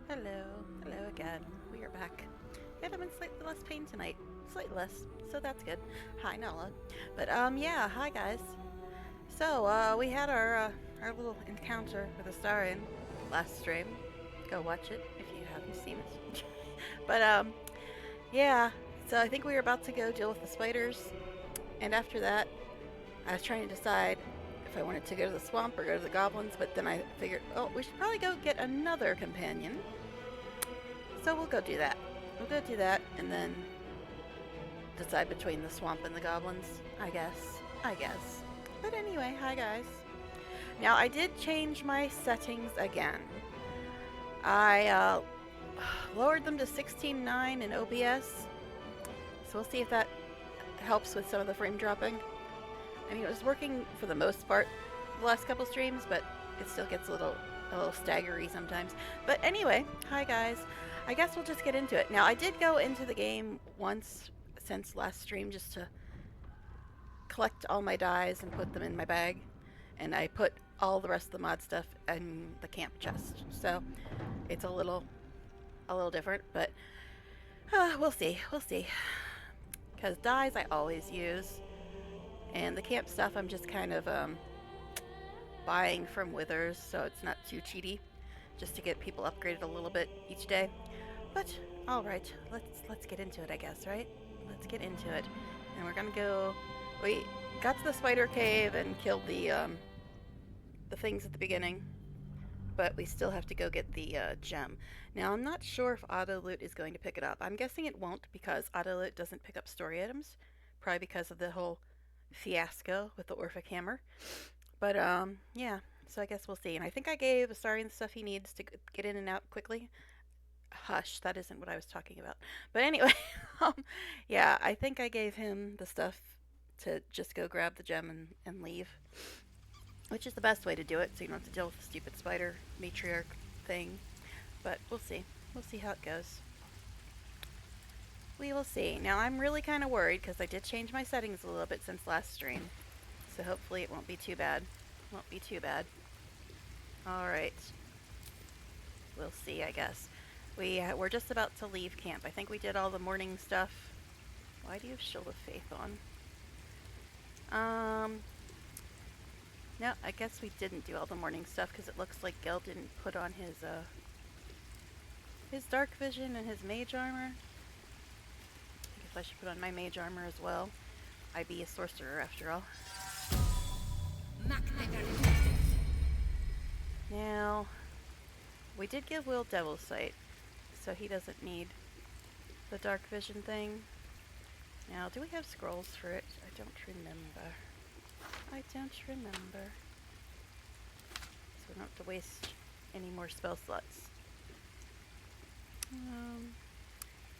Hello again. We are back. Yet I'm in slightly less pain tonight. Slightly less, so that's good. Hi, Nala. But yeah, hi guys. So we had our little encounter with Astarion last stream. Go watch it if you haven't seen it. But yeah. So I think we were about to go deal with the spiders, and after that, I was trying to decide if I wanted to go to the swamp or go to the goblins. But then I figured, oh, we should probably go get another companion. So we'll go do that. We'll go do that and then decide between the swamp and the goblins. I guess. I guess. But anyway, hi guys. Now I did change my settings again. I lowered them to 16:9 in OBS. So we'll see if that helps with some of the frame dropping. I mean, it was working for the most part the last couple streams, but it still gets a little staggery sometimes. But anyway, hi guys. I guess we'll just get into it. Now, I did go into the game once since last stream just to collect all my dyes and put them in my bag. And I put all the rest of the mod stuff in the camp chest. So it's a little different, but we'll see. We'll see. Because dyes I always use. And the camp stuff I'm just kind of buying from Withers, so it's not too cheaty, just to get people upgraded a little bit each day. But all right, let's get into it, I guess, right? Let's get into it, and we're gonna go. We got to the spider cave and killed the things at the beginning, but we still have to go get the gem. Now I'm not sure if auto loot is going to pick it up. I'm guessing it won't because auto loot doesn't pick up story items, probably because of the whole fiasco with the Orphic hammer. But yeah, so I guess we'll see. And I think I gave Astarion the stuff he needs to get in and out quickly. Hush, that isn't what I was talking about. But anyway, yeah, I think I gave him the stuff to just go grab the gem and leave, which is the best way to do it, so you don't have to deal with the stupid spider matriarch thing. But we'll see. We'll see how it goes. We will see. Now, I'm really kind of worried because I did change my settings a little bit since last stream. So hopefully it won't be too bad. Won't be too bad. Alright. We'll see, I guess. We're just about to leave camp. I think we did all the morning stuff. Why do you have Shield of Faith on? No, I guess we didn't do all the morning stuff because it looks like Gil didn't put on his dark vision and his mage armor. I guess I should put on my mage armor as well. I be a sorcerer after all. Now, we did give Will Devil's Sight, so he doesn't need the dark vision thing. Now, do we have scrolls for it? I don't remember. I don't remember. So we don't have to waste any more spell slots.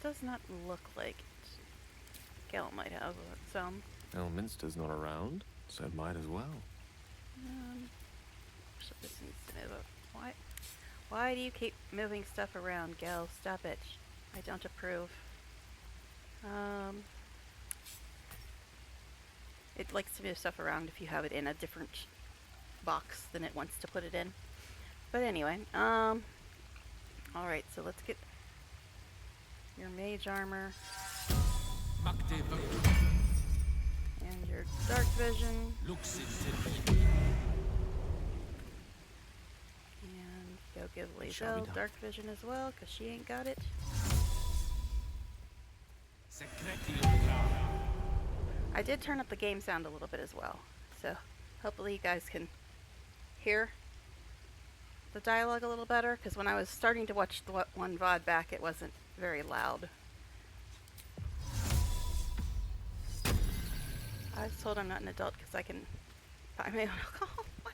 Does not look like it. Gale might have some. Elminster's not around, so might as well. So this needs to move up. Why do you keep moving stuff around, Gale? Stop it. I don't approve. It likes to move stuff around if you have it in a different box than it wants to put it in. But anyway, alright, so let's get your mage armor. And your dark vision. And go give Lae'zel dark vision as well, because she ain't got it. I did turn up the game sound a little bit as well, so hopefully you guys can hear the dialogue a little better, because when I was starting to watch the one VOD back, it wasn't very loud. I was told I'm not an adult because I can buy my own alcohol. What?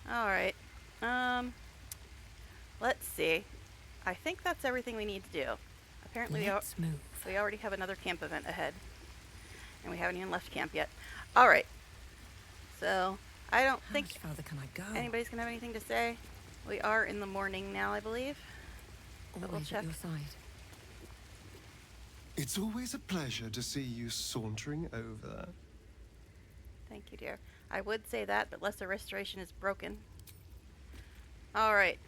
Alright. Let's see. I think that's everything we need to do. Apparently we already have another camp event ahead. And we haven't even left camp yet. Alright. So, I don't think anybody's going to have anything to say. We are in the morning now, I believe. But we'll check. It's always a pleasure to see you sauntering over. Thank you, dear. I would say that, but Lesser Restoration is broken. Alright.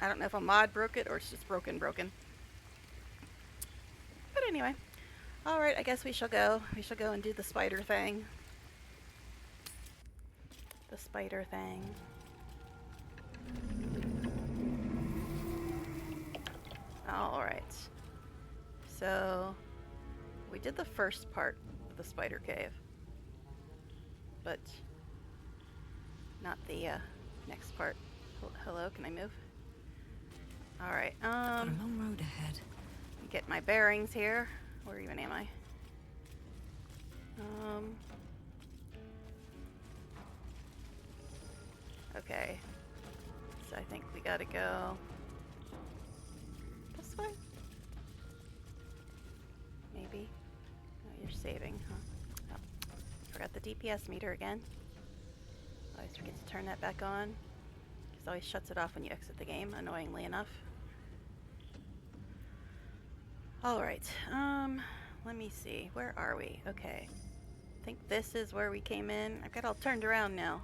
I don't know if a mod broke it or it's just broken. But anyway. Alright, I guess we shall go. We shall go and do the spider thing. The spider thing. Alright. So, we did the first part of the spider cave. But not the next part. Hello, can I move? Alright, Got a long road ahead. get my bearings here. Where even am I? Okay. So I think we gotta go this way? Maybe? Oh, you're saving, huh? Oh, forgot the DPS meter again. Always forget to turn that back on. It always shuts it off when you exit the game, annoyingly enough. Alright, let me see. Where are we? Okay. I think this is where we came in. I've got all turned around now.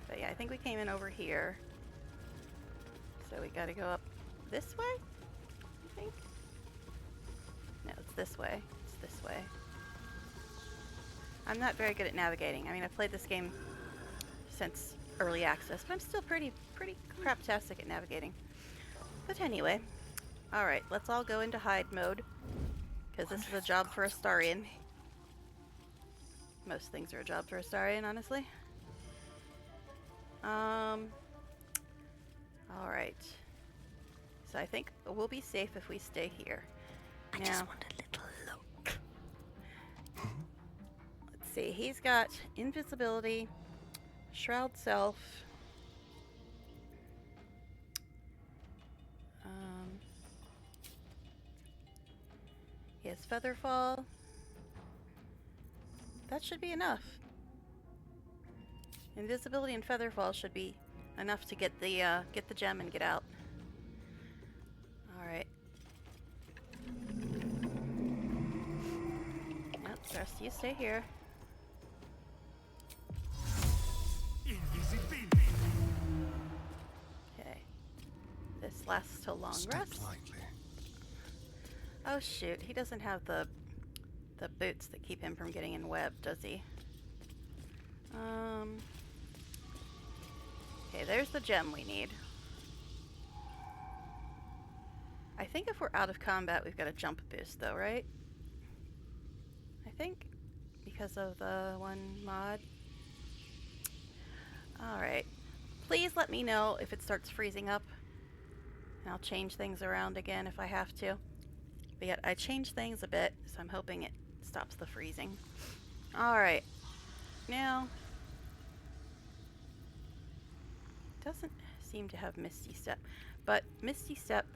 But yeah, I think we came in over here. So we gotta go up this way? I think? No, it's this way. It's this way. I'm not very good at navigating. I mean, I've played this game since early access, but I'm still pretty craptastic at navigating. But anyway, alright, let's all go into hide mode, because this is a job for Astarian. Most things are a job for Astarian, honestly. Alright. So I think we'll be safe if we stay here. I just want a little look. Let's see, he's got invisibility, shroud self, he has feather fall. That should be enough. Invisibility and feather fall should be enough to get the gem and get out. Alright. Yep, the rest of you stay here. Okay. This lasts till long Step rest. lightly. Oh shoot, he doesn't have the boots that keep him from getting in web, does he? Okay, there's the gem we need. I think if we're out of combat, we've got a jump boost though, right? I think, because of the one mod. Alright. Please let me know if it starts freezing up. And I'll change things around again if I have to. But yet, I changed things a bit, so I'm hoping it stops the freezing. Alright. Now, doesn't seem to have Misty Step, but Misty Step,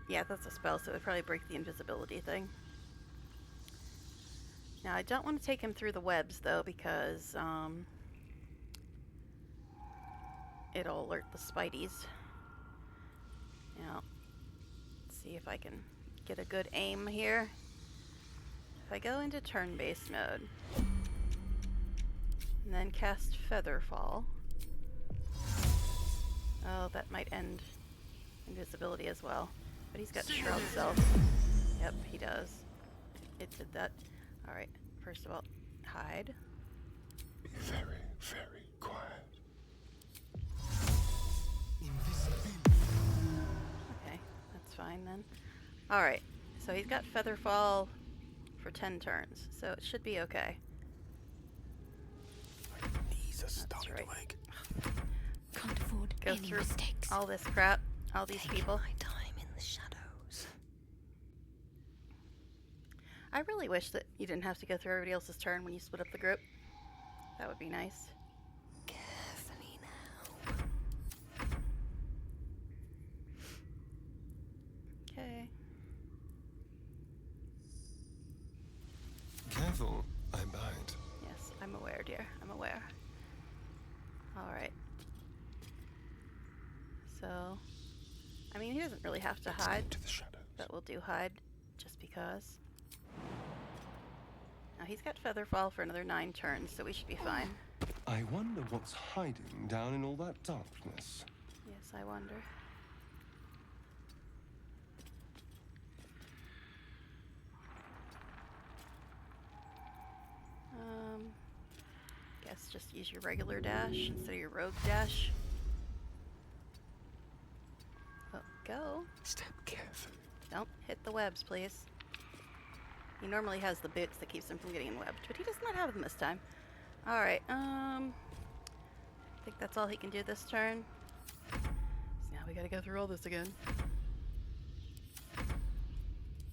yeah, that's a spell, so it would probably break the invisibility thing. Now, I don't want to take him through the webs, though, because it'll alert the Spideys. Now, let's see if I can get a good aim here. If I go into turn-based mode, and then cast Feather Fall. Oh, that might end invisibility as well. But he's got Shroud Self. Yep, he does. It did that. Alright, first of all, hide. Very, very quiet. Okay, that's fine then. Alright, so he's got Feather Fall for 10 turns, so it should be okay. Knees are That's right. to ache. Can't afford Go any through mistakes. all this crap, all these Taking people. my time in the shadows. I really wish that you didn't have to go through everybody else's turn when you split up the group. That would be nice. Carefully now. Okay. Careful, I'm behind. Yes, I'm aware, dear. I'm aware. Alright. So, I mean, he doesn't really have to hide, Into the shadows. but we'll do hide just because. Now, he's got Feather Fall for another 9 turns, so we should be fine. I wonder what's hiding down in all that darkness. Yes, I wonder. Guess just use your regular dash instead of your rogue dash. Oh, go. Step carefully. Don't hit the webs, please. He normally has the boots that keeps him from getting webbed, but he does not have them this time. Alright, I think that's all he can do this turn. So now we gotta go through all this again.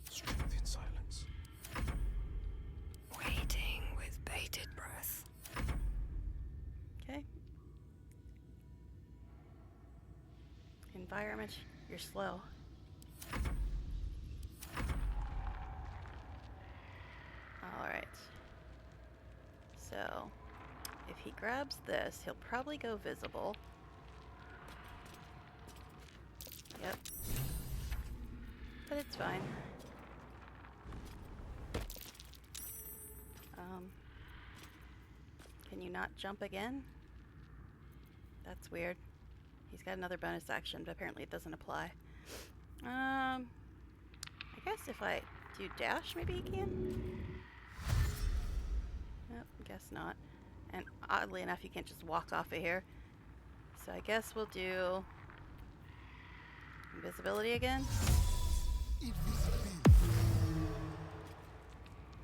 Strength in silence. Waiting with bated breath. Okay. Environment, you're slow. Alright. So, if he grabs this, he'll probably go visible. Yep. But it's fine. Can you not jump again? That's weird. He's got another bonus action, but apparently it doesn't apply. I guess if I do dash, maybe he can? Nope, guess not. And oddly enough, you can't just walk off of here. So I guess we'll do invisibility again.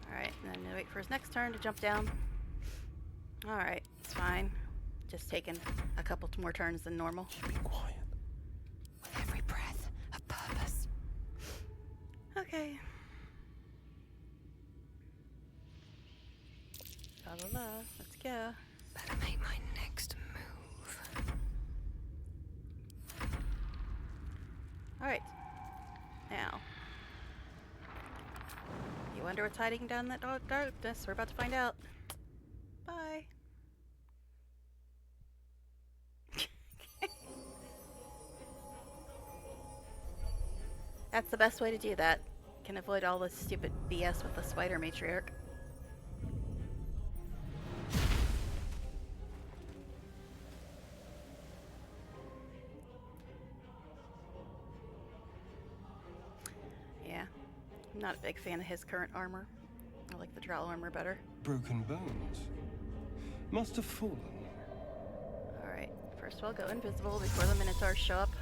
Alright, and then wait for his next turn to jump down. Alright, it's fine. Just taking a couple more turns than normal. Keeping quiet. With every breath, a purpose. Okay. La la la, let's go. Better make my next move. Alright. Now. You wonder what's hiding down that darkness? We're about to find out. Bye. That's the best way to do that. Can avoid all this stupid BS with the spider matriarch. Yeah, I'm not a big fan of his current armor. I like the drow armor better. Broken bones. Must have fallen. Alright, first we'll go invisible before the Minotaurs show up.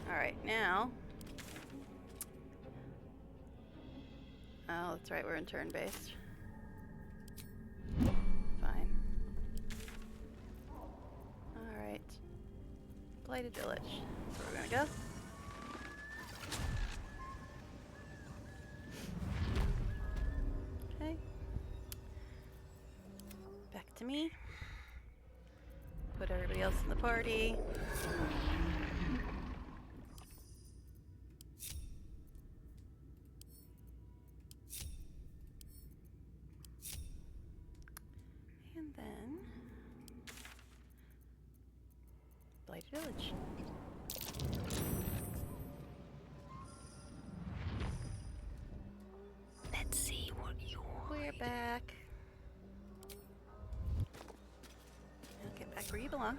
Alright, now... Oh, that's right, we're in turn-based. Fine. Alright. Blighted Village. That's where we're gonna go. Okay. Back to me. Put everybody else in the party. And then Blighted Village. Let's see what you're. We're back. Now get back where you belong.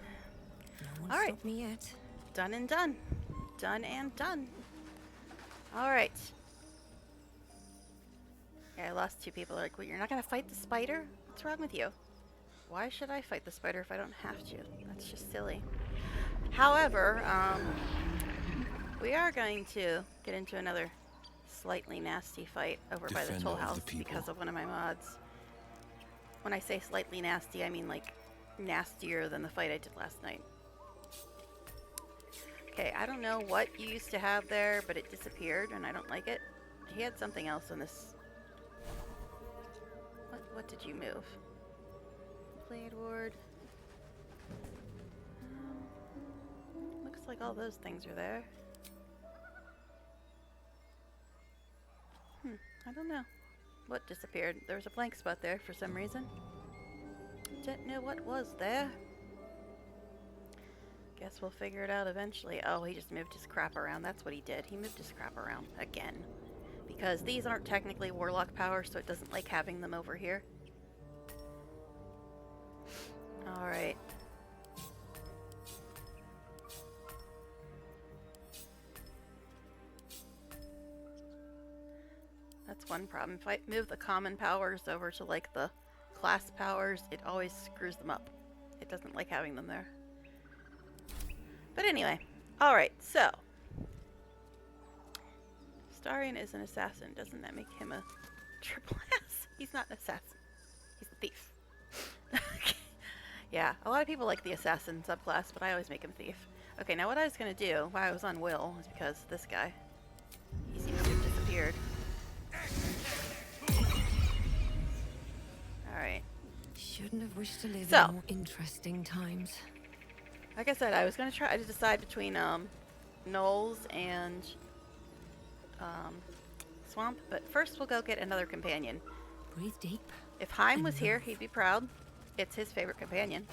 No one's All right. stopped me yet. Done and done. Done and done. Alright. Yeah, I lost 2 people. They're like, well, you're not gonna fight the spider? What's wrong with you? Why should I fight the spider if I don't have to? That's just silly. However, we are going to get into another slightly nasty fight over by the Defender toll of the house people. because of one of my mods. When I say slightly nasty, I mean like nastier than the fight I did last night. Okay, I don't know what you used to have there, but it disappeared and I don't like it. He had something else in this. What did you move? Blade Ward. Looks like all those things are there. I don't know. What disappeared? There was a blank spot there for some reason. Don't know what was there. Guess we'll figure it out eventually. Oh, he just moved his crap around. That's what he did. He moved his crap around again. because these aren't technically warlock powers, so it doesn't like having them over here. Alright. That's one problem. If I move the common powers over to like the class powers, it always screws them up. It doesn't like having them there. But anyway, alright, so Starion is an assassin. Doesn't that make him a triple S? He's not an assassin. He's a thief. Yeah, a lot of people like the assassin subclass, but I always make him thief. Okay, now what I was going to do while I was on Will is because this guy, he seems to have disappeared. Alright. Shouldn't have wished to live So. in more interesting times. Like I said, I was going to try to decide between Knowles and Swamp, but first we'll go get another companion. Breathe deep. If Heim was here, he'd be proud. It's his favorite companion.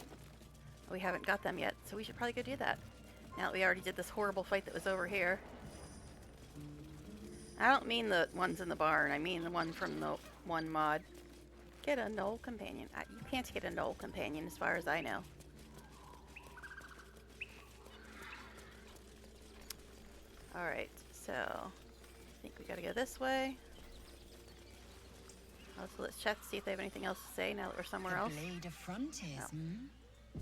We haven't got them yet, so we should probably go do that. Now that we already did this horrible fight that was over here. I don't mean the ones in the barn, I mean the one from the one mod. Get a Knoll companion. You can't get a Knoll companion as far as I know. Alright, so I think we gotta go this way. Also, let's check to see if they have anything else to say now that we're somewhere else. Blade of frontiers, Oh. hmm?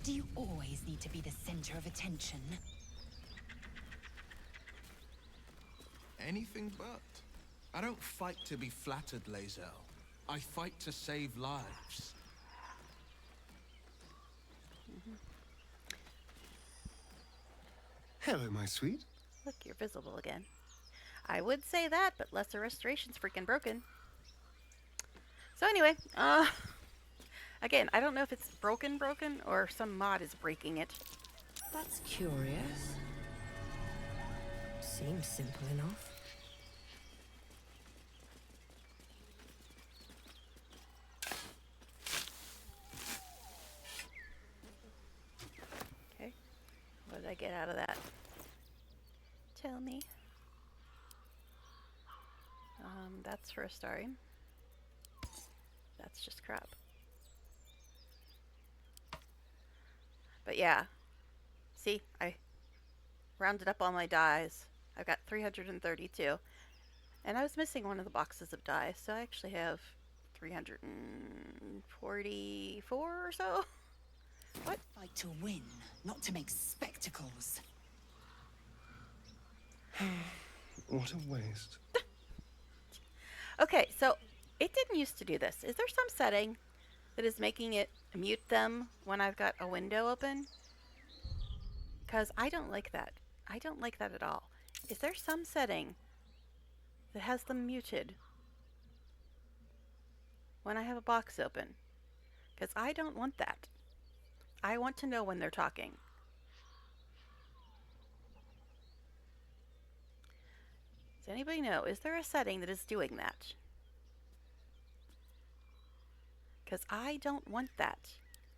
Do you always need to be the center of attention? Anything but. I don't fight to be flattered, Lae'zel. I fight to save lives. Hello, my sweet. Look, you're visible again. I would say that, but Lesser Restoration's freaking broken. So anyway, again, I don't know if it's broken or if some mod is breaking it. That's curious. Seems simple enough. Okay, what did I get out of that? Tell me. That's for a Astarion. That's just crap. But yeah, see, I rounded up all my dies. I've got 332, and I was missing one of the boxes of dies, so I actually have 344 or so. What? Fight to win, not to make spectacles. What a waste. Okay, so it didn't used to do this. Is there some setting that is making it mute them when I've got a window open? Because I don't like that. I don't like that at all. Is there some setting that has them muted when I have a box open? Because I don't want that. I want to know when they're talking. Does anybody know? Is there a setting that is doing that? Because I don't want that.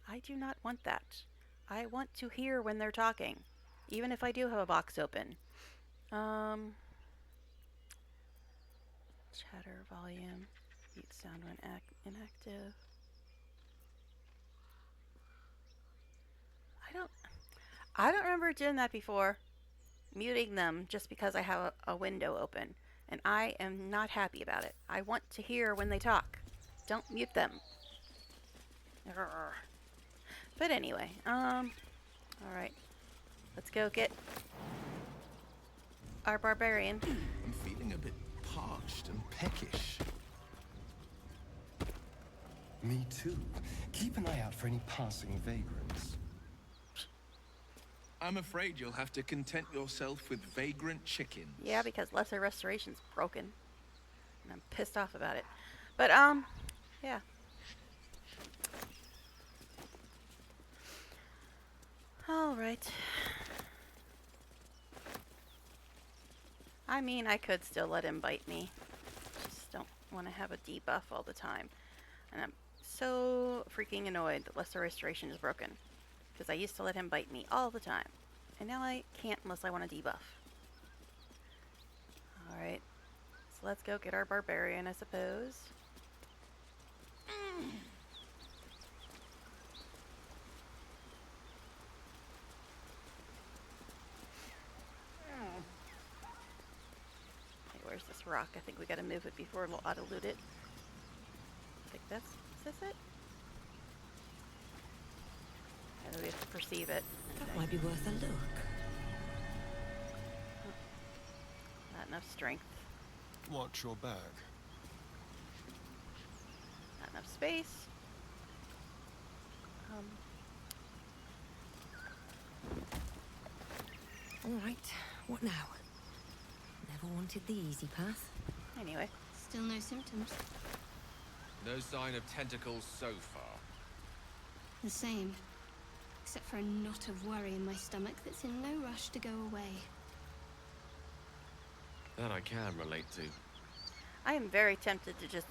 I do not want that. I want to hear when they're talking, even if I do have a box open. Chatter volume, mute sound when inactive. I don't remember doing that before, muting them just because I have a window open, and I am not happy about it. I want to hear when they talk. Don't mute them. Urgh. But anyway, alright. Let's go get our barbarian. I'm feeling a bit parched and peckish. Me too. Keep an eye out for any passing vagrants. I'm afraid you'll have to content yourself with vagrant chickens. Yeah, because Lesser Restoration's broken. And I'm pissed off about it. But, yeah. Alright. I mean, I could still let him bite me. Just don't want to have a debuff all the time. And I'm so freaking annoyed that Lesser Restoration is broken. Because I used to let him bite me all the time. And now I can't unless I want a debuff. Alright. So let's go get our barbarian, I suppose. Okay, where's this rock? I think we gotta move it before it'll auto-loot it. I think that's... Is this it? And we have to perceive it. That might be worth a look. Not enough strength. Watch your bag. Not enough space. All right, what now? Never wanted the easy path. Anyway. Still no symptoms. No sign of tentacles so far. The same. Except for a knot of worry in my stomach that's in no rush to go away. That I can relate to. I am very tempted to just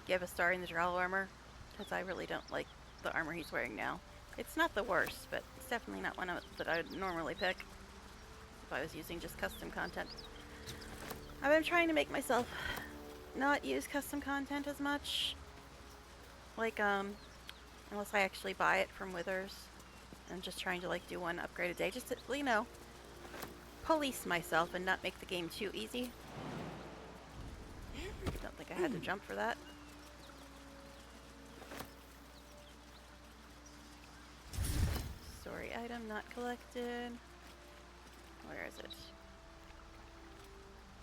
give a star in the Drow armor, because I really don't like the armor he's wearing now. It's not the worst, but it's definitely not one that I would normally pick if I was using just custom content. I've been trying to make myself not use custom content as much. Like, unless I actually buy it from Withers. I'm just trying to, like, do one upgrade a day, just to, you know, police myself and not make the game too easy. Don't think I had to jump for that. Story item not collected. Where is it?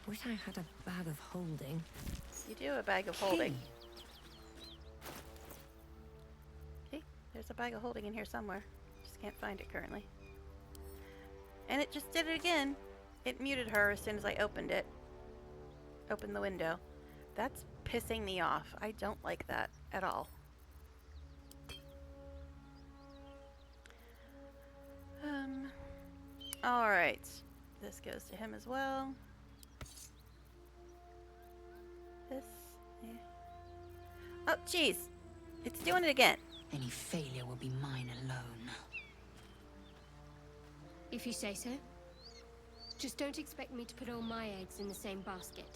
Wish I had a bag of holding. You do a bag of holding. Okay, there's a bag of holding in here somewhere. Just can't find it currently. And it just did it again. It muted her as soon as I opened it. Opened the window. That's pissing me off. I don't like that at all. Alright. This goes to him as well. This. Yeah. Oh, jeez. It's doing it again. Any failure will be mine alone. If you say so. Just don't expect me to put all my eggs in the same basket.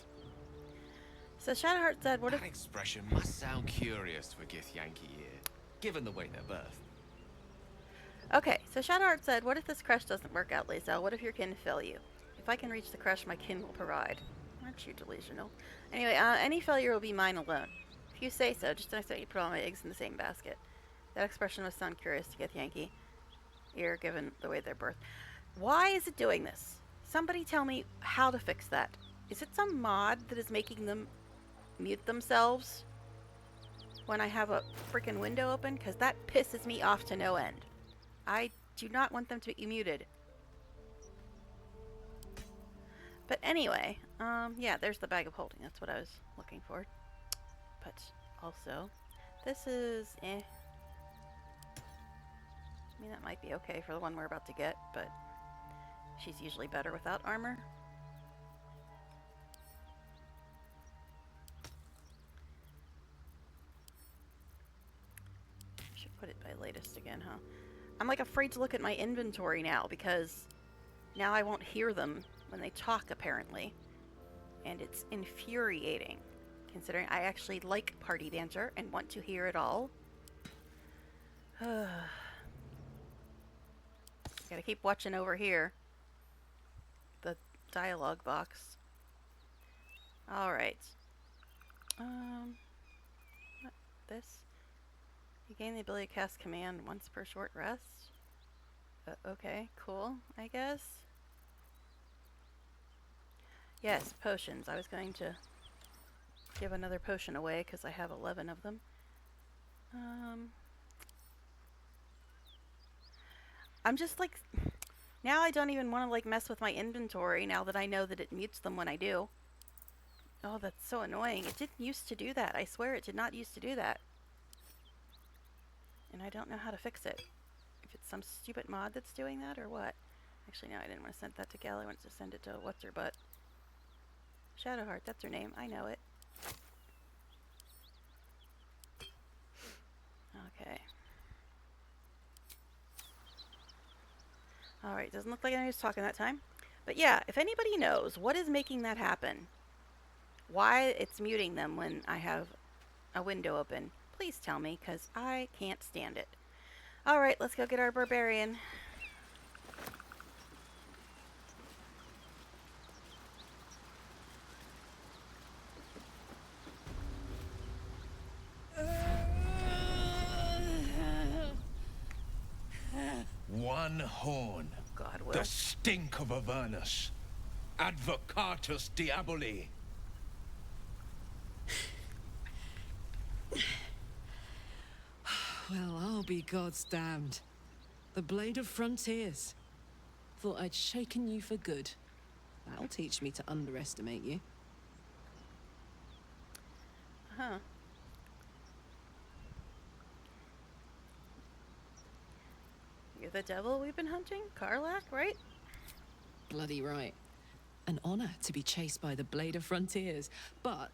So Shadowheart said, what if... That expression must sound curious for Githyanki ear, given the way they're birthed. Okay, so Shadowheart said, what if this crush doesn't work out, Lae'zel? What if your kin fail you? If I can reach the crush, my kin will provide. Aren't you delusional? Anyway, any failure will be mine alone. If you say so, just don't expect you to put all my eggs in the same basket. That expression must sound curious to Githyanki ear, given the way they're birthed. Why is it doing this? Somebody tell me how to fix that. Is it some mod that is making them mute themselves when I have a freaking window open? Because that pisses me off to no end. I do not want them to be muted. But anyway, yeah, there's the bag of holding. That's what I was looking for. But also, this is eh. I mean, that might be okay for the one we're about to get, but she's usually better without armor. Should put it by latest again, huh? I'm like afraid to look at my inventory now because now I won't hear them when they talk, apparently. And it's infuriating, considering I actually like Party Dancer and want to hear it all. Gotta keep watching over here. The dialogue box. Alright. What? This? You gain the ability to cast command once per short rest? Okay, cool, I guess. Yes, potions. I was going to give another potion away because I have 11 of them. I'm just like, now I don't even want to like mess with my inventory now that I know that it mutes them when I do. Oh, that's so annoying. It didn't used to do that. I swear it did not used to do that. And I don't know how to fix it. If it's some stupid mod that's doing that or what. Actually, no, I didn't want to send that to Gal. I wanted to send it to what's-her-butt. Shadowheart, that's her name. I know it. Okay. Alright, doesn't look like anybody's talking that time. But yeah, if anybody knows what is making that happen, why it's muting them when I have a window open. Please tell me, because I can't stand it. Alright, let's go get our barbarian. One horn. God, Will. The stink of Avernus. Advocatus Diaboli. Well, I'll be God's damned. The Blade of Frontiers. Thought I'd shaken you for good. That'll teach me to underestimate you. Huh. You're the devil we've been hunting? Karlach, right? Bloody right. An honor to be chased by the Blade of Frontiers, but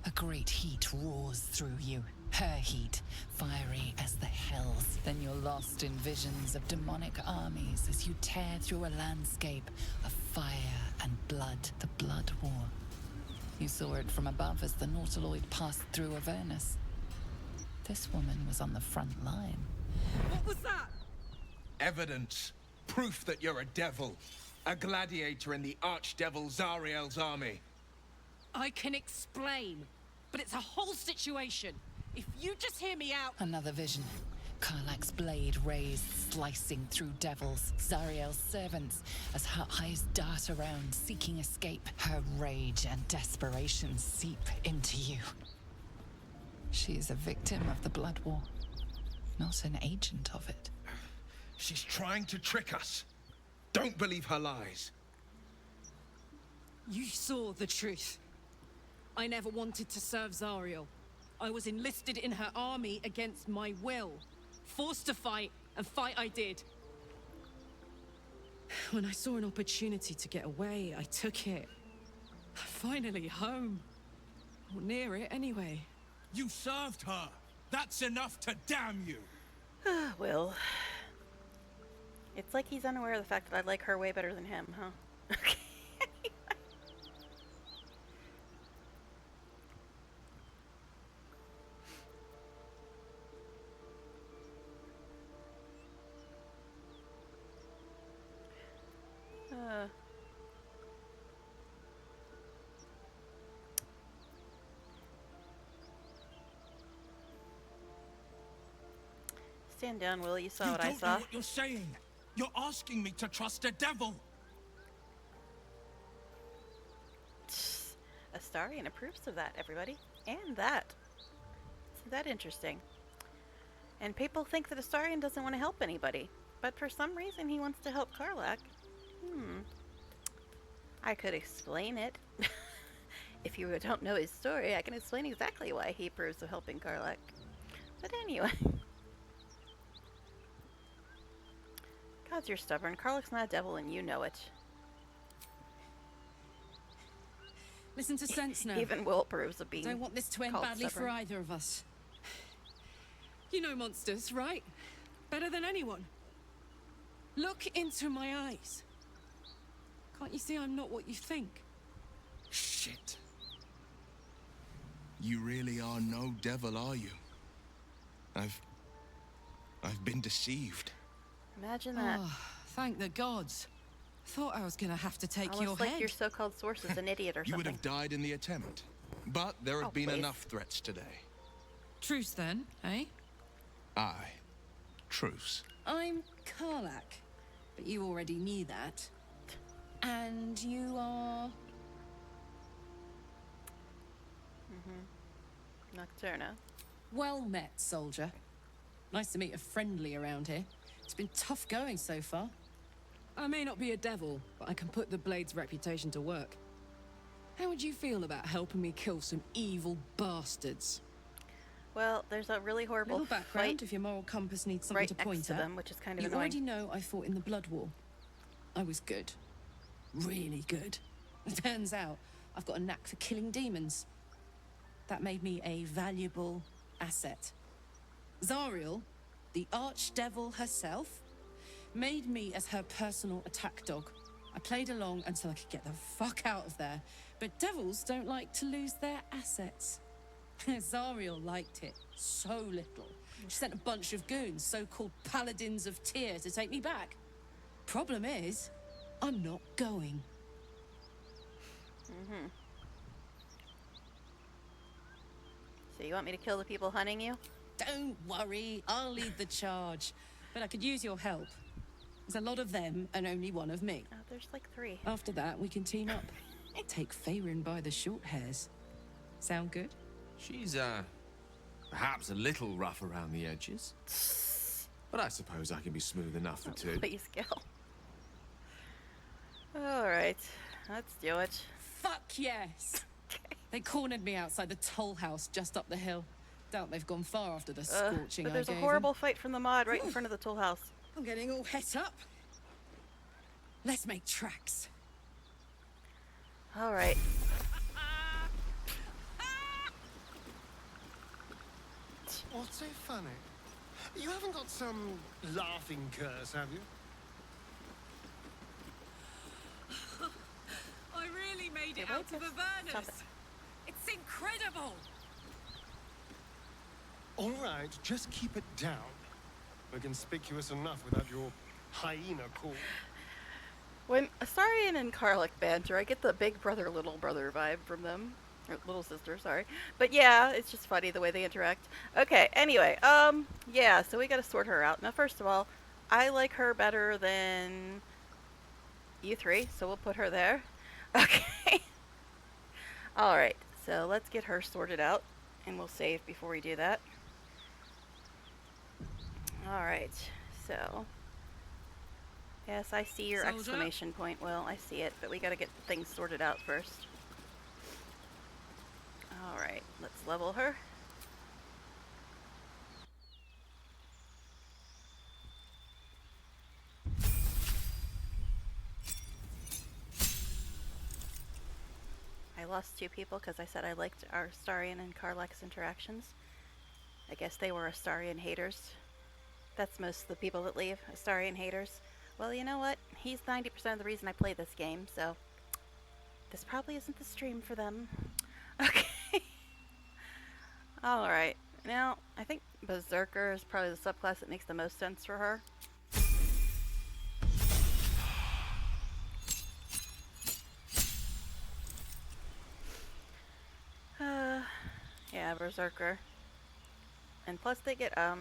A great heat roars through you. Her heat, fiery as the hells. Then you're lost in visions of demonic armies as you tear through a landscape of fire and blood, the Blood War. You saw it from above as the Nautiloid passed through Avernus. This woman was on the front line. What was that? Evidence. Proof that you're a devil. A gladiator in the archdevil Zariel's army. I can explain, but it's a whole situation. If you just hear me out... Another vision. Karlach's blade raised, slicing through devils, Zariel's servants, as her eyes dart around, seeking escape. Her rage and desperation seep into you. She is a victim of the Blood War, not an agent of it. She's trying to trick us. Don't believe her lies. You saw the truth. I never wanted to serve Zariel. I was enlisted in her army against my will. Forced to fight, and fight I did. When I saw an opportunity to get away, I took it. Finally home. Or near it, anyway. You served her. That's enough to damn you. Will. It's like he's unaware of the fact that I like her way better than him, huh? Okay. Stand down, Will. You saw what I You don't saw. know what you're saying. You're asking me to trust a devil. Astarion approves of that, everybody. And that. Isn't that interesting? And people think that Astarion doesn't want to help anybody. But for some reason he wants to help Karlach. I could explain it. If you don't know his story, I can explain exactly why he approves of helping Karlach. But anyway. God, you're stubborn. Karlach's not a devil and you know it. Listen to sense now. Even Will approves of being Don't want this to end called badly stubborn. for either of us. You know monsters, right? Better than anyone. Look into my eyes. Can't you see I'm not what you think? Shit. You really are no devil, are you? I've been deceived. Imagine that. Oh, thank the gods. Thought I was gonna have to take your Almost like head. your so-called source is an idiot or You would something. have died in the attempt. But there have Oh, been please. enough threats today. Truce then, eh? Aye. Truce. I'm Karlach, but you already knew that. And you are... Nocturna. Well met, soldier. Nice to meet a friendly around here. It's been tough going so far. I may not be a devil, but I can put the Blade's reputation to work. How would you feel about helping me kill some evil bastards? Well, there's a really horrible Little background fight if your moral compass needs something right to next point to at. them, which is kind of You annoying. already know I fought in the Blood War. I was good. Really good. It turns out I've got a knack for killing demons. That made me a valuable asset. Zariel, the archdevil herself, made me as her personal attack dog. I played along until I could get the fuck out of there. But devils don't like to lose their assets. Zariel liked it so little. She sent a bunch of goons, so-called paladins of Tyr, to take me back. Problem is, I'm not going. So you want me to kill the people hunting you? Don't worry, I'll lead the charge. But I could use your help. There's a lot of them and only one of me. Oh, there's like 3. After that, we can team up. Take Faerun by the short hairs. Sound good? She's, perhaps a little rough around the edges. But I suppose I can be smooth enough for two. Please kill. Alright, let's do it. Fuck yes! They cornered me outside the toll house just up the hill. Doubt they've gone far after the scorching But there's I a gave horrible fight from the mod right in front of the toll house. I'm getting all het up. Let's make tracks. Alright. What's so funny? You haven't got some laughing curse, have you? I really made it out of the burners. It's incredible. All right, just keep it down. We're conspicuous enough without your hyena call. When Astarion and Karlach banter, I get the big brother, little brother vibe from them. Or little sister, sorry. But yeah, it's just funny the way they interact. Okay, anyway, yeah, so we gotta sort her out. Now, first of all, I like her better than you 3, so we'll put her there. Okay. Alright, so let's get her sorted out, and we'll save before we do that. Alright, so... Yes, I see your Soldier. exclamation point. Well, I see it, but we gotta get things sorted out first. Alright, let's level her. I lost 2 people because I said I liked our Astarion and Karlach's interactions. I guess they were Astarion haters. That's most of the people that leave, Astarion haters. Well, you know what? He's 90% of the reason I play this game, so this probably isn't the stream for them. Okay. Alright. Now, I think Berserker is probably the subclass that makes the most sense for her. Yeah, Berserker. And plus they get, a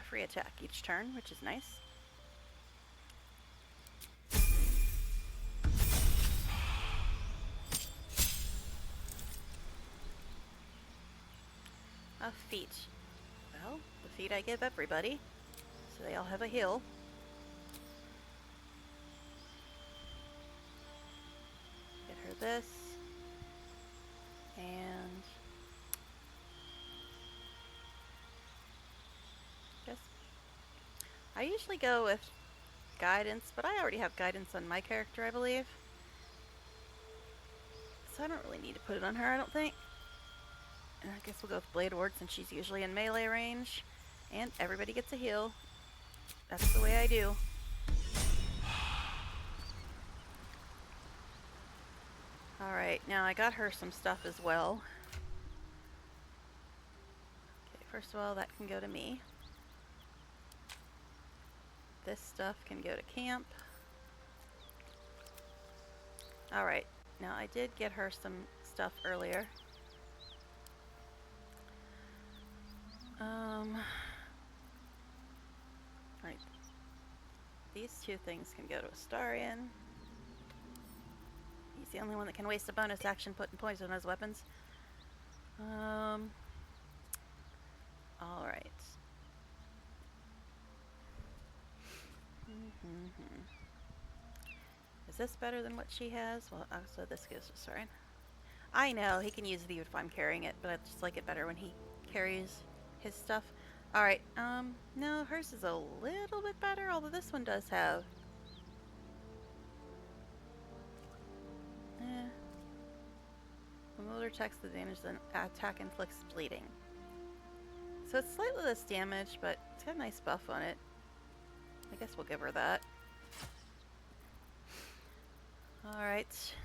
free attack each turn, which is nice. A feat. Well, the feat I give everybody, so they all have a heal. Get her this. And... guess... I usually go with guidance, but I already have guidance on my character, I believe. So I don't really need to put it on her, I don't think. And I guess we'll go with Blade Ward since she's usually in melee range. And everybody gets a heal. That's the way I do. Alright, now I got her some stuff as well. Okay, first of all, that can go to me. This stuff can go to camp. Alright, now I did get her some stuff earlier. Right. These 2 things can go to Astarion. He's the only one that can waste a bonus action putting poison on his weapons. Alright. Is this better than what she has? Well, so this goes to Astarion. I know, he can use it even if I'm carrying it, but I just like it better when he carries his stuff. Alright, no, hers is a little bit better, although this one does have... When Mulder attacks the damage, then attack inflicts bleeding. So it's slightly less damage, but it's got a nice buff on it. I guess we'll give her that. Alright.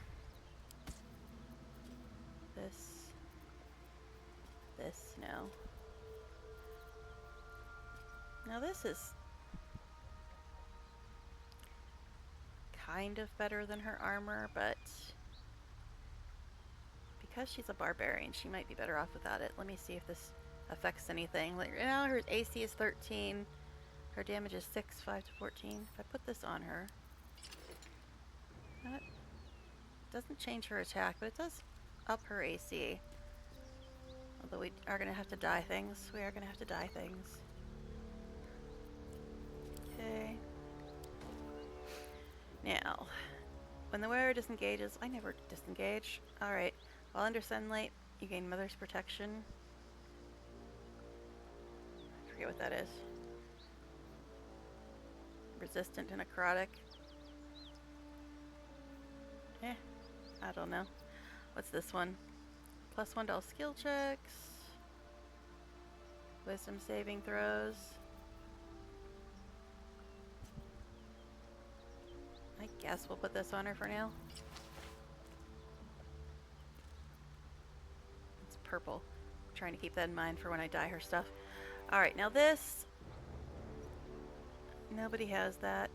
This, no. Now this is kind of better than her armor, but because she's a barbarian, she might be better off without it. Let me see if this affects anything. Like right now, her AC is 13. Her damage is 6, 5 to 14. If I put this on her, that doesn't change her attack, but it does up her AC. Although we are going to have to die things. We are going to have to die things. Okay. Now, when the wearer disengages, I never disengage. Alright. While under sunlight, you gain Mother's Protection. I forget what that is. Resistant to necrotic. I don't know. What's this one? +1 to all skill checks. Wisdom saving throws. I guess we'll put this on her for now. It's purple. I'm trying to keep that in mind for when I dye her stuff. Alright, now this. Nobody has that.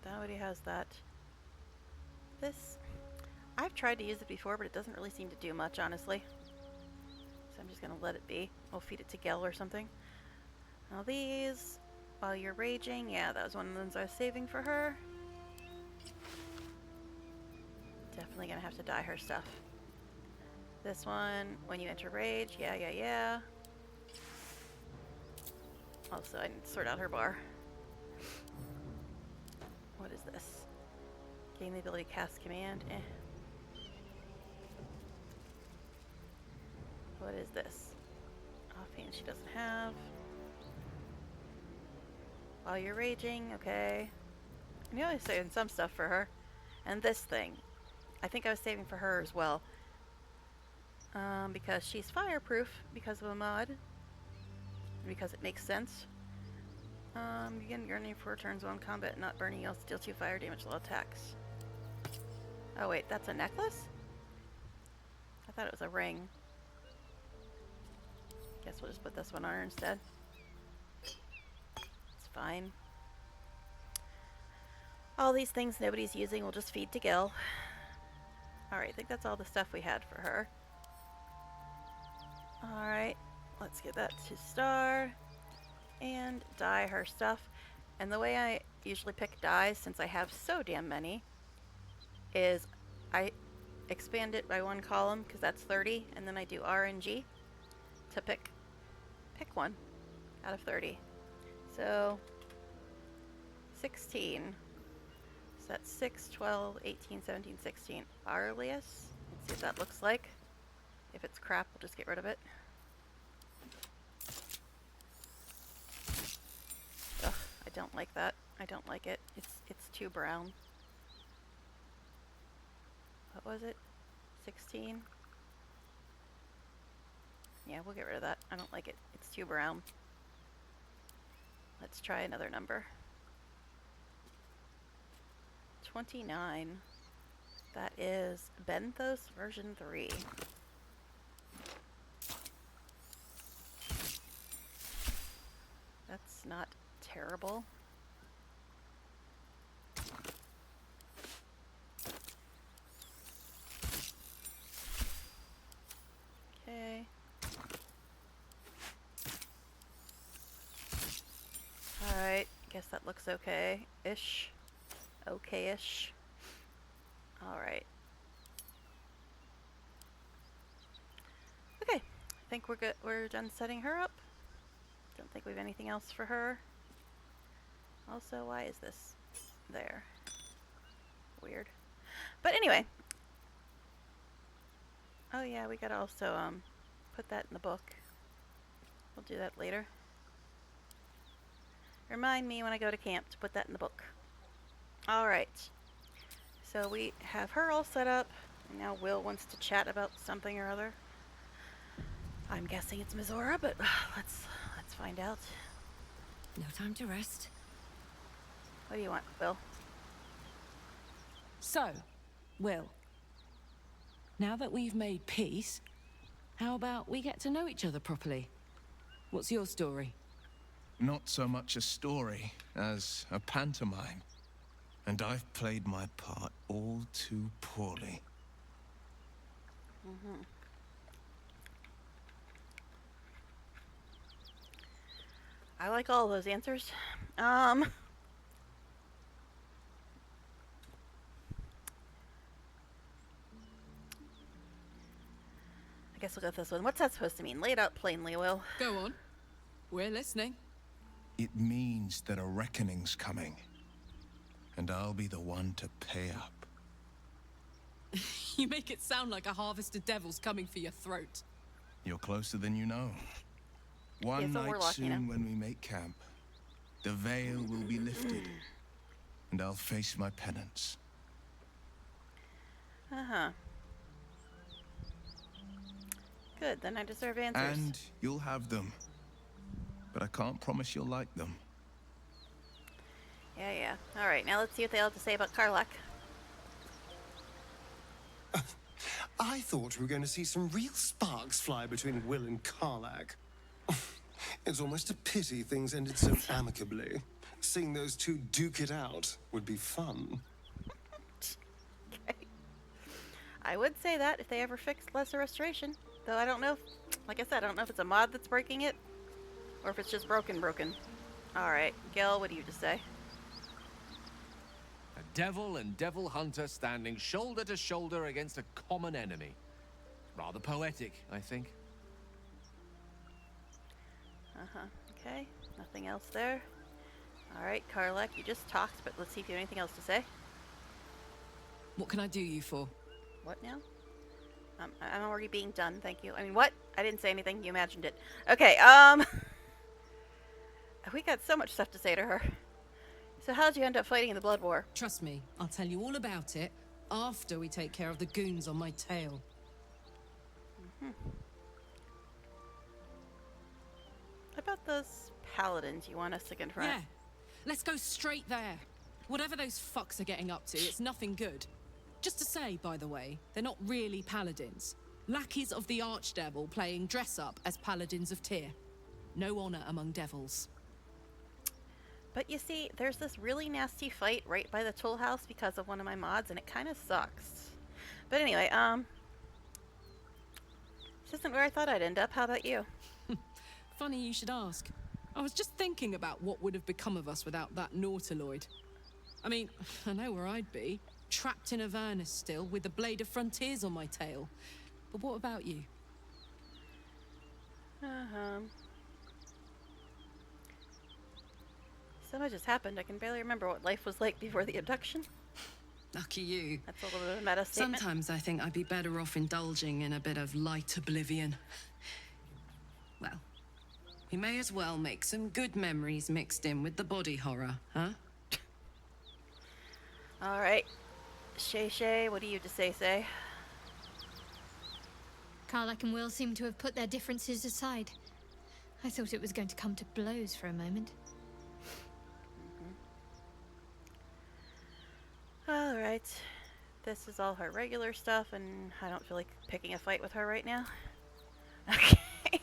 Nobody has that. This. I've tried to use it before, but it doesn't really seem to do much, honestly. So I'm just going to let it be. We'll feed it to Gel or something. Now these, while you're raging, yeah, that was one of the ones I was saving for her. Definitely going to have to dye her stuff. This one, when you enter rage, yeah. Also, I need to sort out her bar. What is this? Gain the ability to cast command, What is this? Offhand she doesn't have. While you're raging, okay. I'm always saving some stuff for her. And this thing. I think I was saving for her as well. Because she's fireproof because of a mod. Because it makes sense. Begin burning 4 turns while in combat, not burning, you'll deal 2 fire damage while attacks. Oh wait, that's a necklace? I thought it was a ring. Guess we'll just put this one on her instead. It's fine. All these things nobody's using we'll just feed to Gil. Alright, I think that's all the stuff we had for her. Alright, let's get that to star. And dye her stuff. And the way I usually pick dyes, since I have so damn many, is I expand it by 1 column, because that's 30, and then I do RNG to pick one out of 30. So 16. So that's 6, 12, 18, 17, 16. Arlius. Let's see what that looks like. If it's crap, we'll just get rid of it. Ugh, I don't like that. I don't like it. It's too brown. What was it? 16? Yeah, we'll get rid of that. I don't like it. It's too brown. Let's try another number. 29. That is Benthos version 3. That's not terrible. Okay. Alright, guess that looks okay-ish. Okay-ish. Alright. Okay, I think we're good. We're done setting her up. Don't think we have anything else for her. Also, why is this there? Weird. But anyway. Oh yeah, we gotta also put that in the book. We'll do that later. Remind me when I go to camp to put that in the book. Alright. So we have her all set up. And now Will wants to chat about something or other. I'm guessing it's Mizora, but let's find out. No time to rest. What do you want, Will? So, Will, now that we've made peace, how about we get to know each other properly? What's your story? Not so much a story as a pantomime. And I've played my part all too poorly. I like all those answers. I guess we'll go with this one. What's that supposed to mean? Lay it out plainly, Will. Go on. We're listening. It means that a reckoning's coming. And I'll be the one to pay up. You make it sound like a harvest of devils coming for your throat. You're closer than you know. One It's a night warlock, you know. soon when we make camp, the veil will be lifted. And I'll face my penance. Uh-huh. Good, then I deserve answers. And you'll have them. But I can't promise you'll like them. Yeah. Alright, now let's see what they have to say about Karlach. I thought we were going to see some real sparks fly between Will and Karlach. It's almost a pity things ended so amicably. Seeing those two duke it out would be fun. Okay. I would say that if they ever fixed Lesser Restoration. Though I don't know if, like I said, I don't know if it's a mod that's breaking it, or if it's just broken. Alright, Gil, what do you just say? A devil and devil hunter standing shoulder to shoulder against a common enemy. Rather poetic, I think. Okay, nothing else there. Alright, Karlach, you just talked, but let's see if you have anything else to say. What can I do you for? What now? I'm already being done, thank you. I mean, what? I didn't say anything, you imagined it. Okay, we got so much stuff to say to her. So how'd you end up fighting in the Blood War? Trust me, I'll tell you all about it after we take care of the goons on my tail. What about those paladins you want us to confront? Yeah, let's go straight there. Whatever those fucks are getting up to, it's nothing good. Just to say, by the way, they're not really paladins. Lackeys of the Archdevil playing dress-up as paladins of Tyr. No honor among devils. But you see, there's this really nasty fight right by the tool house because of one of my mods, and it kind of sucks. But anyway, this isn't where I thought I'd end up. How about you? Funny you should ask. I was just thinking about what would have become of us without that Nautiloid. I mean, I know where I'd be. Trapped in Avernus still, with the Blade of Frontiers on my tail. But what about you? So much has happened, I can barely remember what life was like before the abduction. Lucky you. That's a little bit of a meta statement. Sometimes I think I'd be better off indulging in a bit of light oblivion. Well, we may as well make some good memories mixed in with the body horror, huh? Alright. Shay, what do you to say? Karlach and Will seem to have put their differences aside. I thought it was going to come to blows for a moment. Alright. This is all her regular stuff, and I don't feel like picking a fight with her right now. Okay.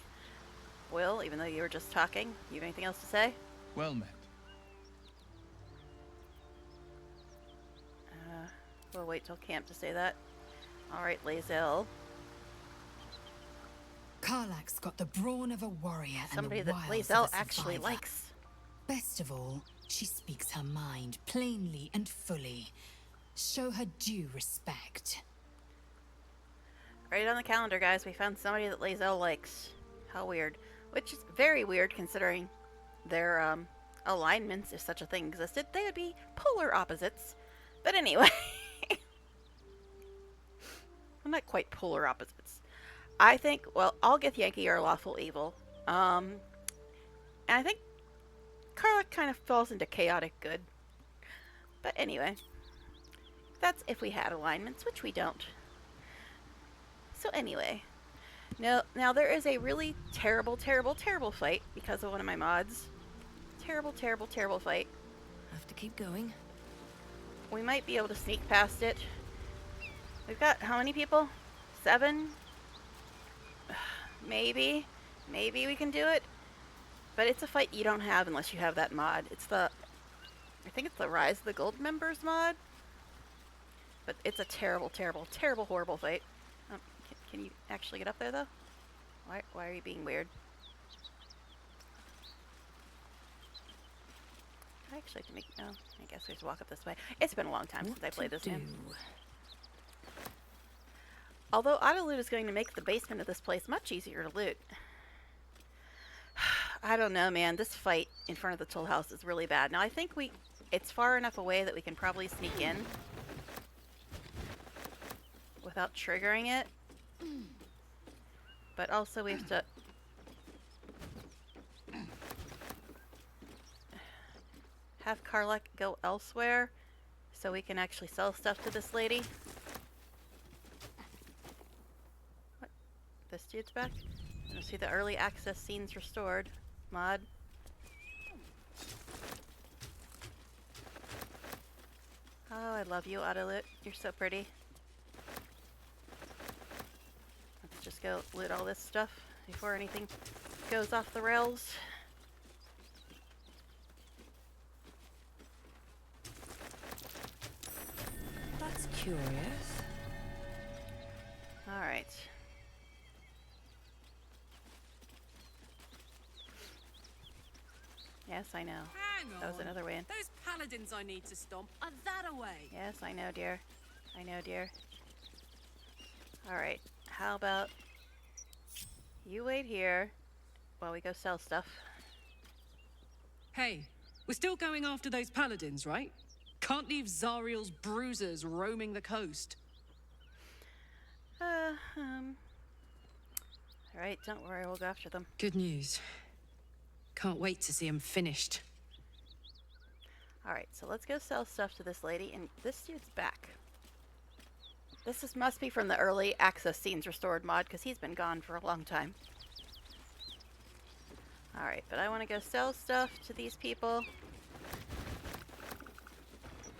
Will, even though you were just talking, you have anything else to say? Well met. We'll wait till camp to say that. Alright, Lae'zel. Karlach's got the brawn of a warrior Somebody and the that wiles Lae'zel of a actually survivor. likes. Best of all, she speaks her mind plainly and fully. Show her due respect. Right on the calendar, guys, we found somebody that Lae'zel likes. How weird. Which is very weird considering their alignments, if such a thing existed. They would be polar opposites. But anyway. Well, not quite polar opposites. I think, well, I'll get Yankee are lawful evil. And I think Karlach kind of falls into chaotic good. But anyway. That's if we had alignments, which we don't. So anyway. Now there is a really terrible fight because of one of my mods. Terrible fight. Have to keep going. we might be able to sneak past it. We've got how many people? 7? Maybe. Maybe we can do it. But it's a fight you don't have unless you have that mod. It's the... I think it's the Rise of the Gold Members mod. But it's a terrible, terrible, terrible, horrible fight. Can you actually get up there, though? Why are you being weird? I actually have to make... Oh, I guess we have to walk up this way. It's been a long time since I played this game. Although auto-loot is going to make the basement of this place much easier to loot. I don't know, man. This fight in front of the tool house is really bad. Now, I think it's far enough away that we can probably sneak in without triggering it. But also we have to... have Karlach go elsewhere so we can actually sell stuff to this lady. What? This dude's back? I'm gonna see the early access scenes restored mod. Oh, I love you, Autoloot. You're so pretty. Let's just go loot all this stuff before anything goes off the rails. That's curious. Alright. Yes, I know. Hang on. That was another way in. Those paladins I need to stomp are that away. Yes, I know, dear. I know, dear. Alright, how about you wait here while we go sell stuff. Hey, we're still going after those paladins, right? Can't leave Zariel's bruisers roaming the coast. Alright, don't worry, we'll go after them. Good news. Can't wait to see them finished. Alright, so let's go sell stuff to this lady, and this dude's back. Must be from the early access scenes restored mod, because he's been gone for a long time. Alright, but I want to go sell stuff to these people.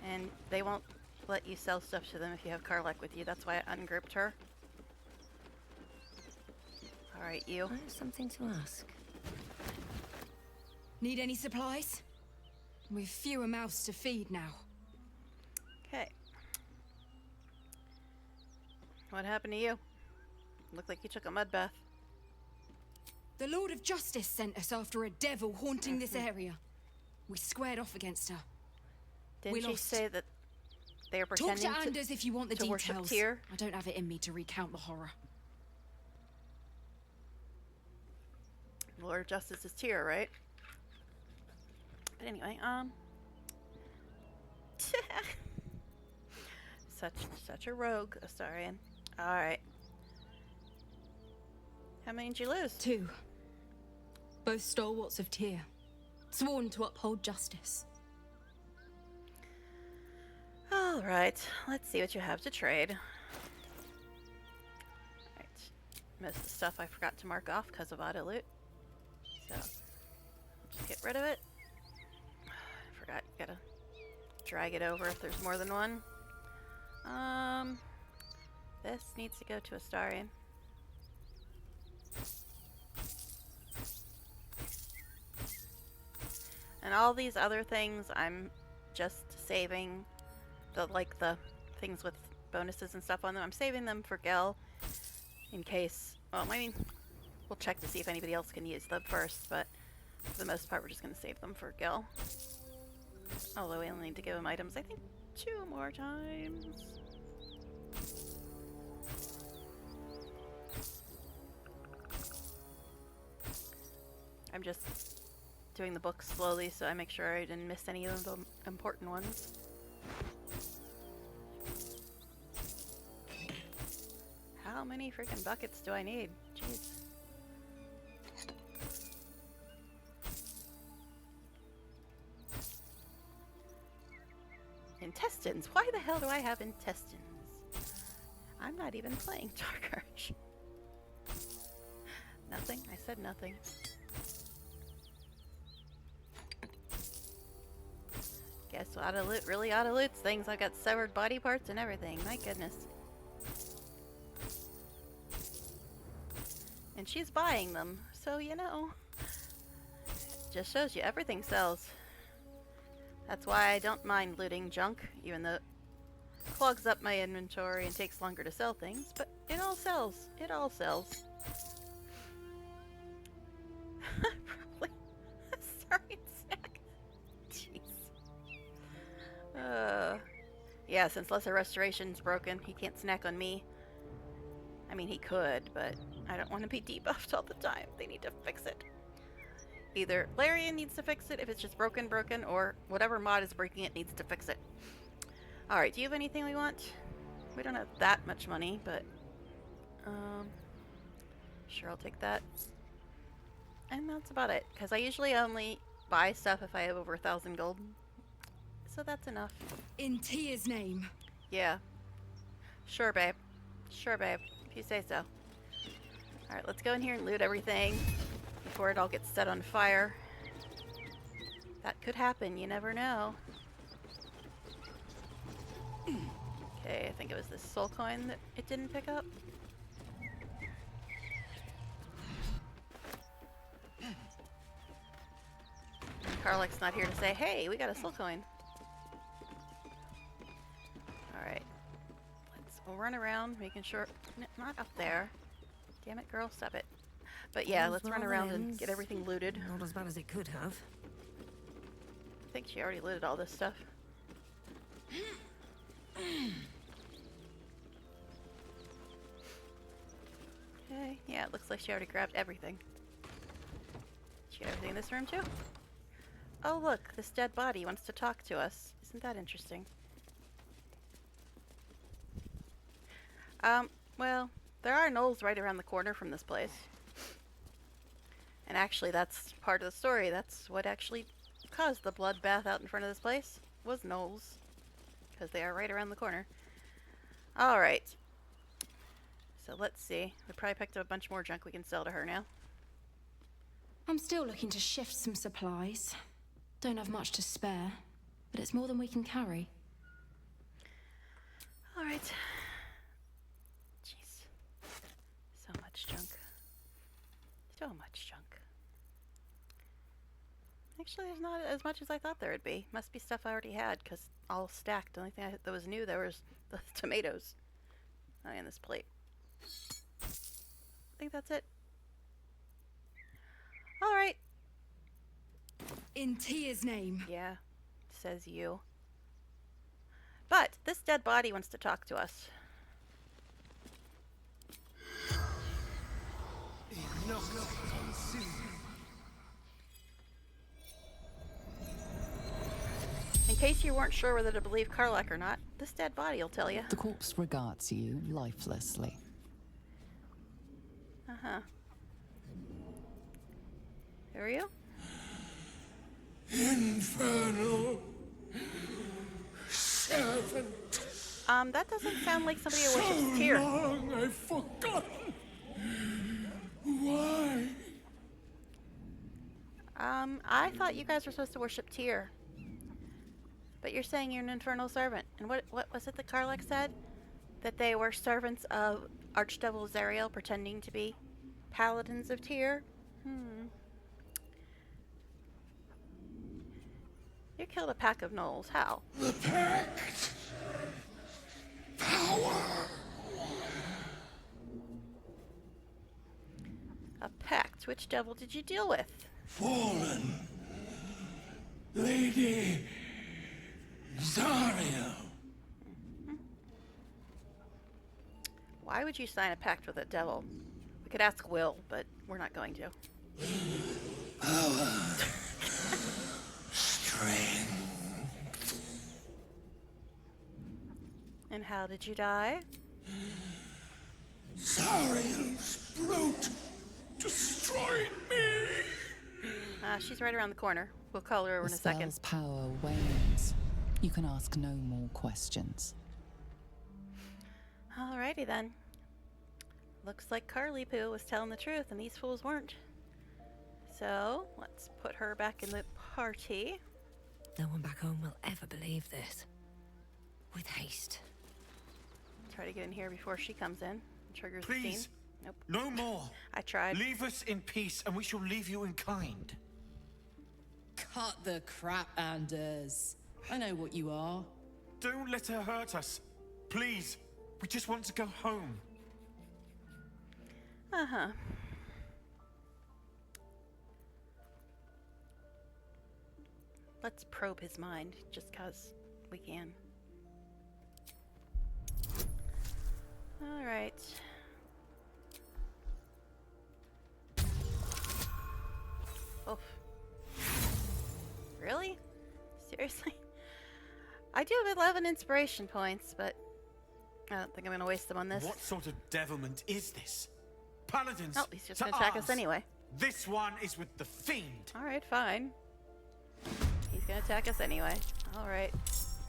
And they won't let you sell stuff to them if you have Karlach with you. That's why I ungrouped her. Alright, you. I have something to ask. Need any supplies? We've fewer mouths to feed now. Okay. What happened to you? Looked like you took a mud bath. The Lord of Justice sent us after a devil haunting this area. We squared off against her. Didn't We she lost. say that they are Talk pretending to Anders if you want the to worship details. Tyr? I don't have it in me to recount the horror. Lord of Justice is Tyr, right? But anyway, such a rogue, Astarion. Alright. How many did you lose? 2. Both stalwarts of Tyr. Sworn to uphold justice. Alright, let's see what you have to trade. Right. Most of the stuff I forgot to mark off because of auto loot. So, just get rid of it. I forgot, you gotta drag it over if there's more than one. This needs to go to Astarion. And all these other things I'm just saving. The things with bonuses and stuff on them. I'm saving them for Gel in case, well, I mean, we'll check to see if anybody else can use them first, but for the most part we're just going to save them for Gel. Although we only need to give him items, I think, 2 more times. I'm just doing the book slowly so I make sure I didn't miss any of the important ones. How many freaking buckets do I need? Jeez. Intestines. Why the hell do I have intestines? I'm not even playing Dark Arch. Nothing? I said nothing. Guess guys ought to loot, really ought to loot things. I've got severed body parts and everything. My goodness. And she's buying them, so you know. Just shows you everything sells. That's why I don't mind looting junk, even though it clogs up my inventory and takes longer to sell things, but it all sells. It all sells. Probably. Sorry, snack. Jeez. Yeah, since Lesser Restoration's broken, he can't snack on me. I mean, he could, but I don't want to be debuffed all the time. They need to fix it. Either Larian needs to fix it if it's just broken, or whatever mod is breaking it needs to fix it. Alright, do you have anything we want? We don't have that much money, but sure, I'll take that. And that's about it, because I usually only buy stuff if I have over 1,000 gold. So that's enough. In Tia's name. Yeah. Sure, babe. Sure, babe. If you say so. Alright, let's go in here and loot everything before it all gets set on fire. That could happen, you never know. Okay, I think it was this soul coin that it didn't pick up. Karlach's not here to say, hey, we got a soul coin. Alright. We'll run around, making sure... not up there. Damn it, girl, stop it. But yeah, let's run around and get everything looted. Not as bad as it could have. I think she already looted all this stuff. Okay, yeah, it looks like she already grabbed everything. She got everything in this room too? Oh look, this dead body wants to talk to us. Isn't that interesting? Well, there are gnolls right around the corner from this place. And actually, that's part of the story. That's what actually caused the bloodbath out in front of this place, was gnolls. Because they are right around the corner. Alright. So let's see. We probably picked up a bunch more junk we can sell to her now. I'm still looking to shift some supplies. Don't have much to spare, but it's more than we can carry. Alright. Jeez. So much junk. So much junk. Actually, there's not as much as I thought there would be. Must be stuff I already had, because all stacked. The only thing that was new, there was the tomatoes. Oh, and this plate. I think that's it. Alright. In Tia's name. Yeah, says you. But this dead body wants to talk to us. In case you weren't sure whether to believe Karlach or not, this dead body will tell you. The corpse regards you lifelessly. Uh-huh. Who are you? Infernal servant. That doesn't sound like somebody who worships So Tyr. long I've forgotten. Why? I thought you guys were supposed to worship Tyr. But you're saying you're an infernal servant. And what was it that Karlach said? That they were servants of Archdevil Zariel pretending to be paladins of Tyr? You killed a pack of gnolls. How? The pact. Power. A pact? Which devil did you deal with? Fallen. Lady Zariel. Why would you sign a pact with a devil? We could ask Will, but we're not going to. Power. Strength. And how did you die? Zariel's brute destroyed me. She's right around the corner. We'll call her over in The a second. spell's power wanes. You can ask no more questions. Alrighty then. Looks like Carly Poo was telling the truth and these fools weren't. So, let's put her back in the party. No one back home will ever believe this. With haste. Try to get in here before she comes in. Triggers the scene. Please. Nope. No more. I tried. Leave us in peace, and we shall leave you in kind. Cut the crap, Anders. I know what you are. Don't let her hurt us. Please. We just want to go home. Uh-huh. Let's probe his mind, just 'cause we can. Alright. Oof. Really? Seriously? I do have 11 inspiration points, but I don't think I'm gonna waste them on this. What sort of devilment is this? Paladins. Oh, he's just to gonna attack us arms. anyway. This one is with the fiend. Alright, fine. He's gonna attack us anyway. Alright.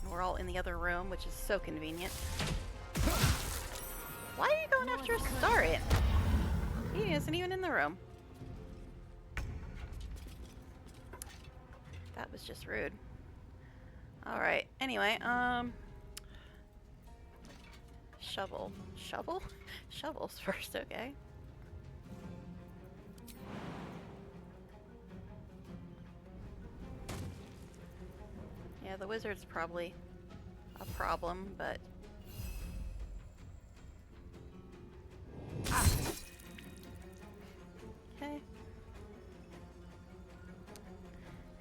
And we're all in the other room, which is so convenient. Why are you going after Astarion? He isn't even in the room. That was just rude. Alright, anyway, shovel. Shovel? Shovels first, okay. Yeah, the wizard's probably a problem, but... Ah! Okay.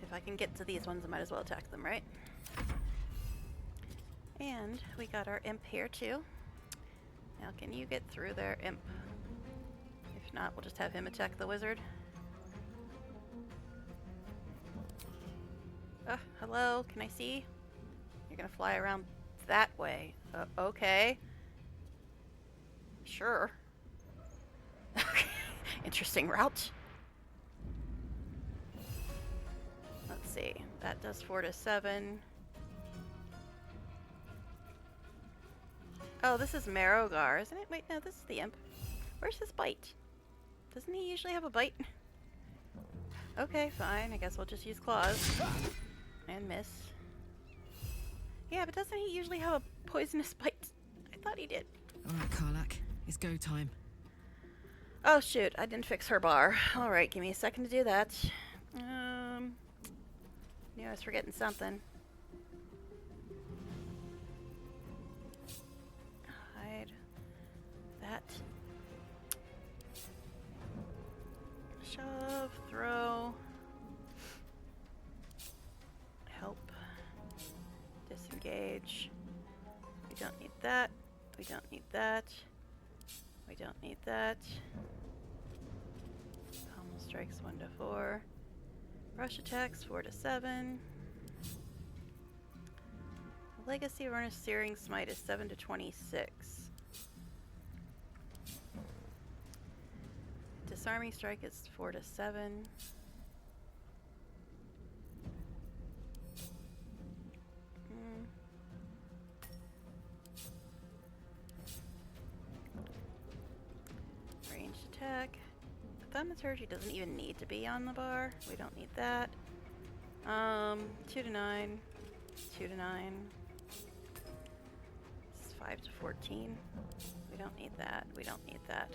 If I can get to these ones, I might as well attack them, right? And we got our imp here, too. Now, can you get through there, imp? If not, we'll just have him attack the wizard. Hello, can I see? You're gonna fly around that way. Okay. Sure. Interesting route. Let's see. That does 4 to 7. Oh, this is Marrogar, isn't it? Wait, no, this is the imp. Where's his bite? Doesn't he usually have a bite? Okay, fine. I guess we'll just use claws. And miss. Yeah, but doesn't he usually have a poisonous bite? I thought he did. Alright, Karlak. It's go time. Oh shoot, I didn't fix her bar. Alright, give me a second to do that. Knew I was forgetting something. Hide that. Shove, throw. Help. Disengage. We don't need that. We don't need that. We don't need that. Pommel strikes 1 to 4. Rush attacks 4 to 7. Legacy Runner Searing Smite is 7 to 26. Disarming Strike is 4 to 7. Ranged attack. Thaumaturgy doesn't even need to be on the bar. We don't need that. 2 to 9. 2 to 9. This is 5 to 14. We don't need that. We don't need that.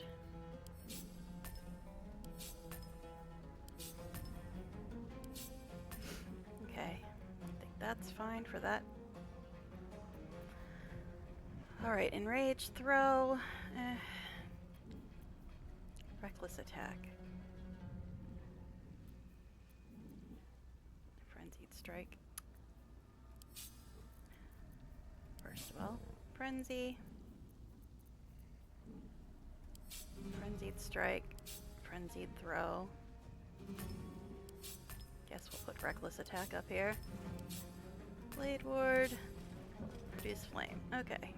Okay. I think that's fine for that. Alright, enrage, throw. Reckless attack. Frenzied strike. First of all, frenzy. Frenzied strike. Frenzied throw. Guess we'll put reckless attack up here. Blade ward. Produce flame. Okay.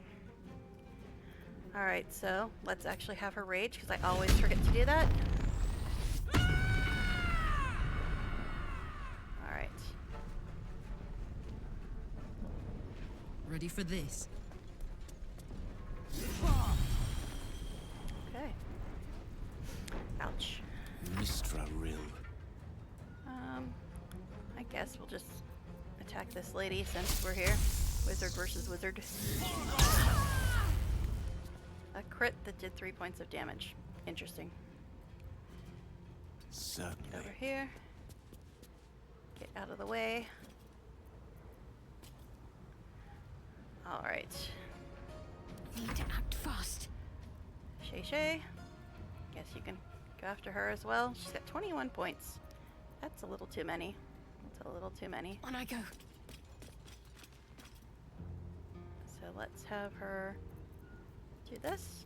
Alright, so let's actually have her rage, because I always forget to do that. Alright. Ready for this? Okay. Ouch. Mistra Rill. I guess we'll just attack this lady since we're here. Wizard versus wizard. A crit that did 3 points of damage. Interesting. Certainly. Get over here. Get out of the way. Alright. Need to act fast. Shay. Guess you can go after her as well. She's got 21 points. That's a little too many. That's a little too many. On I go. So let's have her do this.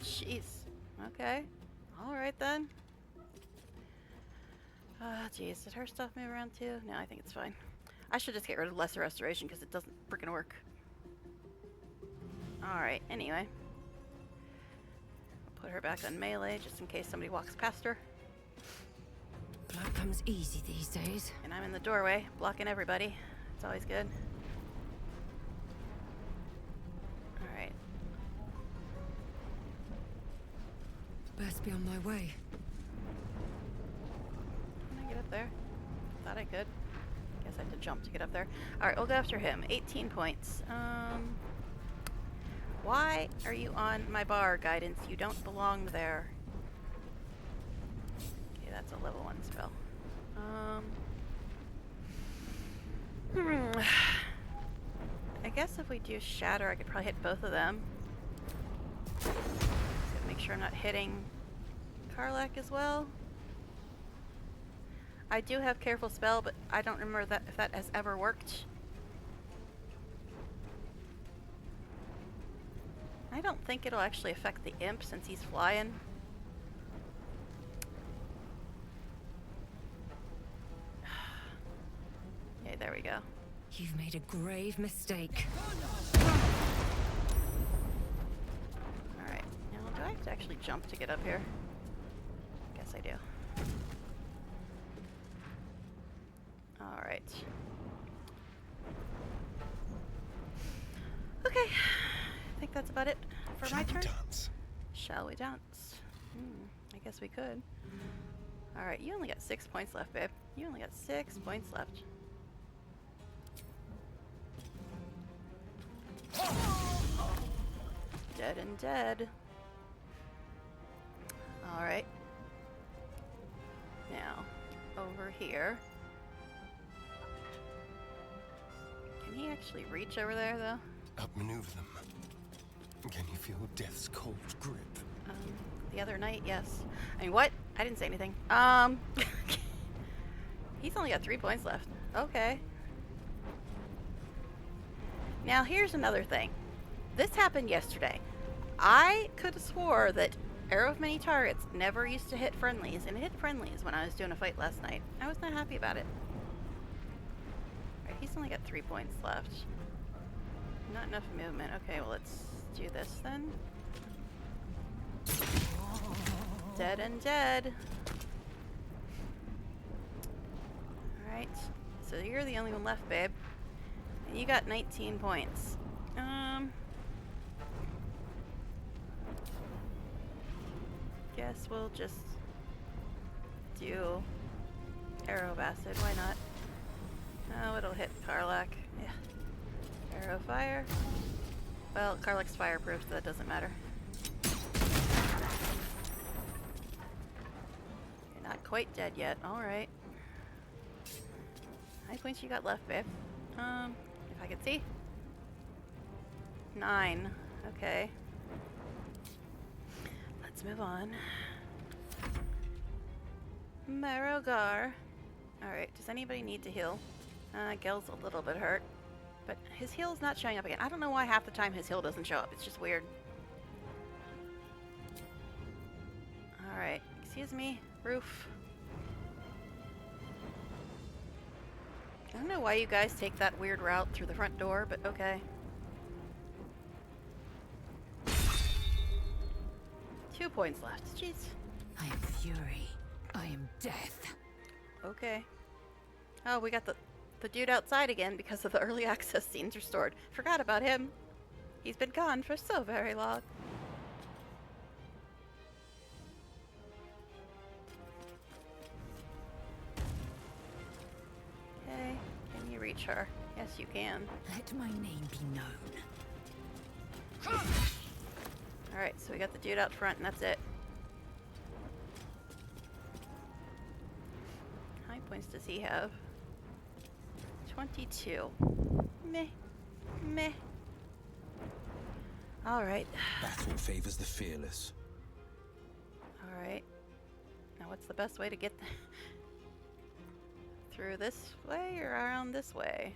Jeez. Okay. Alright then. Jeez. Did her stuff move around too? No, I think it's fine. I should just get rid of Lesser Restoration because it doesn't freaking work. Alright, anyway. I'll put her back on melee just in case somebody walks past her. Blood comes easy these days. And I'm in the doorway, blocking everybody. It's always good. Alright. Best be on my way. Can I get up there? Thought I could. Guess I have to jump to get up there. Alright, we'll go after him. 18 points. Why are you on my bar, Guidance? You don't belong there. Okay, that's a level 1 spell. I guess if we do Shatter, I could probably hit both of them. So make sure I'm not hitting Karlak as well. I do have Careful Spell, but I don't remember that if that has ever worked. I don't think it'll actually affect the imp since he's flying. Okay, there we go. You've made a grave mistake. Alright, now do I have to actually jump to get up here? Guess I do. Alright. Okay, I think that's about it for my turn. Dance. Shall we dance? I guess we could. Alright, you only got 6 points left, babe. You only got 6 points left. Dead and dead. Alright. Now, over here. Can he actually reach over there, though? Outmaneuver them. Can you feel death's cold grip? The other night, yes. I mean, what? I didn't say anything. He's only got 3 points left. Okay. Now, here's another thing. This happened yesterday. I could have swore that Arrow of Many Targets never used to hit friendlies, and it hit friendlies when I was doing a fight last night. I was not happy about it. Alright, he's only got 3 points left. Not enough movement. Okay, well, let's do this then. Dead and dead. Alright, so you're the only one left, babe. And you got 19 points. Guess we'll just do Arrow of Acid. Why not? Oh, it'll hit Karlak. Yeah. Arrow Fire. Well, Karlak's fireproof, so that doesn't matter. You're not quite dead yet. Alright. How many points you got left, babe? If I could see. 9. Okay. Let's move on. Marogar. Alright, does anybody need to heal? Gel's a little bit hurt. But his heal's not showing up again. I don't know why half the time his heal doesn't show up. It's just weird. Alright, excuse me, roof. I don't know why you guys take that weird route through the front door, but okay. 2 points left. Jeez. I am fury. I am death. Okay. Oh, we got the dude outside again because of the early access scenes restored. Forgot about him. He's been gone for so very long. reach her. Yes, you can. Let my name be known. Alright, so we got the dude out front, and that's it. How many points does he have? 22. Meh. Meh. Alright. Battle favors the fearless. Alright. Now what's the best way to get through this way or around this way?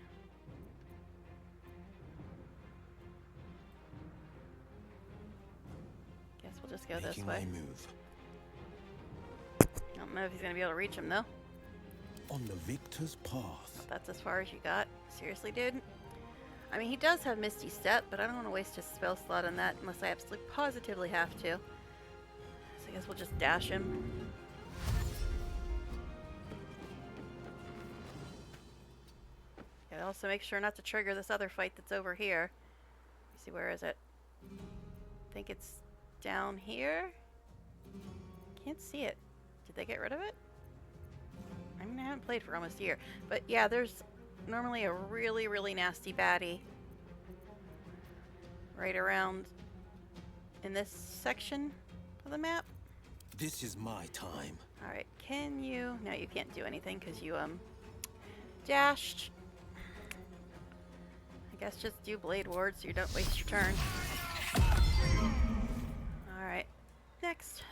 Guess we'll just go this Making way. my move. I don't know if he's gonna be able to reach him though. On the victor's path. If that's as far as you got. Seriously, dude? I mean, he does have Misty Step, but I don't want to waste his spell slot on that unless I absolutely positively have to. So I guess we'll just dash him. Gotta also make sure not to trigger this other fight that's over here. Let me see, where is it? I think it's down here? Can't see it. Did they get rid of it? I mean, I haven't played for almost a year. But yeah, there's normally a really, really nasty baddie right around in this section of the map. This is my time. Alright, can you... No, you can't do anything because you, dashed. I guess just do Blade Ward so you don't waste your turn. Alright, next.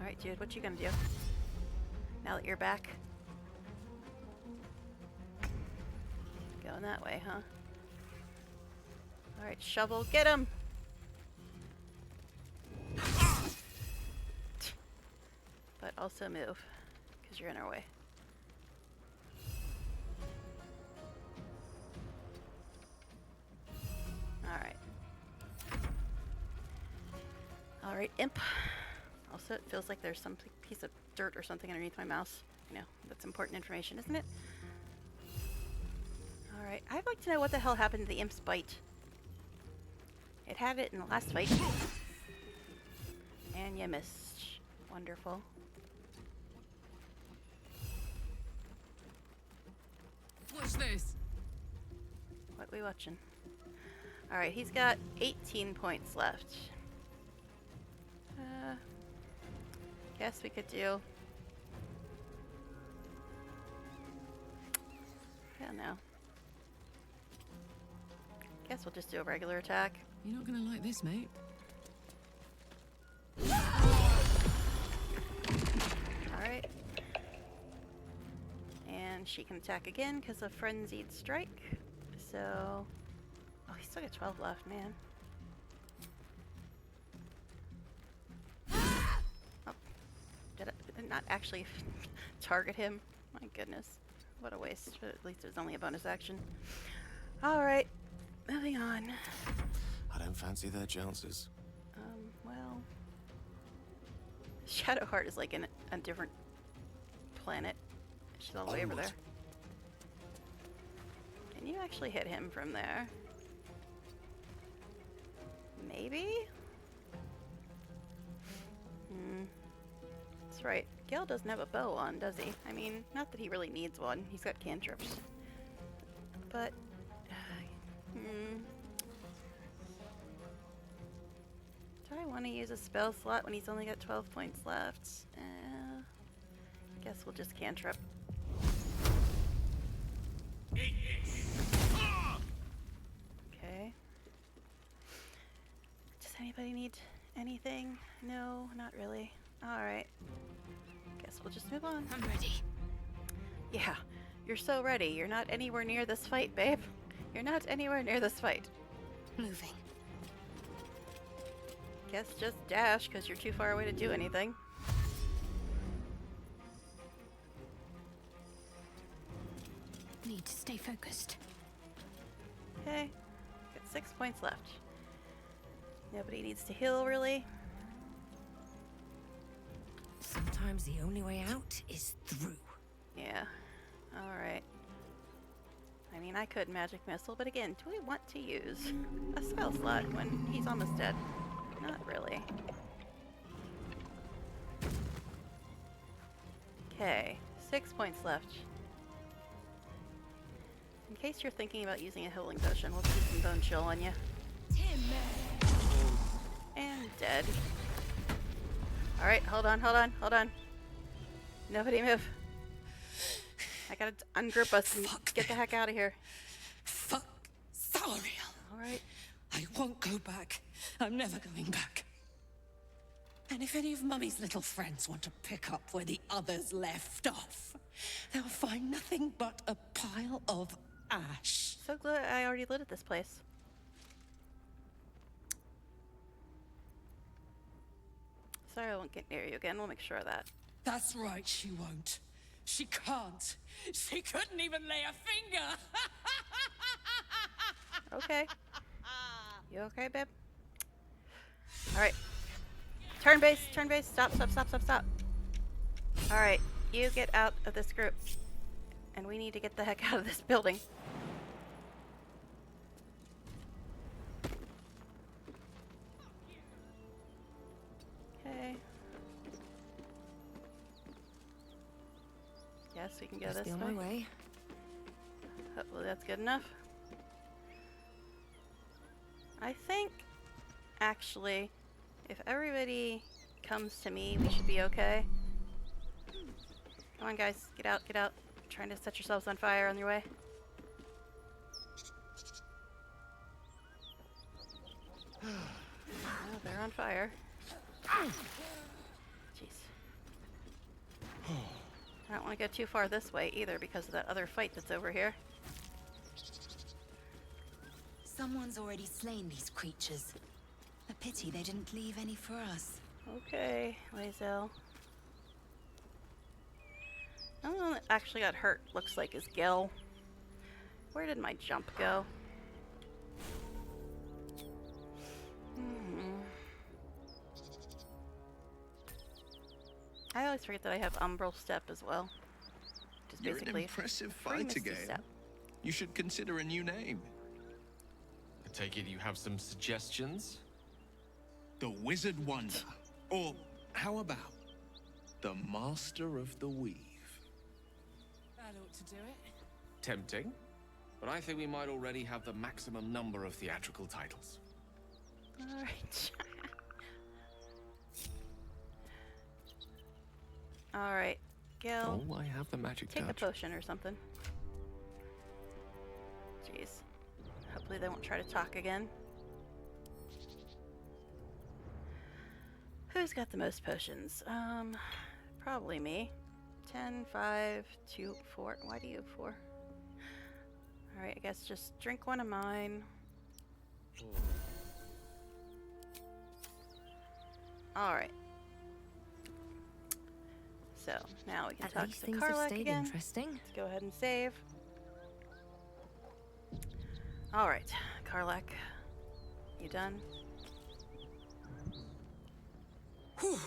Alright, dude, what you gonna do? Now that you're back? Going that way, huh? Alright, shovel, get him! But also move, because you're in our way. Alright. Alright, imp. Also, it feels like there's some piece of dirt or something underneath my mouse. You know, that's important information, isn't it? Alright, I'd like to know what the hell happened to the imp's bite. It had it in the last fight. And you missed. Wonderful. Watch this. What we watching? Alright, he's got 18 points left. Guess we could do... I don't know. Guess we'll just do a regular attack. You're not gonna like this, mate. Alright. And she can attack again because of Frenzied Strike. So... Oh, he's still got 12 left, man. Oh. Did I not actually target him? My goodness. What a waste. But at least it was only a bonus action. Alright. Moving on. I don't fancy their chances. Well... Shadowheart is like in a different planet. She's all the way over there. Can you actually hit him from there? Maybe? That's right. Gale doesn't have a bow on, does he? I mean, not that he really needs one. He's got cantrips. But... Do I want to use a spell slot when he's only got 12 points left? Guess we'll just cantrip. Okay. Does anybody need anything? No, not really. Alright. Guess we'll just move on. I'm ready. Yeah, you're so ready. You're not anywhere near this fight, babe. You're not anywhere near this fight. Moving. Guess just dash, because you're too far away to do anything. Need to stay focused. Okay. Got 6 points left. Nobody needs to heal, really. Sometimes the only way out is through. Yeah. Alright. I mean, I could magic missile, but again, do we want to use a spell slot when he's almost dead? Not really. Okay. 6 points left. In case you're thinking about using a healing potion, we'll do some bone chill on you. And dead. Alright, hold on. Nobody move. I gotta ungroup us and get the heck out of here. Fuck Thariel. Alright. I won't go back. I'm never going back. And if any of Mummy's little friends want to pick up where the others left off, they'll find nothing but a pile of ash. So glad I already lit at this place. Sorry I won't get near you again. We'll make sure of that. That's right, she won't. She can't. She couldn't even lay a finger. Okay. You okay, babe? Alright. Turn base. Stop. Alright, you get out of this group. And we need to get the heck out of this building. Okay. Yes, we can go this way. On my way. Hopefully that's good enough. I think, actually, if everybody comes to me, we should be okay. Come on, guys. Get out. Trying to set yourselves on fire on your way. Oh, they're on fire. Jeez. I don't want to go too far this way either because of that other fight that's over here. Someone's already slain these creatures. A pity they didn't leave any for us. Okay, Lae'zel. The only one that actually got hurt looks like is Gil. Where did my jump go? I always forget that I have Umbral Step as well. Just You're an basically impressive free fighter, Misty Gale. Step. You should consider a new name. I take it you have some suggestions? The Wizard Wonder. Or how about the Master of the Weave? That ought to do it. Tempting. But I think we might already have the maximum number of theatrical titles. Alright. Alright, Gil. Oh, I have the magic Take a touch. potion or something. Jeez. Hopefully they won't try to talk again. Who's got the most potions? Probably me. 10, 5, 2, 4. Why do you have 4? Alright, I guess just drink one of mine. Alright. So, now we can At talk least to things have Karlach stayed again. interesting. Let's go ahead and save. Alright, Karlach. You done? Whew.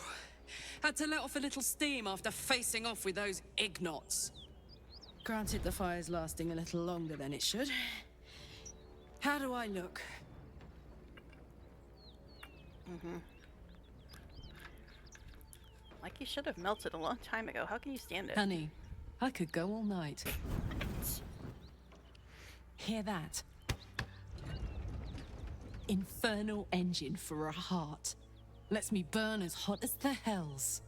Had to let off a little steam after facing off with those Ignots. Granted, the fire's lasting a little longer than it should. How do I look? Like you should have melted a long time ago. How can you stand it? Honey, I could go all night. Hear that? Infernal engine for a heart. Lets me burn as hot as the hells.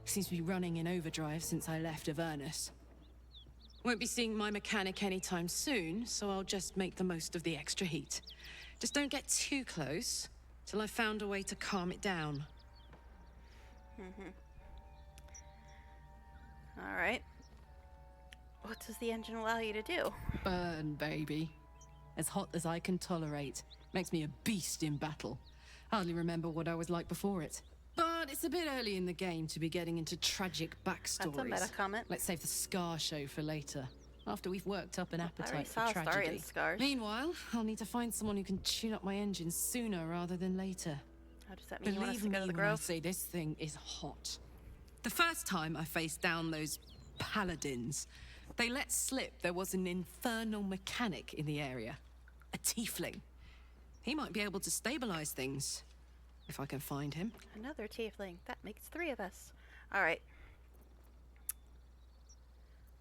Seems to be running in overdrive since I left Avernus. Won't be seeing my mechanic anytime soon, so I'll just make the most of the extra heat. Just don't get too close till I've found a way to calm it down. Alright. What does the engine allow you to do? Burn, baby. As hot as I can tolerate. Makes me a beast in battle. Hardly remember what I was like before it. But it's a bit early in the game to be getting into tragic backstories. That's a meta comment. Let's save the Scar show for later, after we've worked up an I appetite already for saw tragedy. Astarian's scars. Meanwhile, I'll need to find someone who can tune up my engine sooner rather than later. How does that mean you want us Believe to me go to the when I Grove? say this thing is hot. The first time I faced down those paladins, they let slip there was an infernal mechanic in the area. A tiefling. He might be able to stabilize things, if I can find him. Another tiefling. That makes 3 of us. Alright.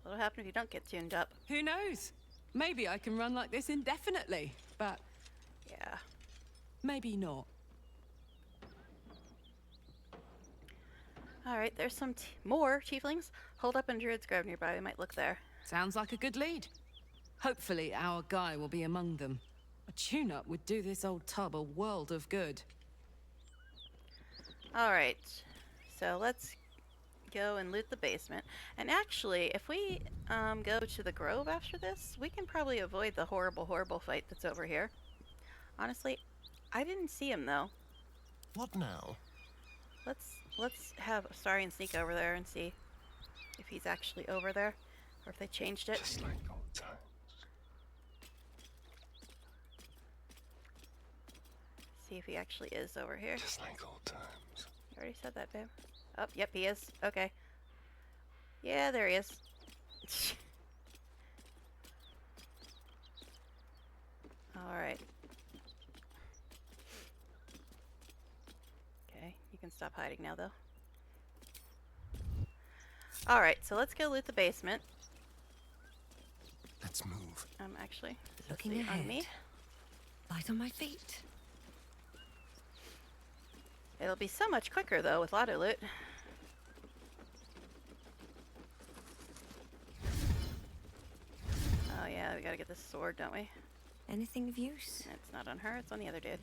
What'll happen if you don't get tuned up? Who knows? Maybe I can run like this indefinitely, but Yeah. maybe not. Alright, there's some more tieflings. Hold up in Druid's Grove nearby. We might look there. Sounds like a good lead. Hopefully our guy will be among them. A tune-up would do this old tub a world of good. Alright, so let's go and loot the basement. And actually, if we go to the grove after this, we can probably avoid the horrible, horrible fight that's over here. Honestly, I didn't see him though. What now? Let's have Astarion sneak over there and see if he's actually over there, or if they changed it. Just like old times. See if he actually is over here. Just like old times. You already said that, babe. Oh, yep, he is. Okay. Yeah, there he is. Alright. Okay, you can stop hiding now, though. Alright, so let's go loot the basement. Let's move. Actually, Looking on ahead. me. Light on my feet. It'll be so much quicker, though, with auto loot. Oh, yeah, we gotta get this sword, don't we? Anything of use? It's not on her, it's on the other dude.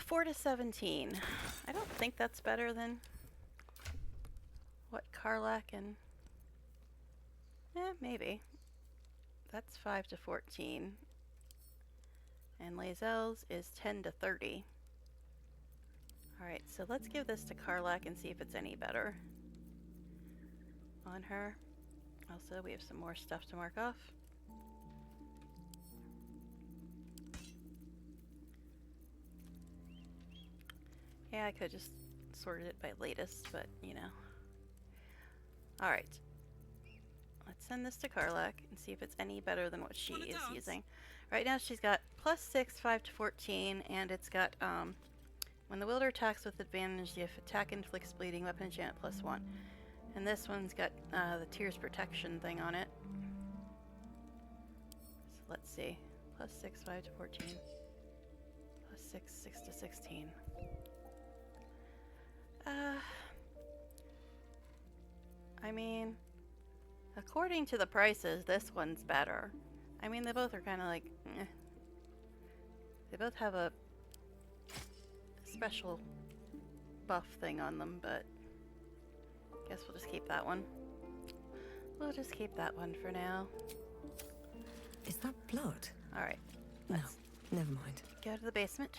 4 to 17. I don't think that's better than what Karlak and... maybe. That's 5 to 14. And Lae'zel's is 10 to 30. Alright, so let's give this to Karlak and see if it's any better on her. Also, we have some more stuff to mark off. Yeah, I could just sorted it by latest, but you know. Alright. Let's send this to Karlak and see if it's any better than what she is using. Right now she's got +6, 5 to 14, and it's got, when the wielder attacks with advantage, the attack inflicts bleeding, weapon enchantment +1. And this one's got the Tears protection thing on it. So let's see. +6, 5 to 14. +6, 6 to 16. I mean, according to the prices, this one's better. I mean, they both are kind of like, eh. They both have a special buff thing on them, but guess we'll just keep that one. We'll just keep that one for now. Is that blood? Alright. No, never mind. Go to the basement,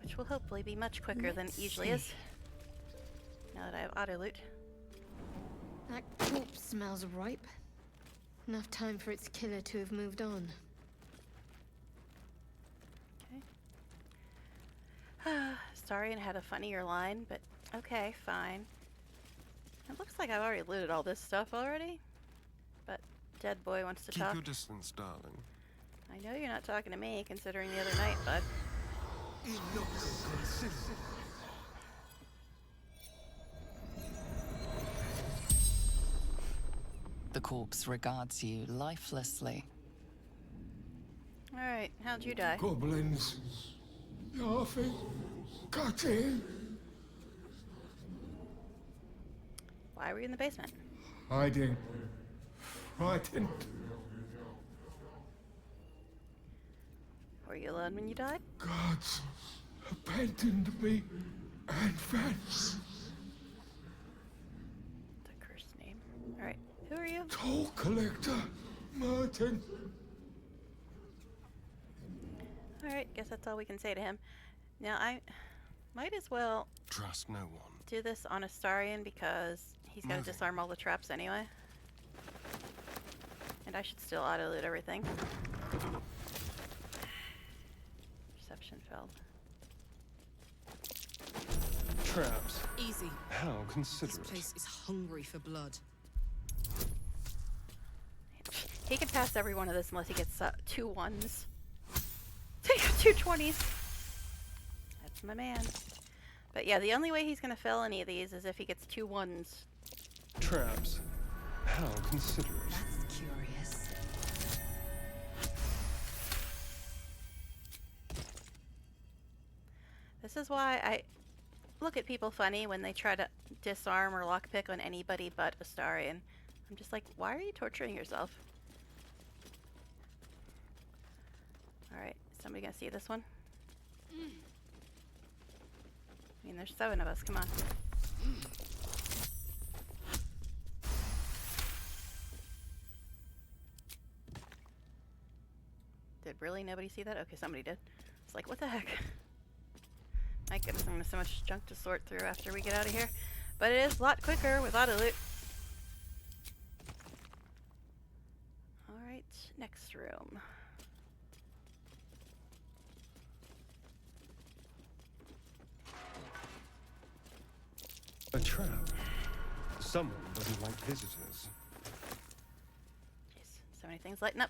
which will hopefully be much quicker than it usually is. Now that I have auto loot. That corpse smells ripe. Enough time for its killer to have moved on. Okay. Astarion had a funnier line, but okay, fine. It looks like I've already looted all this stuff already. But Dead Boy wants to Keep talk. your distance, darling. I know you're not talking to me, considering the other night, bud. The corpse regards you lifelessly. Alright, how'd you die? Goblins. Laughing. Cutting. Why were you in the basement? Hiding. Frightened. Were you alone when you died? Gods abandoned me and Vance. The cursed name. Alright, who are you? Toll collector. Martin. Alright, guess that's all we can say to him. Now, I might as well Trust no one. do this on Astarion because he's got to disarm all the traps anyway. And I should still auto-loot everything. Perception failed. Traps. Easy. How This considerate. place is hungry for blood. He can pass every one of this unless he gets 2 1s. Take 2 20s. That's my man. But yeah, the only way he's gonna fail any of these is if he gets 2 1s. Traps. How considerate. That's curious. This is why I look at people funny when they try to disarm or lockpick on anybody but Astarion. I'm just like, why are you torturing yourself? Alright, somebody gonna see this one? I mean, there's 7 of us, come on. Did really nobody see that? Okay, somebody did. It's like, what the heck? My goodness, I'm gonna have so much junk to sort through after we get out of here. But it is a lot quicker without a loot. Alright, next room. A trap. Someone doesn't like visitors. Jeez, so many things lighting up.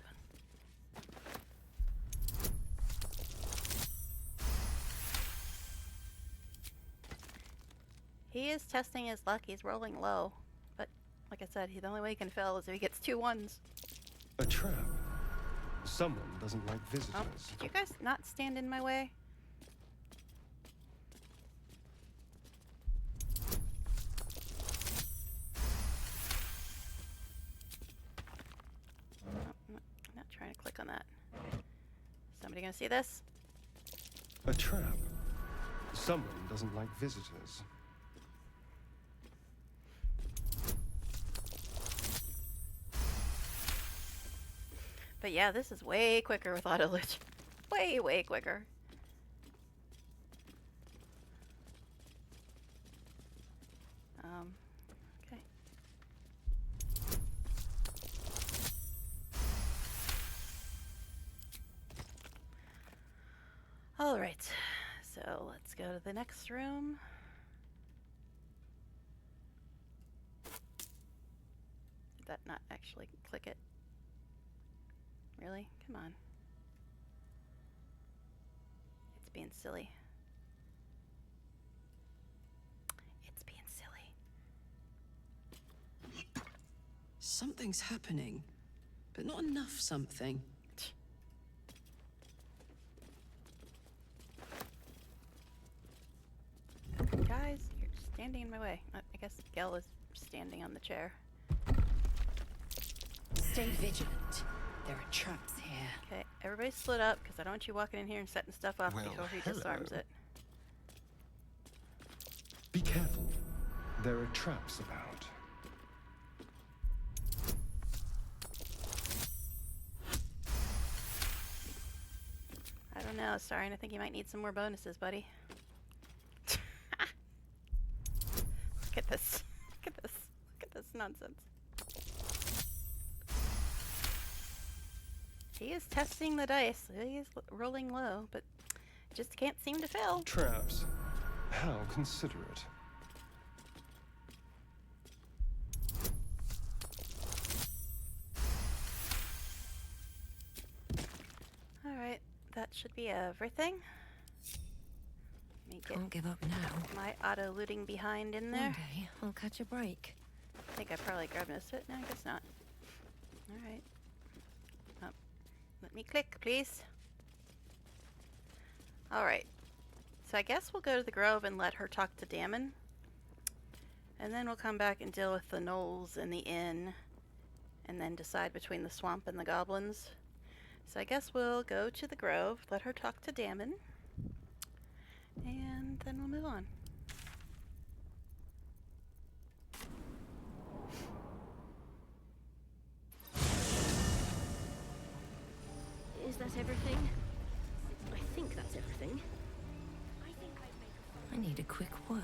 He is testing his luck. He's rolling low. But, like I said, the only way he can fail is if he gets 2 1s. A trap. Someone doesn't like visitors. Oh, did you guys not stand in my way? I'm not trying to click on that. Somebody gonna see this? A trap. Someone doesn't like visitors. But yeah, this is way quicker with auto lich. Way, way quicker. Okay. All right, so let's go to the next room. Did that not actually click it? Really? Come on. It's being silly. It's being silly. Something's happening, but not enough something. Guys, you're standing in my way. I guess Gel is standing on the chair. Stay vigilant. There are traps here. Okay, everybody split up because I don't want you walking in here and setting stuff up Well, before he hello. disarms it. Be careful. There are traps about. I don't know, sorry, I think you might need some more bonuses, buddy. Look at this. Look at this. Look at this nonsense. He is testing the dice. He is rolling low, but just can't seem to fail. Traps. How considerate. Alright, that should be everything. Let me get Can't give up now. my auto looting behind in there. One day I'll catch a break. I think I probably grabbed most of it. No, I guess not. Alright. Oh, let me click, please. Alright. So I guess we'll go to the Grove and let her talk to Damon. And then we'll come back and deal with the gnolls and the inn. And then decide between the swamp and the goblins. So I guess we'll go to the Grove, let her talk to Damon. And then we'll move on. Is that everything? I think that's everything. I need a quick word.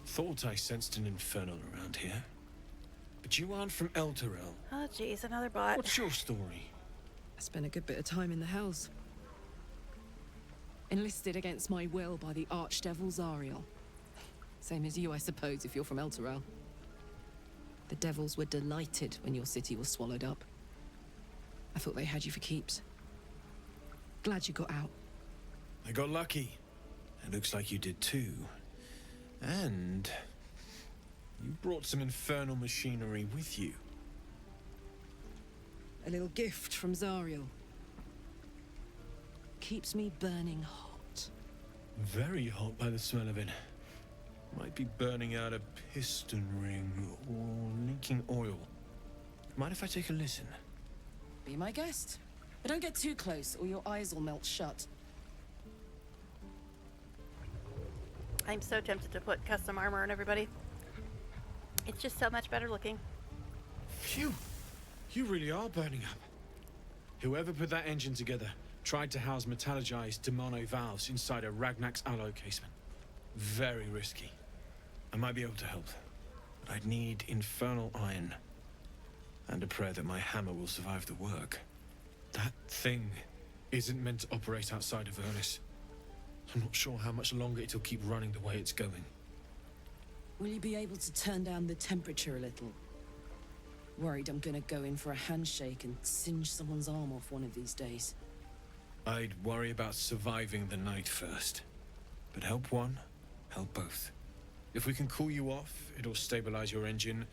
Thought I sensed an infernal around here. But you aren't from Elturel. Oh geez, another bot. What's your story? I spent a good bit of time in the Hells. Enlisted against my will by the Archdevil Zariel. Same as you, I suppose, if you're from Elturel. The devils were delighted when your city was swallowed up. I thought they had you for keeps. Glad you got out. I got lucky. looks like you did too. And you brought some infernal machinery with you. A little gift from Zariel. Keeps me burning hot. Very hot by the smell of it. Might be burning out a piston ring or leaking oil. Mind if I take a listen? Be my guest. But don't get too close or your eyes will melt shut. I'm so tempted to put custom armor on everybody. It's just so much better looking. Phew! You really are burning up. Whoever put that engine together tried to house metallurgized Demono valves inside a Ragnak's alloy casement. Very risky. I might be able to help, but I'd need infernal iron. And a prayer that my hammer will survive the work. That thing isn't meant to operate outside of Ernest. I'm not sure how much longer it'll keep running the way it's going. Will you be able to turn down the temperature a little? Worried I'm gonna go in for a handshake and singe someone's arm off one of these days. I'd worry about surviving the night first. But help one, help both. If we can cool you off, it'll stabilize your engine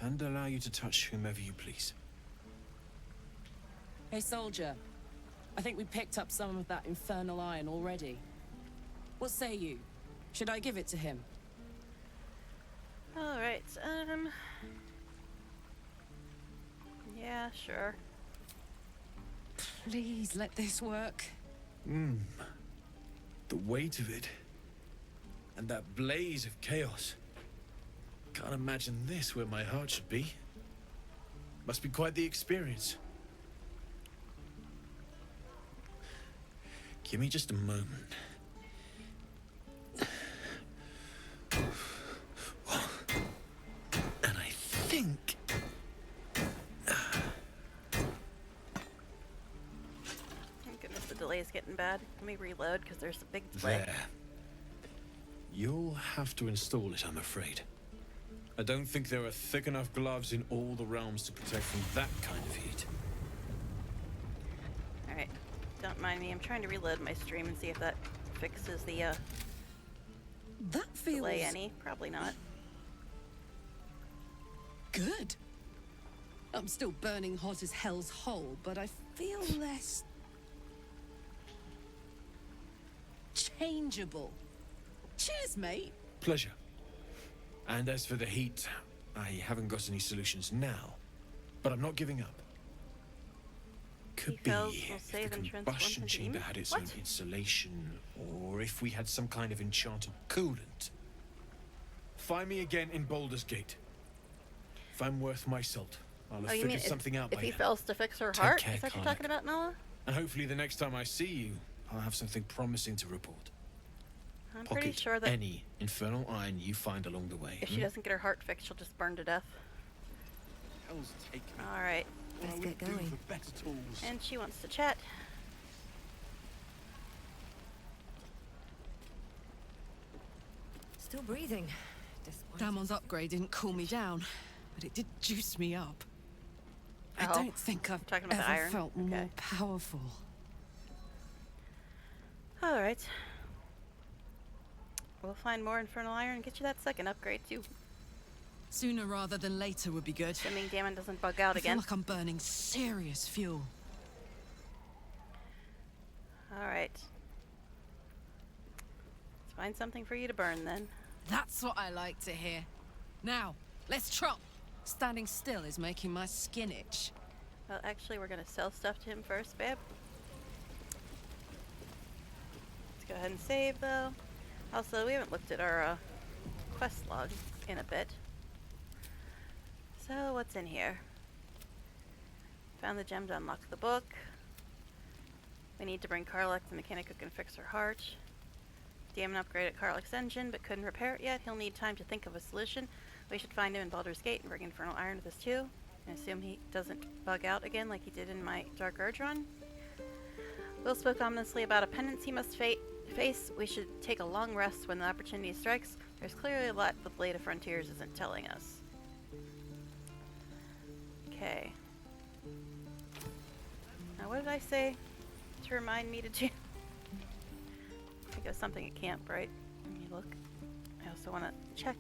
and allow you to touch whomever you please. Hey, soldier. I think we picked up some of that infernal iron already. What say you? Should I give it to him? Alright, yeah, sure. Please let this work. The weight of it. And that blaze of chaos. Can't imagine this where my heart should be. Must be quite the experience. Give me just a moment. And I think... Thank goodness the delay is getting bad. Let me reload because there's a big delay. There. You'll have to install it, I'm afraid. I don't think there are thick enough gloves in all the realms to protect from that kind of heat. Alright, don't mind me. I'm trying to reload my stream and see if that fixes the that feels delay any. Probably not. Good. I'm still burning hot as hell's hole, but I feel less changeable. Cheers, mate. Pleasure. And as for the heat, I haven't got any solutions now, but I'm not giving up. Could be if the combustion chamber had its own insulation, or if we had some kind of enchanted coolant. Find me again in Baldur's Gate. If I'm worth my salt, I'll have figured something out by if he then. fails to fix her Take heart? care, Is that what you're talking about, Noah? And hopefully the next time I see you, I'll have something promising to report. I'm Pocket pretty sure that any infernal iron you find along the way. if she doesn't get her heart fixed, she'll just burn to death. Alright. Let's get going. And she wants to chat. Still breathing. Damon's upgrade didn't cool me down, but it did juice me up. I Oh, don't think I've talking about the ever iron? felt Okay. more powerful. Alright. We'll find more infernal iron and get you that second upgrade too. Sooner rather than later would be good. Assuming Damon doesn't bug out I feel again. like I'm burning serious fuel. Alright. Let's find something for you to burn then. That's what I like to hear. Now, let's trot. Standing still is making my skin itch. Well, actually, we're gonna sell stuff to him first, babe. Let's go ahead and save, though. Also, we haven't looked at our quest log in a bit. So, what's in here? Found the gem to unlock the book. We need to bring Karlach the mechanic who can fix her heart. Damon upgraded Karlach's engine, but couldn't repair it yet. He'll need time to think of a solution. We should find him in Baldur's Gate and bring infernal iron with us too. And assume he doesn't bug out again like he did in my Dark Urge run. Will spoke ominously about a penance he must face. We should take a long rest when the opportunity strikes. There's clearly a lot the Blade of Frontiers isn't telling us. Okay. Now what did I say to remind me to do? I think of something at camp, right? Let me look. I also want to check.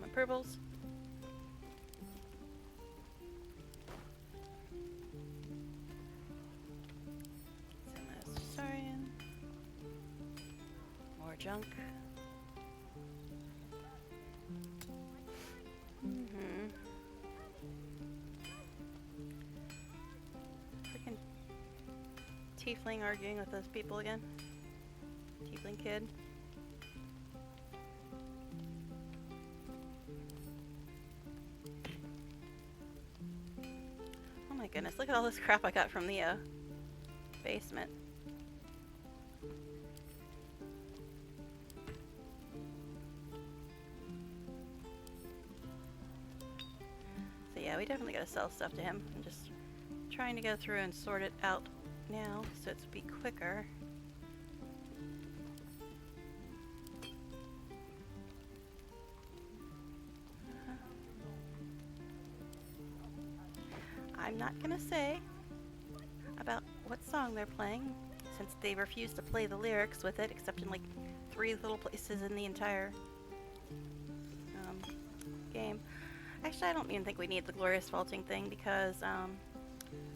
Approvals. Saurian. More junk. Freaking tiefling arguing with those people again. Tiefling kid. Oh my goodness, look at all this crap I got from the basement. So yeah, we definitely gotta sell stuff to him. I'm just trying to go through and sort it out now so it's be quicker. I'm not gonna say about what song they're playing, since they refuse to play the lyrics with it, except in like 3 little places in the entire game. Actually, I don't even think we need the glorious vaulting thing, because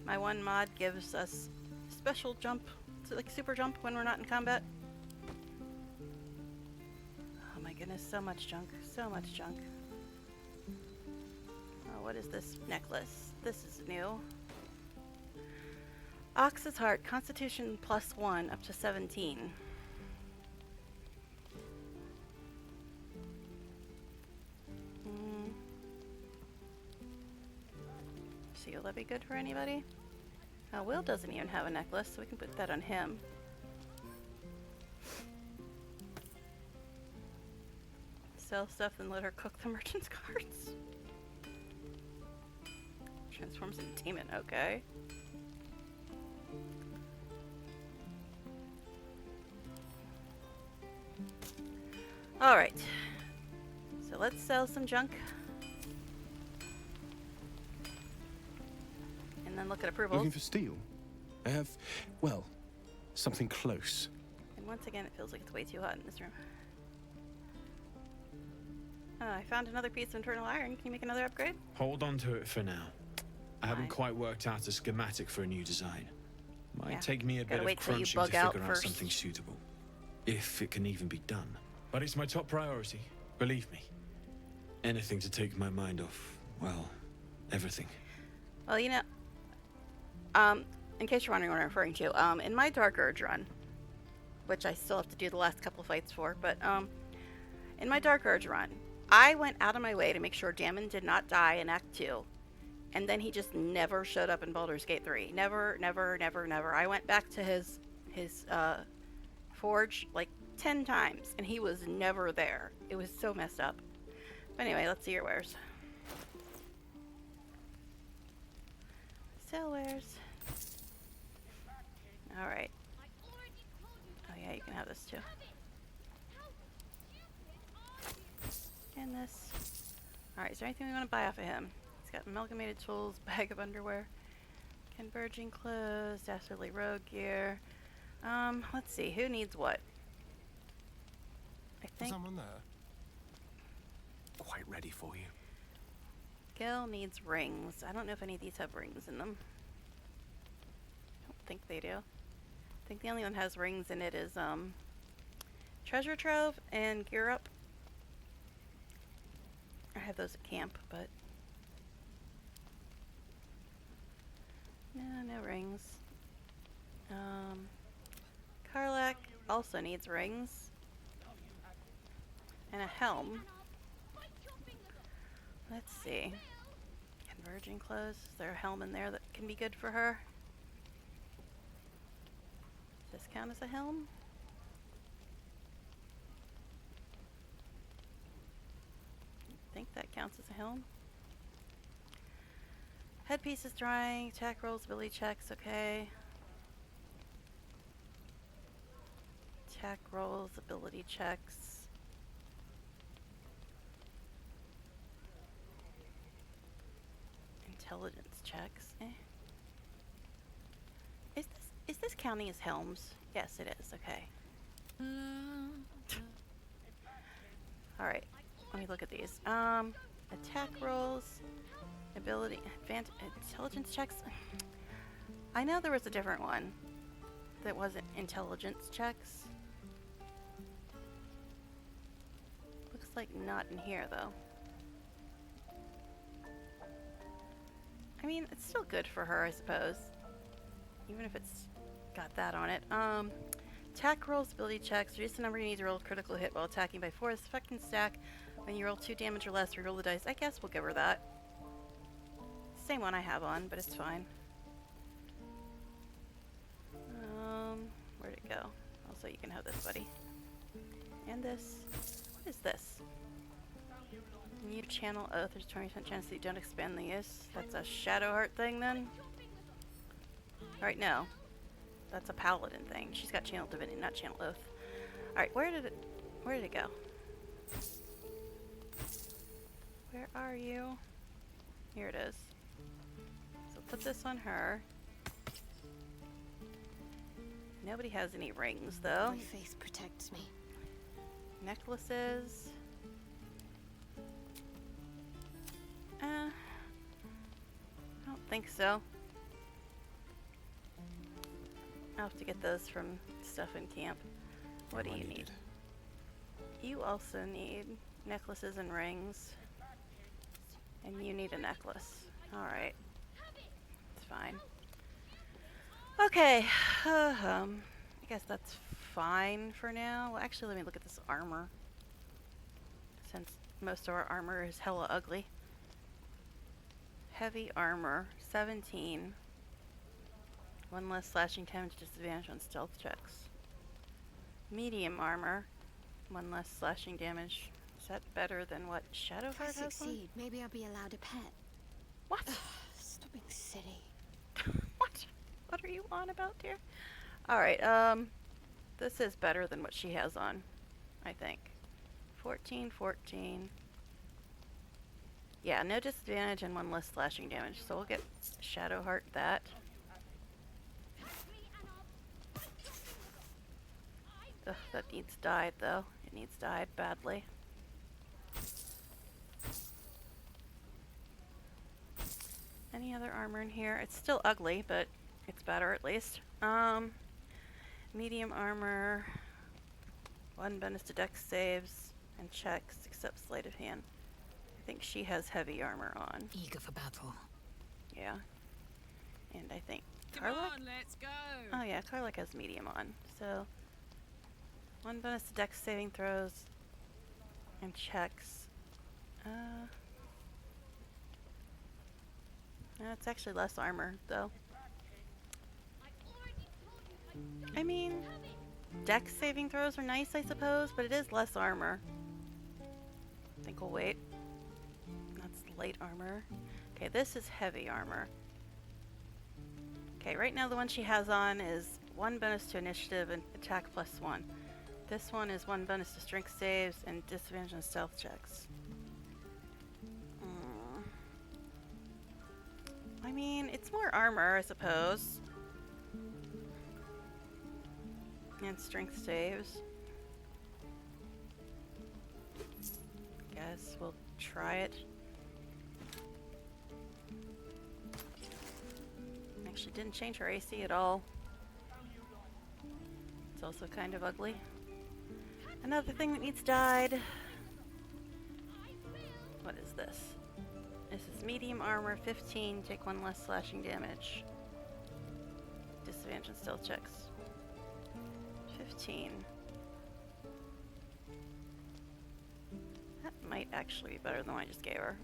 my one mod gives us special jump, like super jump, when we're not in combat. Oh my goodness, so much junk, so much junk. Oh, what is this necklace? This is new. Ox's Heart, Constitution +1, up to 17. See, will that be good for anybody? Will doesn't even have a necklace, so we can put that on him. Sell stuff and let her cook the merchant's cards. Transforms into demon, okay. Alright. So let's sell some junk. And then look at approvals. Looking for steel? I have, well, something close. And once again, it feels like it's way too hot in this room. I found another piece of internal iron. Can you make another upgrade? Hold on to it for now. I haven't quite worked out a schematic for a new design. Might take me a bit of crunching to figure out something suitable. If it can even be done. But it's my top priority, believe me. Anything to take my mind off, well, everything. Well, you know, in case you're wondering what I'm referring to, in my Dark Urge run, which I still have to do the last couple fights for, but in my Dark Urge run, I went out of my way to make sure Damon did not die in Act 2, and then he just never showed up in Baldur's Gate 3. Never, never, never, never. I went back to his forge like 10 times, and he was never there. It was so messed up. But anyway, let's see your wares. Sell wares. Alright. Oh yeah, you can have this too. And this. Alright, is there anything we want to buy off of him? He's got amalgamated tools, bag of underwear, converging clothes, dastardly rogue gear. Let's see, who needs what? I think Someone there. Quite ready for you. Gil needs rings. I don't know if any of these have rings in them. I don't think they do. I think the only one that has rings in it is Treasure Trove and Gear Up. I have those at camp, but no rings. Karlak also needs rings and a helm. Let's see. Converging clothes. Is there a helm in there that can be good for her? Does this count as a helm? I think that counts as a helm. Headpiece is drying. Attack rolls, ability checks. Okay. Attack rolls, ability checks. Intelligence checks. Is this counting as helms? Yes, it is. Okay. Alright. Let me look at these. Attack rolls. Ability. Intelligence checks. I know there was a different one that wasn't intelligence checks. Looks like not in here, though. I mean, it's still good for her, I suppose. Even if it's got that on it. Attack rolls, ability checks. Reduce the number you need to roll a critical hit while attacking by 4. This effect can stack. When you roll 2 damage or less, reroll the dice. I guess we'll give her that. Same one I have on, but it's fine. Where'd it go? Also, you can have this, buddy. And this. What is this? You channel oath. There's a 20% chance that you don't expand the use. That's a shadow heart thing, then? Alright, no. That's a paladin thing. She's got channel divinity, not channel oath. Alright, where did it go? Where are you? Here it is. So put this on her. Nobody has any rings, though. My faith protects me. Necklaces. I don't think so. I'll have to get those from stuff in camp. What do you need? You also need necklaces and rings. And you need a necklace. Alright. It's fine. Okay. I guess that's fine for now. Well, actually, let me look at this armor. Since most of our armor is hella ugly. Heavy armor, 17. 1 less slashing damage, disadvantage on stealth checks. Medium armor, 1 less slashing damage. Is that better than what Shadowheart has on? Succeed. Maybe I'll be allowed a pet. What? Stop being silly. What? What are you on about, dear? Alright, this is better than what she has on, I think. 14, 14. Yeah, no disadvantage and 1 less slashing damage. So we'll get Shadowheart that. Ugh, that needs dyed though. It needs dyed badly. Any other armor in here? It's still ugly, but it's better at least. Medium armor. 1 bonus to dex saves and checks except sleight of hand. I think she has heavy armor on. Eager for battle. Yeah. And I think Come Karlach? on, let's go. Oh yeah, Karlach has medium on. So 1 bonus to dex saving throws and checks. It's actually less armor though. I mean, dex saving throws are nice, I suppose, but it is less armor. I think we'll wait. That's light armor. Okay, this is heavy armor. Okay, right now the one she has on is 1 bonus to initiative and attack +1. This one is 1 bonus to strength saves and disadvantage on stealth checks. I mean, it's more armor, I suppose. And strength saves. Guess we'll try it. Actually didn't change her AC at all. It's also kind of ugly. Another thing that needs dyed. What is this? This is medium armor, 15, take 1 less slashing damage. Disadvantage on stealth checks. 15. That might actually be better than what I just gave her.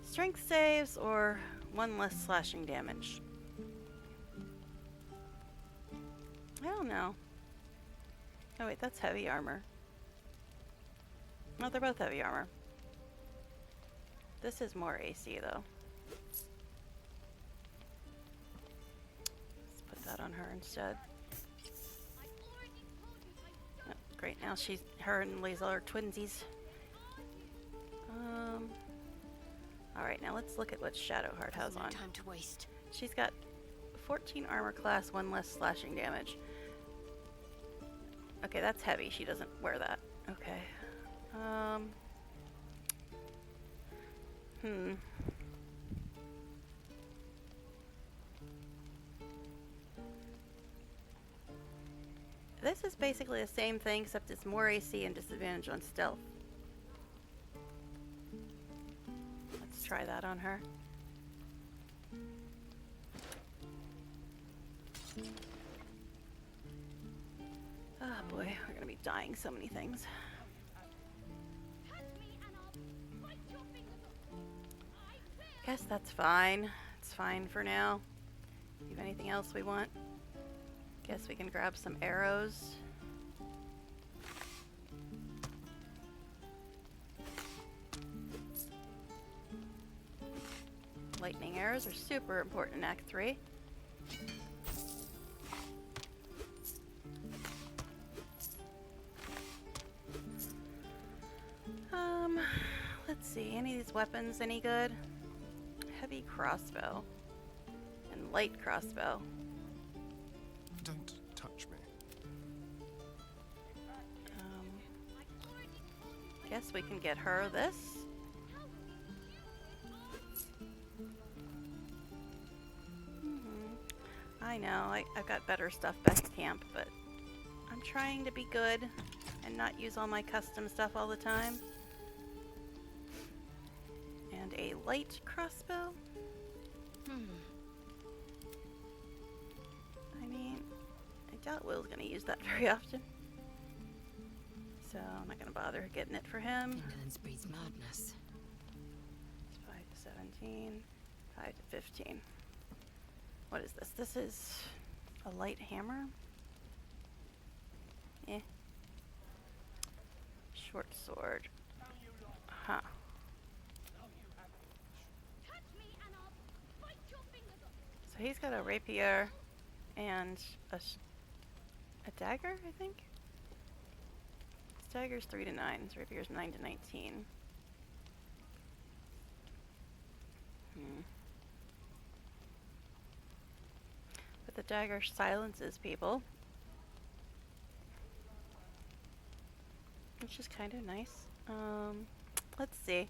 Strength saves or 1 less slashing damage. I don't know. Oh wait, that's heavy armor. No, they're both heavy armor. This is more AC though. Let's put that on her instead. Oh, great, now her and Liesl are twinsies. Alright, now let's look at what Shadowheart has on. No time to waste. She's got 14 armor class, 1 less slashing damage. Okay, that's heavy. She doesn't wear that. Okay. This is basically the same thing, except it's more AC and disadvantage on stealth. Let's try that on her. Oh boy, we're gonna be dying so many things. Guess that's fine. It's fine for now. Do you have anything else we want? Guess we can grab some arrows. Lightning arrows are super important in Act 3. Let's see, any of these weapons any good? Heavy crossbow and light crossbow. Don't touch me. Guess we can get her this. I know, I've got better stuff back at camp, but I'm trying to be good and not use all my custom stuff all the time. And a light crossbow? I mean, I doubt Will's gonna use that very often. So I'm not gonna bother getting it for him. Indolence breeds madness. It's 5 to 17, 5 to 15. What is this? This is a light hammer? Eh. Short sword. Huh. So he's got a rapier and a dagger, I think? His dagger's 3 to 9, his rapier's 9 to 19. But the dagger silences people, which is kind of nice. Let's see.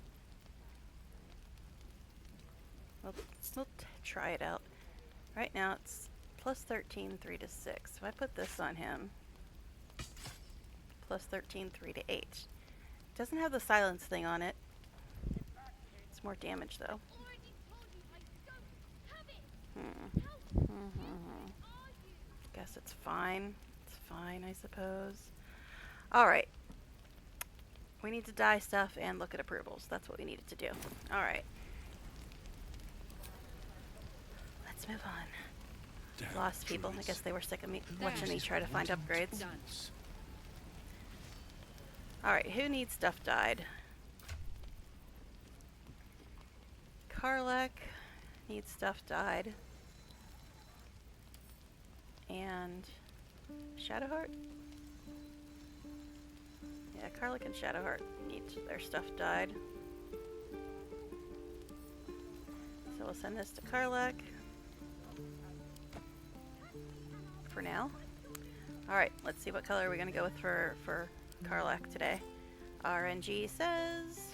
We'll try it out. Right now it's plus 13, 3 to 6. If I put this on him, plus 13, 3 to 8. It doesn't have the silence thing on it. It's more damage though. Guess it's fine. It's fine, I suppose. Alright. We need to dye stuff and look at approvals. That's what we needed to do. Alright. Let's move on. Lost people. I guess they were sick of me watching me try to find upgrades. Alright, who needs stuff dyed? Karlak needs stuff dyed. And Shadowheart? Yeah, Karlak and Shadowheart need their stuff dyed. So we'll send this to Karlak for now. Alright, let's see what color we're going to go with for Karlak today. RNG says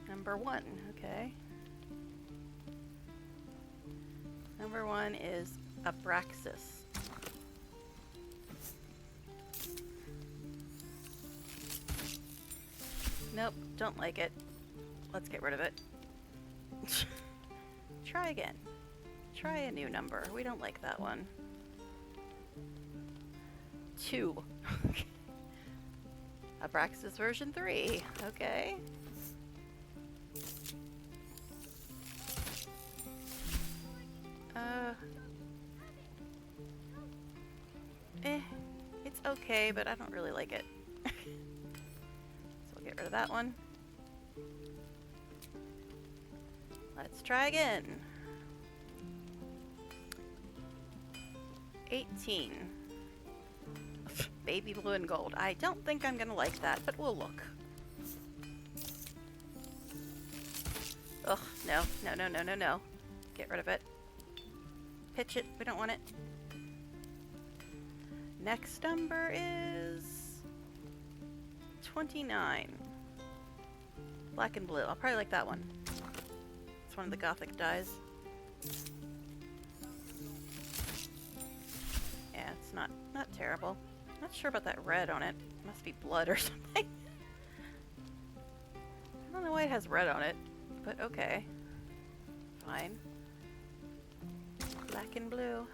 number 1, okay. Number 1 is Abraxas. Nope, don't like it. Let's get rid of it. Try again. Try a new number. We don't like that one. 2. Abraxas version 3. Okay. It's okay, but I don't really like it. So we'll get rid of that one. Let's try again. 18. Baby blue and gold. I don't think I'm gonna like that, but we'll look. Ugh, no, no, no, no, no, no. Get rid of it. Pitch it, we don't want it. Next number is 29. Black and blue. I'll probably like that one. It's one of the gothic dyes. Yeah, it's not terrible. Not sure about that red on it. Must be blood or something. I don't know why it has red on it, but okay. Fine. Black and blue.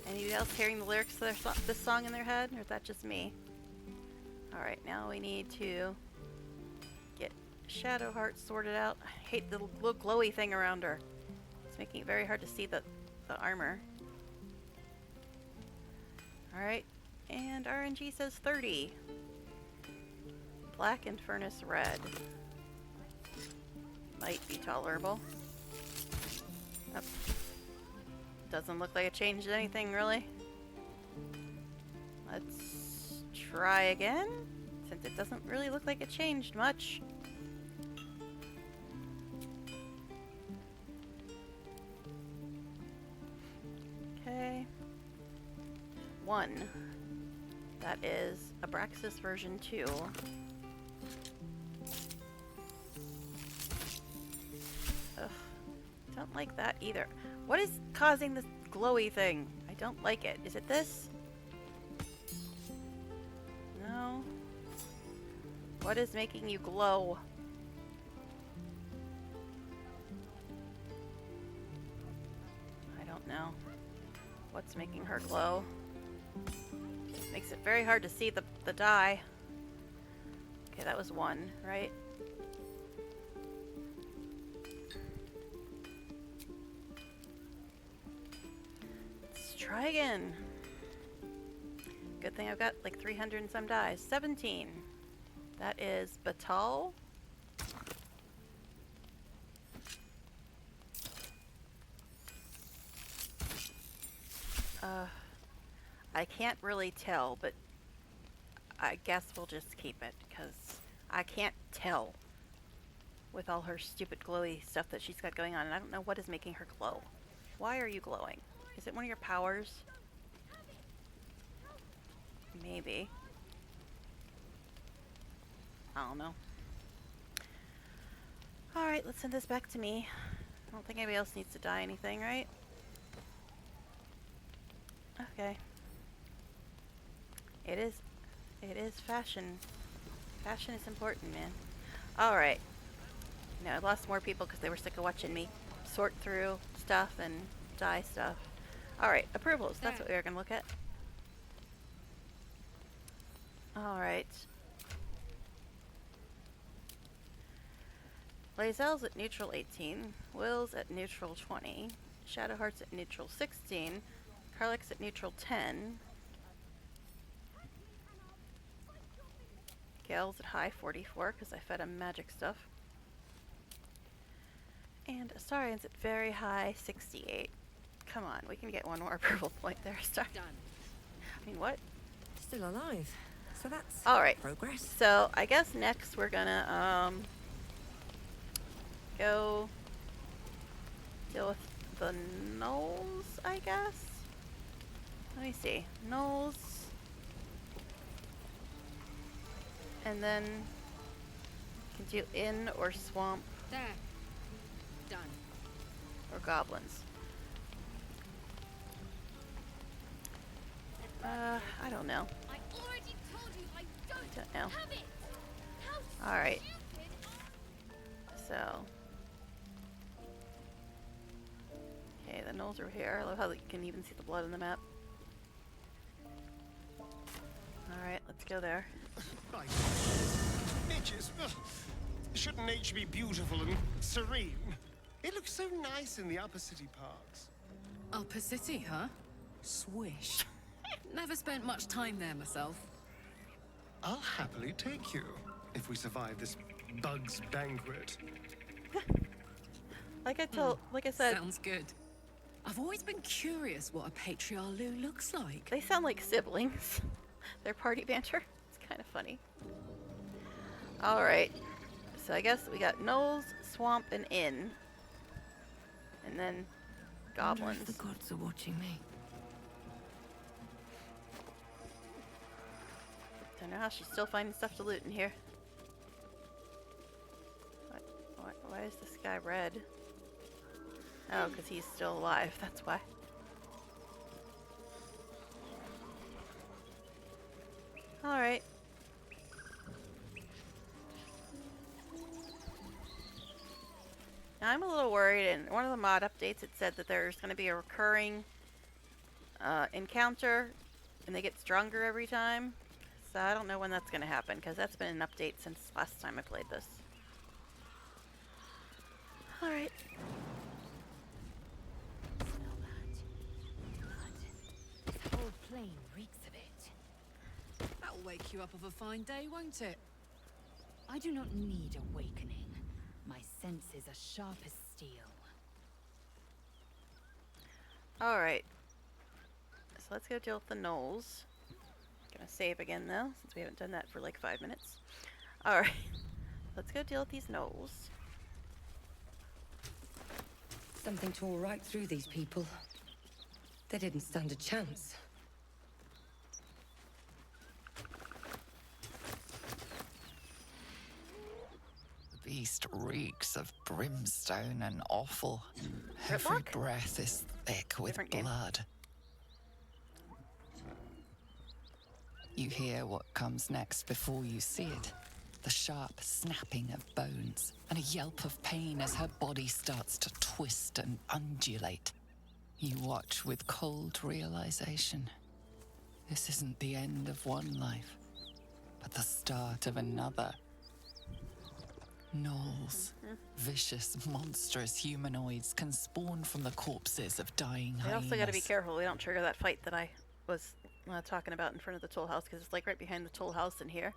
Anybody else hearing the lyrics to this song in their head, or is that just me? Alright, now we need to get Shadowheart sorted out. I hate the little glowy thing around her. It's making it very hard to see the armor. Alright, and RNG says 30. Black and furnace red. Might be tolerable. Oh. Doesn't look like it changed anything, really. Let's try again, since it doesn't really look like it changed much. Okay. 1. That is Abraxas version 2. Ugh. Don't like that either. What is causing this glowy thing? I don't like it. Is it this? No. What is making you glow? I don't know. What's making her glow? Makes it very hard to see the dye. Okay, that was 1, right? Try again. Good thing I've got like 300 and some dyes. 17. That is Batal. I can't really tell, but I guess we'll just keep it because I can't tell with all her stupid glowy stuff that she's got going on, and I don't know what is making her glow. Why are you glowing? Is it one of your powers? Maybe. I don't know. Alright, let's send this back to me. I don't think anybody else needs to dye anything, right? Okay. It is fashion. Fashion is important, man. Alright. You know, I lost more people because they were sick of watching me sort through stuff and dye stuff. Alright, approvals. That's what we are going to look at. Alright. Lae'zel's at neutral 18. Will's at neutral 20. Shadowheart's at neutral 16. Karlach's at neutral 10. Gale's at high 44 because I fed him magic stuff. And Astarian's at very high 68. Come on, we can get one more approval point there, Star. Done. I mean, what? Still alive. So that's alright. Progress. So I guess next we're gonna go deal with the gnolls, I guess. Let me see. Gnolls. And then can do inn or swamp. There. Done. Or goblins. I don't know. I already told you I Don't know. have it. How Alright. stupid. So. Okay, the gnolls are here. I love how you can even see the blood on the map. Alright, let's go there. Right. Bitches. Ugh. Shouldn't nature be beautiful and serene? It looks so nice in the upper city parks. Upper City, huh? Swish. Never spent much time there myself. I'll happily take you if we survive this bug's banquet. Like I said, Sounds good. I've always been curious what a patriarch looks like. They sound like siblings. Their party banter. It's kind of funny. Alright. So I guess we got Knolls, Swamp, and Inn. And then goblins. The gods are watching me. Don't know how she's still finding stuff to loot in here. Why is this guy red? Oh, because he's still alive. That's why. Alright. Now I'm a little worried. In one of the mod updates it said that there's going to be a recurring encounter and they get stronger every time. So I don't know when that's going to happen because that's been an update since last time I played this. Alright. Smell that. Blood. This whole plain reeks of it. That'll wake you up of a fine day, won't it? I do not need awakening. My senses are sharp as steel. Alright. So let's go deal with the Knolls. Gonna save again though, since we haven't done that for like 5 minutes. Alright. Let's go deal with these Knolls. Something tore right through these people. They didn't stand a chance. The beast reeks of brimstone and offal. Every breath is thick with blood. You hear what comes next before you see it. The sharp snapping of bones, and a yelp of pain as her body starts to twist and undulate. You watch with cold realization. This isn't the end of one life, but the start of another. Gnolls, vicious, monstrous humanoids can spawn from the corpses of dying We hyenas. also gotta be careful we don't trigger that fight that I was talking about in front of the toll house, because it's like right behind the toll house in here.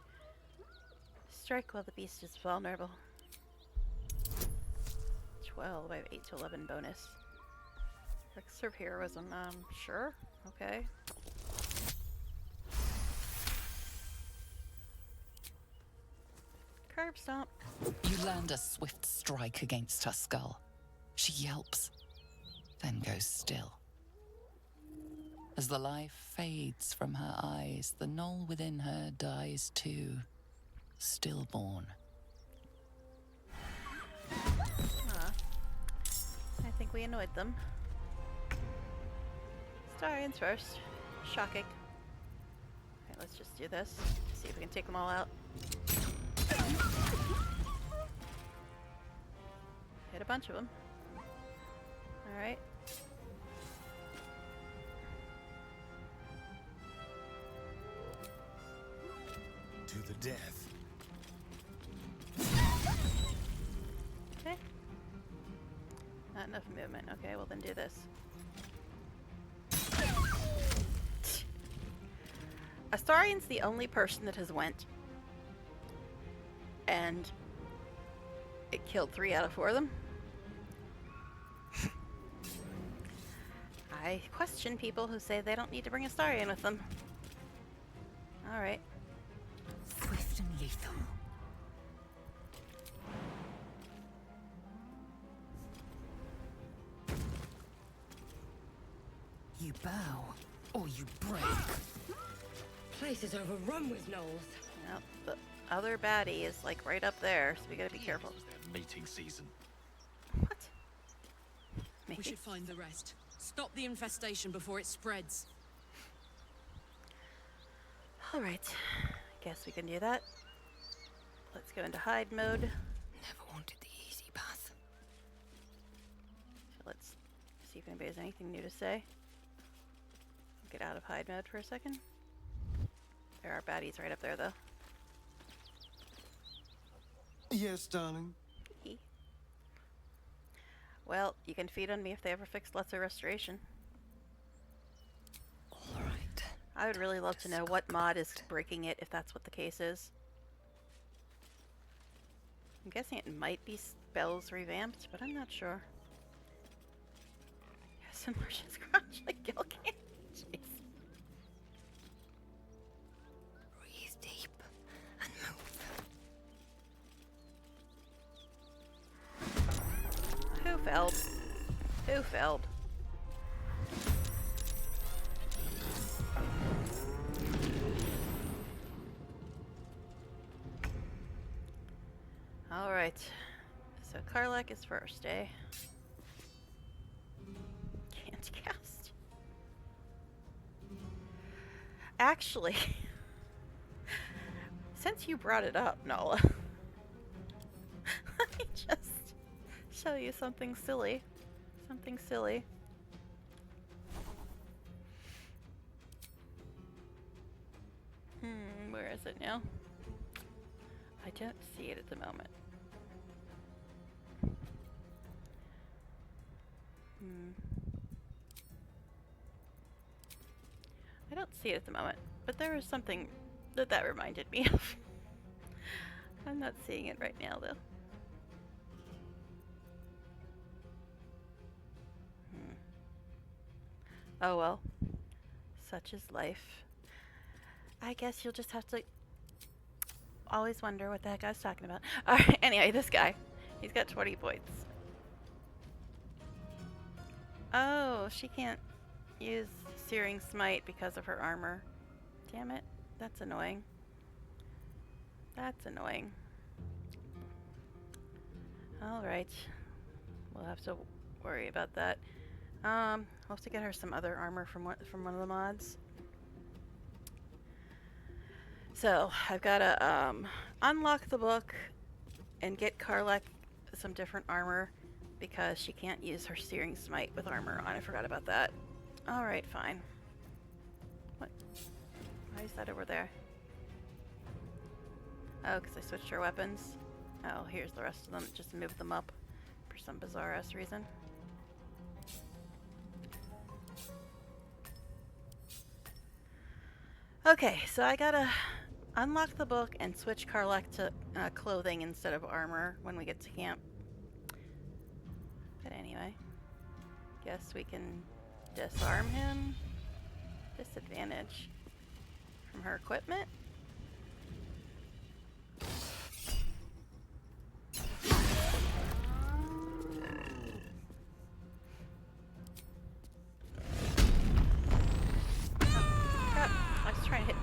Strike while the beast is vulnerable. 12. I have 8 to 11 bonus. Serve heroism. Sure. Okay. Curb stomp. You land a swift strike against her skull. She yelps, then goes still. As the life fades from her eyes, the gnoll within her dies too, stillborn. I think we annoyed them. Starians first. Shocking. Okay, let's just do this. See if we can take them all out. Hit a bunch of them. Alright. To the death. Okay. Not enough movement. Okay, well then do this. Astarian's the only person that has went and it killed 3 out of 4 of them. I question people who say they don't need to bring Astarian with them. Alright. Swift and lethal. You bow, or you break. Place is overrun with gnolls. Yep, the other baddie is like right up there, so we gotta be careful. Meeting season. What? We should find the rest. Stop the infestation before it spreads. Alright, guess we can do that. Let's go into hide mode. Never wanted the easy path. So let's see if anybody has anything new to say. Get out of hide mode for a second. There are baddies right up there though. Yes, darling. Well, you can feed on me if they ever fix lesser restoration. Alright. I would really love to know what mod is breaking it, if that's what the case is. I'm guessing it might be spells revamped, but I'm not sure. Submersions crouch like Gilgan. Jeez. Breathe deep and move. Who failed? Who failed? Alright. So Karlak is first, eh? Can't cast. Actually, since you brought it up, Nola, let me just show you something silly. Something silly. Where is it now? I don't see it at the moment. I don't see it at the moment, but there is something that reminded me of. I'm not seeing it right now, though. Oh well. Such is life. I guess you'll just have to always wonder what the heck I was talking about. Alright, anyway, this guy. He's got 20 points. Oh, she can't use Searing Smite because of her armor. Damn it. That's annoying. That's annoying. Alright. We'll have to worry about that. I'll have to get her some other armor from one of the mods. So, I've got to unlock the book and get Karlak some different armor because she can't use her Searing Smite with armor on. I forgot about that. Alright, fine. What? Why is that over there? Oh, because I switched her weapons. Oh, here's the rest of them. Just moved them up for some bizarre-ass reason. Okay, so I gotta unlock the book and switch Karlak to clothing instead of armor when we get to camp. But anyway, guess we can disarm him. Disadvantage from her equipment.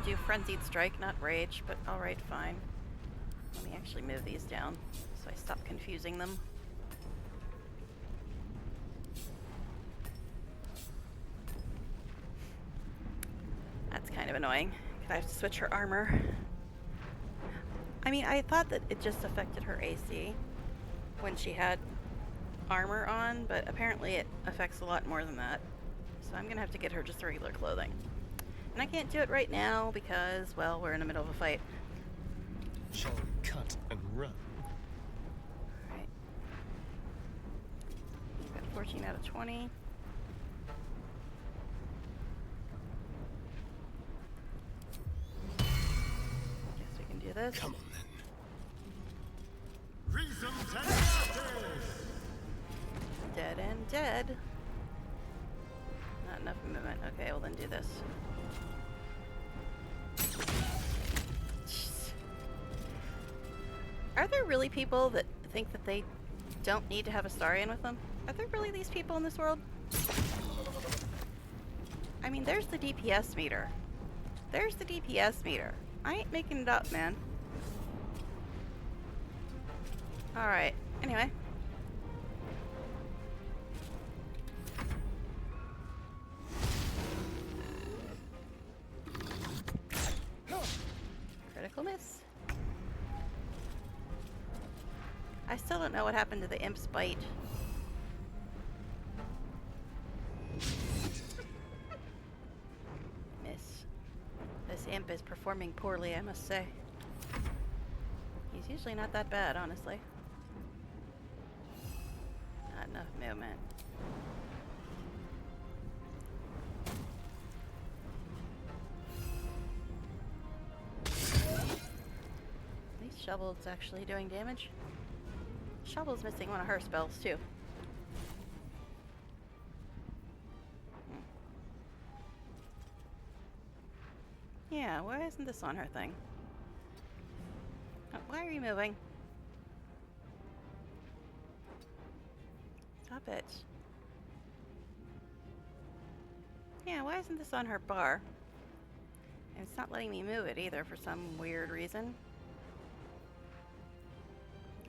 Do Frenzied Strike, not Rage, but alright, fine. Let me actually move these down so I stop confusing them. That's kind of annoying. I have to switch her armor. I mean, I thought that it just affected her AC when she had armor on, but apparently it affects a lot more than that. So I'm gonna have to get her just regular clothing. And I can't do it right now because, well, we're in the middle of a fight. Shall we cut and run? Alright. Got 14 out of 20. Guess we can do this. Come on then. Reasons and justice! Dead and dead. Not enough movement. Okay, well then do this. Jeez. Are there really people that think that they don't need to have a Starian with them? Are there really these people in this world? I mean, there's the DPS meter. There's the DPS meter. I ain't making it up, man. Alright, anyway. Critical miss. I still don't know what happened to the imp's bite. Miss. This imp is performing poorly, I must say. He's usually not that bad, honestly. Not enough movement. At least Shovel's actually doing damage. Shovel's missing one of her spells, too. Yeah, why isn't this on her thing? Oh, why are you moving? Stop it. Yeah, why isn't this on her bar? And it's not letting me move it either for some weird reason.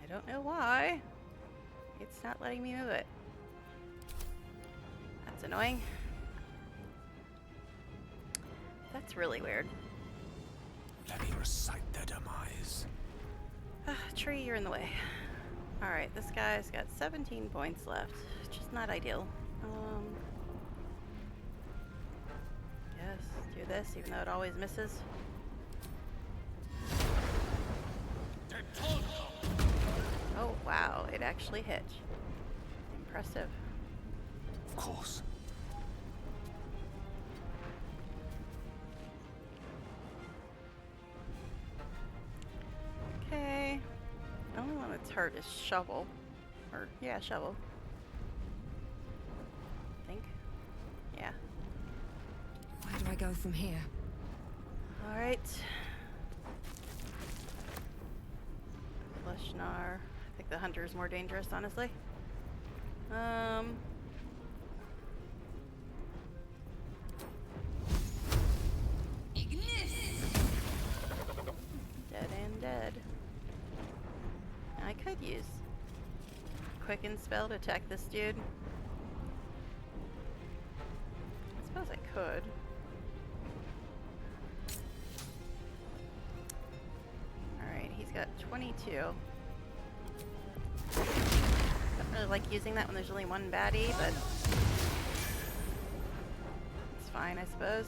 I don't know why. It's not letting me move it. That's annoying. That's really weird. Let me recite their demise. Tree, you're in the way. Alright, this guy's got 17 points left, which is not ideal. Yes, do this, even though it always misses. Oh, wow, it actually hit. Impressive. Of course. Okay. The only one that's hurt is Shovel. Or, yeah, Shovel. I think. Yeah. Where do I go from here? Alright. Lushnar. I think the hunter is more dangerous, honestly. Dead and dead. I could use Quicken spell to attack this dude. I suppose I could. Alright, he's got 22. Don't really like using that when there's only one baddie, but it's fine, I suppose.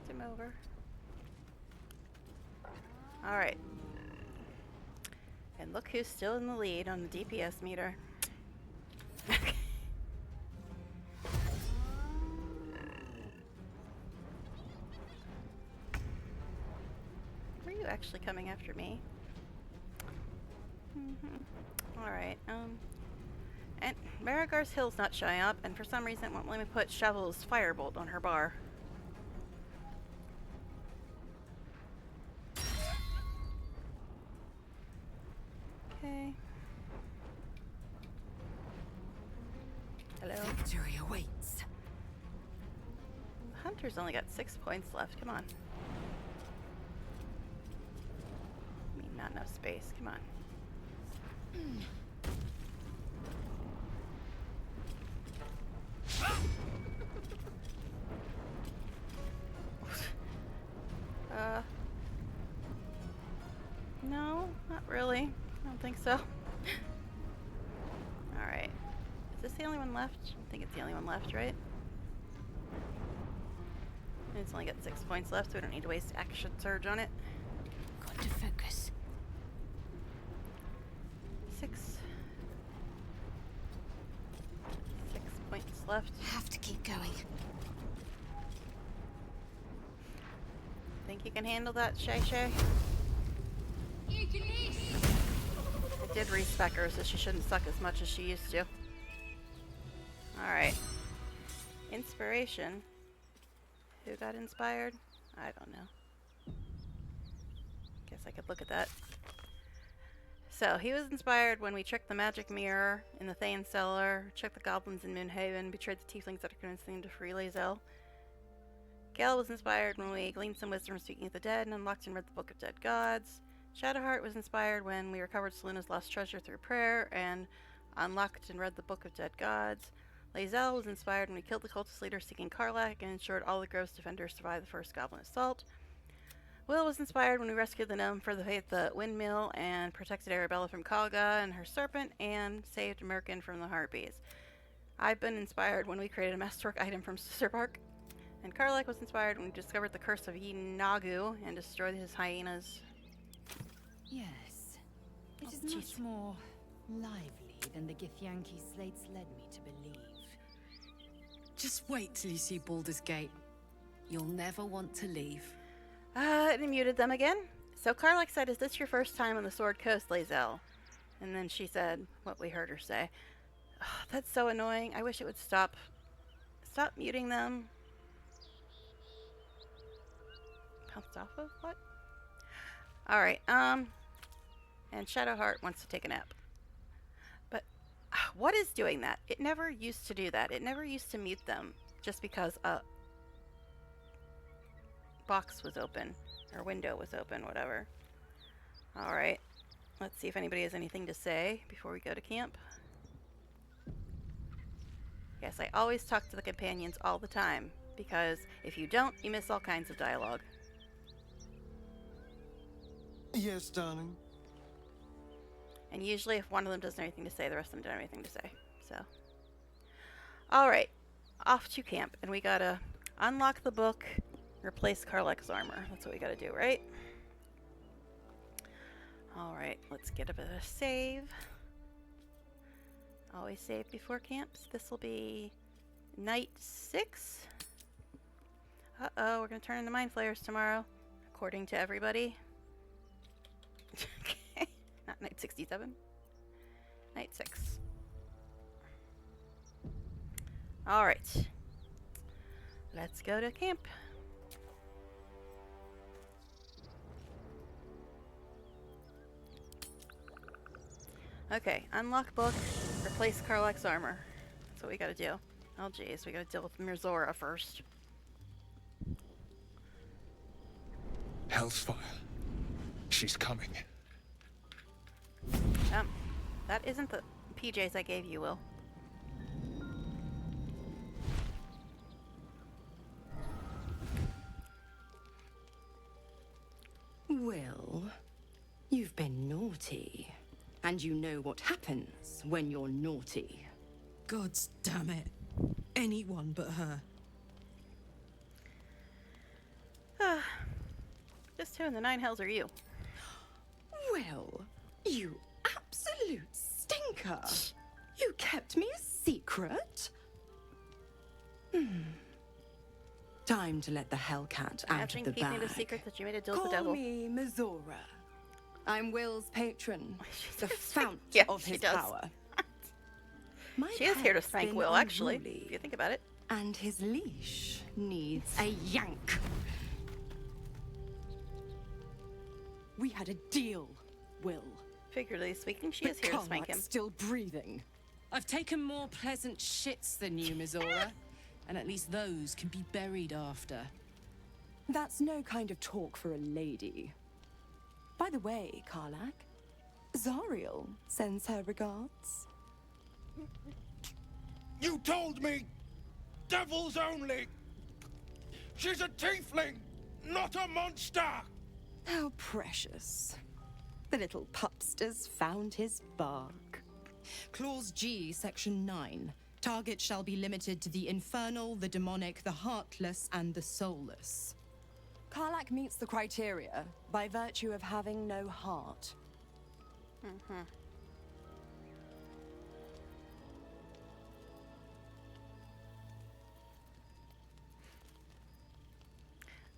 Him over. Alright. And look who's still in the lead on the DPS meter. Were you actually coming after me? Alright, and Marigar's Hill's not showing up, and for some reason it won't let me put Shovel's Firebolt on her bar. Okay. Hello. Victory awaits. The hunter's only got 6 points left. Come on. I mean, not enough space. Come on. No, not really. I don't think so. Alright. Is this the only one left? I think it's the only one left, right? And it's only got 6 points left, so we don't need to waste action surge on it. Got to focus. 6 points left. Have to keep going. Think you can handle that, Shay Shay? I did respec her, so she shouldn't suck as much as she used to. Alright. Inspiration. Who got inspired? I don't know. Guess I could look at that. So, he was inspired when we tricked the magic mirror in the Thane cellar, tricked the goblins in Moonhaven, betrayed the tieflings that are convincing them to free Lae'zel. Gale was inspired when we gleaned some wisdom from speaking of the dead and unlocked and read the Book of Dead Gods. Shadowheart was inspired when we recovered Selena's lost treasure through prayer and unlocked and read the Book of Dead Gods. Lae'zel was inspired when we killed the cultist leader seeking Karlach and ensured all the Grove's defenders survived the first goblin assault. Will was inspired when we rescued the gnome for the faith the windmill and protected Arabella from Kalga and her serpent and saved Merkin from the harpies. I've been inspired when we created a masterwork item from Sisterbark. And Karlach was inspired when we discovered the curse of Yinagu and destroyed his hyenas. Yes. It is much more lively than the Githyanki slates led me to believe. Just wait till you see Baldur's Gate. You'll never want to leave. It muted them again. So Karlach said, "Is this your first time on the Sword Coast, Lae'zel?" And then she said what we heard her say. Oh, that's so annoying. I wish it would stop Stop muting them. Bounced off of what? Alright, and Shadowheart wants to take a nap. But what is doing that? It never used to do that. It never used to mute them just because a box was open or window was open, whatever. Alright, let's see if anybody has anything to say before we go to camp. Yes, I always talk to the companions all the time, because if you don't, you miss all kinds of dialogue. Yes, darling. And usually if one of them doesn't have anything to say, the rest of them don't have anything to say. So, alright, off to camp. And we gotta unlock the book, replace Karlach's armor. That's what we gotta do, right? Alright, let's get a bit of save. Always save before camps. This will be night 6. Uh-oh, we're gonna turn into mind flayers tomorrow, according to everybody. Okay, not night 67. Night 6. Alright. Let's go to camp. Okay, unlock book, replace Karlach's armor. That's what we gotta do. Oh jeez, we gotta deal with Mirzora first. Hell's fire. She's coming. That isn't the PJs I gave you, Will. Will, you've been naughty. And you know what happens when you're naughty. Gods damn it. Anyone but her. Just who in the 9 hells are you? Will, you absolute stinker. You kept me a secret? Time to let the Hellcat out of the bag. The secret that you made a deal with the devil. Call me Mirzora. I'm Will's patron, the fount of his power. She is here to spank Will, actually, if you think about it. And his leash needs a yank. We had a deal, Will. Figuratively speaking, she is here to spank him. Still breathing. I've taken more pleasant shits than you, Mirzora. And at least those can be buried after. That's no kind of talk for a lady. By the way, Karlach, Zariel sends her regards. You told me! Devils only! She's a tiefling, not a monster! How precious. The little pupster's found his bark. Clause G, Section 9. Target shall be limited to the infernal, the demonic, the heartless, and the soulless. Karlach meets the criteria by virtue of having no heart.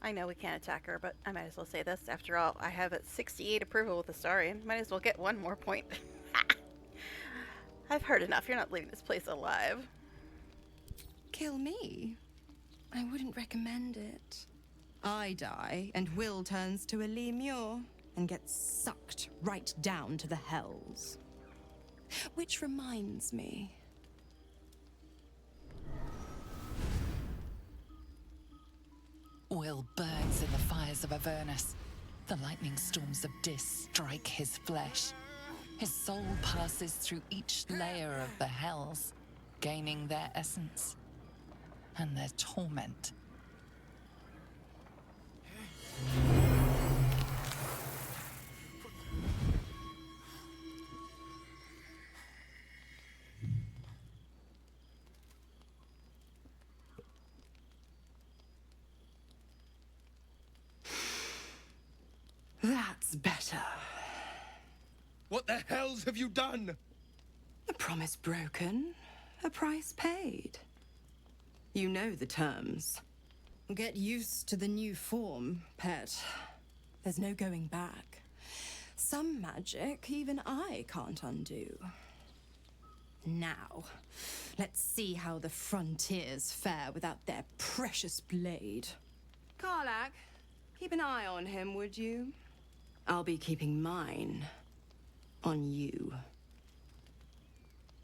I know we can't attack her, but I might as well say this. After all, I have a 68 approval with Astarion. Might as well get one more point. I've heard enough. You're not leaving this place alive. Kill me? I wouldn't recommend it. I die, and Will turns to a Lemure and gets sucked right down to the hells. Which reminds me. Will burns in the fires of Avernus. The lightning storms of Dis strike his flesh. His soul passes through each layer of the hells, gaining their essence and their torment. That's better. What the hells have you done? A promise broken, a price paid. You know the terms. Get used to the new form, pet. There's no going back. Some magic even I can't undo. Now, let's see how the frontiers fare without their precious blade. Karlak, keep an eye on him, would you? I'll be keeping mine on you.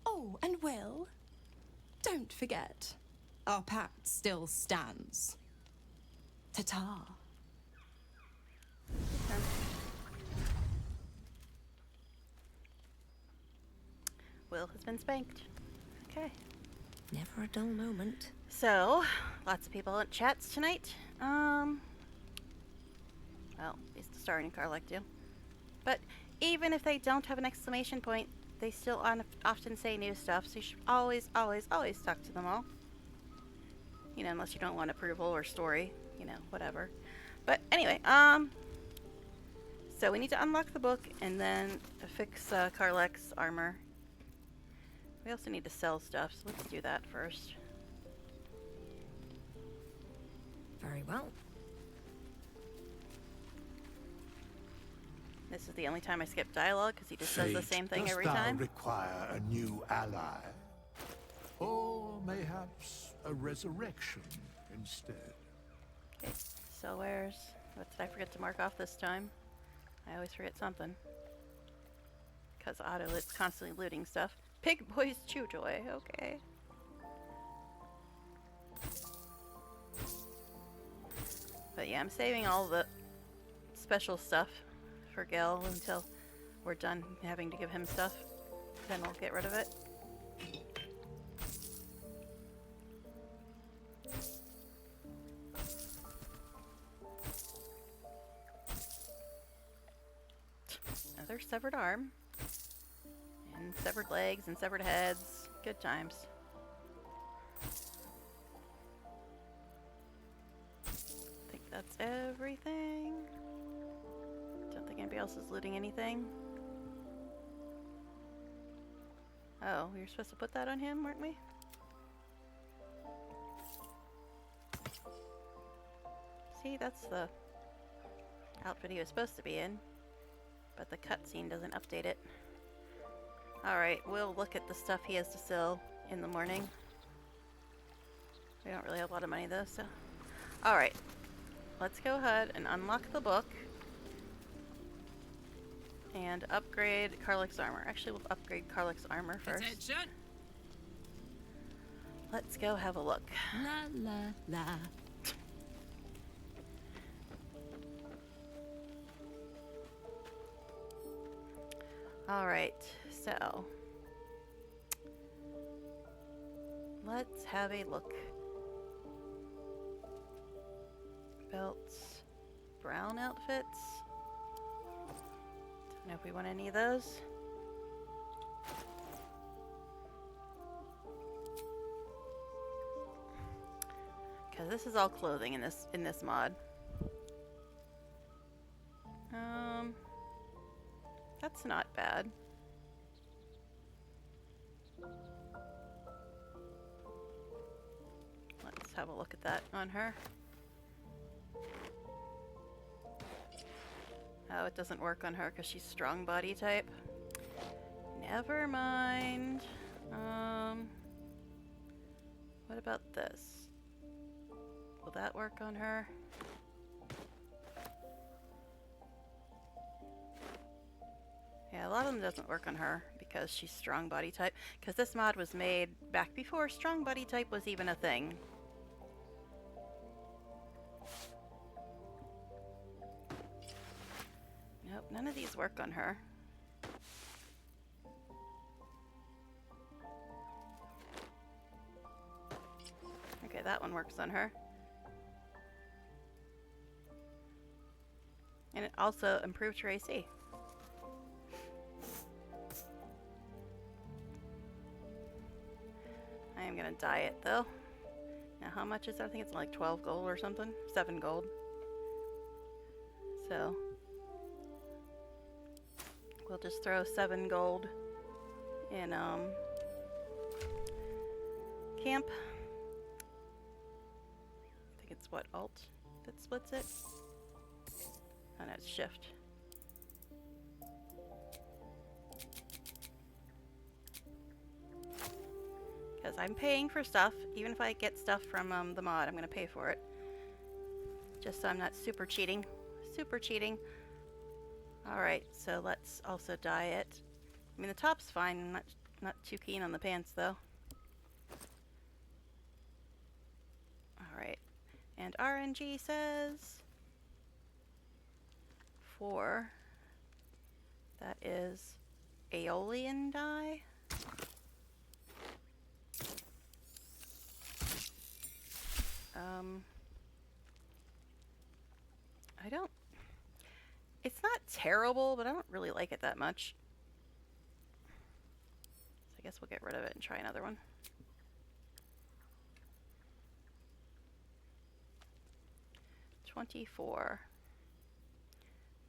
Oh, and Will, don't forget, our pact still stands. Ta-ta. Will has been spanked. Okay. Never a dull moment. So, lots of people in chats tonight. Well, at least the starting Karlak do. But even if they don't have an exclamation point, they still often say new stuff, so you should always, always, always talk to them all. You know, unless you don't want approval or story, you know, whatever. But anyway, so we need to unlock the book and then fix Karlak's armor. We also need to sell stuff, so let's do that first. Very well. This is the only time I skip dialogue because he just says the same thing every dost thou time. require a new ally? Or mayhaps a resurrection instead? Okay, so what did I forget to mark off this time? I always forget something. Because Otto-Lit's constantly looting stuff. Pig Boy's Chew Toy, okay. But yeah, I'm saving all the special stuff for Gil until we're done having to give him stuff. Then we'll get rid of it. Another severed arm. And severed legs and severed heads. Good times. I think that's everything. Don't think anybody else is looting anything. Oh, we were supposed to put that on him, weren't we? See, that's the outfit he was supposed to be in. But the cutscene doesn't update it. Alright, we'll look at the stuff he has to sell in the morning. We don't really have a lot of money though, so... Alright, let's go ahead and unlock the book. And upgrade Karlak's armor. Actually, we'll upgrade Karlak's armor first. Attention! Let's go have a look. La la la. Alright, so... let's have a look. Belts. Brown outfits. Don't know if we want any of those. Because this is all clothing in this mod. That's not bad. Let's have a look at that on her. Oh, it doesn't work on her because she's strong body type. Never mind. What about this? Will that work on her? Yeah, a lot of them doesn't work on her because she's strong body type. Because this mod was made back before strong body type was even a thing. Nope, none of these work on her. Okay, that one works on her. And it also improved her AC. I am gonna dye it though. Now how much is that? I think it's like 12 gold or something. 7 gold. So we'll just throw 7 gold in camp. I think it's what, alt that splits it? Oh no, it's shift. because I'm paying for stuff. Even if I get stuff from the mod, I'm gonna pay for it. Just so I'm not super cheating. Super cheating. Alright, so let's also dye it. I mean, the top's fine. I'm not too keen on the pants, though. Alright. And RNG says 4. That is Aeolian dye. I don't... It's not terrible, but I don't really like it that much. So I guess we'll get rid of it and try another one. $24.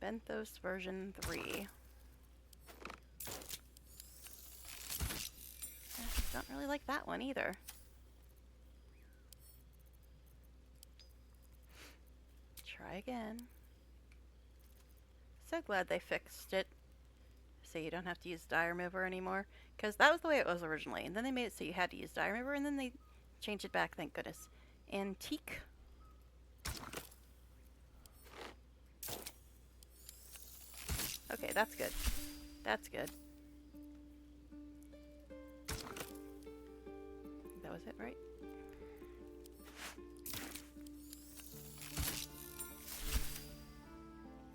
Benthos version 3. Don't really like that one either. Try again. So glad they fixed it so you don't have to use dye remover anymore, because that was the way it was originally, and then they made it so you had to use dye remover, and then they changed it back, thank goodness. Antique. Okay, that's good. That's good. That was it, right?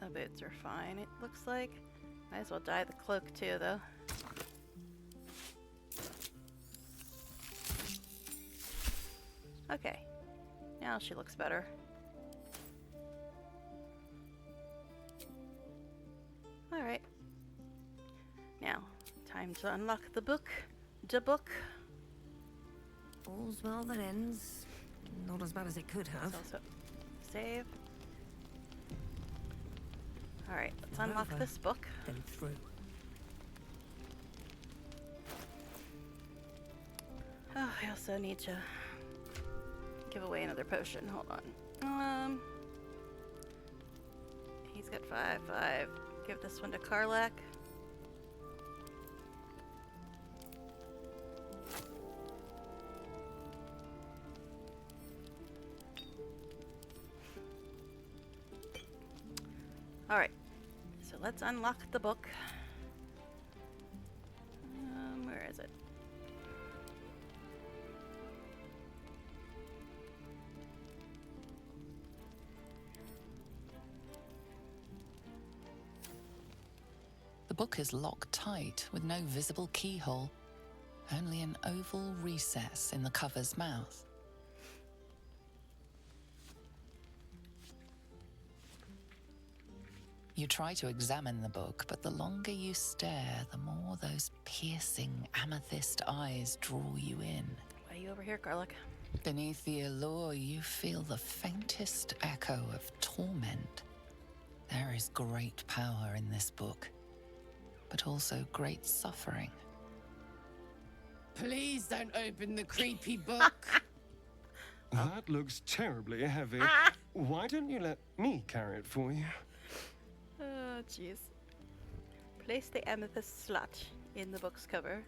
The boots are fine, it looks like. Might as well dye the cloak too, though. Okay. Now she looks better. Alright. Now, time to unlock the book. The book. All's well that ends. Not as bad as it could have. Also, save. Alright, let's unlock this book. Then through. Oh, I also need to give away another potion. Hold on. He's got 5. Give this one to Karlak. Alright, so let's unlock the book. Where is it? The book is locked tight with no visible keyhole, only an oval recess in the cover's mouth. You try to examine the book, but the longer you stare, the more those piercing amethyst eyes draw you in. Why are you over here, Karlak? Beneath the allure, you feel the faintest echo of torment. There is great power in this book, but also great suffering. Please don't open the creepy book. That looks terribly heavy. Why don't you let me carry it for you? Oh, jeez. Place the amethyst slot in the book's cover.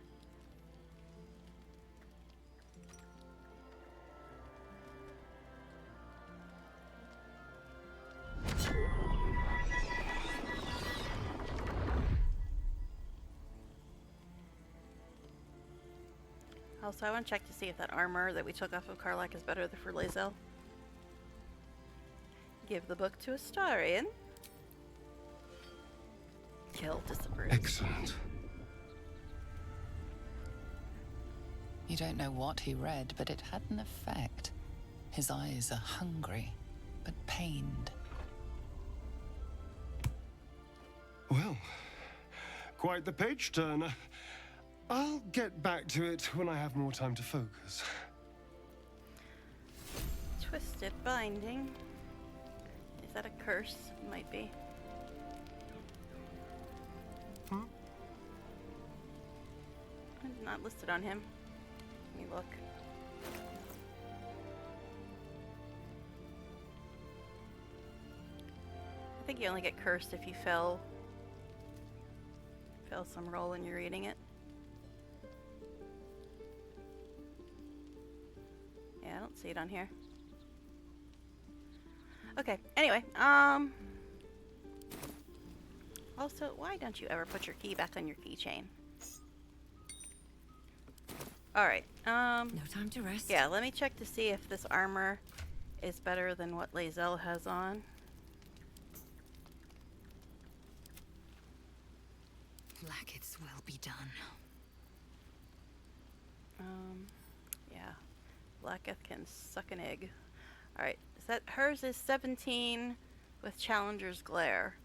Also, I want to check to see if that armor that we took off of Karlak is better for Lae'zel. Give the book to Astarion. Kill disapproves. Excellent. You don't know what he read, but it had an effect. His eyes are hungry, but pained. Well, quite the page turner. I'll get back to it when I have more time to focus. Twisted binding. Is that a curse? It might be. It's not listed on him. Let me look. I think you only get cursed if you fail some roll and you're reading it. Yeah, I don't see it on here. Okay, anyway, also, why don't you ever put your key back on your keychain? Alright, No time to rest. yeah, let me check to see if this armor is better than what Lae'zel has on. Blackets will be done. Yeah. Blacketh can suck an egg. Alright, hers is 17 with Challenger's Glare.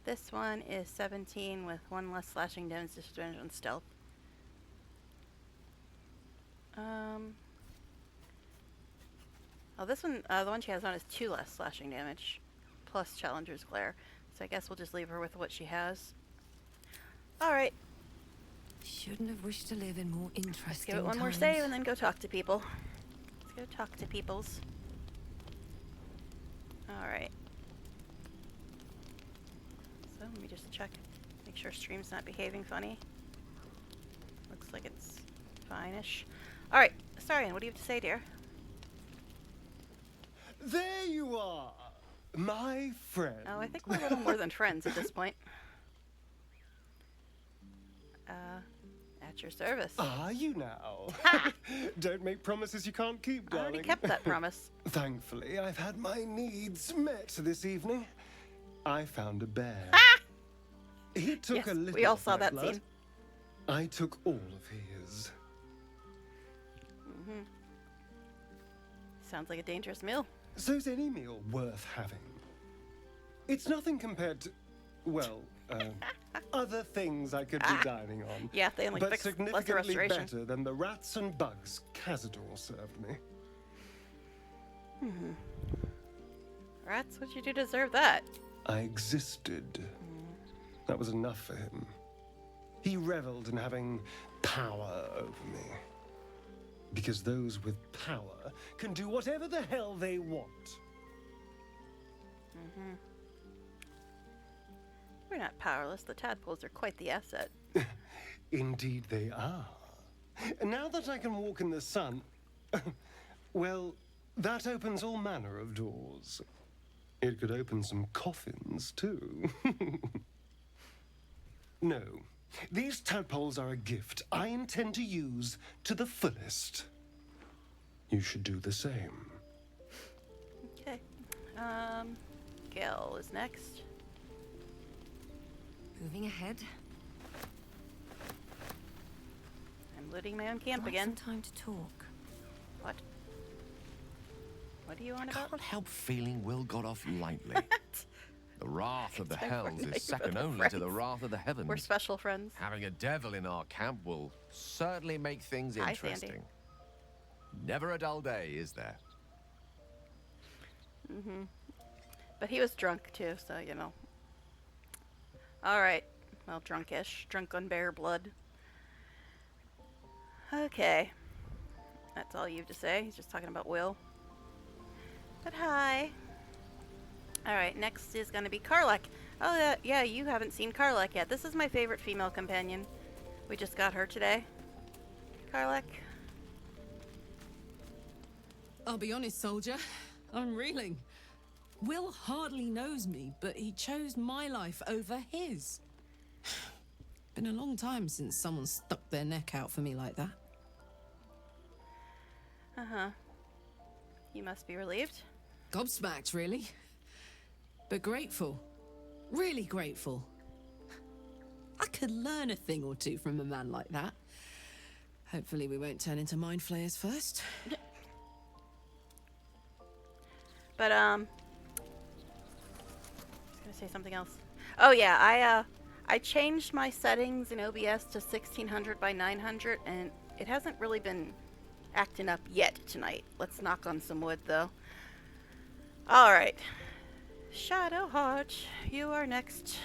This one is 17 with 1 less slashing damage disadvantage on stealth. Oh, this one, the one she has on is 2 less slashing damage, plus Challenger's Glare. So I guess we'll just leave her with what she has. Alright. Shouldn't have wished to live in more interesting Let's give it one times. more save and then go talk to people. Let's go talk to peoples. Alright. So let me just check. Make sure stream's not behaving funny. Looks like it's fine-ish. Alright, Starion, what do you have to say, dear? There you are, my friend. Oh, I think we're a little more than friends at this point. At your service. Are you now? Don't make promises you can't keep, I darling. already kept that promise. Thankfully, I've had my needs met this evening. I found a bear. He took Yes, a little we all of saw my that blood. scene. I took all of his. Mm-hmm. Sounds like a dangerous meal. So's any meal worth having. It's nothing compared to, well, other things I could be dining on. Yeah, they only but fix lesser significantly restoration. better than the rats and bugs Cazador served me. Rats, what'd you do to deserve that? I existed. That was enough for him. He reveled in having power over me. Because those with power can do whatever the hell they want. We're not powerless. The tadpoles are quite the asset. Indeed they are. Now that I can walk in the sun, well, that opens all manner of doors. It could open some coffins, too. No, these tadpoles are a gift I intend to use to the fullest. You should do the same. Okay. Gale is next. Moving ahead. I'm looting my own camp Quite again. some time to talk. What? What are you on I about? can't help feeling Will got off lightly. The wrath of the Don't hells worry, is second we're only to the friends. wrath of the heavens. We're special friends. Having a devil in our camp will certainly make things Hi, interesting. Sandy. Never a dull day, is there? But he was drunk too, so you know. Alright. Well, drunkish. Drunk on bear blood. Okay. That's all you have to say. He's just talking about Will. But hi. Alright, next is going to be Karlach. Oh, yeah, you haven't seen Karlach yet. This is my favorite female companion. We just got her today. Karlach. I'll be honest, soldier. I'm reeling. Will hardly knows me, but he chose my life over his. Been a long time since someone stuck their neck out for me like that. Uh-huh. You must be relieved. Gobsmacked, really. But grateful. Really grateful. I could learn a thing or two from a man like that. Hopefully we won't turn into mind flayers first. But, I was gonna say something else. Oh yeah, I changed my settings in OBS to 1600 by 900, and it hasn't really been acting up yet tonight. Let's knock on some wood, though. Alright. Shadowheart, you are next.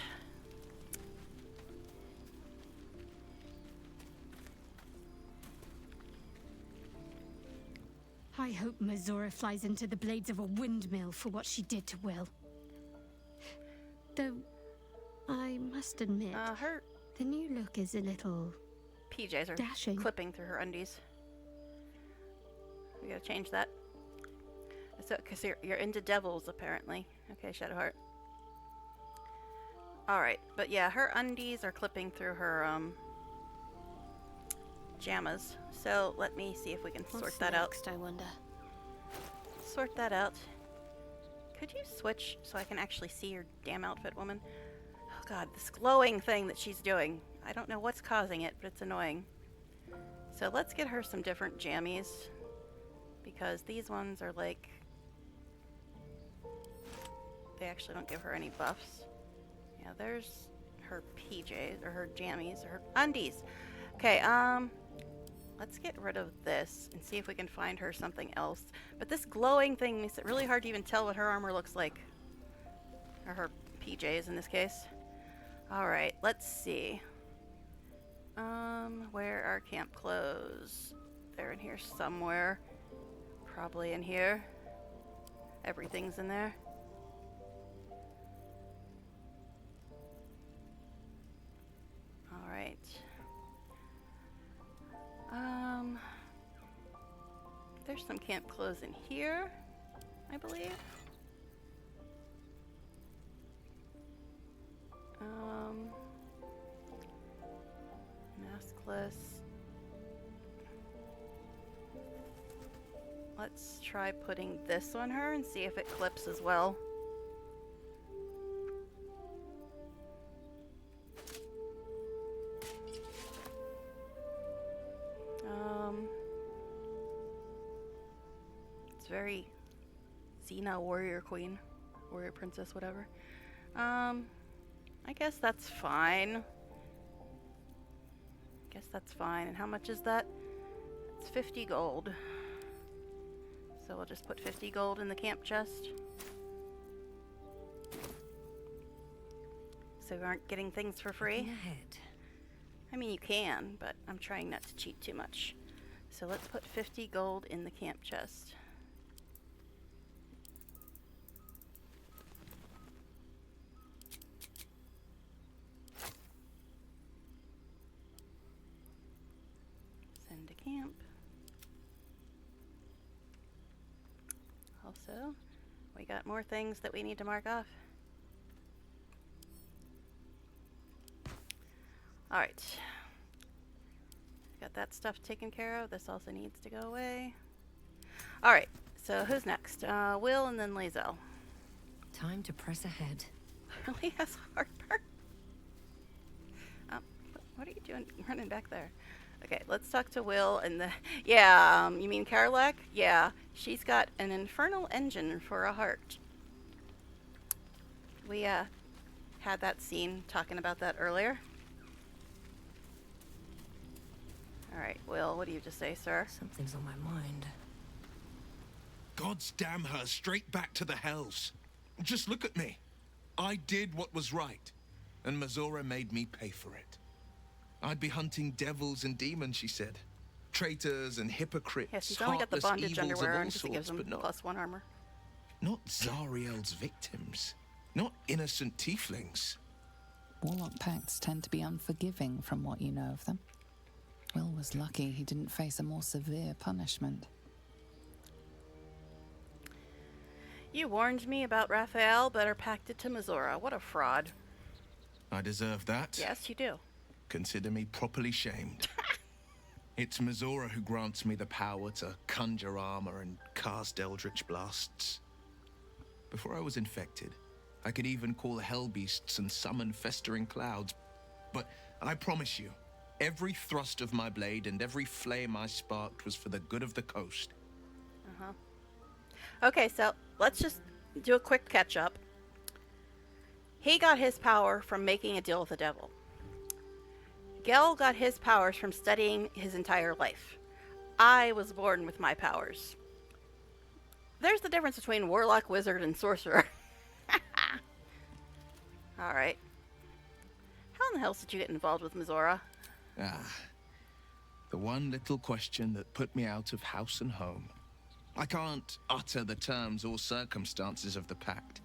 I hope Mazora flies into the blades of a windmill for what she did to Will. Though, I must admit, Her the new look is a little PJs are dashing. clipping through her undies. We gotta change that. So, because you're into devils, apparently. Okay, Shadowheart. Alright, but yeah, her undies are clipping through her, jammas. So, let me see if we can sort that out. Next, I wonder. Sort that out. Could you switch so I can actually see your damn outfit, woman? Oh god, this glowing thing that she's doing. I don't know what's causing it, but it's annoying. So let's get her some different jammies. Because these ones are like... They actually don't give her any buffs. Yeah, there's her PJs, or her jammies, or her undies. Okay, let's get rid of this and see if we can find her something else. But this glowing thing makes it really hard to even tell what her armor looks like. Or her PJs in this case. Alright, let's see. Where are camp clothes? They're in here somewhere. Probably in here. Everything's in there. Alright. There's some camp clothes in here, I believe. Maskless. Let's try putting this on her and see if it clips as well. It's very Xena warrior queen, warrior princess, whatever. I guess that's fine. And how much is that? It's 50 gold. So we'll just put 50 gold in the camp chest. So we aren't getting things for free. I mean, you can, but I'm trying not to cheat too much. So let's put 50 gold in the camp chest. Send to camp. Also, we got more things that we need to mark off. Alright. Got that stuff taken care of. This also needs to go away. Alright, so who's next? Will and then Lae'zel. Time to press ahead. Really has heartburn? What are you doing running back there? Okay, let's talk to Will and the... Yeah, you mean Karlach? Yeah, she's got an infernal engine for a heart. We, had that scene talking about that earlier. Alright, Will, what do you have to say, sir? Something's on my mind. Gods damn her, straight back to the hells. Just look at me. I did what was right, and Mizora made me pay for it. I'd be hunting devils and demons, she said. Traitors and hypocrites. Yes, he's only got the heartless bondage evils of underwear all on because it gives sorts, him but +1 armor. not Zariel's victims. Not innocent tieflings. Warlock pacts tend to be unforgiving from what you know of them. Will was lucky he didn't face a more severe punishment. You warned me about Raphael, but are pacted to Mizora. What a fraud. I deserve that. Yes, you do. Consider me properly shamed. It's Mizora who grants me the power to conjure armor and cast eldritch blasts. Before I was infected, I could even call hell beasts and summon festering clouds. But I promise you, every thrust of my blade and every flame I sparked was for the good of the coast. Okay, so let's just do a quick catch up. He got his power from making a deal with the devil. Gel got his powers from studying his entire life. I was born with my powers. There's the difference between warlock, wizard, and sorcerer. Alright. How in the hell did you get involved with Mizora? The one little question that put me out of house and home. I can't utter the terms or circumstances of the pact.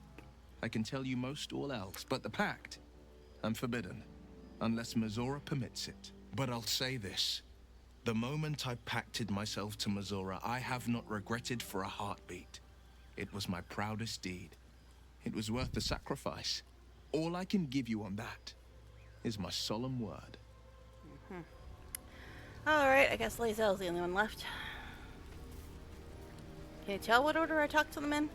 I can tell you most all else, but the pact, I'm forbidden, unless Mizora permits it. But I'll say this. The moment I pacted myself to Mizora, I have not regretted for a heartbeat. It was my proudest deed. It was worth the sacrifice. All I can give you on that is my solemn word. Alright, I guess Lae'zel's the only one left. Can you tell what order I talked to them in?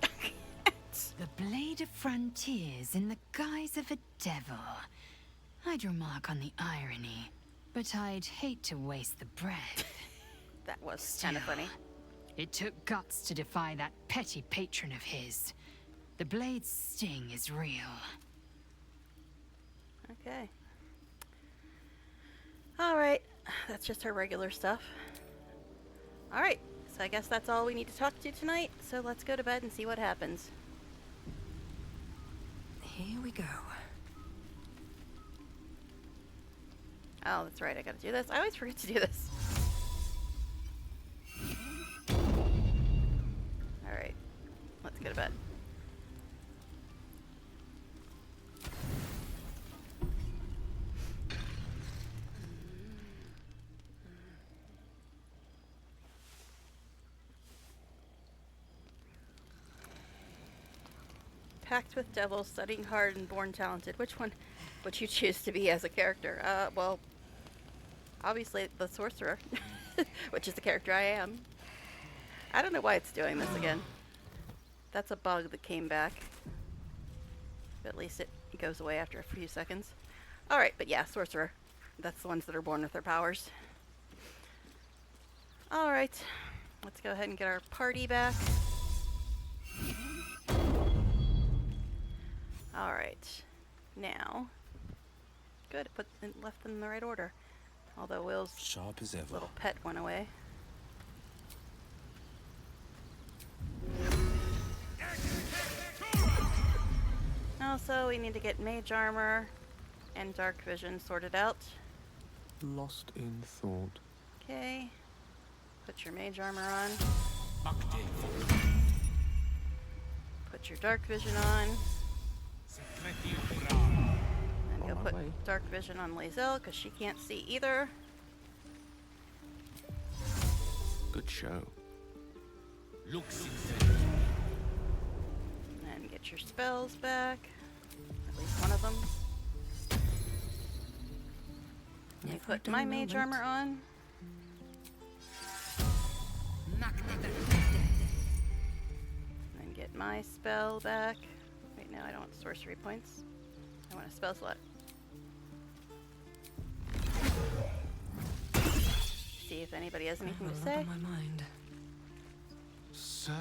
The Blade of Frontiers in the guise of a devil. I'd remark on the irony, but I'd hate to waste the breath. That was kind of funny. It took guts to defy that petty patron of his. The Blade's sting is real. Okay. Alright, that's just her regular stuff. Alright, so I guess that's all we need to talk to tonight, so let's go to bed and see what happens. Here we go. Oh, that's right, I gotta do this. I always forget to do this. Alright, let's go to bed. Packed with devils, studying hard, and born talented. Which one would you choose to be as a character? Well, obviously the sorcerer, which is the character I am. I don't know why it's doing this again. That's a bug that came back. But at least it goes away after a few seconds. Alright, but yeah, sorcerer. That's the ones that are born with their powers. Alright, let's go ahead and get our party back. Alright, now, good, left them in the right order. Although Will's sharp as ever. Little pet went away. Also, we need to get mage armor and dark vision sorted out. Lost in thought. Okay, put your mage armor on. Put your dark vision on. And go put dark vision on Lae'zel because she can't see either. Good show. And get your spells back. At least one of them. And put my mage armor on. And get my spell back. Wait, no, I don't want sorcery points. I want a spell slot. See if anybody has anything to say. My mind. So,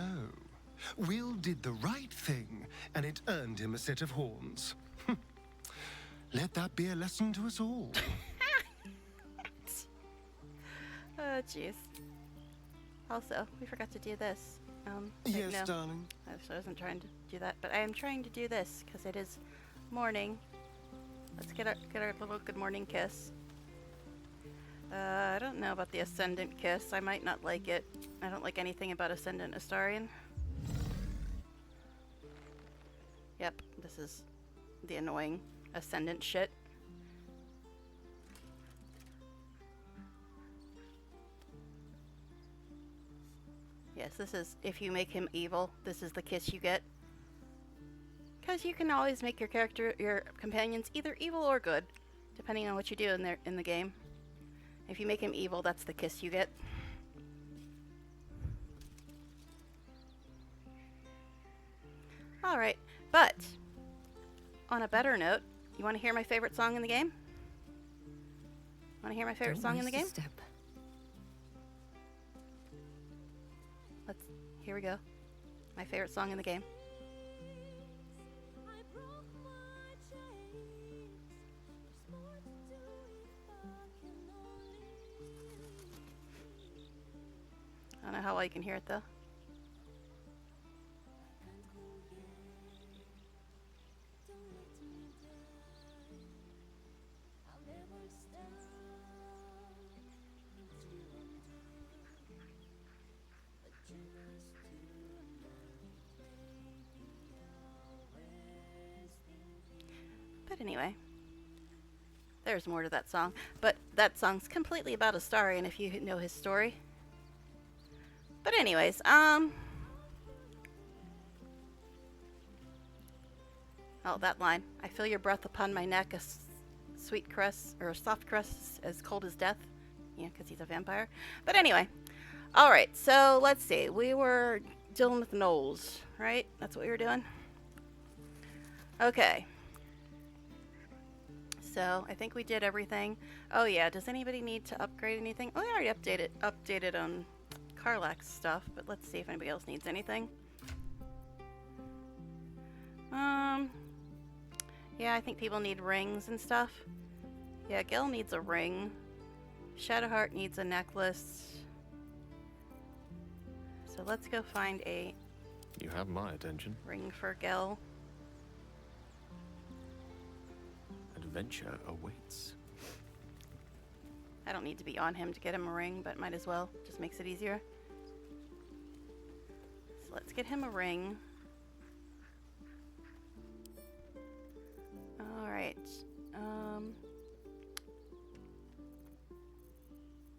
Will did the right thing, and it earned him a set of horns. Let that be a lesson to us all. Oh, jeez. Also, we forgot to do this. Yes, no. darling. I wasn't trying to do that, but I am trying to do this because it is morning. Let's get our little good morning kiss. I don't know about the Ascendant kiss. I might not like it. I don't like anything about Ascendant Astarion. Yep, this is the annoying Ascendant shit. Yes, this is, if you make him evil, this is the kiss you get. Because you can always make your character, your companions, either evil or good, depending on what you do in the game. If you make him evil, that's the kiss you get. Alright, but, on a better note, you want to hear my favorite song in the game? Want to hear my favorite song in the game? Here we go. My favorite song in the game. I don't know how well you can hear it though. But anyway, there's more to that song. But that song's completely about Astarion if you know his story. But anyways, Oh, that line. I feel your breath upon my neck, a sweet caress, or a soft caress as cold as death. Yeah, because he's a vampire. But anyway. Alright, so let's see. We were dealing with gnolls, right? That's what we were doing? Okay. So, I think we did everything. Oh yeah, does anybody need to upgrade anything? Oh, I already updated on Karlak's stuff, but let's see if anybody else needs anything. Yeah, I think people need rings and stuff. Yeah, Gil needs a ring. Shadowheart needs a necklace. So let's go find a You have my attention. ring for Gil. Adventure awaits. I don't need to be on him to get him a ring, but might as well. Just makes it easier. So let's get him a ring. Alright.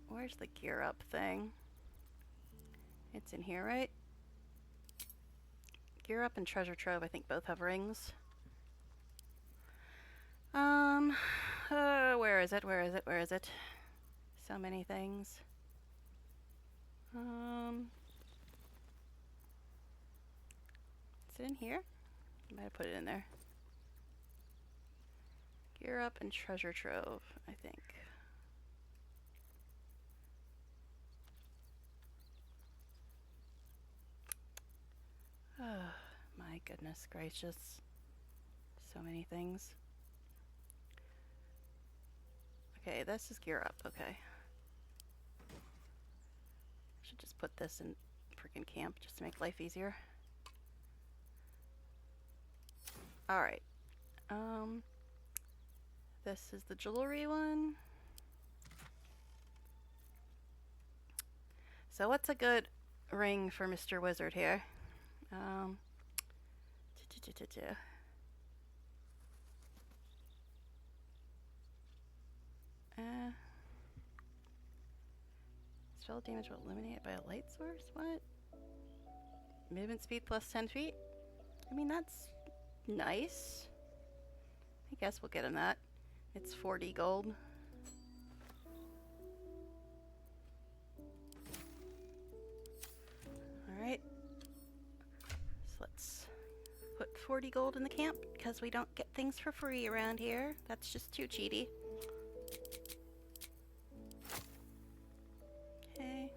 Where's the gear up thing? It's in here, right? Gear up and treasure trove, I think both have rings. Where is it? Where is it? Where is it? So many things. Is it in here? I might have put it in there. Gear up and treasure trove, I think. Oh, my goodness gracious. So many things. Okay, this is gear up, okay. Should just put this in freaking camp just to make life easier. Alright. This is the jewelry one. So what's a good ring for Mr. Wizard here? Spell damage will eliminate it by a light source? What? Movement speed plus 10 feet? I mean, that's nice. I guess we'll get him that. It's 40 gold. Alright. So let's put 40 gold in the camp because we don't get things for free around here. That's just too cheaty. Okay.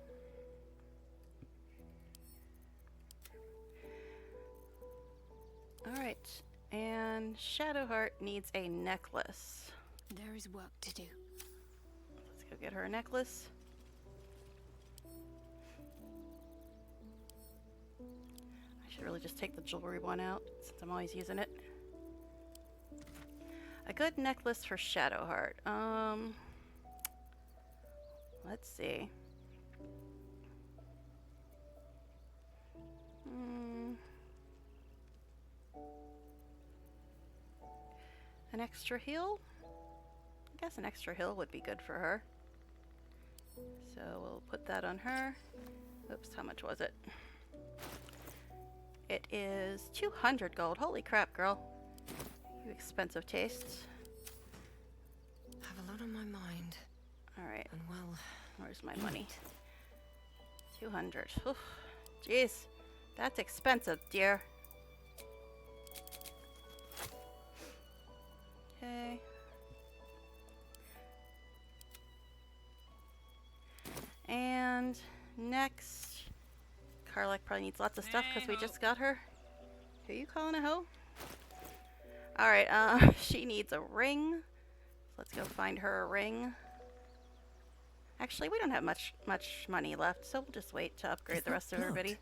Alright. And Shadowheart needs a necklace. There is work to do. Let's go get her a necklace. I should really just take the jewelry one out since I'm always using it. A good necklace for Shadowheart. Let's see. An extra heal? I guess an extra heal would be good for her. So we'll put that on her. Oops, how much was it? It is 200 gold. Holy crap, girl. You expensive tastes. I have a lot on my mind. Alright. And well, where's my money? 200. Oof. Jeez. That's expensive, dear. Okay. And next, Karlak probably needs lots of stuff because we just got her. Who you calling a hoe? Alright, she needs a ring. So let's go find her a ring. Actually, we don't have much money left, so we'll just wait to upgrade the rest of everybody.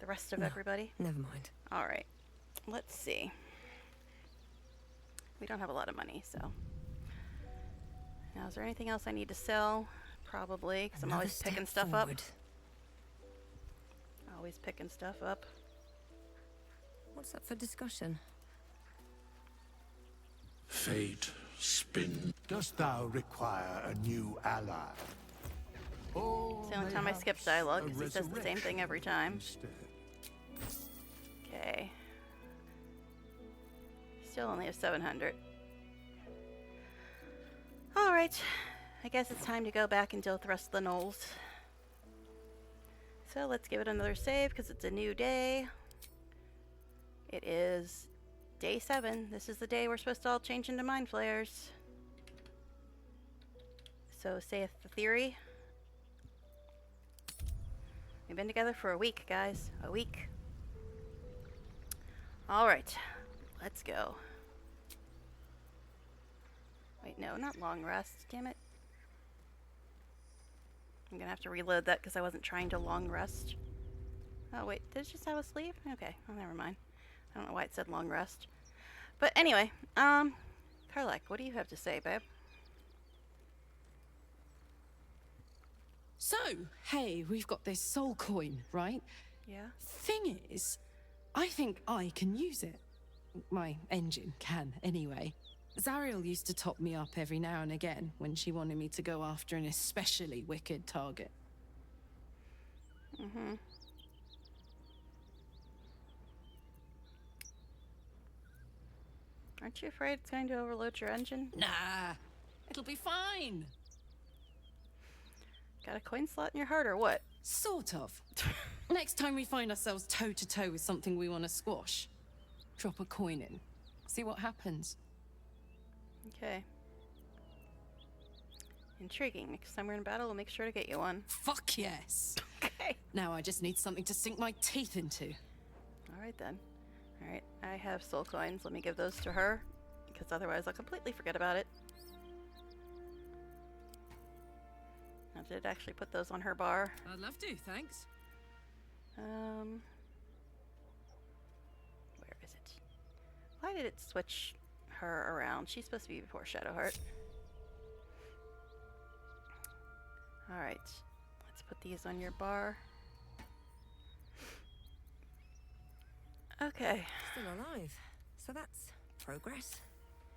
The rest of everybody. Never mind. Alright. Let's see. We don't have a lot of money, so. Now, is there anything else I need to sell? Probably, because I'm always picking stuff up. Always picking stuff up. What's up for discussion? Fate spin. Dost thou require a new ally? It's the only time I skip dialogue because he says the same thing every time. Okay. Still only have 700. Alright, I guess it's time to go back and deal with the rest of the gnolls. So let's give it another save because it's a new day. It is day 7. This is the day we're supposed to all change into mind flayers. So saith the theory. We've been together for a week, guys. A week. Alright, let's go. Wait, no, not long rest. Damn it. I'm gonna have to reload that because I wasn't trying to long rest. Oh, wait, did it just have us leave? Okay, well, never mind. I don't know why it said long rest. But anyway, Karlak, what do you have to say, babe? So, hey, we've got this soul coin, right? Yeah? Thing is, I think I can use it. My engine can, anyway. Zariel used to top me up every now and again when she wanted me to go after an especially wicked target. Mm-hmm. Aren't you afraid it's going to overload your engine? Nah, it'll be fine. Got a coin slot in your heart or what? Sort of. Next time we find ourselves toe-to-toe with something we want to squash, drop a coin in. See what happens. Okay. Intriguing. Next time we're in battle, we'll make sure to get you one. Fuck yes. Okay. Now I just need something to sink my teeth into. Alright then. Alright, I have soul coins. Let me give those to her, because otherwise I'll completely forget about it. I did actually put those on her bar. I'd love to, thanks. Where is it? Why did it switch her around? She's supposed to be before Shadowheart. Alright, let's put these on your bar. Okay. Still alive. So that's progress.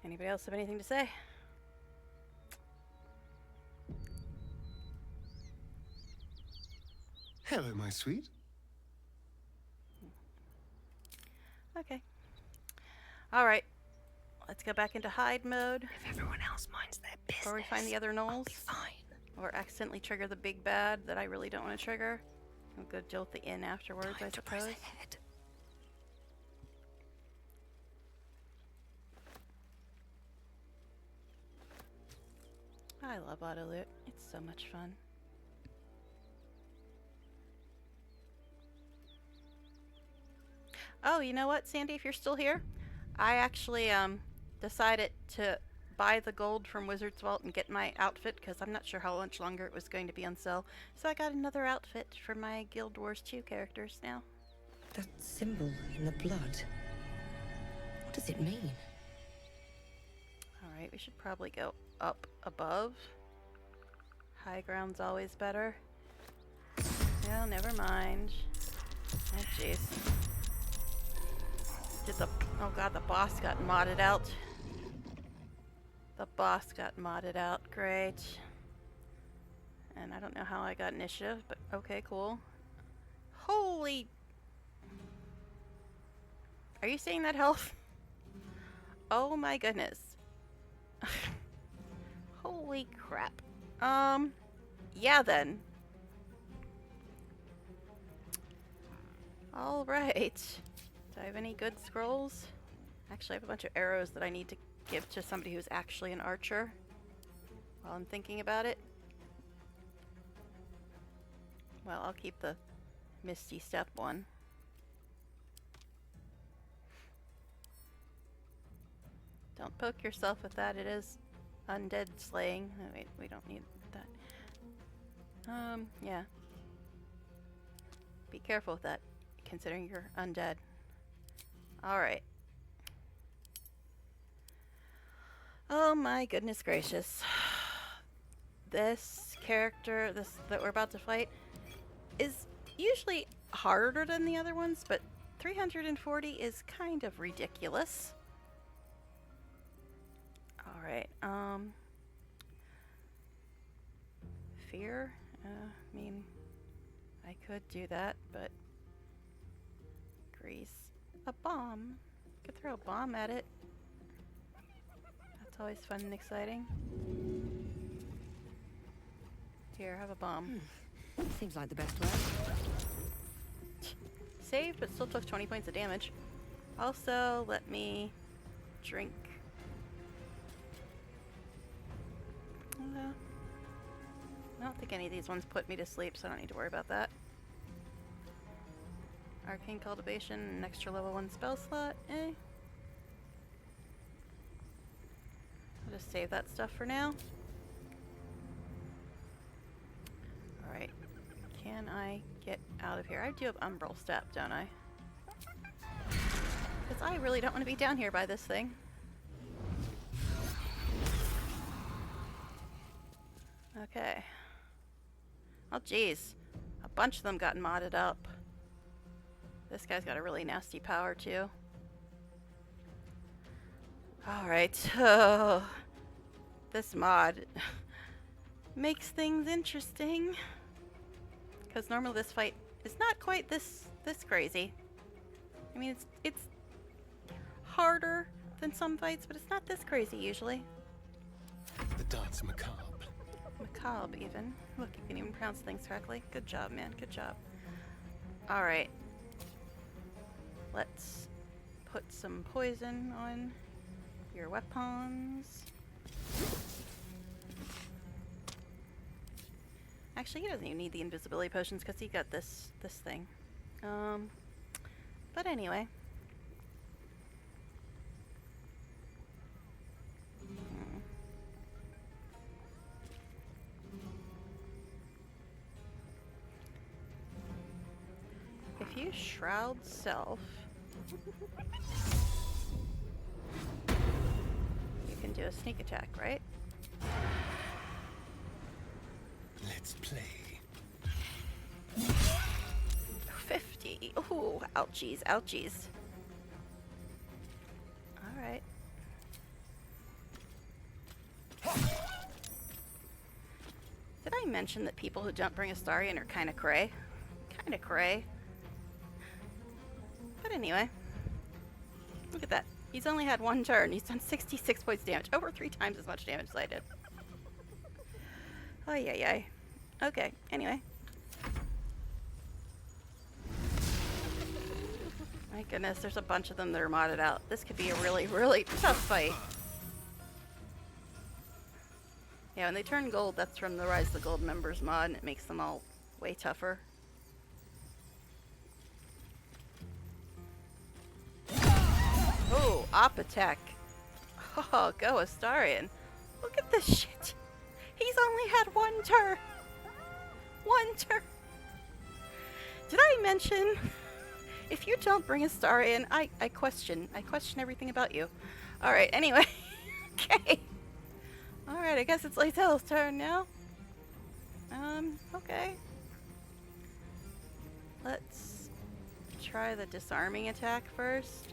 Anybody else have anything to say? Hello, my sweet. Okay. Alright. Let's go back into hide mode. If everyone else minds their business, before we find the other gnolls. I'll be fine. Or accidentally trigger the big bad that I really don't want to trigger. We'll go deal with the inn afterwards, I suppose. Ahead. I love auto loot. It's so much fun. Oh, you know what, Sandy, if you're still here, I actually decided to buy the gold from Wizard's Vault and get my outfit because I'm not sure how much longer it was going to be on sale. So I got another outfit for my Guild Wars 2 characters now. That symbol in the blood. What does it mean? Alright, we should probably go up above. High ground's always better. No, never mind. Oh, jeez. Oh god, the boss got modded out. The boss got modded out. Great. And I don't know how I got initiative, but okay, cool. Holy... Are you seeing that health? Oh my goodness. Holy crap. Yeah then. Alright. Do I have any good scrolls? Actually, I have a bunch of arrows that I need to give to somebody who's actually an archer while I'm thinking about it. Well, I'll keep the Misty Step one. Don't poke yourself with that, it is undead slaying. Oh, wait, we don't need that. Yeah. Be careful with that, considering you're undead. Alright. Oh my goodness gracious. This character, that we're about to fight, is usually harder than the other ones, but 340 is kind of ridiculous. Alright, fear? I mean, I could do that, but grease. A bomb. Could throw a bomb at it. It's always fun and exciting. Here, have a bomb. Seems like the best way. Saved, but still took 20 points of damage. Also, let me drink. I don't think any of these ones put me to sleep, so I don't need to worry about that. Arcane Cultivation, an extra level 1 spell slot, eh. I'll just save that stuff for now. Alright. Can I get out of here? I do have Umbral Step, don't I? Because I really don't want to be down here by this thing. Okay. Oh jeez. A bunch of them got modded up. This guy's got a really nasty power too. Alright. Oh, this mod makes things interesting. Because normally this fight is not quite this crazy. I mean, it's harder than some fights, but it's not this crazy usually. The dance macabre. Macabre, even. Look, you can even pronounce things correctly. Good job, man. Good job. Alright. Let's put some poison on your weapons. Actually, he doesn't even need the invisibility potions because he got this thing. But anyway. If you shroud self, you can do a sneak attack, right? Let's play. 50. Ooh, ouchies, ouchies. Alright. Did I mention that people who don't bring Astarion are kind of cray? Kind of cray. But anyway. Look at that. He's only had one turn. He's done 66 points damage. Over 3 times as much damage as I did. Ay, ay, ay. Okay, anyway. My goodness, there's a bunch of them that are modded out. This could be a really, really tough fight. Yeah, when they turn gold, that's from the Rise of the Gold members mod, and it makes them all way tougher. Oh, op attack. Oh, go Astarion. Look at this shit. He's only had one turn. One turn. Did I mention, if you don't bring Astarion, I question everything about you. Alright, anyway. Okay. Alright, I guess it's Laytel's turn now. Okay. Let's try the disarming attack first.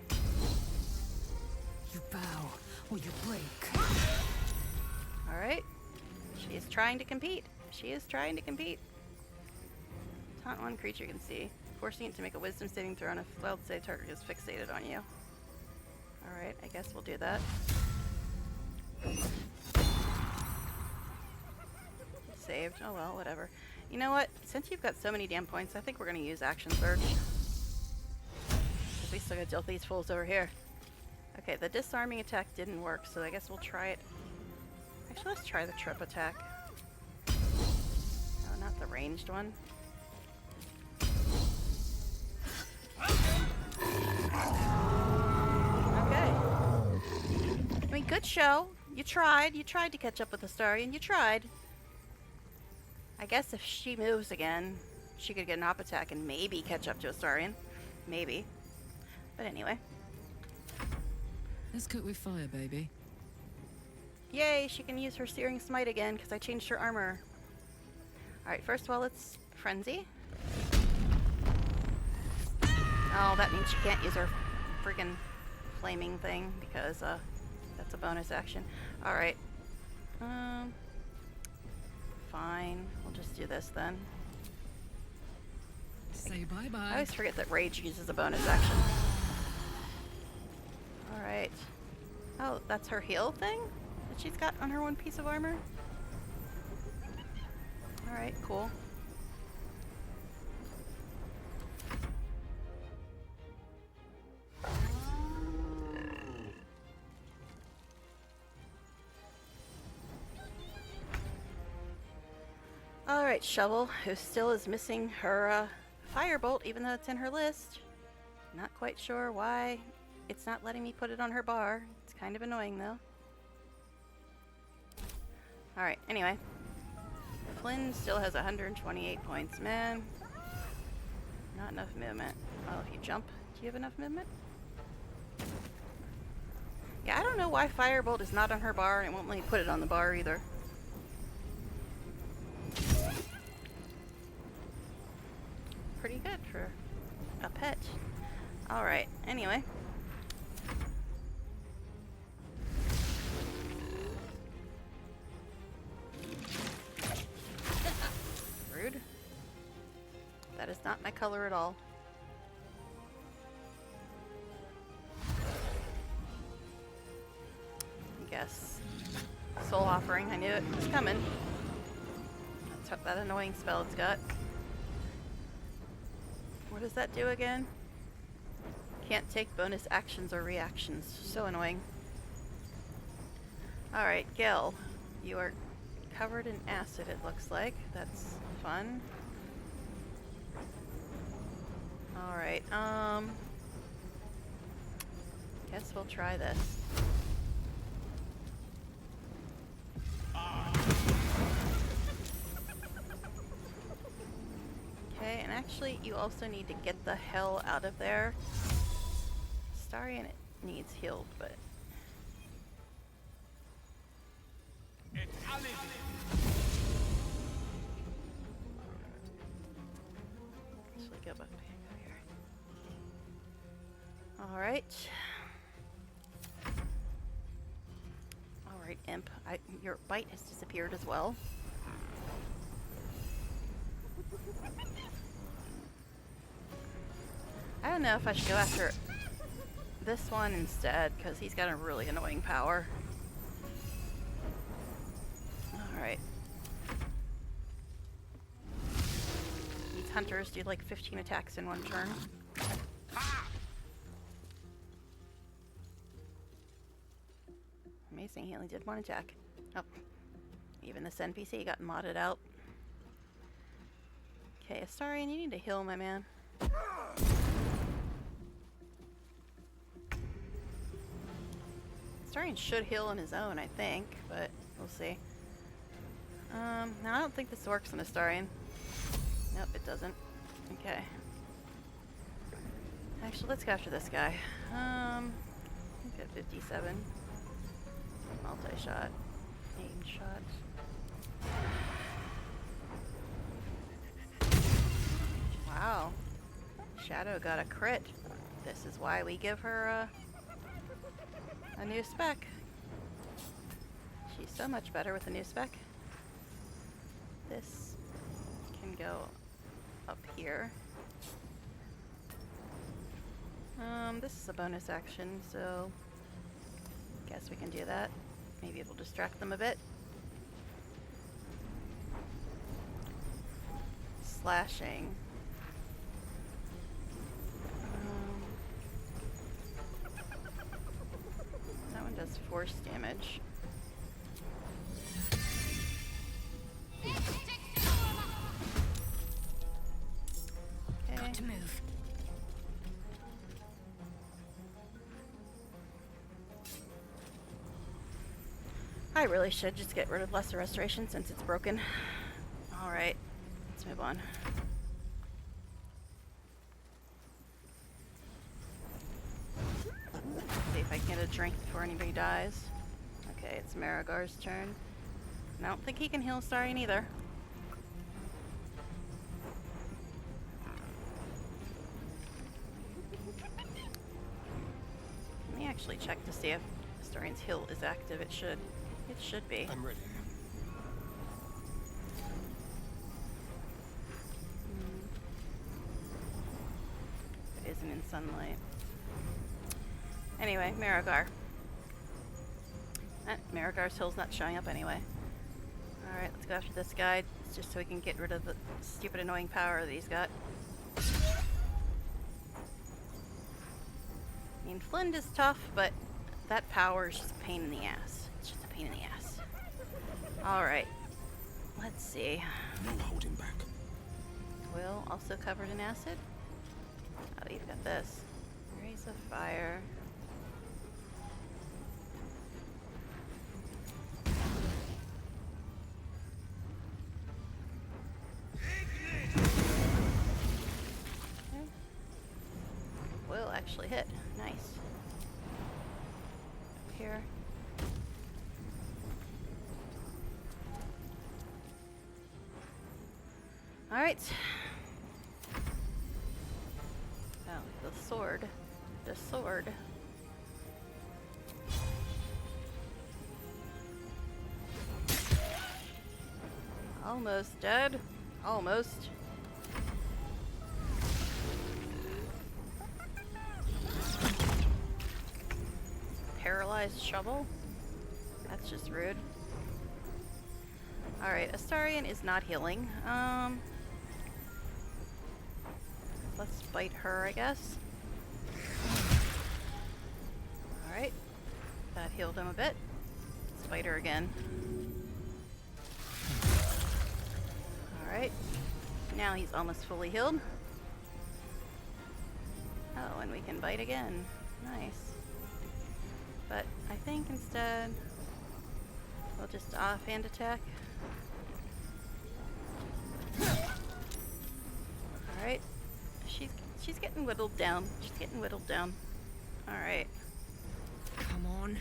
You bow or you break. Alright. She is trying to compete. She is trying to compete. Taunt one creature you can see, forcing it to make a wisdom saving throw on a failed save target is fixated on you. Alright, I guess we'll do that. Saved. Oh well, whatever. You know what? Since you've got so many damn points, I think we're going to use Action Surge. Because we still got to deal with these fools over here. Okay, the disarming attack didn't work, so I guess we'll try it. Actually, let's try the trip attack. No, not the ranged one. Okay. I mean, good show. You tried to catch up with Astarion. You tried. I guess if she moves again, she could get an op attack and maybe catch up to Astarion. Maybe. But anyway. Let's cook with fire, baby. Yay, she can use her Searing Smite again because I changed her armor. Alright, first of all, let's Frenzy. Oh, that means she can't use her freaking flaming thing because that's a bonus action. Alright. Fine. We'll just do this then. Say bye-bye. I always forget that Rage uses a bonus action. Alright. Oh, that's her heal thing? that she's got on her one piece of armor. Alright, cool. Alright, Shovel, who still is missing her firebolt, even though it's in her list. Not quite sure why it's not letting me put it on her bar. It's kind of annoying, though. Alright, anyway. Flynn still has 128 points. Man, not enough movement. Well, if you jump, do you have enough movement? Yeah, I don't know why firebolt is not on her bar, and it won't let me put it on the bar either. Pretty good for a pet. Alright, anyway. Rude. That is not my color at all. I guess. Soul Offering, I knew it was coming. That's that annoying spell it's got. What does that do again? Can't take bonus actions or reactions. So annoying. Alright, Gil. You are covered in acid, it looks like. That's fun. Alright, guess we'll try this. Okay, and actually, you also need to get the hell out of there. Starian needs healed, but... Actually, go back here. Alright. Alright, Imp. Your bite has disappeared as well. I don't know if I should go after this one instead, because he's got a really annoying power. Alright. These hunters do like 15 attacks in one turn. Amazing, he only did one attack. Oh. Even this NPC got modded out. Okay, Astarion, you need to heal, my man. Astarion should heal on his own, I think, but we'll see. Now I don't think this works on Astarion. Nope, it doesn't. Okay. Actually, let's go after this guy. He's got 57. Multi-shot. Aim shot. Wow. Shadow got a crit. This is why we give her a new spec. She's so much better with a new spec. This can go up here. This is a bonus action, so guess we can do that. Maybe it'll distract them a bit. Slashing. That one does force damage. Okay. Got to move. I really should just get rid of Lesser Restoration since it's broken. Alright, let's move on. See if I can get a drink before anybody dies. Okay, it's Marigar's turn. And I don't think he can heal Starion either. Let me actually check to see if Starion's heal is active. It should. It should be. I'm ready. It isn't in sunlight. Anyway, Marigar. Marigar's Hill's not showing up anyway. Alright, let's go after this guy, just so we can get rid of the stupid annoying power that he's got. I mean, Flint is tough, but that power is just a pain in the ass. It's just a pain in the ass. Alright. Let's see. No holding back. Will also covered in acid. Oh, you've got this. Rays of fire. Okay. Will actually hit. Nice. Up here. Alright. Oh, the sword. The sword. Almost dead. Almost. Paralyzed shovel? That's just rude. Alright, Astarion is not healing. Let's bite her, I guess. Alright. That healed him a bit. Let's bite her again. Alright. Now he's almost fully healed. Oh, and we can bite again. Nice. But I think instead we'll just offhand attack. Alright. She's getting whittled down. She's getting whittled down. Alright. Come on.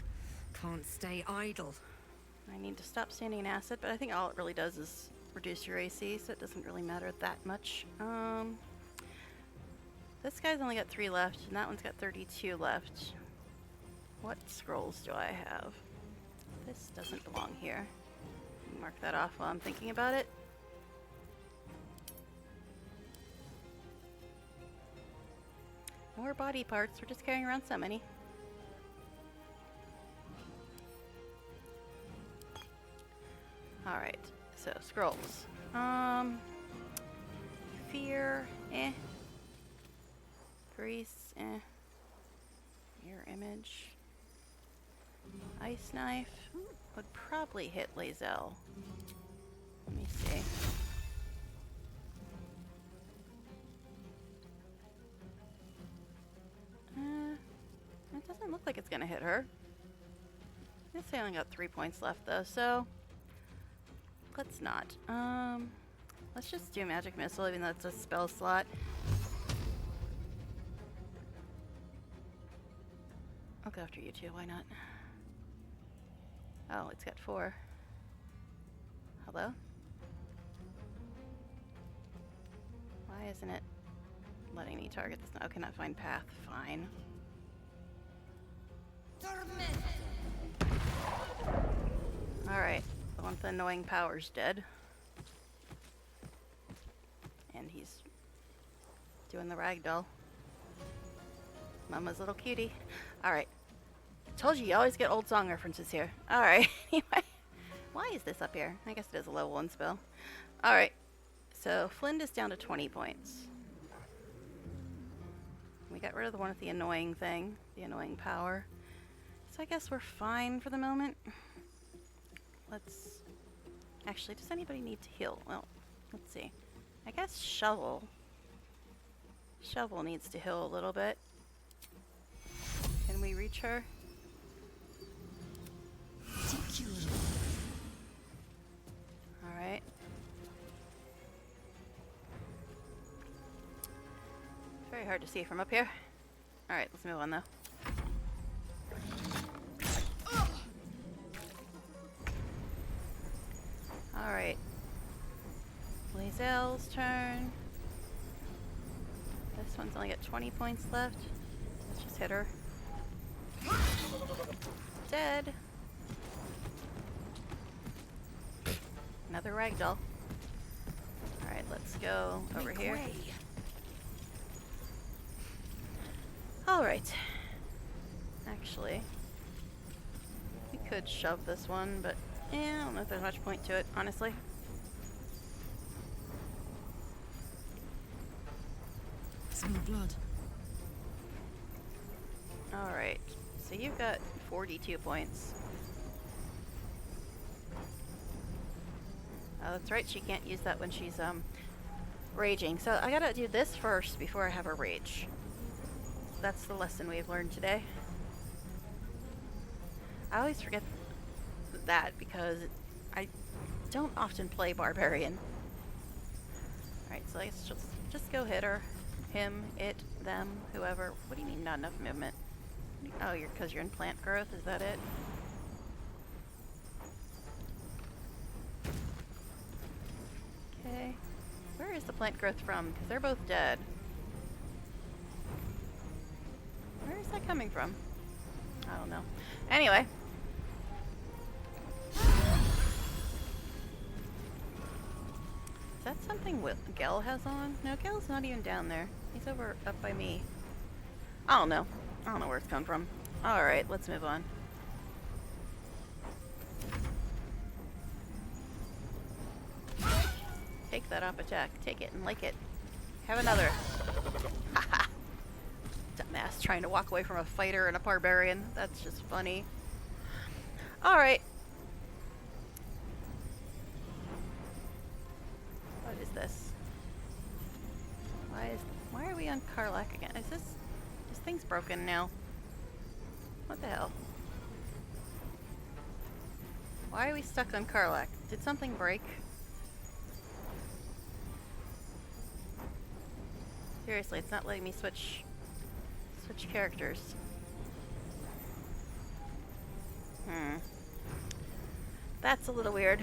Can't stay idle. I need to stop standing in acid, but I think all it really does is reduce your AC, so it doesn't really matter that much. This guy's only got 3 left, and that one's got 32 left. What scrolls do I have? This doesn't belong here. Mark that off while I'm thinking about it. More body parts. We're just carrying around so many. Alright, so scrolls. Fear, Grease, Mirror image. Ice knife would probably hit Lae'zel. Let me see. It doesn't look like it's gonna hit her. I guess I only got 3 points left though, so let's not. Let's just do Magic Missile, even though it's a spell slot. I'll go after you two, why not? Oh, it's got 4. Hello? Why isn't it letting me target this? Oh, can I find path? Fine. Alright, the one with the annoying power's dead. And he's doing the ragdoll. Mama's little cutie. Alright. Told you always get old song references here. Alright, anyway. Why is this up here? I guess it is a level 1 spell. Alright. So, Flint is down to 20 points. We got rid of the one with the annoying thing. The annoying power. So I guess we're fine for the moment. Let's... Actually, does anybody need to heal? Well, let's see. I guess Shovel. Shovel needs to heal a little bit. Can we reach her? Alright. Very hard to see from up here. Alright, let's move on though. Alright. Lae'zel's turn. This one's only got 20 points left. Let's just hit her. Dead. Another ragdoll. Alright, let's go over here. Alright. Actually, we could shove this one, but yeah, I don't know if there's much point to it, honestly. Smell blood. Alright, so you've got 42 points. Oh, that's right, she can't use that when she's raging. So I gotta do this first before I have her rage. That's the lesson we've learned today. I always forget that because I don't often play Barbarian. Alright, so let's just go hit her. Him, it, them, whoever. What do you mean not enough movement? Oh, because you're in plant growth, is that it? Okay. Where is the plant growth from? Because they're both dead. Where is that coming from? I don't know. Anyway. Is that something Gel has on? No, Gel's not even down there. He's over up by me. I don't know. I don't know where it's come from. Alright, let's move on. Take that up attack. Take it and like it. Have another. Haha. Dumbass trying to walk away from a fighter and a barbarian. That's just funny. Alright. What is this? Why are we on Karlak again? Is this thing's broken now? What the hell? Why are we stuck on Karlak? Did something break? Seriously, it's not letting me switch characters. That's a little weird.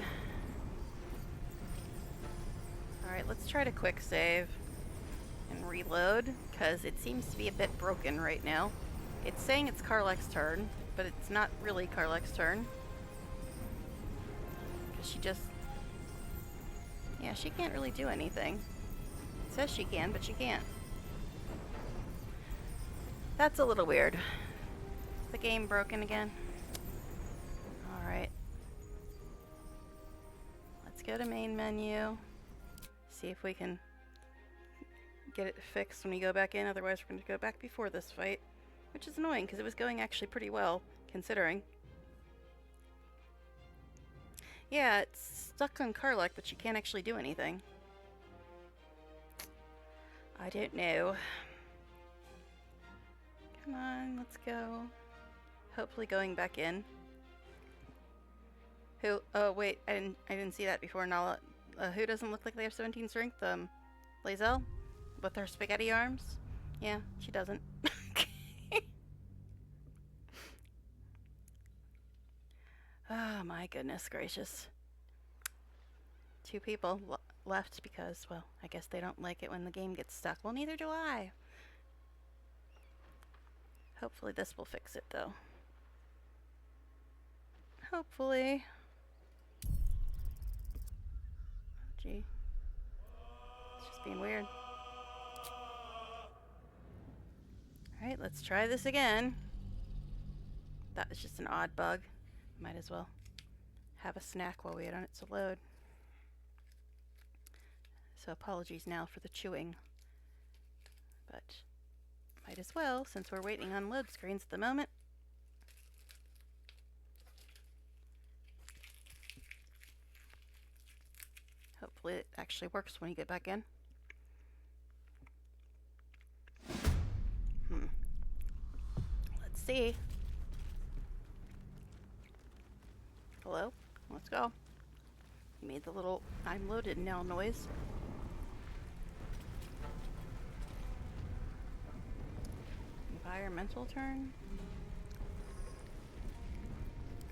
Alright, let's try to quick save and reload, because it seems to be a bit broken right now. It's saying it's Karlak's turn, but it's not really Karlak's turn. Because she just... yeah, she can't really do anything. It says she can, but she can't. That's a little weird. Is the game broken again? Alright. Let's go to main menu. See if we can get it fixed when we go back in. Otherwise, we're going to go back before this fight. Which is annoying, because it was going actually pretty well, considering. Yeah, it's stuck on Karlak, but she can't actually do anything. I don't know. Come on, let's go. Hopefully going back in. Who? Oh wait, I didn't see that before. Nala, who doesn't look like they have 17 strength? Lae'zel, with her spaghetti arms. Yeah, she doesn't. Oh my goodness gracious. 2 people left because, well, I guess they don't like it when the game gets stuck. Well, neither do I. Hopefully this will fix it, though. Hopefully. Gee. It's just being weird. Alright, let's try this again. That was just an odd bug. Might as well have a snack while we wait on it to load. So apologies now for the chewing. But might as well, since we're waiting on load screens at the moment. Hopefully it actually works when you get back in. Let's see. Hello? Let's go. You made the little I'm loaded now noise. Environmental turn?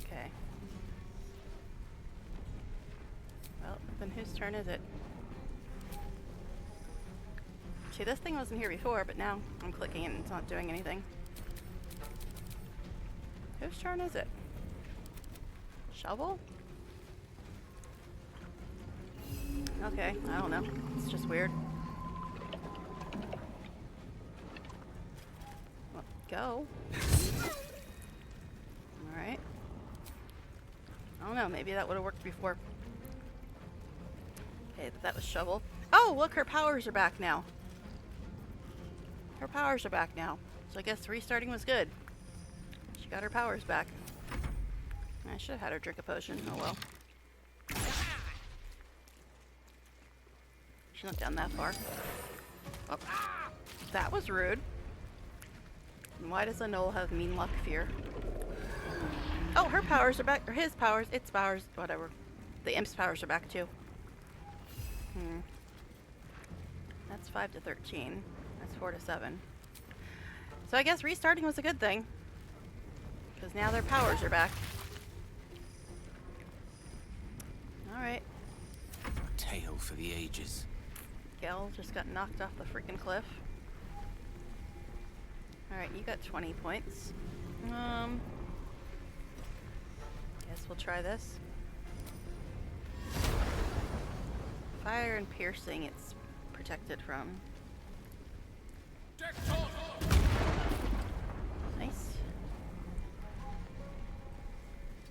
Okay. Well, then whose turn is it? See, this thing wasn't here before, but now I'm clicking and it's not doing anything. Whose turn is it? Shovel? Okay, I don't know. It's just weird. Well, go. Alright. don't know, maybe that would have worked before. Okay, that was shovel. Oh, look, her powers are back now. Her powers are back now. So I guess restarting was good. She got her powers back. I should have had her drink a potion. Oh well. She's not down that far. Oh, that was rude. And why does a Knoll have mean luck fear? Oh, her powers are back. Or his powers. Its powers. Whatever. The imp's powers are back too. That's 5 to 13. That's 4 to 7. So I guess restarting was a good thing. Because now their powers are back. Alright. A tale for the ages. Gel just got knocked off the freaking cliff. Alright, you got 20 points. Guess we'll try this. Fire and piercing, it's protected from. Nice.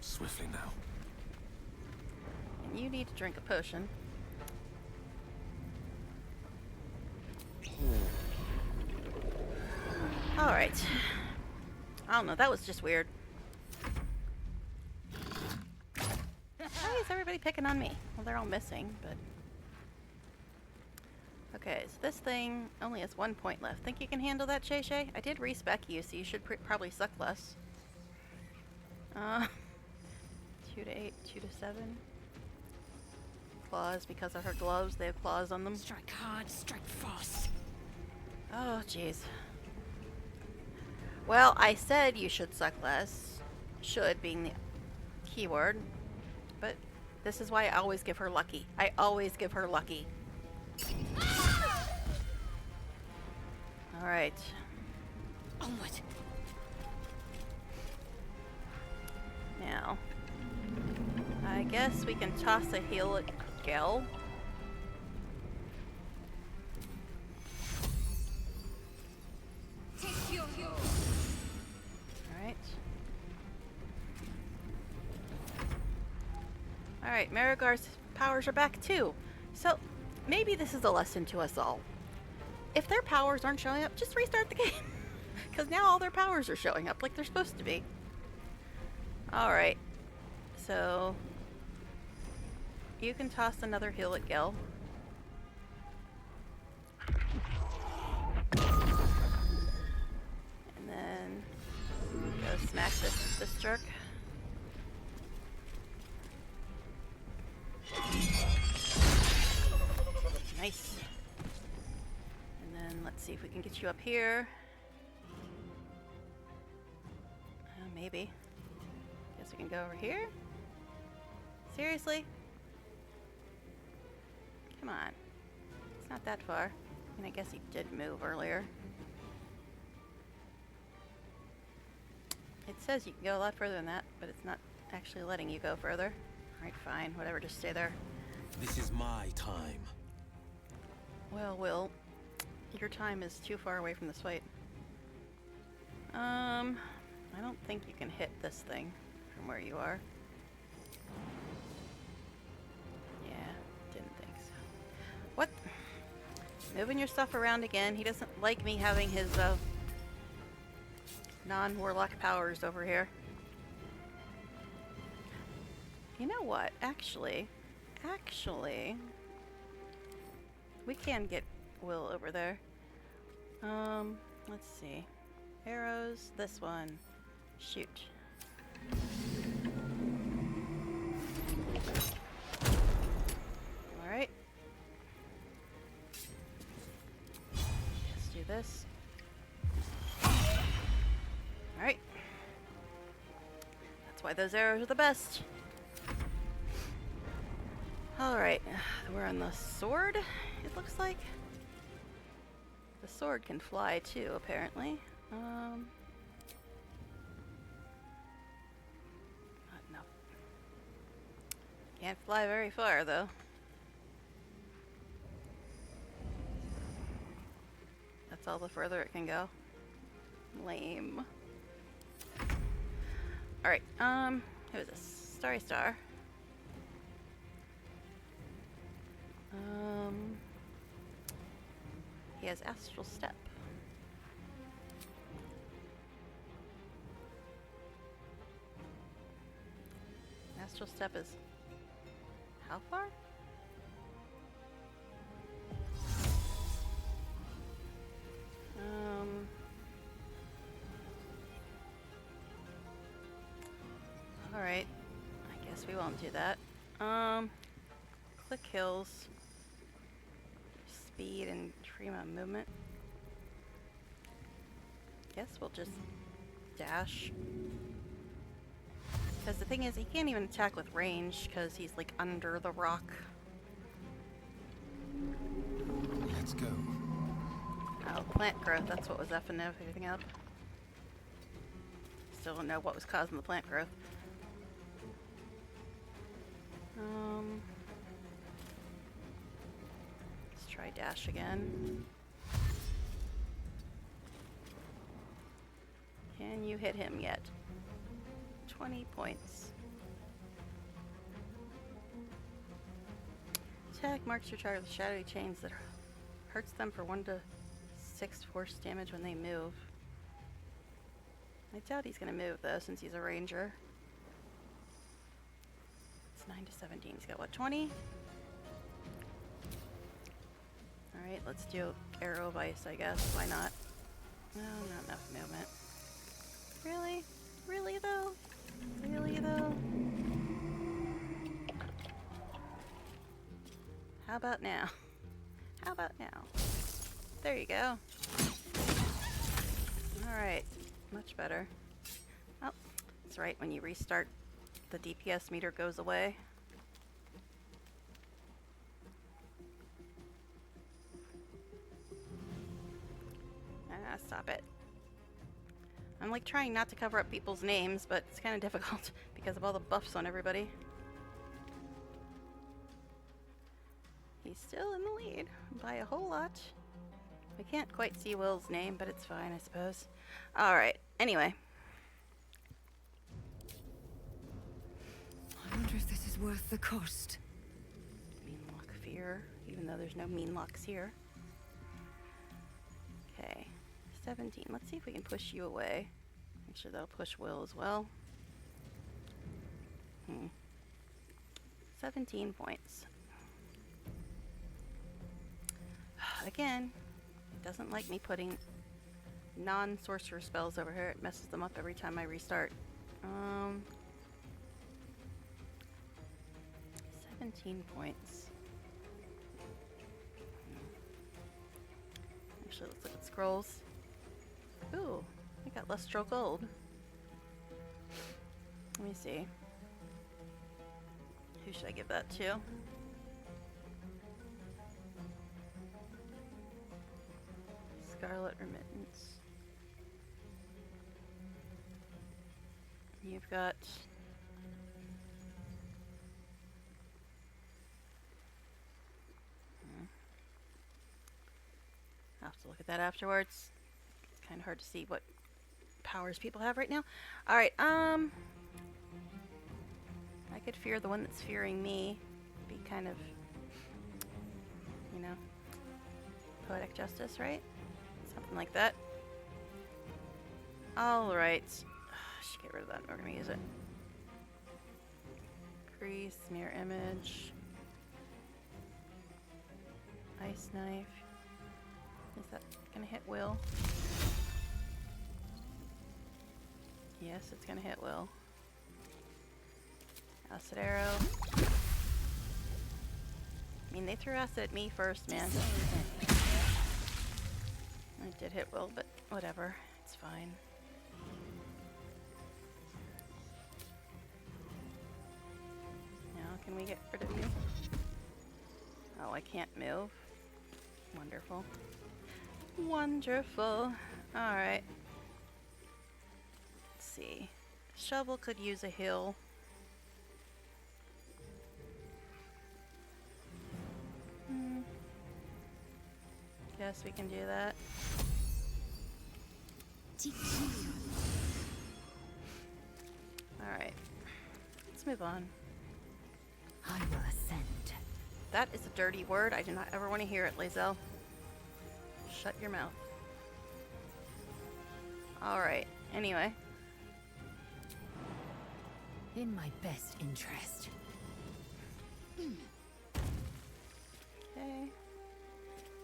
Swiftly now. And you need to drink a potion. Alright. I don't know, that was just weird. Why is everybody picking on me? Well, they're all missing, but... Okay, so this thing only has 1 point left. Think you can handle that, Shay Shay? I did respec you, so you should probably suck less. 2 to 8, 2 to 7. Claws, because of her gloves, they have claws on them. Strike hard, strike fast. Oh, jeez. Well, I said you should suck less. Should being the keyword. But this is why I always give her lucky. I always give her lucky. Alright. Onward. Now, I guess we can toss a heal at Gel. Alright. Alright, Marigar's powers are back too. So, maybe this is a lesson to us all. If their powers aren't showing up, just restart the game. Because now all their powers are showing up like they're supposed to be. Alright. So, you can toss another heal at Gel. And then go smack this jerk. Nice. And then let's see if we can get you up here. Maybe. Guess we can go over here. Seriously? Come on. It's not that far. And I guess he did move earlier. It says you can go a lot further than that, but it's not actually letting you go further. Alright, fine. Whatever, just stay there. This is my time. Well, Will, your time is too far away from this fight. I don't think you can hit this thing from where you are. Yeah, didn't think so. What? Moving your stuff around again. He doesn't like me having his non-warlock powers over here. You know what? Actually, we can get Will over there. Let's see. Arrows, this one. Shoot. Alright. Let's do this. Alright. That's why those arrows are the best. Alright, we're on the sword, it looks like. The sword can fly too, apparently. Not enough. Can't fly very far, though. That's all the further it can go. Lame. Alright, who is this? Starry Star. he has Astral Step. Astral Step is how far? Alright. I guess we won't do that. Click hills. Speed and free amount of movement. Guess we'll just dash. Because the thing is, he can't even attack with range because he's like under the rock. Let's go. Oh, plant growth, that's what was effing everything up. Still don't know what was causing the plant growth. Let's try dash again. Can you hit him yet? 20 points. Attack marks your target with shadowy chains that hurts them for 1 to 6 force damage when they move. I doubt he's gonna move though, since he's a ranger. It's 9 to 17. He's got what, 20? Alright, let's do arrow of ice, I guess. Why not? No, not enough movement. Really? Really though? Really though? How about now? How about now? There you go. Alright, much better. Oh, that's right, when you restart, the DPS meter goes away. Ah, stop it. I'm like trying not to cover up people's names, but it's kind of difficult because of all the buffs on everybody. He's still in the lead by a whole lot. We can't quite see Will's name, but it's fine, I suppose. Alright, anyway. I wonder if this is worth the cost. Mean lock fear, even though there's no mean locks here. Okay, 17. Let's see if we can push you away. Actually, that'll push Will as well. 17 points. Again, it doesn't like me putting non-sorcerer spells over here. It messes them up every time I restart. 17 points. Actually, let's look at scrolls. Ooh, I got lustral gold. Let me see. Who should I give that to? Scarlet Remittance. You've got I'll have to look at that afterwards. It's kind of hard to see what powers people have right now. Alright, I could fear the one that's fearing me. Be kind of, you know, poetic justice, right? Something like that. Alright. Should get rid of that. We're gonna use it. Crease, mirror image. Ice knife. Is that gonna hit Will? Yes, it's gonna hit Will. Acid arrow. I mean, they threw acid at me first, man. It did hit Will, but whatever. It's fine. Now, can we get rid of you? Oh, I can't move. Wonderful. Wonderful. Alright. Let's see. Shovel could use a hill. Guess we can do that. Alright. Let's move on. I will ascend. That is a dirty word. I do not ever want to hear it, Lae'zel. Shut your mouth. Alright, anyway. In my best interest. Okay.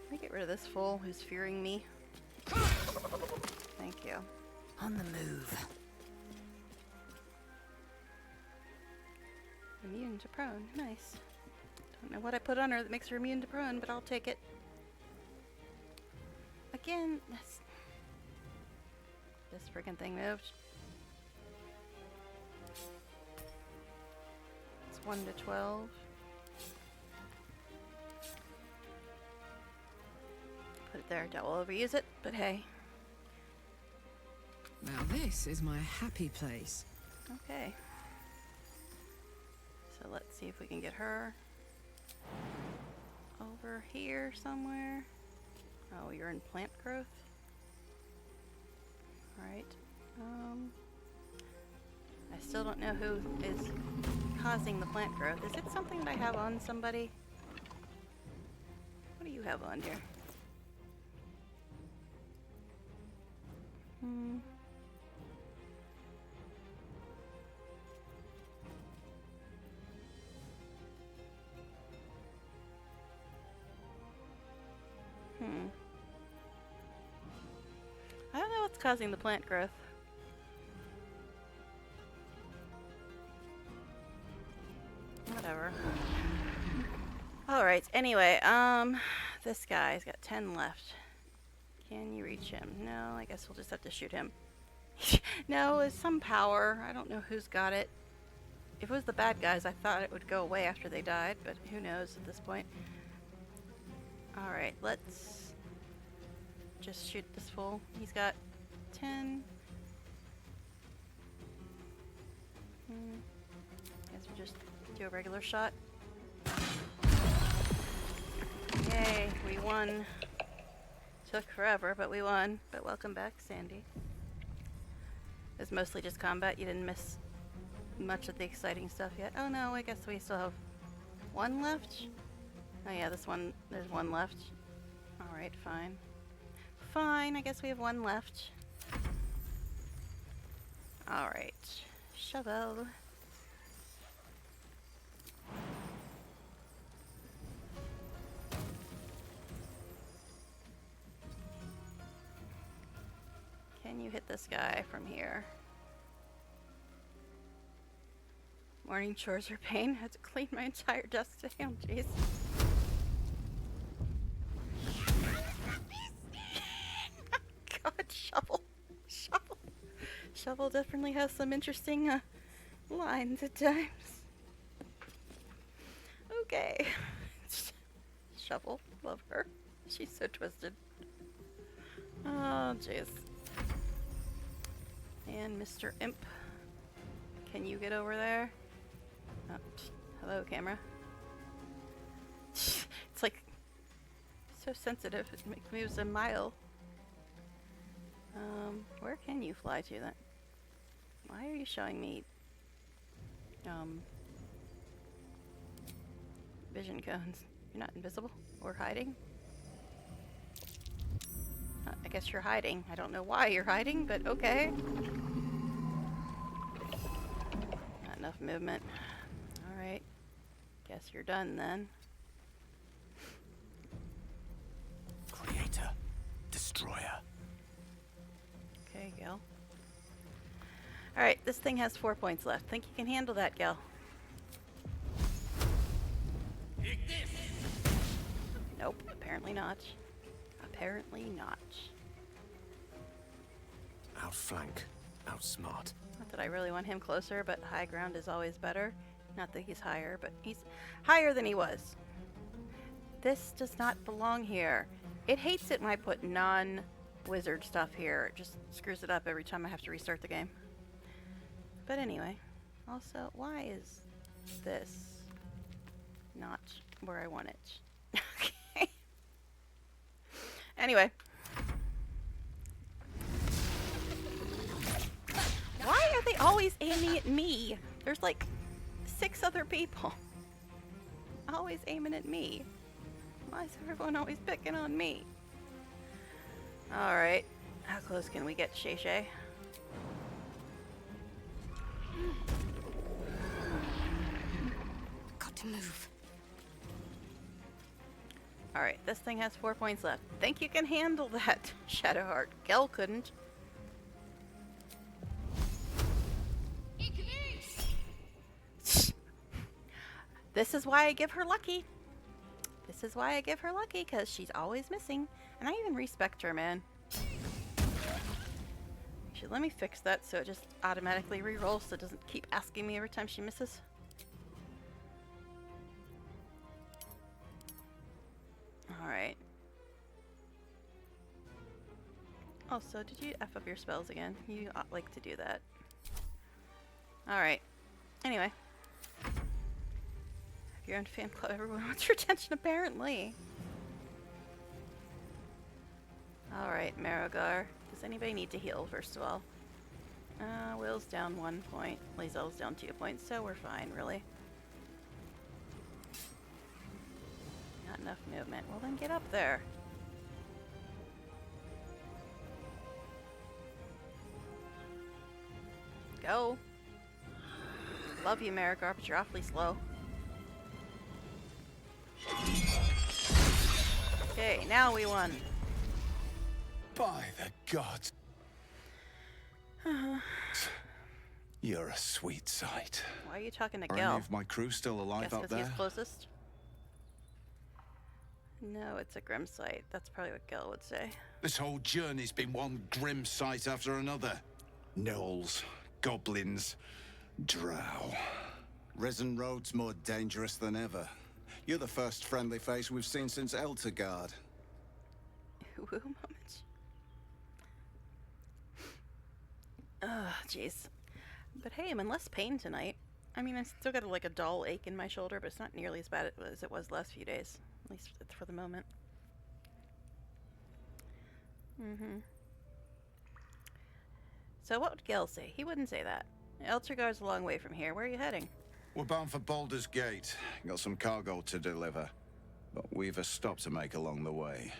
Let me get rid of this fool who's fearing me. Thank you. On the move. Immune to prone. Nice. Don't know what I put on her that makes her immune to prone, but I'll take it. Again, this freaking thing moved. It's 1 to 12. Put it there. Double overuse it, but hey. Now this is my happy place. Okay. So let's see if we can get her over here somewhere. Oh, you're in plant growth? Alright. I still don't know who is causing the plant growth. Is it something that I have on somebody? What do you have on here? I don't know what's causing the plant growth. Whatever. Alright, anyway, this guy's got 10 left. Can you reach him? No, I guess we'll just have to shoot him. No, it's some power. I don't know who's got it. If it was the bad guys, I thought it would go away after they died, but who knows at this point. Alright, let's just shoot this fool. He's got 10. Guess we'll just do a regular shot. Yay, we won. Took forever, but we won. But welcome back, Sandy. It was mostly just combat. You didn't miss much of the exciting stuff yet. Oh no, I guess we still have one left? Oh yeah, this one, there's one left. Alright, fine. Fine, I guess we have one left. Alright. Shovel. Can you hit this guy from here? Morning chores are pain. I had to clean my entire desk today. Oh, jeez. God, Shovel. Shovel. Shovel definitely has some interesting lines at times. Okay. Shovel. Love her. She's so twisted. Oh, jeez. And Mr. Imp. Can you get over there? Oh, hello, camera. It's like so sensitive. It moves a mile. Where can you fly to then? Why are you showing me vision cones? You're not invisible or hiding? I guess you're hiding. I don't know why you're hiding, but okay. Not enough movement. Alright. Guess you're done then. Creator. Destroyer. Okay, Gil. Alright, this thing has 4 points left. Think you can handle that, Gil? Nope, apparently not. Apparently not. Outflank. Outsmart. Not that I really want him closer, but high ground is always better. Not that he's higher, but he's higher than he was. This does not belong here. It hates it when I put non-wizard stuff here. It just screws it up every time I have to restart the game. But anyway, also, why is this not where I want it? Okay. Anyway. Why are they always aiming at me? There's like 6 other people. Always aiming at me. Why is everyone always picking on me? Alright. How close can we get Shay Shay? Got to move. Alright, this thing has 4 points left. Think you can handle that, Shadowheart. Gel couldn't. This is why I give her lucky. This is why I give her lucky, because she's always missing. And I even respect her, man. Actually, let me fix that so it just automatically re-rolls so it doesn't keep asking me every time she misses. Alright. Also, did you F up your spells again? You like to do that. Alright. Anyway. If you're in fan club, everyone wants your attention, apparently. Alright, Marigar. Does anybody need to heal, first of all? Will's down 1 point. Lae'zel's down 2 points, so we're fine, really. Not enough movement. Well, then get up there. Go. Love you, Marigar, but you're awfully slow. Okay, now we won. By the gods. You're a sweet sight. Why are you talking to Are Gel? any of my crew still alive Guess out 'cause there? he's closest? No, it's a grim sight. That's probably what Gel would say. This whole journey's been one grim sight after another. Gnolls, goblins, drow. Risen Road's more dangerous than ever. You're the first friendly face we've seen since Eltergard. Woo moment. Ugh, jeez. But hey, I'm in less pain tonight. I mean, I still got like a dull ache in my shoulder, but it's not nearly as bad as it was the last few days. At least for the moment. So what would Gel say? He wouldn't say that. Eltergard's a long way from here. Where are you heading? We're bound for Baldur's Gate. Got some cargo to deliver. But we've a stop to make along the way.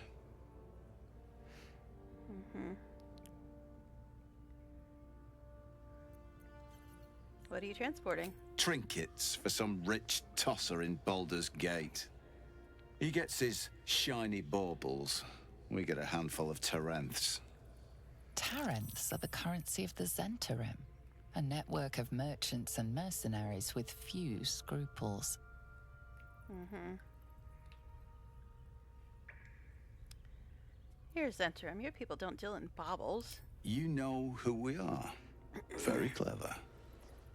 What are you transporting? Trinkets for some rich tosser in Baldur's Gate. He gets his shiny baubles. We get a handful of Tarenths. Tarenths are the currency of the Zentarim, a network of merchants and mercenaries with few scruples. Here, Zentarim, your people don't deal in baubles. You know who we are. Very clever.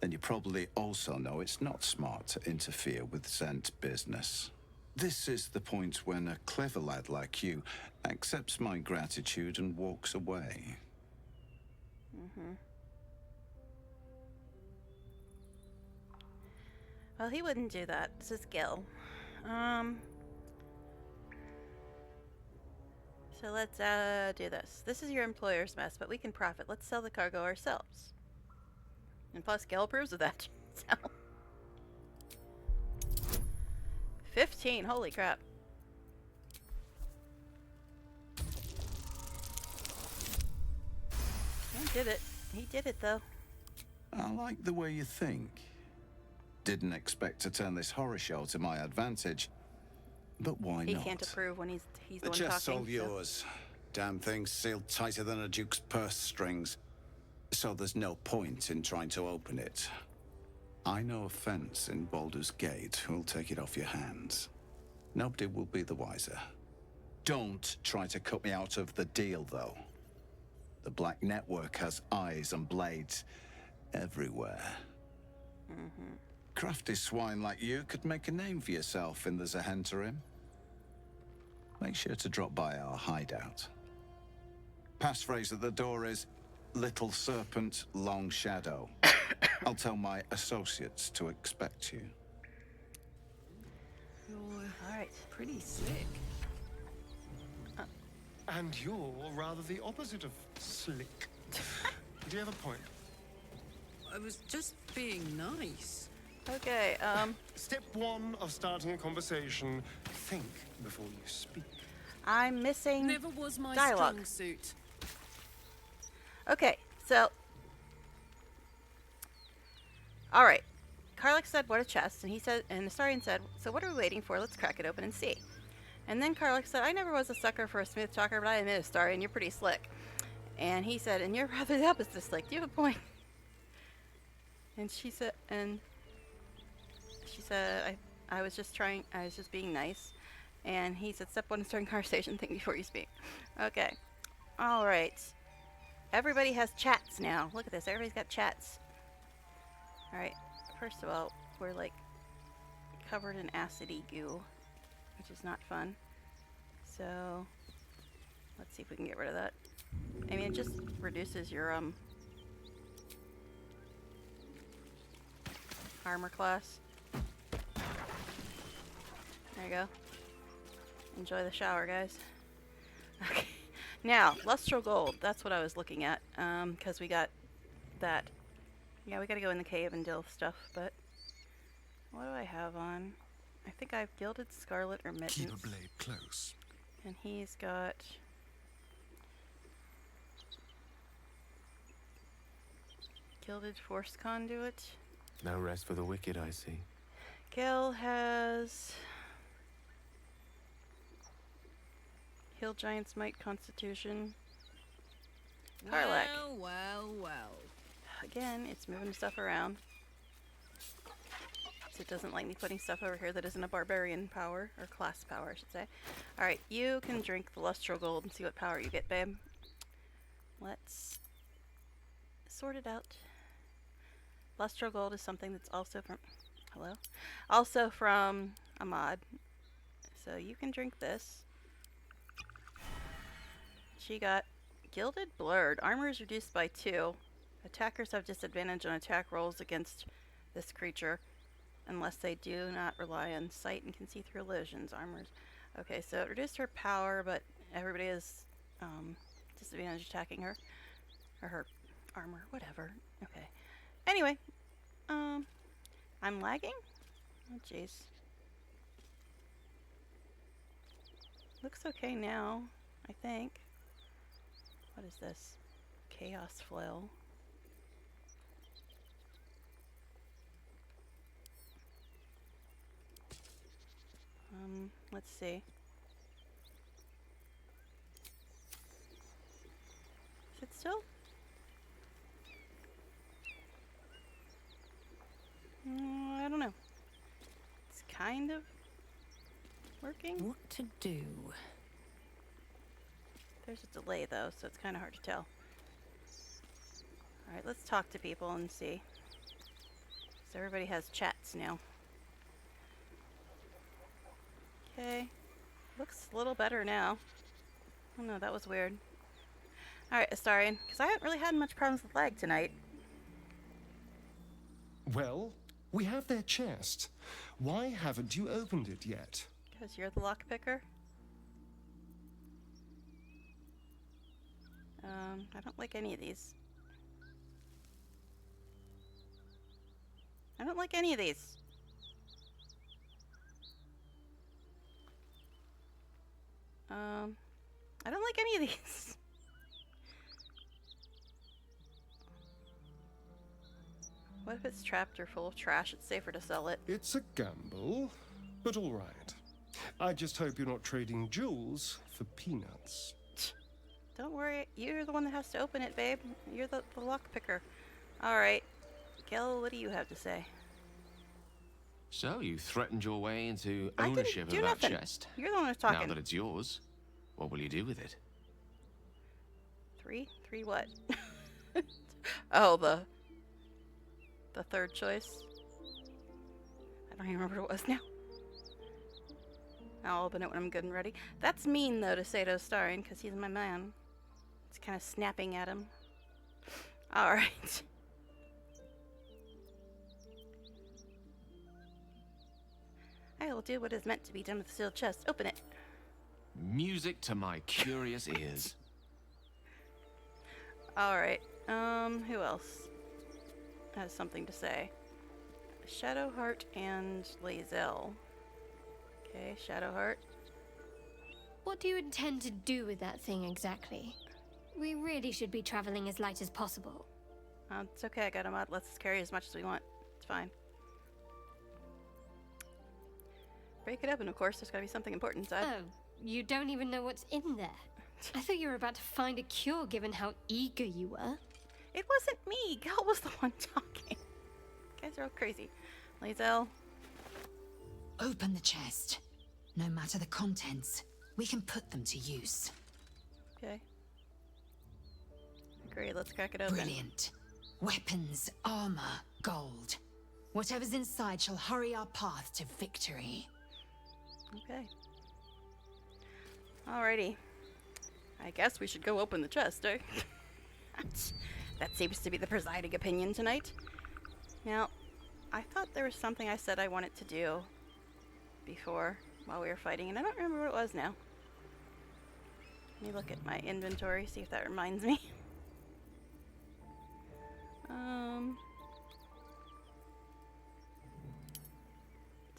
Then you probably also know it's not smart to interfere with Zent business. This is the point when a clever lad like you accepts my gratitude and walks away. Well, he wouldn't do that. This is Gil. So let's do this. This is your employer's mess, but we can profit. Let's sell the cargo ourselves. And plus, Gil approves of that. So 15. Holy crap. He did it. He did it, though. I like the way you think. Didn't expect to turn this horror show to my advantage. But why He not? can't approve when he's the The one chest's talking. all yours. Damn thing's sealed tighter than a duke's purse strings. So there's no point in trying to open it. I know a fence in Baldur's Gate who'll take it off your hands. Nobody will be the wiser. Don't try to cut me out of the deal, though. The Black Network has eyes and blades everywhere. Crafty swine like you could make a name for yourself in the Zahentarim. Make sure to drop by our hideout. Passphrase at the door is Little Serpent, Long Shadow. I'll tell my associates to expect you. You're all right. Pretty slick. And you're rather the opposite of slick. Do you have a point? I was just being nice. Okay, Step one of starting a conversation, think before you speak. I'm missing Never was my dialogue. strong suit. Okay, so... Alright. Karlach said, what a chest, and he said, and Astarion said, so what are we waiting for? Let's crack it open and see. And then Karlach said, I never was a sucker for a smooth talker, but I admit, Astarion, you're pretty slick. And he said, and you're rather the opposite slick. Do you have a point? And she said, I was just being nice. And he said, step one, starting conversation, think before you speak. Okay. Alright. Everybody has chats now. Look at this, everybody's got chats. Alright, first of all, we're like covered in acidy goo, which is not fun. So, let's see if we can get rid of that. I mean, it just reduces your, armor class. There you go. Enjoy the shower, guys. Okay. Now, Lustral Gold. That's what I was looking at, because we got that. Yeah, we gotta go in the cave and deal with stuff, but... What do I have on? I think I have Gilded Scarlet or Mittens. Keep a blade close. And he's got... Gilded Force Conduit. No rest for the wicked, I see. Gil has... Hill Giant's Might Constitution. Karlach. Well, well, well. Again, it's moving stuff around. So it doesn't like me putting stuff over here that isn't a barbarian power, or class power, I should say. Alright, you can drink the Lustral Gold and see what power you get, babe. Let's sort it out. Lustral Gold is something that's also from... Hello? Also from a mod. So you can drink this. She got Gilded Blurred. Armor is reduced by 2. Attackers have disadvantage on attack rolls against this creature unless they do not rely on sight and can see through illusions. Armors. Okay, so it reduced her power, but everybody has disadvantage attacking her. Or her armor, whatever. Okay. Anyway, I'm lagging? Oh, jeez. Looks okay now, I think. What is this? Chaos Flail. Let's see. Is it still? I don't know. It's kind of working. What to do? There's a delay though, so it's kind of hard to tell. Alright, let's talk to people and see. So everybody has chats now. Okay. Looks a little better now. Oh no, that was weird. Alright, Astarion, because I haven't really had much problems with lag tonight. Well, we have their chest. Why haven't you opened it yet? Because you're the lockpicker? I don't like any of these. I don't like any of these. I don't like any of these. What if it's trapped or full of trash? It's safer to sell it. It's a gamble, but all right. I just hope you're not trading jewels for peanuts. Don't worry, you're the one that has to open it, babe. You're the lockpicker. Alright. Gil, what do you have to say? So, you threatened your way into ownership of that nothing. chest. You're the one who's talking. Now that it's yours, what will you do with it? 3? 3 what? Oh, the third choice. I don't even remember what it was now. I'll open it when I'm good and ready. That's mean, though, to say to Astarion, because he's my man. It's kind of snapping at him. Alright. I will do what is meant to be done with the sealed chest. Open it. Music to my curious ears. Alright. Who else has something to say? Shadowheart and Lae'zel. Okay, Shadowheart. What do you intend to do with that thing exactly? We really should be traveling as light as possible. It's okay, I got a mod. Let's just carry as much as we want. It's fine. Break it open, of course. There's gotta be something important inside. Oh, you don't even know what's in there. I thought you were about to find a cure given how eager you were. It wasn't me. Gal was the one talking. You guys are all crazy. Lae'zel. Open the chest. No matter the contents, we can put them to use. Okay. Great, let's crack it open. Brilliant. Weapons, armor, gold. Whatever's inside shall hurry our path to victory. Okay. Alrighty. I guess we should go open the chest, eh? That seems to be the presiding opinion tonight. Now, I thought there was something I said I wanted to do before while we were fighting, and I don't remember what it was now. Let me look at my inventory, see if that reminds me.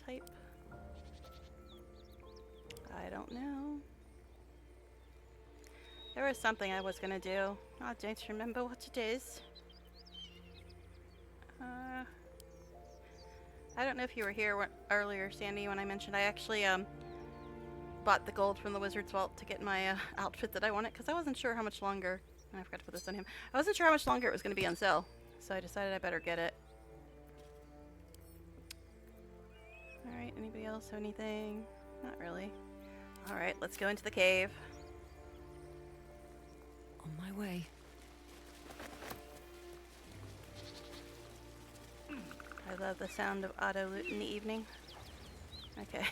Type. I don't know. There was something I was gonna do. I don't remember what it is. I don't know if you were here earlier, Sandy, when I mentioned I actually bought the gold from the Wizard's Vault to get my outfit that I wanted, because I wasn't sure how much longer. I forgot to put this on him. I wasn't sure how much longer it was going to be on sale, so I decided I better get it. Alright, anybody else have anything? Not really. Alright, let's go into the cave. On my way. I love the sound of auto loot in the evening. Okay.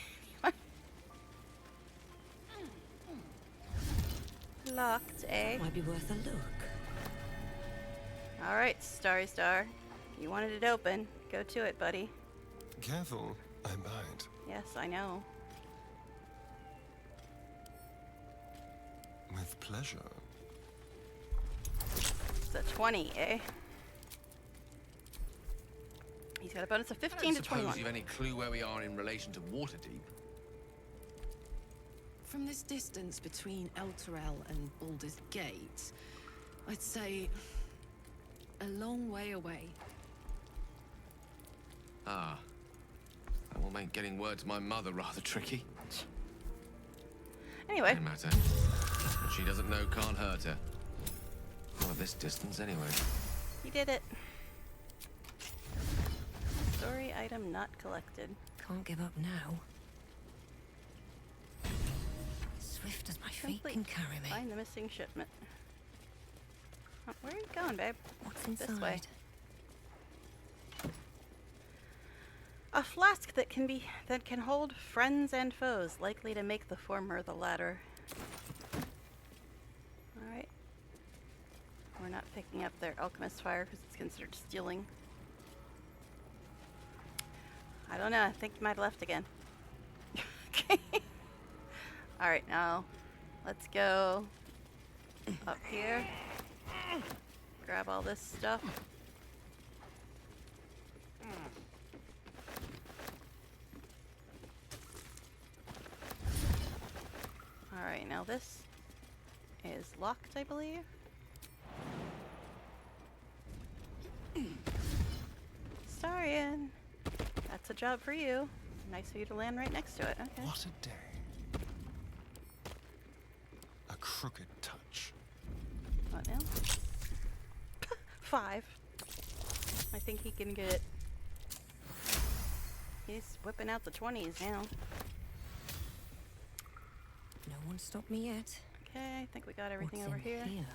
Locked, eh? Might be worth a look. Alright, Starry Star. You wanted it open. Go to it, buddy. Careful, I bite. Yes, I know. With pleasure. It's a 20, eh? He's got a bonus of 15 to 21. Suppose you've any clue where we are in relation to Waterdeep? From this distance between Elturel and Baldur's Gate, I'd say a long way away. Ah. That will make getting word to my mother rather tricky. Anyway. No matter. What she doesn't know can't hurt her. Not at this distance, anyway. He did it. Story item not collected. Can't give up now. Swift as my feet can carry me. Find the missing shipment. Oh, where are you going, babe? What's inside? This way. A flask that can hold friends and foes, likely to make the former the latter. Alright. We're not picking up their alchemist fire because it's considered stealing. I don't know, I think you might have left again. Okay. Alright, now let's go up here. Grab all this stuff. Alright, now this is locked, I believe. Starian, that's a job for you. Nice of you to land right next to it. Okay. What a day. A crooked touch. What now? 5. I think he can get it. He's whipping out the 20s now. No one stopped me yet. Okay, I think we got everything What's over in here. here?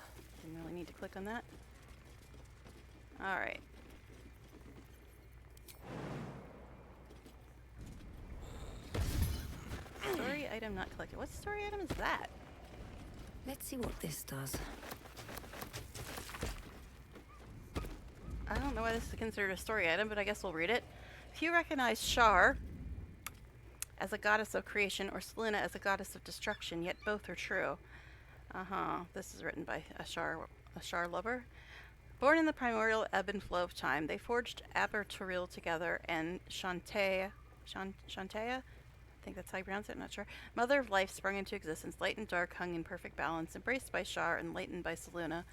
Didn't really need to click on that. Alright. Story item not collected. What story item is that? Let's see what this does. I don't know why this is considered a story item, but I guess we'll read it. If you recognize Shar as a goddess of creation or Selena as a goddess of destruction, yet both are true. This is written by a Shar lover. Born in the primordial ebb and flow of time, they forged Aberturil together, and Shantea, think that's how you pronounce it, I'm not sure. Mother of life sprung into existence, light and dark hung in perfect balance, embraced by Shar and lightened by Selûne.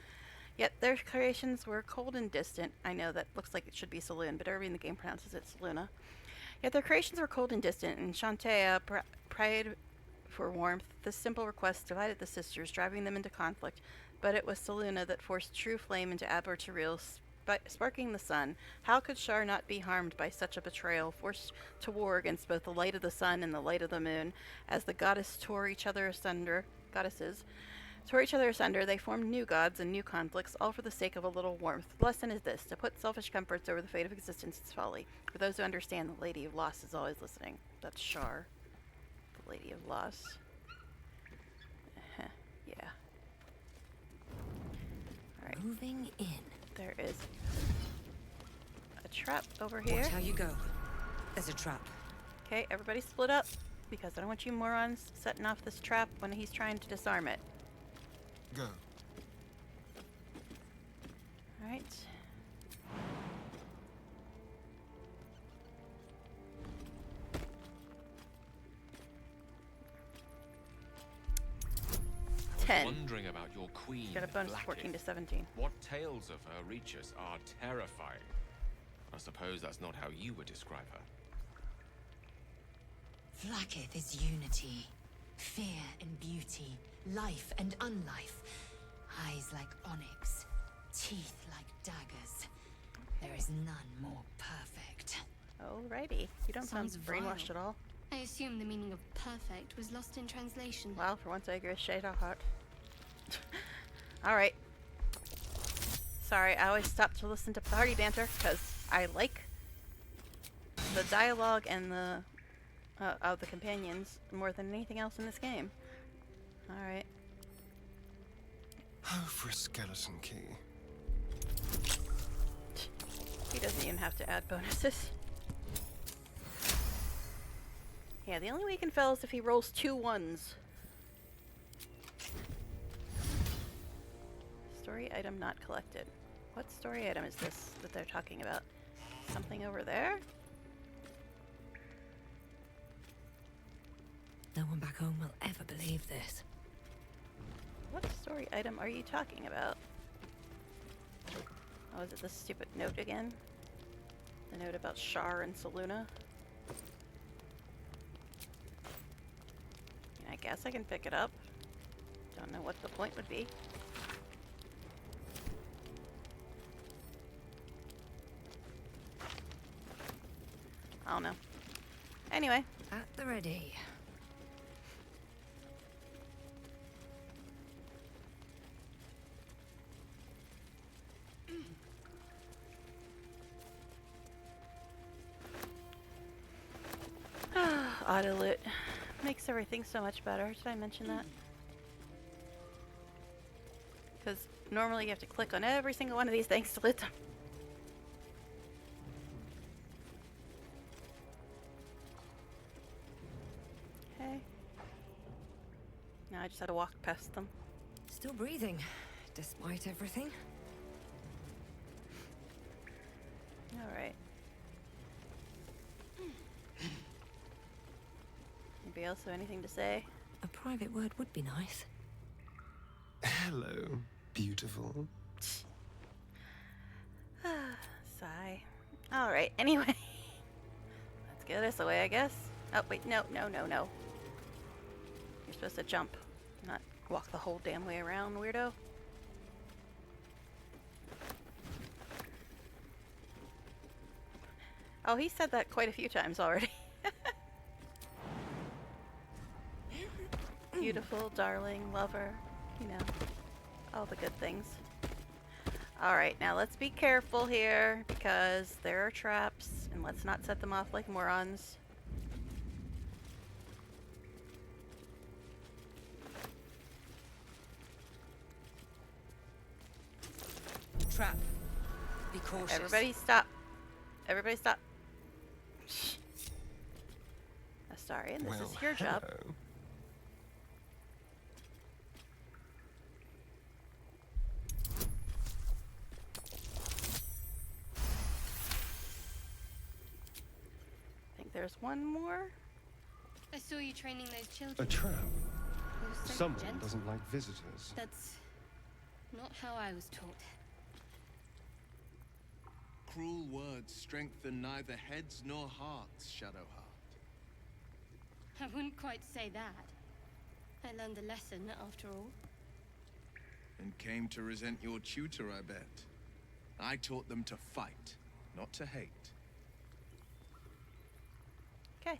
Yet their creations were cold and distant. I know that looks like it should be Selûne, but everybody in the game pronounces it Selûne. Yet their creations were cold and distant, and Shantae prayed for warmth. This simple request divided the sisters, driving them into conflict, but it was Selûne that forced true flame into Aber Toriel, sparking the sun. How could Shar not be harmed by such a betrayal, forced to war against both the light of the sun and the light of the moon? As the goddesses tore each other asunder, they formed new gods and new conflicts, all for the sake of a little warmth. The lesson is this: to put selfish comforts over the fate of existence is folly. For those who understand, the Lady of Loss is always listening. That's Shar, the Lady of Loss. Yeah. Alright. Moving in. There is a trap over here. Watch how you go. There's a trap. Okay, everybody split up, because I don't want you morons setting off this trap when he's trying to disarm it. Go. Alright. I was wondering about your queen. Got a bonus Blackith. 14 to 17. What tales of her reach us are terrifying. I suppose that's not how you would describe her. Blackith is unity, fear and beauty, life and unlife. Eyes like onyx, teeth like daggers. There is none more perfect. Alrighty. You don't sound Sounds brainwashed vile. at all. I assume the meaning of perfect was lost in translation. Wow, for once I agree with Shade of Heart. Alright. Sorry, I always stop to listen to party banter because I like the dialogue and the of the companions more than anything else in this game. Alright. Oh, for a skeleton key. He doesn't even have to add bonuses. Yeah, the only way he can fail is if he rolls 2 ones. Story item not collected. What story item is this that they're talking about? Something over there? No one back home will ever believe this. What story item are you talking about? Oh, is it this stupid note again? The note about Shar and Selûne? I guess I can pick it up. Don't know what the point would be. I don't know. Anyway. At the ready. Auto-loot. Makes everything so much better. Did I mention that? Because normally you have to click on every single one of these things to loot them. Okay. Now I just had to walk past them. Still breathing, despite everything. Alright. Anybody else have anything to say? A private word would be nice. Hello, beautiful. Sigh. Alright, anyway. Let's get this away, I guess. Oh, wait, no. You're supposed to jump, not walk the whole damn way around, weirdo. Oh, he said that quite a few times already. Beautiful, darling, lover, you know, all the good things. Alright, now let's be careful here, because there are traps, and let's not set them off like morons. Trap. Be cautious. Everybody stop. Everybody stop. Sorry, and this is your job. Hello. I think there's one more. I saw you training those A children. trap. It was so Someone gentle. doesn't like visitors. That's not how I was taught. Cruel words strengthen neither heads nor hearts, Shadowheart. I wouldn't quite say that. I learned a lesson after all. And came to resent your tutor, I bet. I taught them to fight, not to hate. Okay.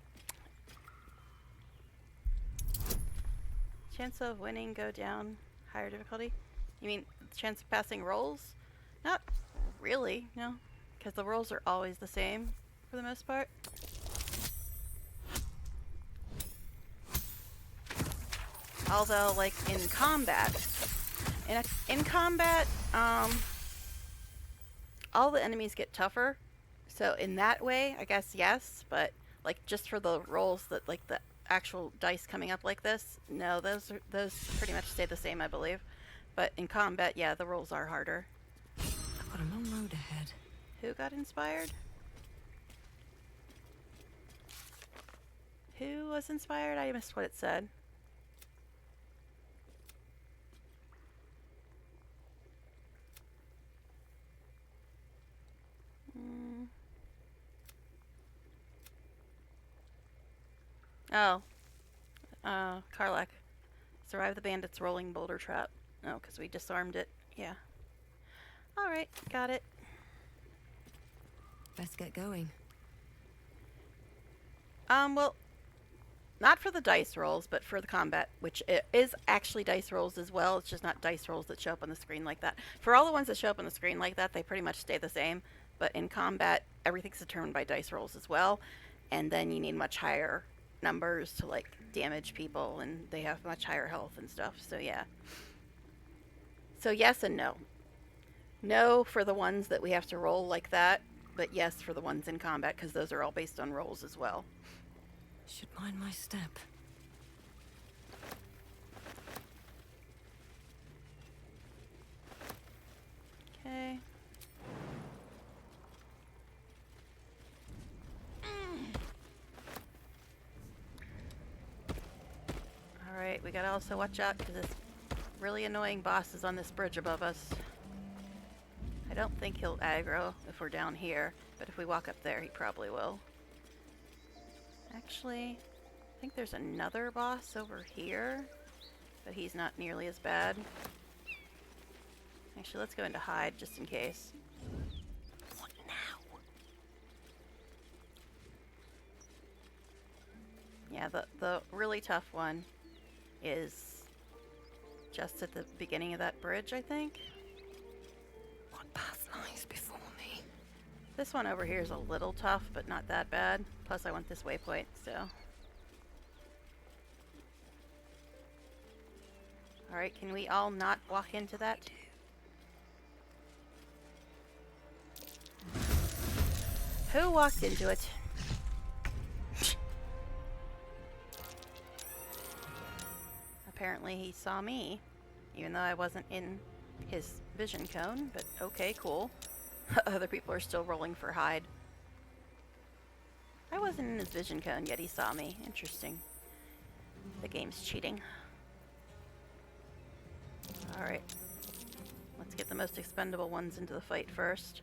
Chance of winning go down. Higher difficulty? You mean chance of passing rolls? Not really, no. Because the rolls are always the same for the most part. Although, like, in combat, all the enemies get tougher. So in that way, I guess yes, but like just for the rolls that like the actual dice coming up like this, no, those pretty much stay the same, I believe. But in combat, yeah, the rolls are harder. I've got a long road ahead. Who got inspired? Who was inspired? I missed what it said. Oh. Karlak. Survive the bandits' rolling boulder trap. Oh, because we disarmed it. Yeah. Alright, got it. Best get going. Well, not for the dice rolls, but for the combat, which it is actually dice rolls as well. It's just not dice rolls that show up on the screen like that. For all the ones that show up on the screen like that, they pretty much stay the same. But in combat, everything's determined by dice rolls as well. And then you need much higher numbers to, like, damage people, and they have much higher health and stuff. So, yeah. So, yes and no. No for the ones that we have to roll like that, but yes for the ones in combat, because those are all based on rolls as well. Should mind my step. Okay. Alright, we gotta also watch out because this really annoying boss is on this bridge above us. I don't think he'll aggro if we're down here, but if we walk up there, he probably will. Actually, I think there's another boss over here, but he's not nearly as bad. Actually, let's go into hide just in case. What now? Yeah, the really tough one is just at the beginning of that bridge, I think. What path lies before me? This one over here is a little tough, but not that bad. Plus, I want this waypoint, so. Alright, can we all not walk into that? Who walked into it? Apparently he saw me, even though I wasn't in his vision cone, but okay, cool. Other people are still rolling for hide. I wasn't in his vision cone, yet he saw me. Interesting. The game's cheating. Alright. Let's get the most expendable ones into the fight first.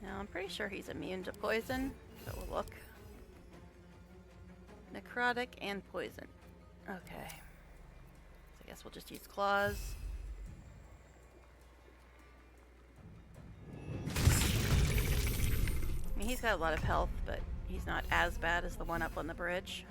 Now, I'm pretty sure he's immune to poison, but we'll look. Necrotic and poison. Okay. So I guess we'll just use claws. I mean, he's got a lot of health, but he's not as bad as the one up on the bridge.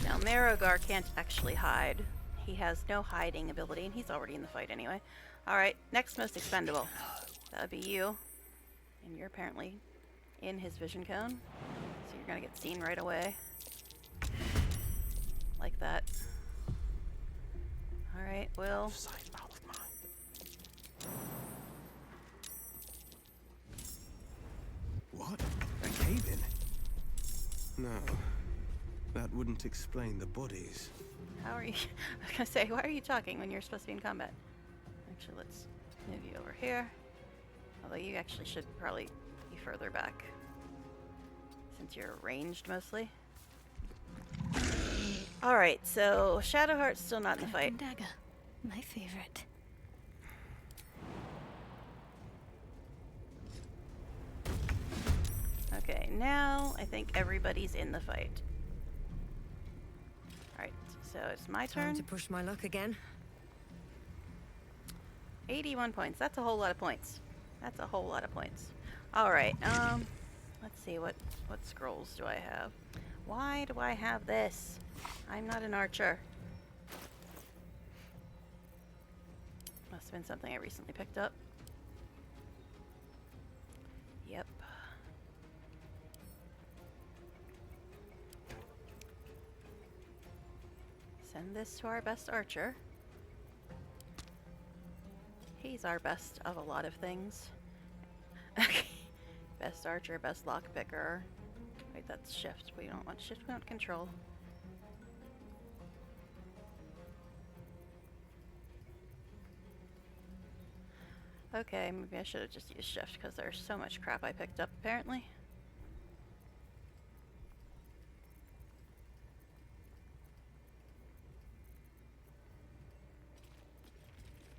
Now, Marogar can't actually hide. He has no hiding ability, and he's already in the fight anyway. Alright, next most expendable. That would be you. And you're apparently in his vision cone. So you're gonna get seen right away. Like that. Alright, Will. What? A cave-in? No. That wouldn't explain the bodies. How are you? I was gonna say, why are you talking when you're supposed to be in combat? Actually, let's move you over here. Although you actually should probably be further back, since you're ranged mostly. Alright, so Shadowheart's still not in the fight. Dagger, my favorite. Okay, now I think everybody's in the fight. Alright, so it's my Time turn. to push my luck again. 81 points. That's a whole lot of points. That's a whole lot of points. Alright, let's see, what scrolls do I have? Why do I have this? I'm not an archer. Must have been something I recently picked up. Yep. Send this to our best archer. He's our best of a lot of things. Okay. Best archer, best lockpicker. Wait, that's shift. We don't want shift, we want control. Okay, maybe I should have just used shift because there's so much crap I picked up apparently.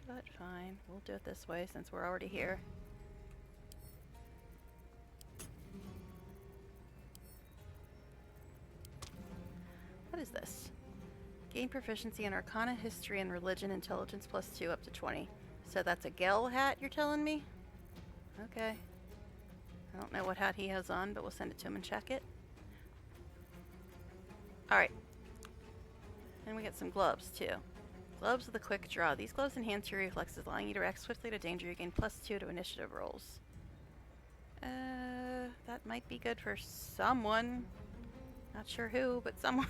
But fine, we'll do it this way since we're already here. What is this? Gain proficiency in Arcana, History, and Religion, Intelligence +2 up to 20. So that's a Gel hat you're telling me? Okay. I don't know what hat he has on, but we'll send it to him and check it. Alright. And we get some gloves too. Gloves with a quick draw. These gloves enhance your reflexes, allowing you to react swiftly to danger. You gain +2 to initiative rolls. That might be good for someone. Not sure who, but someone.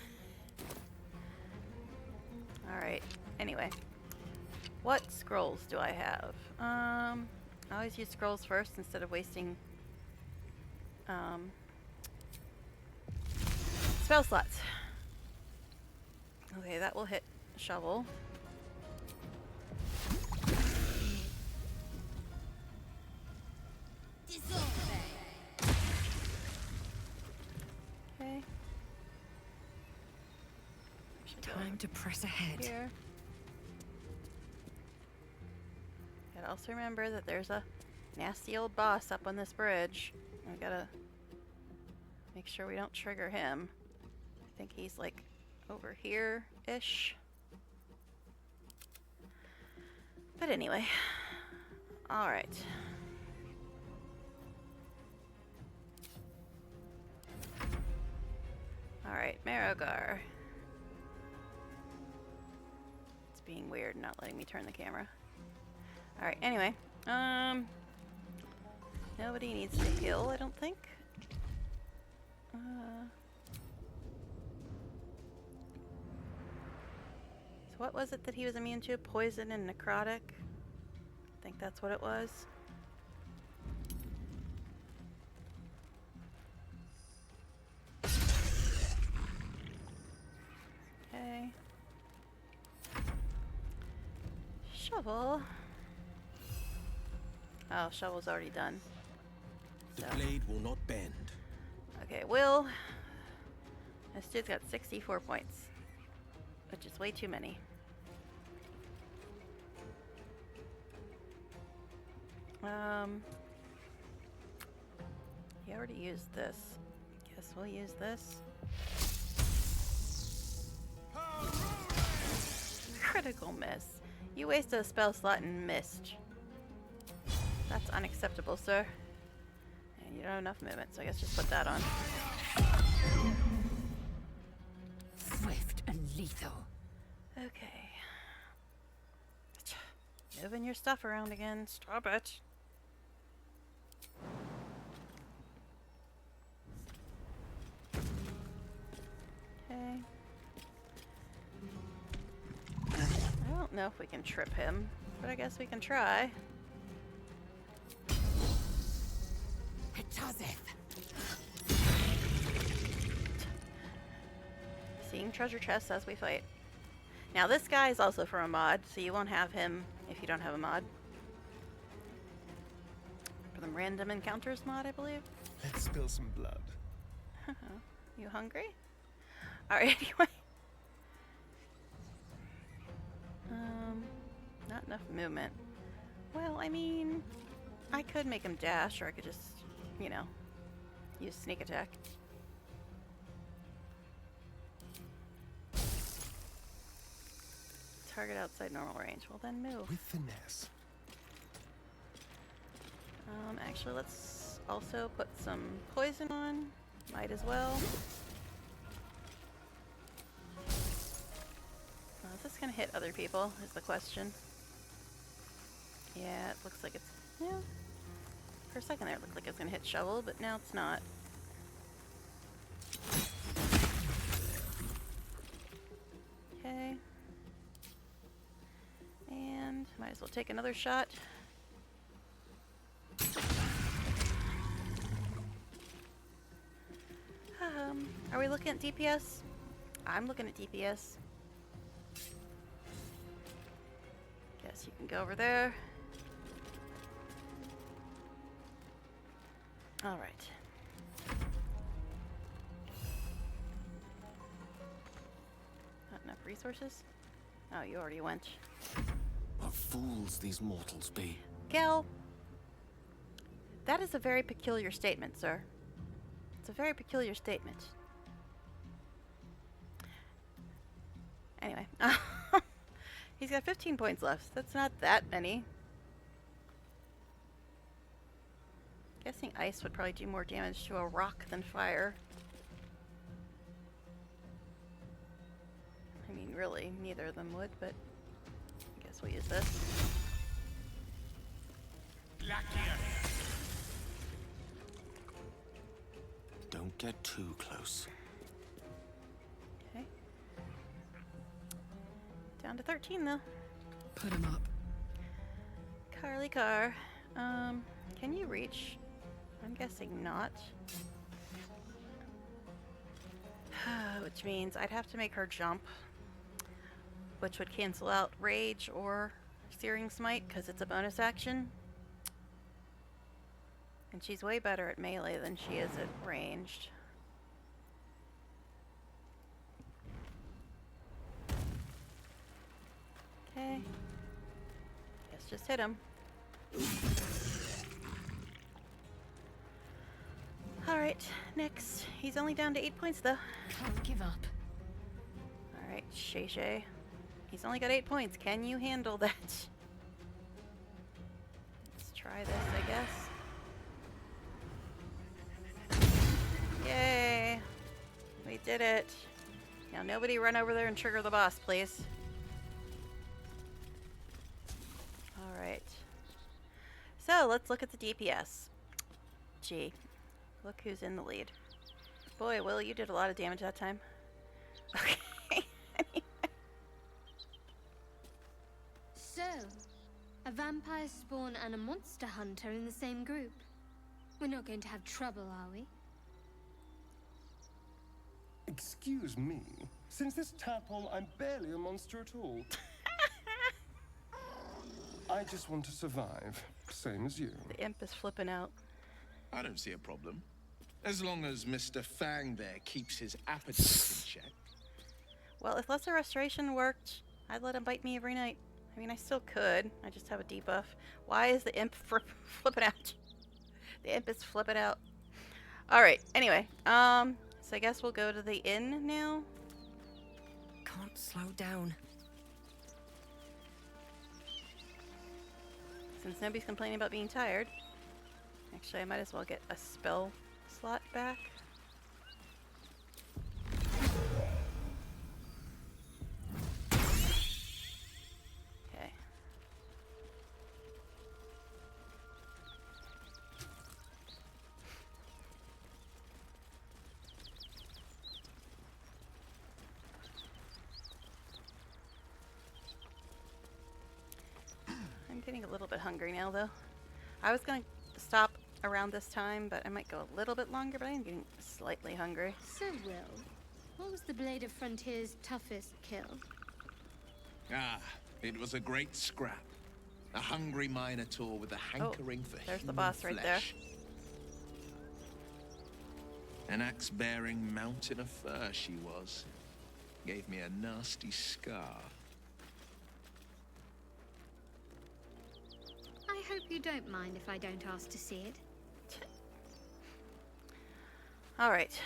Alright, anyway. What scrolls do I have? I always use scrolls first instead of wasting spell slots. Okay, that will hit shovel. Okay. Time to press ahead. Here. Gotta also remember that there's a nasty old boss up on this bridge. I gotta make sure we don't trigger him. I think he's like over here-ish. But anyway. Alright. Alright, Marogar. It's being weird not letting me turn the camera. Alright, anyway. Nobody needs to heal, I don't think. So what was it that he was immune to? Poison and necrotic? I think that's what it was. Okay. Shovel. Oh, shovel's already done. The blade will not bend. Okay, Will. This dude's got 64 points, which is way too many. He already used this. Guess we'll use this. Critical miss. You wasted a spell slot and missed. That's unacceptable, sir. And you don't have enough movement, so I guess just put that on. Swift and lethal. Okay. Moving your stuff around again. Stop it. Okay. don't know if we can trip him, but I guess we can try. Seeing treasure chests as we fight. Now this guy is also from a mod, so you won't have him if you don't have a mod. For the random encounters mod, I believe. Let's spill some blood. You hungry? Alright, anyway. Not enough movement. Well, I mean, I could make him dash, or I could just, you know, use sneak attack. Target outside normal range. Well, then move. With finesse. Actually, let's also put some poison on. Might as well. Is this gonna hit other people, is the question. Yeah, it looks like it's... Yeah. For a second there, it looked like it was gonna hit Shovel, but now it's not. Okay. And might as well take another shot. Are we looking at DPS? I'm looking at DPS. Guess you can go over there. All right. Not enough resources? Oh, you already went. What fools these mortals be. Gal, that is a very peculiar statement, sir. It's a very peculiar statement. Anyway. He's got 15 points left. That's not that many. Guessing ice would probably do more damage to a rock than fire. I mean, really, neither of them would, but I guess we'll use this. Don't get too close. Okay. Down to 13 though. Put him up. Carly Car. Can you reach? I'm guessing not. Which means I'd have to make her jump, which would cancel out Rage or Searing Smite because it's a bonus action. And she's way better at melee than she is at ranged. Okay. Guess just hit him. Alright, next. He's only down to 8 points though. Can't give up. Alright, Shay Shay. He's only got 8 points. Can you handle that? Let's try this, I guess. Yay! We did it. Now nobody run over there and trigger the boss, please. Alright. So, let's look at the DPS. Gee. Look who's in the lead. Boy, Will, you did a lot of damage that time. Okay. So, a vampire spawn and a monster hunter in the same group. We're not going to have trouble, are we? Excuse me. Since this tadpole, I'm barely a monster at all. I just want to survive, same as you. The imp is flipping out. I don't see a problem. As long as Mr. Fang there keeps his appetite in check. Well, if Lesser Restoration worked, I'd let him bite me every night. I mean, I still could. I just have a debuff. Why is the imp flipping out? The imp is flipping out. Alright, anyway. So I guess we'll go to the inn now. Can't slow down. Since nobody's complaining about being tired. Actually, I might as well get a spell slot back. Okay. getting a little bit hungry now, though. I was going to stop around this time, but I might go a little bit longer, but I am getting slightly hungry. So, Will, what was the Blade of Frontier's toughest kill? Ah, it was a great scrap. A hungry minotaur with a hankering for there's the human boss right there. flesh. An axe-bearing mountain of fur she was. Gave me a nasty scar. I hope you don't mind if I don't ask to see it. Alright.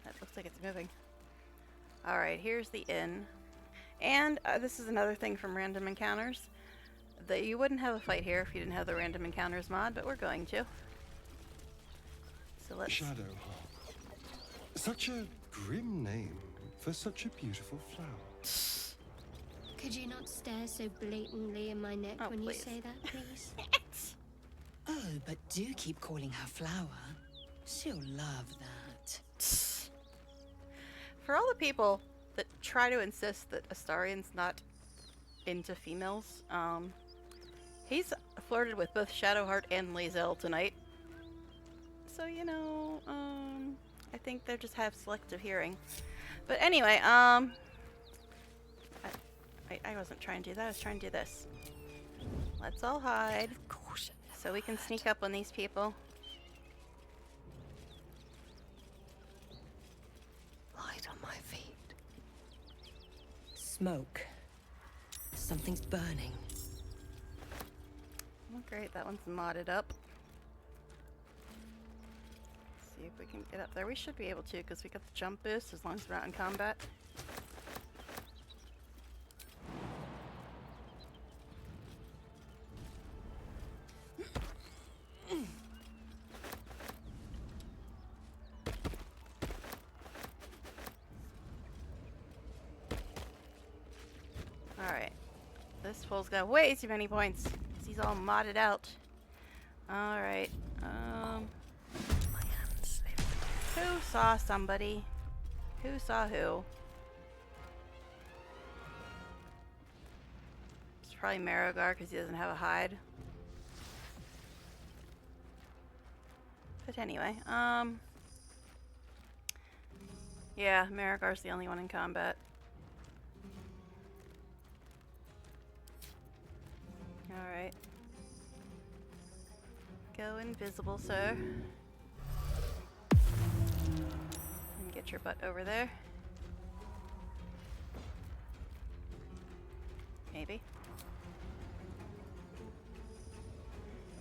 That looks like it's moving. Alright, here's the inn. And this is another thing from Random Encounters. That you wouldn't have a fight here if you didn't have the Random Encounters mod, but we're going to. So let's... Shadow. Such a grim name for such a beautiful flower. Could you not stare so blatantly in my neck when please. you say that, please? Oh, but do keep calling her Flower. She'll love that. For all the people that try to insist that Astarian's not into females, he's flirted with both Shadowheart and Lae'zel tonight. So, you know, I think they just have selective hearing. But anyway, I wasn't trying to do that, I was trying to do this. Let's all hide. So we can sneak up on these people. Light on my feet. Smoke. Something's burning. Oh, great, that one's modded up. Let's see if we can get up there. We should be able to because we got the jump boost as long as we're not in combat. Alright. This fool's got way too many points. 'Cause he's all modded out. Alright. Who saw somebody? Who saw who? It's probably Marigar because he doesn't have a hide. But anyway, yeah, Marigar's the only one in combat. Alright. Go invisible, sir. And get your butt over there. Maybe.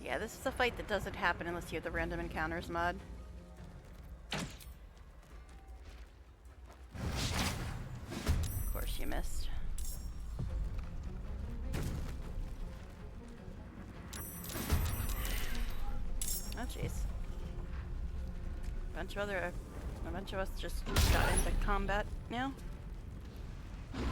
Yeah, this is a fight that doesn't happen unless you have the Random Encounters mod. Of course you missed. Oh jeez. A bunch of us just got into combat now. What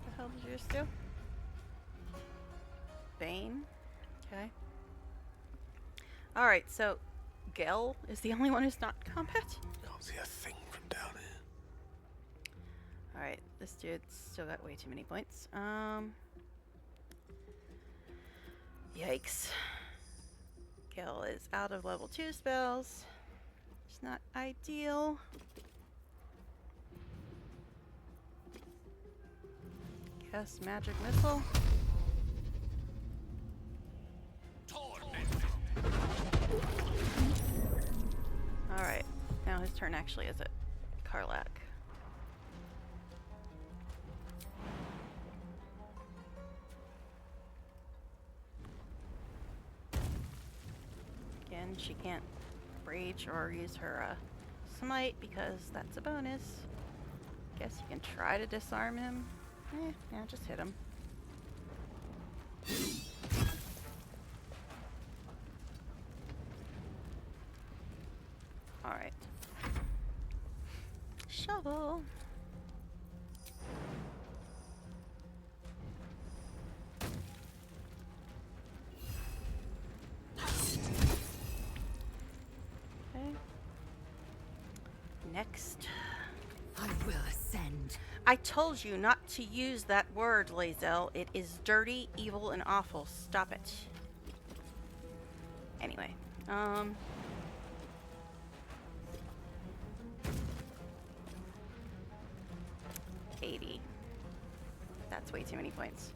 the hell did yours do? Bane? Okay. Alright, so Gel is the only one who's not in combat? Can't see a thing from down here. Alright, this dude's still got way too many points. Yikes. Gel is out of level 2 spells. It's not ideal. Cast Magic Missile. Alright, now his turn actually is at Karlak. Again, she can't breach or use her smite because that's a bonus. Guess you can try to disarm him. Yeah, just hit him. Alright. Shovel. Next. I will ascend. I told you not to use that word, Lae'zel. It is dirty, evil, and awful. Stop it. Anyway, 80. That's way too many points.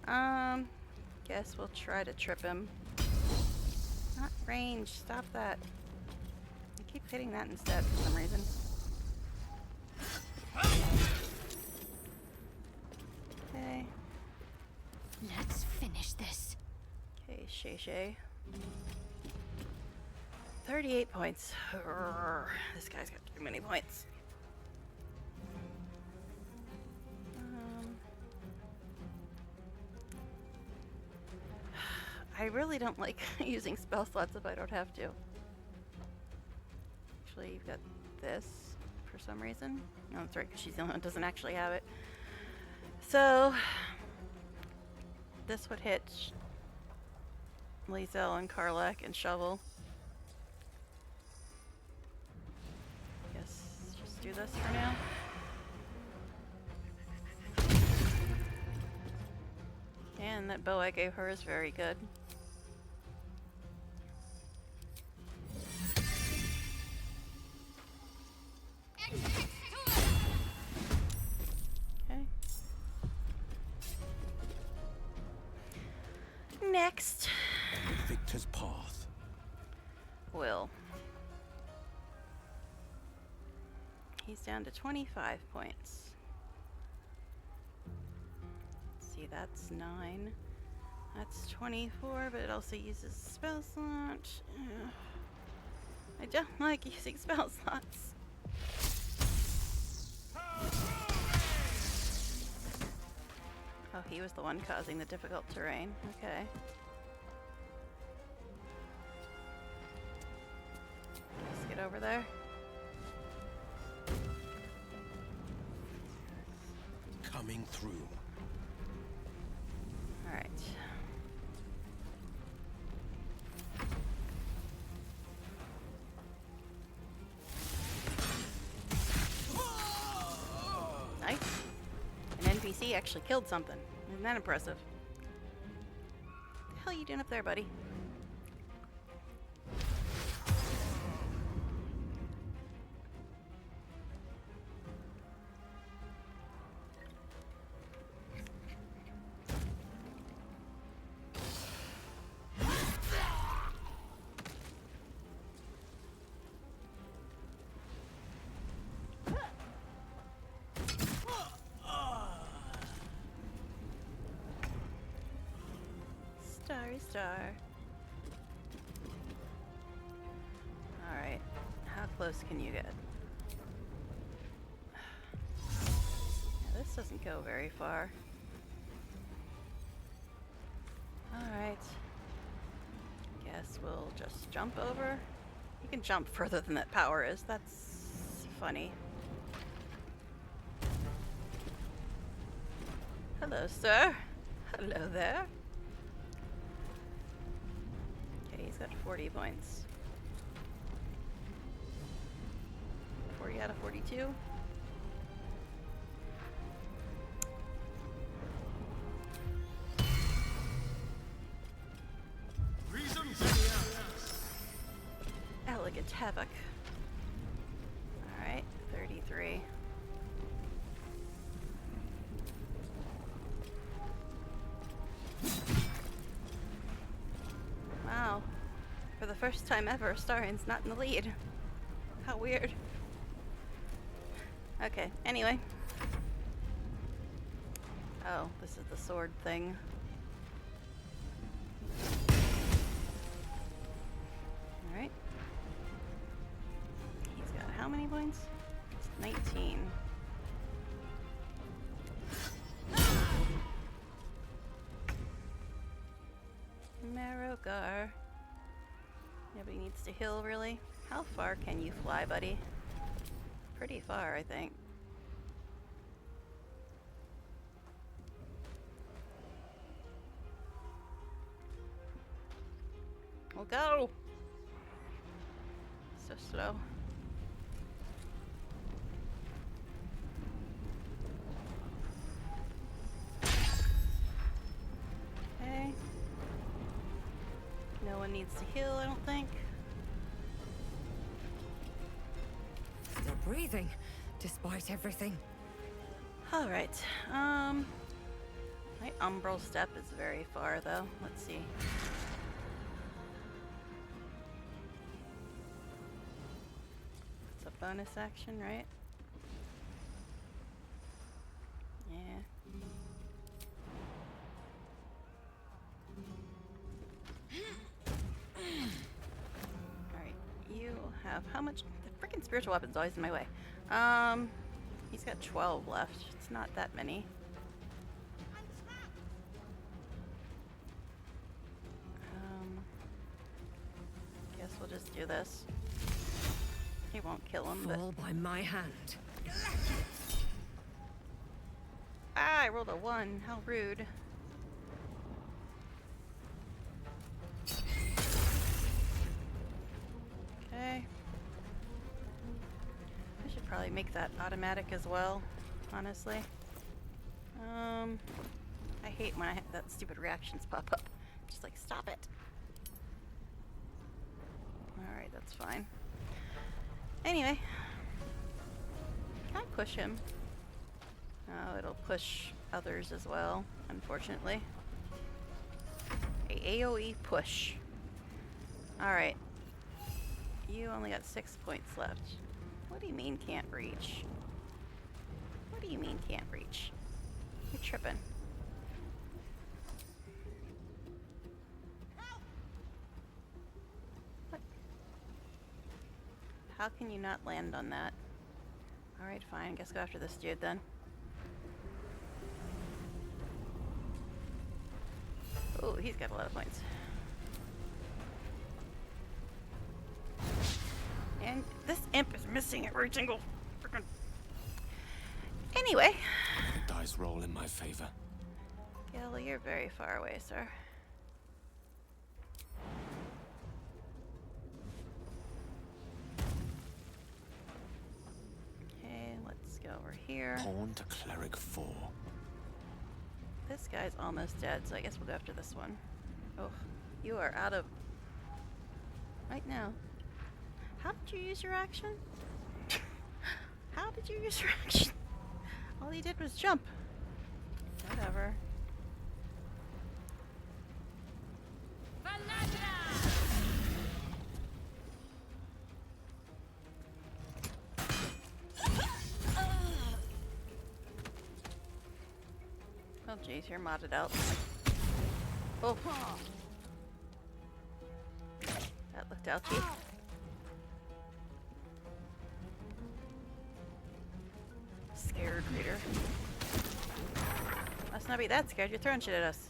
Guess we'll try to trip him. Not range. Stop that. I keep hitting that instead for some reason. Okay. Let's finish this. Okay, Shay. 38 points. Urgh, this guy's got too many points. I really don't like using spell slots if I don't have to. Actually, you've got this for some reason. No, that's right, because she's the only one who doesn't actually have it. So, this would hit Lae'zel and Karlach and Shovel. Guess just do this for now. And that bow I gave her is very good. Okay. Next. The victor's path. Will. He's down to 25 points. Let's see, that's 9. That's 24, but it also uses spell slot. I don't like using spell slots. Oh, he was the one causing the difficult terrain. Okay. Let's get over there. Coming through. All right. Nice. An NPC actually killed something. Isn't that impressive? What the hell are you doing up there, buddy? Star. Alright. How close can you get? Yeah, this doesn't go very far. Alright. Guess we'll just jump over. You can jump further than that power is. That's funny. Hello, sir. Hello there. He's got 40 points. 40 out of 42. Elegant havoc. Alright, 33. Wow. For the first time ever, Starian's not in the lead. How weird. Okay, anyway. Oh, this is the sword thing. Alright. He's got how many points? 19. Marrogar. Nobody needs to heal, really. How far can you fly, buddy? Pretty far, I think. We'll go! So slow. No one needs to heal, I don't think. Still breathing, despite everything. Alright, my umbral step is very far though. Let's see. It's a bonus action, right? Yeah. Alright, you have how much? The freaking spiritual weapon's always in my way. He's got 12 left. It's not that many. Guess we'll just do this. He won't kill him, but... Fall by my hand. Ah, I rolled a 1. How rude. Okay. I should probably make that automatic as well, honestly. I hate when I have that stupid reactions pop up. Just like, stop it. Alright, that's fine. Anyway. Can I push him? Oh, it'll push others as well, unfortunately. A AoE push. Alright. You only got 6 points left. What do you mean can't reach? What do you mean can't reach? You're tripping. What? How can you not land on that? Alright, fine. Guess go after this dude then. Oh, he's got a lot of points. And this imp is missing every single freaking... Anyway. The dice roll in my favor. Gil, you're very far away, sir. Okay, let's go over here. Pawn to cleric 4. This guy's almost dead, so I guess we'll go after this one. Oh, you are out of... Right now. How did you use your action? How did you use your action? All he did was jump. Whatever. Oh jeez, you're modded out. Oh. That looked ouchy. Scared reader. Must not be that scared, you're throwing shit at us.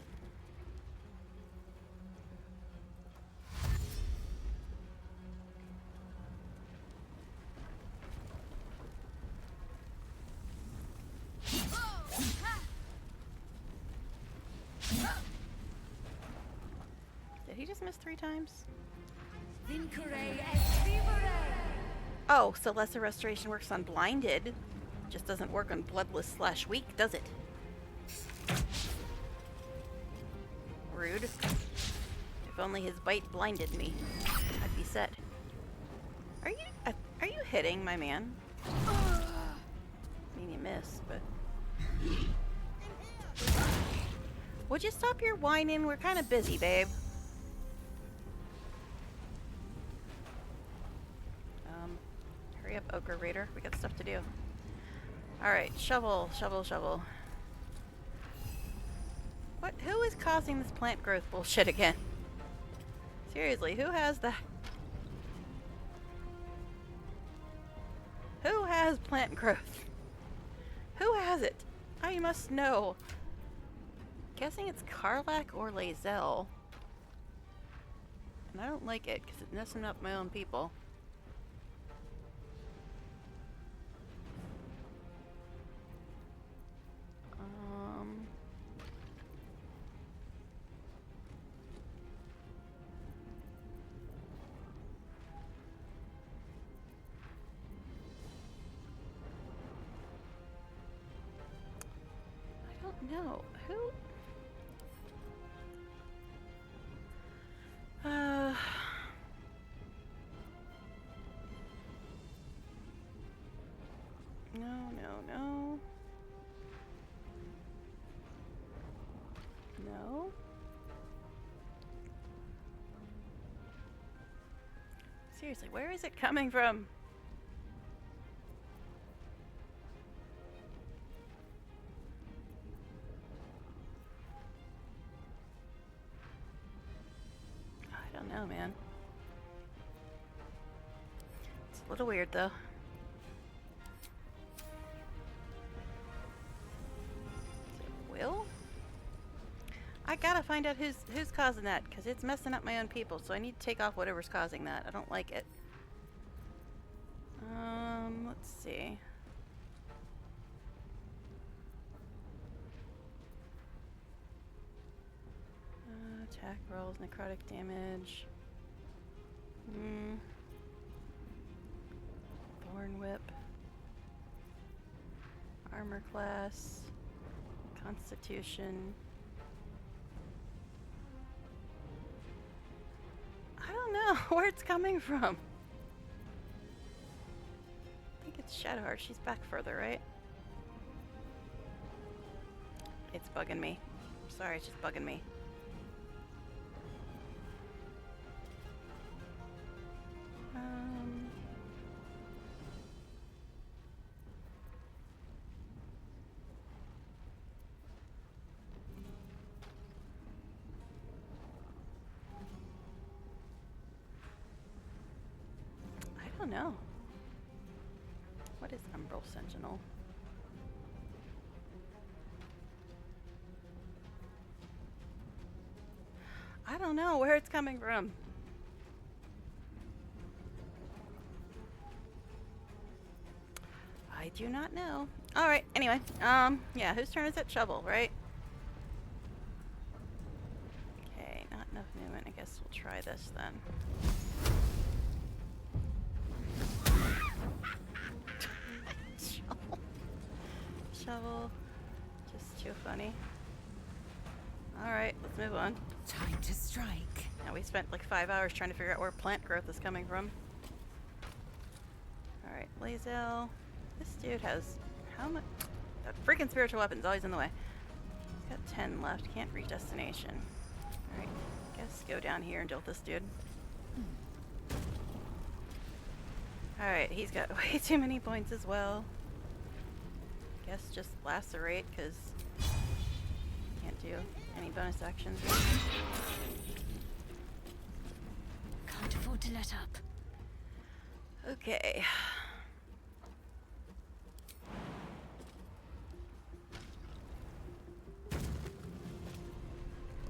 Did he just miss 3 times? Oh, so lesser restoration works on blinded. Just doesn't work on bloodless / weak, does it? Rude. If only his bite blinded me, I'd be set. Are you hitting my man? I mean, you missed, but... Would you stop your whining? We're kind of busy, babe. Hurry up, Ogre Raider. We got stuff to do. Alright, shovel, shovel, shovel. What? Who is causing this plant growth bullshit again? Seriously, who has that? Who has plant growth? Who has it? I must know. Guessing it's Karlach or Lae'zel. And I don't like it because it's messing up my own people. No, who? Seriously, where is it coming from? I don't know, man. It's a little weird, though. Will? I gotta find out who's causing that, because it's messing up my own people, so I need to take off whatever's causing that. I don't like it. Let's see. Attack rolls, necrotic damage. Thorn whip. Armor class. Constitution. I don't know where it's coming from. I think it's Shadowheart. She's back further, right? It's bugging me. Sorry, it's just bugging me. I don't know. What is Umbral Sentinel? I don't know where it's coming from. I do not know. Alright, anyway. Yeah, whose turn is it? Shovel, right? Okay, not enough movement. I guess we'll try this then. Shovel. Just too funny. Alright, let's move on. Time to strike. Now we spent like 5 hours trying to figure out where plant growth is coming from. Alright, Lazel. This dude has how much? That freaking spiritual weapon's always in the way. He's got 10 left. Can't reach destination. Alright, guess go down here and deal with this dude. Alright, he's got way too many points as well. Guess just lacerate, because can't do any bonus actions. Can't afford to let up. Okay.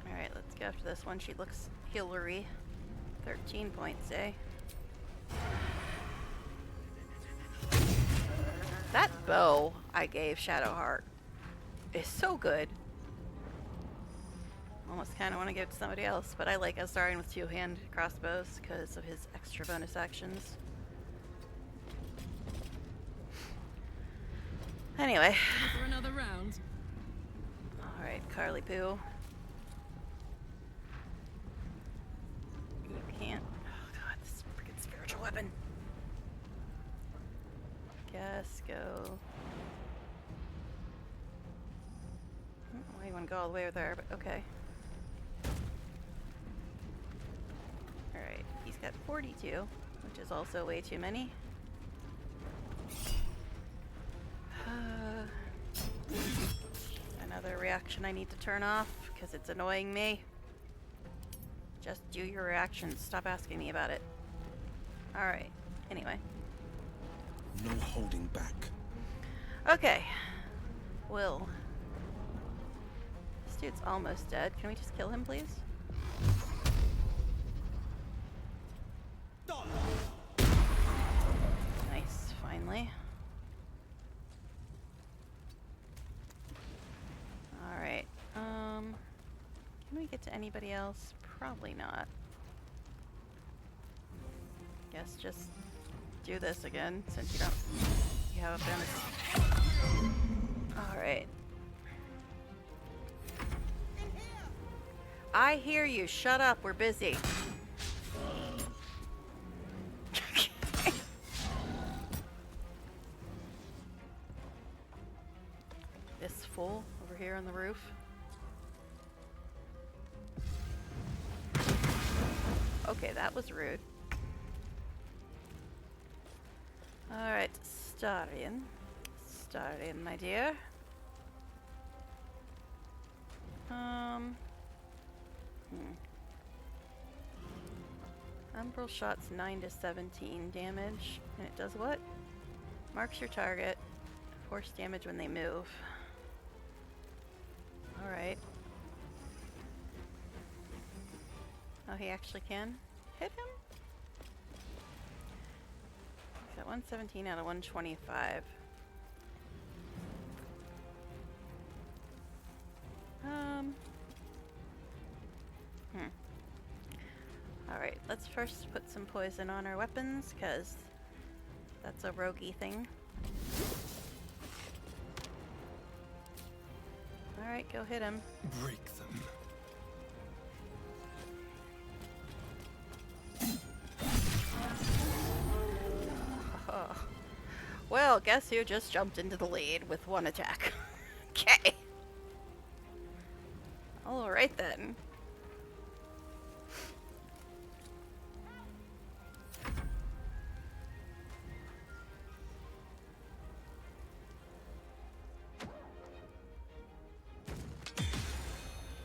Alright, let's go after this one. She looks healery. 13 points, eh? That bow I gave Shadowheart is so good. Almost kind of want to give it to somebody else, but I like starting with 2-hand crossbows because of his extra bonus actions. Anyway. Ready for another round? Alright, Carly Poo. You can't. Oh god, this freaking spiritual weapon. Guess go. I don't know why you want to go all the way over there, but okay. Alright, he's got 42, which is also way too many. Another reaction I need to turn off because it's annoying me. Just do your reactions. Stop asking me about it. Alright, anyway. No holding back. Okay. Will. This dude's almost dead. Can we just kill him, please? Nice, finally. Alright, can we get to anybody else? Probably not. Guess just do this again, since you have a bonus. Alright. I hear you, shut up, we're busy. This fool over here on the roof. Okay, that was rude. Alright, Starian. Starian, my dear. Umbral shot's 9 to 17 damage, and it does what? Marks your target. Force damage when they move. Alright. Oh, he actually can hit him? He's at 117 out of 125. Alright, let's first put some poison on our weapons, because that's a roguey thing. Alright, go hit him. Break them. Oh. Well, guess who just jumped into the lead with one attack? Okay. Alright then.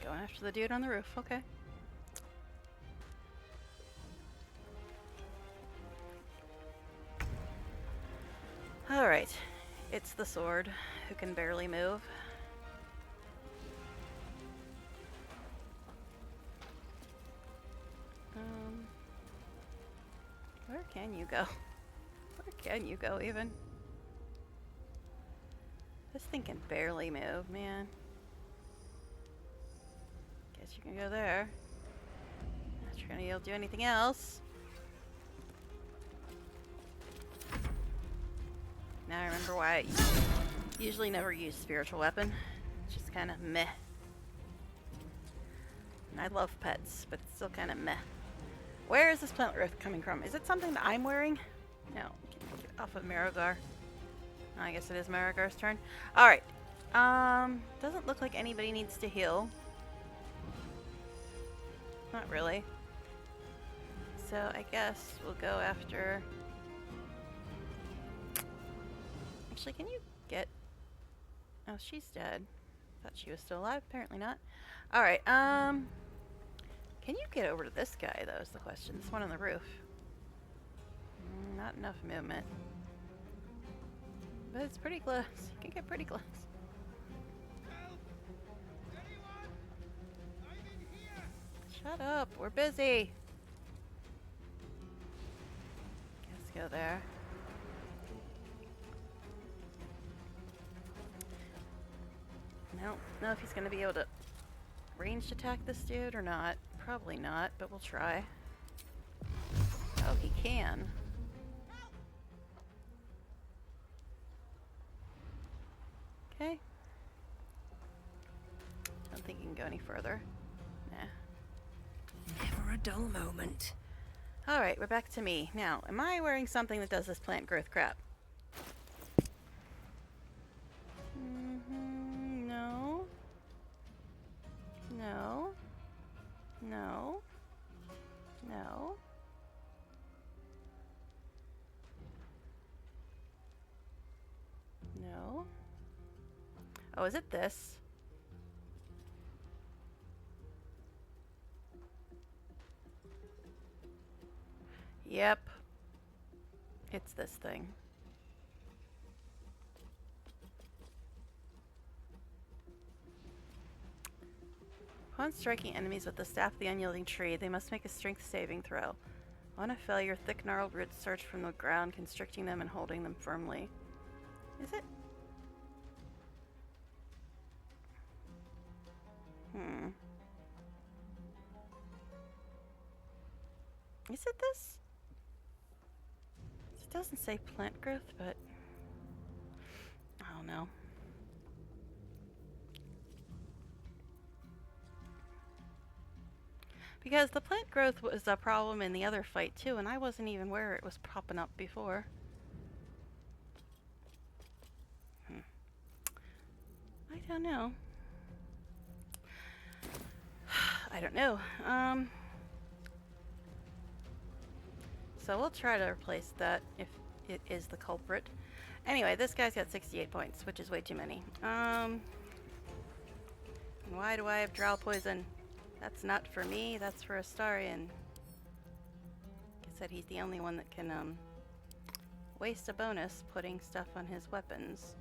Going after the dude on the roof, okay. Alright, it's the sword who can barely move. Where can you go? Where can you go even? This thing can barely move, man. Guess you can go there. Not sure you'll do anything else. Now I remember why I usually never use spiritual weapon. It's just kind of meh. And I love pets, but it's still kind of meh. Where is this plant growth coming from? Is it something that I'm wearing? No. Get off of Marigar. I guess it is Marigar's turn. Alright. Doesn't look like anybody needs to heal. Not really. So I guess we'll go after... Actually, can you get... Oh, she's dead. Thought she was still alive. Apparently not. Alright, can you get over to this guy, though, is the question. This one on the roof. Not enough movement. But it's pretty close. You can get pretty close. Shut up. We're busy. Let's go there. I don't know if he's going to be able to ranged attack this dude or not. Probably not, but we'll try. Oh, he can. Okay. Don't think he can go any further. Nah. Never a dull moment. Alright, we're back to me. Now, am I wearing something that does this plant growth crap? No. No. No. No. No. Oh, is it this? Yep. It's this thing. Upon striking enemies with the staff of the unyielding tree, they must make a strength saving throw. On a failure, thick gnarled roots surge from the ground, constricting them and holding them firmly. Is it? Is it this? It doesn't say plant growth, but I don't know. Because the plant growth was a problem in the other fight too, and I wasn't even where it was popping up before. I don't know. I don't know. So we'll try to replace that it is the culprit. Anyway, this guy's got 68 points, which is way too many. And why do I have drow poison? That's not for me, that's for Astarion. Like I said, he's the only one that can waste a bonus putting stuff on his weapons.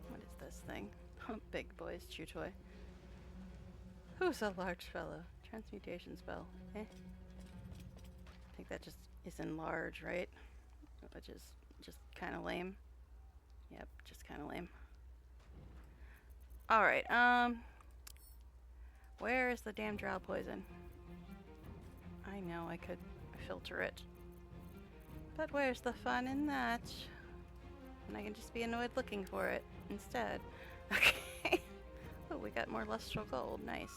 What is this thing? Big boys chew toy. Who's a large fellow? Transmutation spell. Eh? I think that just is in large, right? Which is just kind of lame. Yep, just kind of lame. Alright, where is the damn drow poison? I know I could filter it. But where's the fun in that? And I can just be annoyed looking for it instead. Okay. Oh, we got more lustral gold. Nice.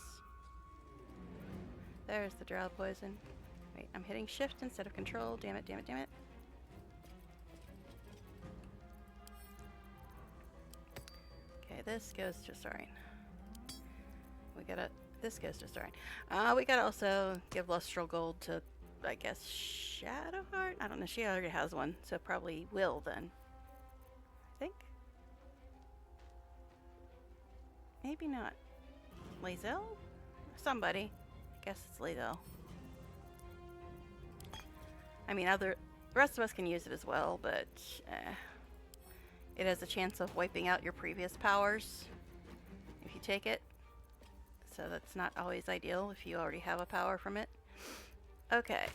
There's the drow poison. Wait, I'm hitting shift instead of control. Damn it, damn it, damn it. Okay, this goes to Astarion. This goes to Astarion. We gotta also give lustral gold to, I guess, Shadowheart? I don't know, she already has one, so probably will then. I think? Maybe not. Lae'zel? Somebody. I guess it's Lae'zel. I mean, the rest of us can use it as well, but it has a chance of wiping out your previous powers if you take it. So that's not always ideal if you already have a power from it. Okay,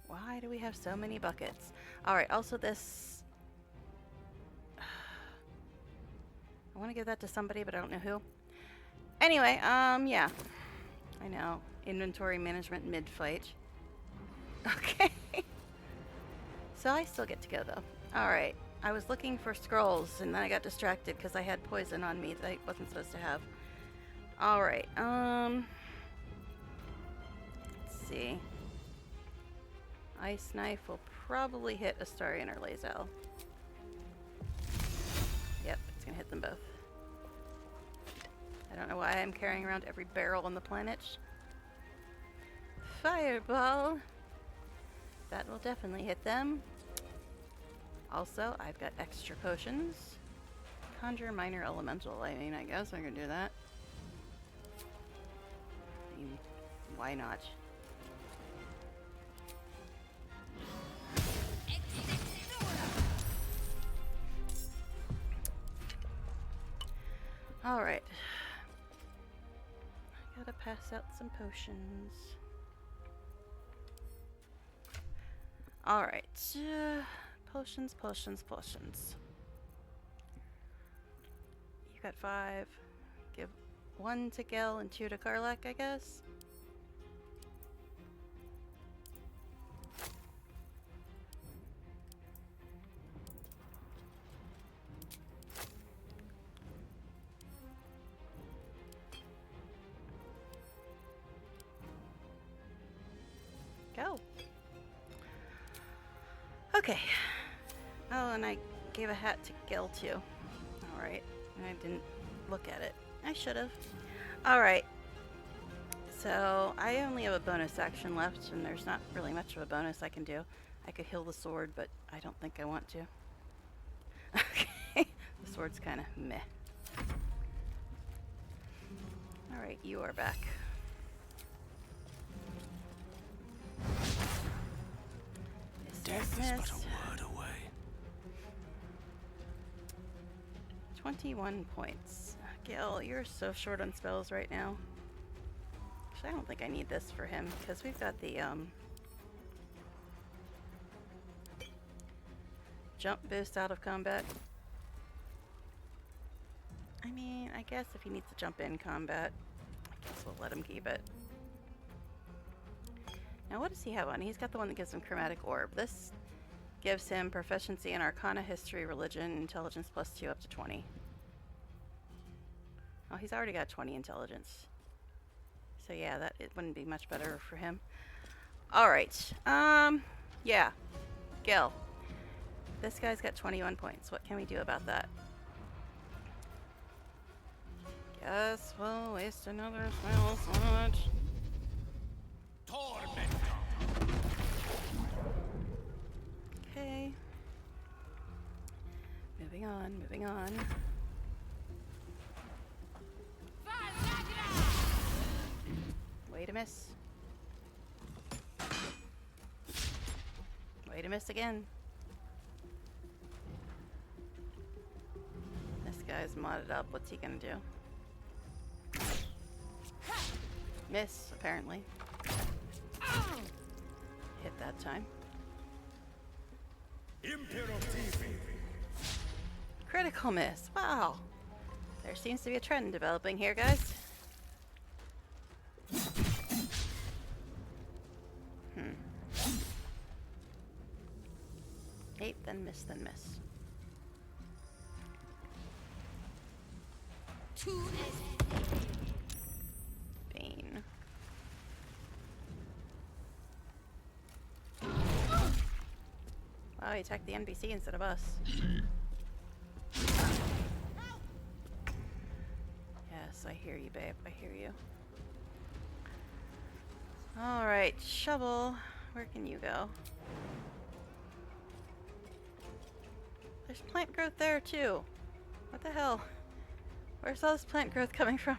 why do we have so many buckets? Alright, also this... I want to give that to somebody, but I don't know who. Anyway, yeah. I know. Inventory management mid-fight. Okay. So I still get to go, though. Alright. I was looking for scrolls, and then I got distracted because I had poison on me that I wasn't supposed to have. Alright, let's see. Ice Knife will probably hit Astarion or Lae'zel. Yep, it's gonna hit them both. I don't know why I'm carrying around every barrel on the planet. Fireball! That will definitely hit them. Also, I've got extra potions. Conjure Minor Elemental. I mean, I guess I can do that. I mean, why not? Alright. I gotta pass out some potions. Alright. Potions, potions, potions. You got 5. Give 1 to Gil and 2 to Karlak, I guess. Go. Okay. Oh, and I gave a hat to Gil too. Alright. I didn't look at it. I should have. Alright. So, I only have a bonus action left, and there's not really much of a bonus I can do. I could heal the sword, but I don't think I want to. Okay. The sword's kind of meh. Alright, you are back. Death is but a word away. 21 points. Gil, you're so short on spells right now. Actually, I don't think I need this for him, because we've got the, jump boost out of combat. I mean, I guess if he needs to jump in combat, I guess we'll let him keep it. Now, what does he have on? He's got the one that gives him Chromatic Orb. This gives him proficiency in Arcana, History, Religion, Intelligence +2 up to 20. Oh, he's already got 20 Intelligence. So yeah, it wouldn't be much better for him. Alright, yeah. Gil. This guy's got 21 points. What can we do about that? Guess we'll waste another spell slot. Okay. Moving on, moving on. Way to miss. Way to miss again. This guy's modded up. What's he gonna do? Miss, apparently. Hit that time. Critical miss. Wow. There seems to be a trend developing here, guys. Eight, then miss, then miss. Bane. Wow, he attacked the NPC instead of us. Yes, I hear you, babe. I hear you. Alright, Shovel. Where can you go? There's plant growth there, too. What the hell? Where's all this plant growth coming from?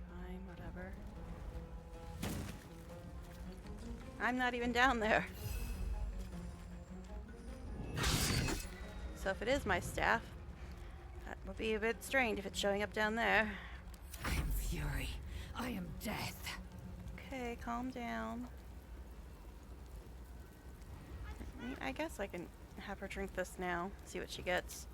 Fine, whatever. I'm not even down there. So if it is my staff, that would be a bit strange if it's showing up down there. I am fury. I am death. Okay, calm down. I guess I can have her drink this now, see what she gets.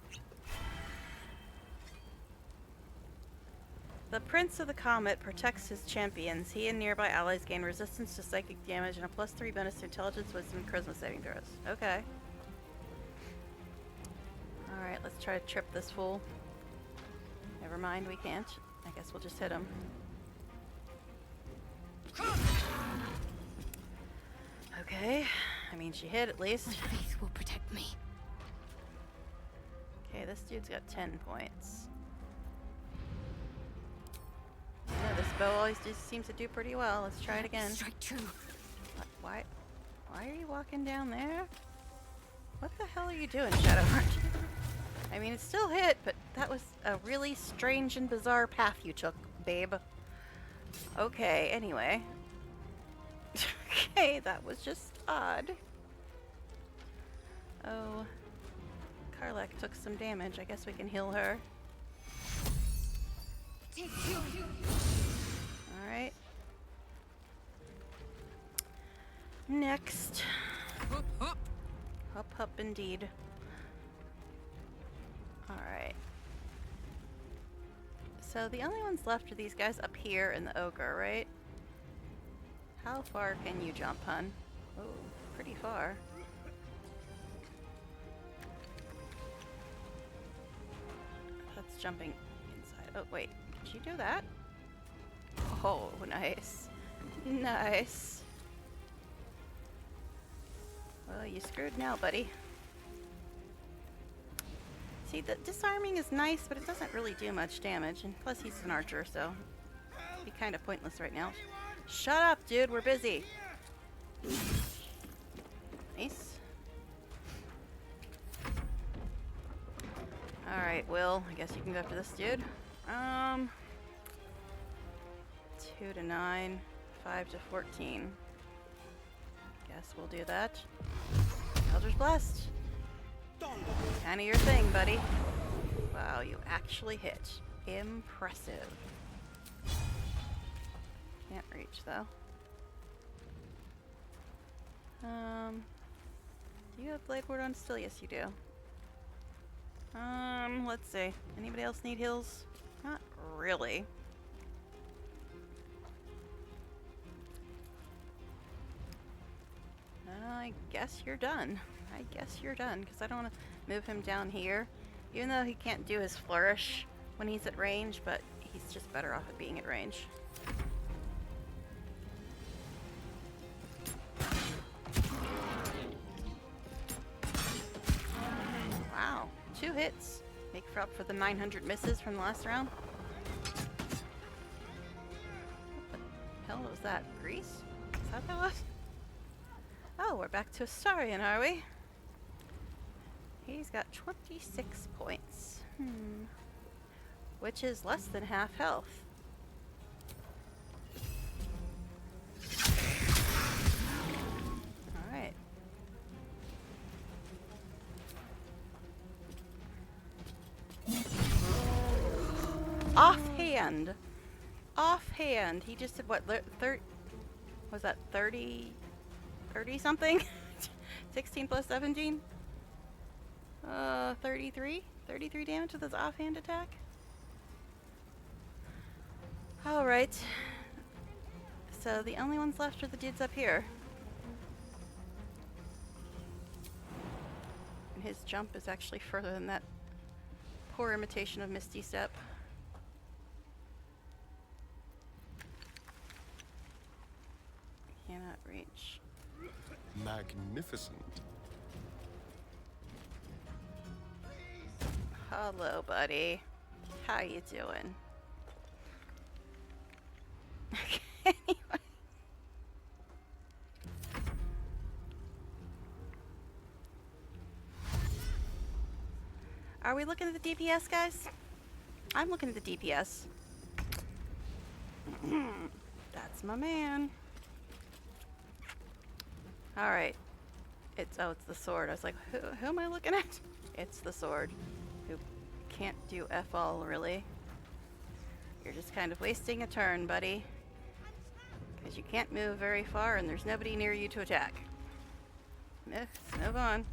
The Prince of the Comet protects his champions. He and nearby allies gain resistance to psychic damage and a +3 bonus to intelligence, wisdom, and charisma saving throws. Okay. Alright, let's try to trip this fool. Never mind, we can't. I guess we'll just hit him. Okay. I mean, she hit at least. My faith will protect me. Okay, this dude's got 10 points. Yeah, this bow always just seems to do pretty well. Let's try it again. Strike true. Why are you walking down there? What the hell are you doing, Shadowheart? I mean, it still hit, but that was a really strange and bizarre path you took, babe. Okay, anyway. Okay, that was just odd. Oh, Karlach took some damage. I guess we can heal her. Alright. Next. Hup hup indeed. Alright. So the only ones left are these guys up here and the ogre, right? How far can you jump, hun? Oh, pretty far. That's jumping inside. Oh, wait. Did you do that? Oh, nice. Nice. Well, you screwed now, buddy. See, the disarming is nice, but it doesn't really do much damage. And plus, he's an archer, so it'd be kind of pointless right now. Shut up, dude. We're busy. Nice. Alright, Will. I guess you can go after this dude. 2 to 9. 5 to 14. Guess we'll do that. Eldritch Blast. Kind of your thing, buddy. Wow, you actually hit. Impressive. Can't reach, though. Do you have Blade Ward on still? Yes, you do. Let's see. Anybody else need heals? Not really. I guess you're done. I guess you're done, because I don't want to move him down here. Even though he can't do his flourish when he's at range, but he's just better off at being at range. Wow, 2 hits. Make up for the 900 misses from the last round. What the hell was that? Grease? Is that what that was? Oh, we're back to Astarion, are we? He's got 26 points. Which is less than half health. Alright. Offhand. Offhand. He just did what? Was that 30 something? 16 plus 17? 33? 33 damage with his offhand attack? Alright. So the only ones left are the dudes up here. And his jump is actually further than that poor imitation of Misty Step. Cannot reach. Magnificent. Hello, buddy. How you doing? Anyway. Are we looking at the DPS, guys? I'm looking at the DPS. That's my man. Alright. It's the sword. I was like, who am I looking at? It's the sword. Who can't do F all, really. You're just kind of wasting a turn, buddy. Because you can't move very far and there's nobody near you to attack. Let's move on.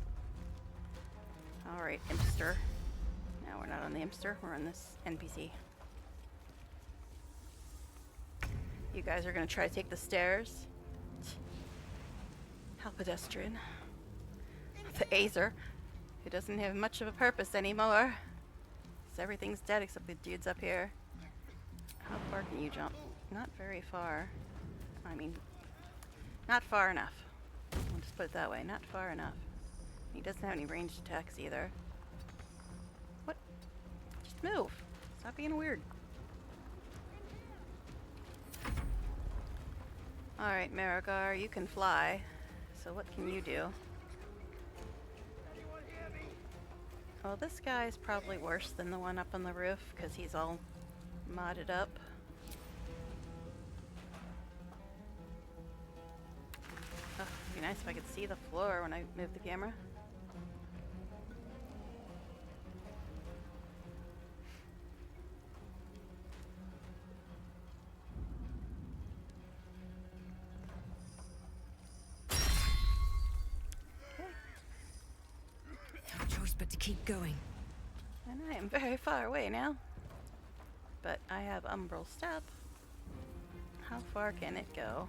Alright, Impster. No, we're not on the Impster. We're on this NPC. You guys are going to try to take the stairs. How pedestrian. The Azer, who doesn't have much of a purpose anymore. So everything's dead except the dudes up here. How far can you jump? Not very far. I mean, not far enough. I'll just put it that way. Not far enough. He doesn't have any ranged attacks either. What? Just move. Stop being weird. Alright, Marigar, you can fly. So what can you do? Well, this guy's probably worse than the one up on the roof because he's all modded up. Oh, it'd be nice if I could see the floor when I move the camera. No choice but to keep going. And I am very far away now. But I have Umbral Step. How far can it go?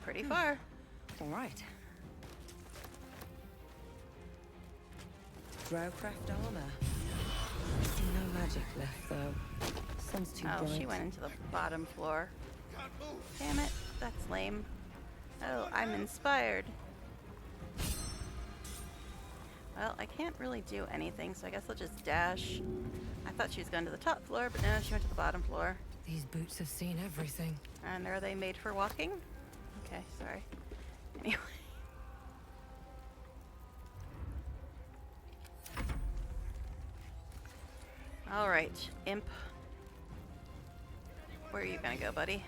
Pretty far. All right. Growcraft armor. No magic left though. Sun's too bright. Oh, she went into the bottom floor. Damn it, that's lame. Oh, I'm inspired. Well, I can't really do anything, so I guess I'll just dash. I thought she was going to the top floor, but no, she went to the bottom floor. These boots have seen everything. And are they made for walking? Okay, sorry. Anyway. Alright, Imp. Where are you gonna go, buddy?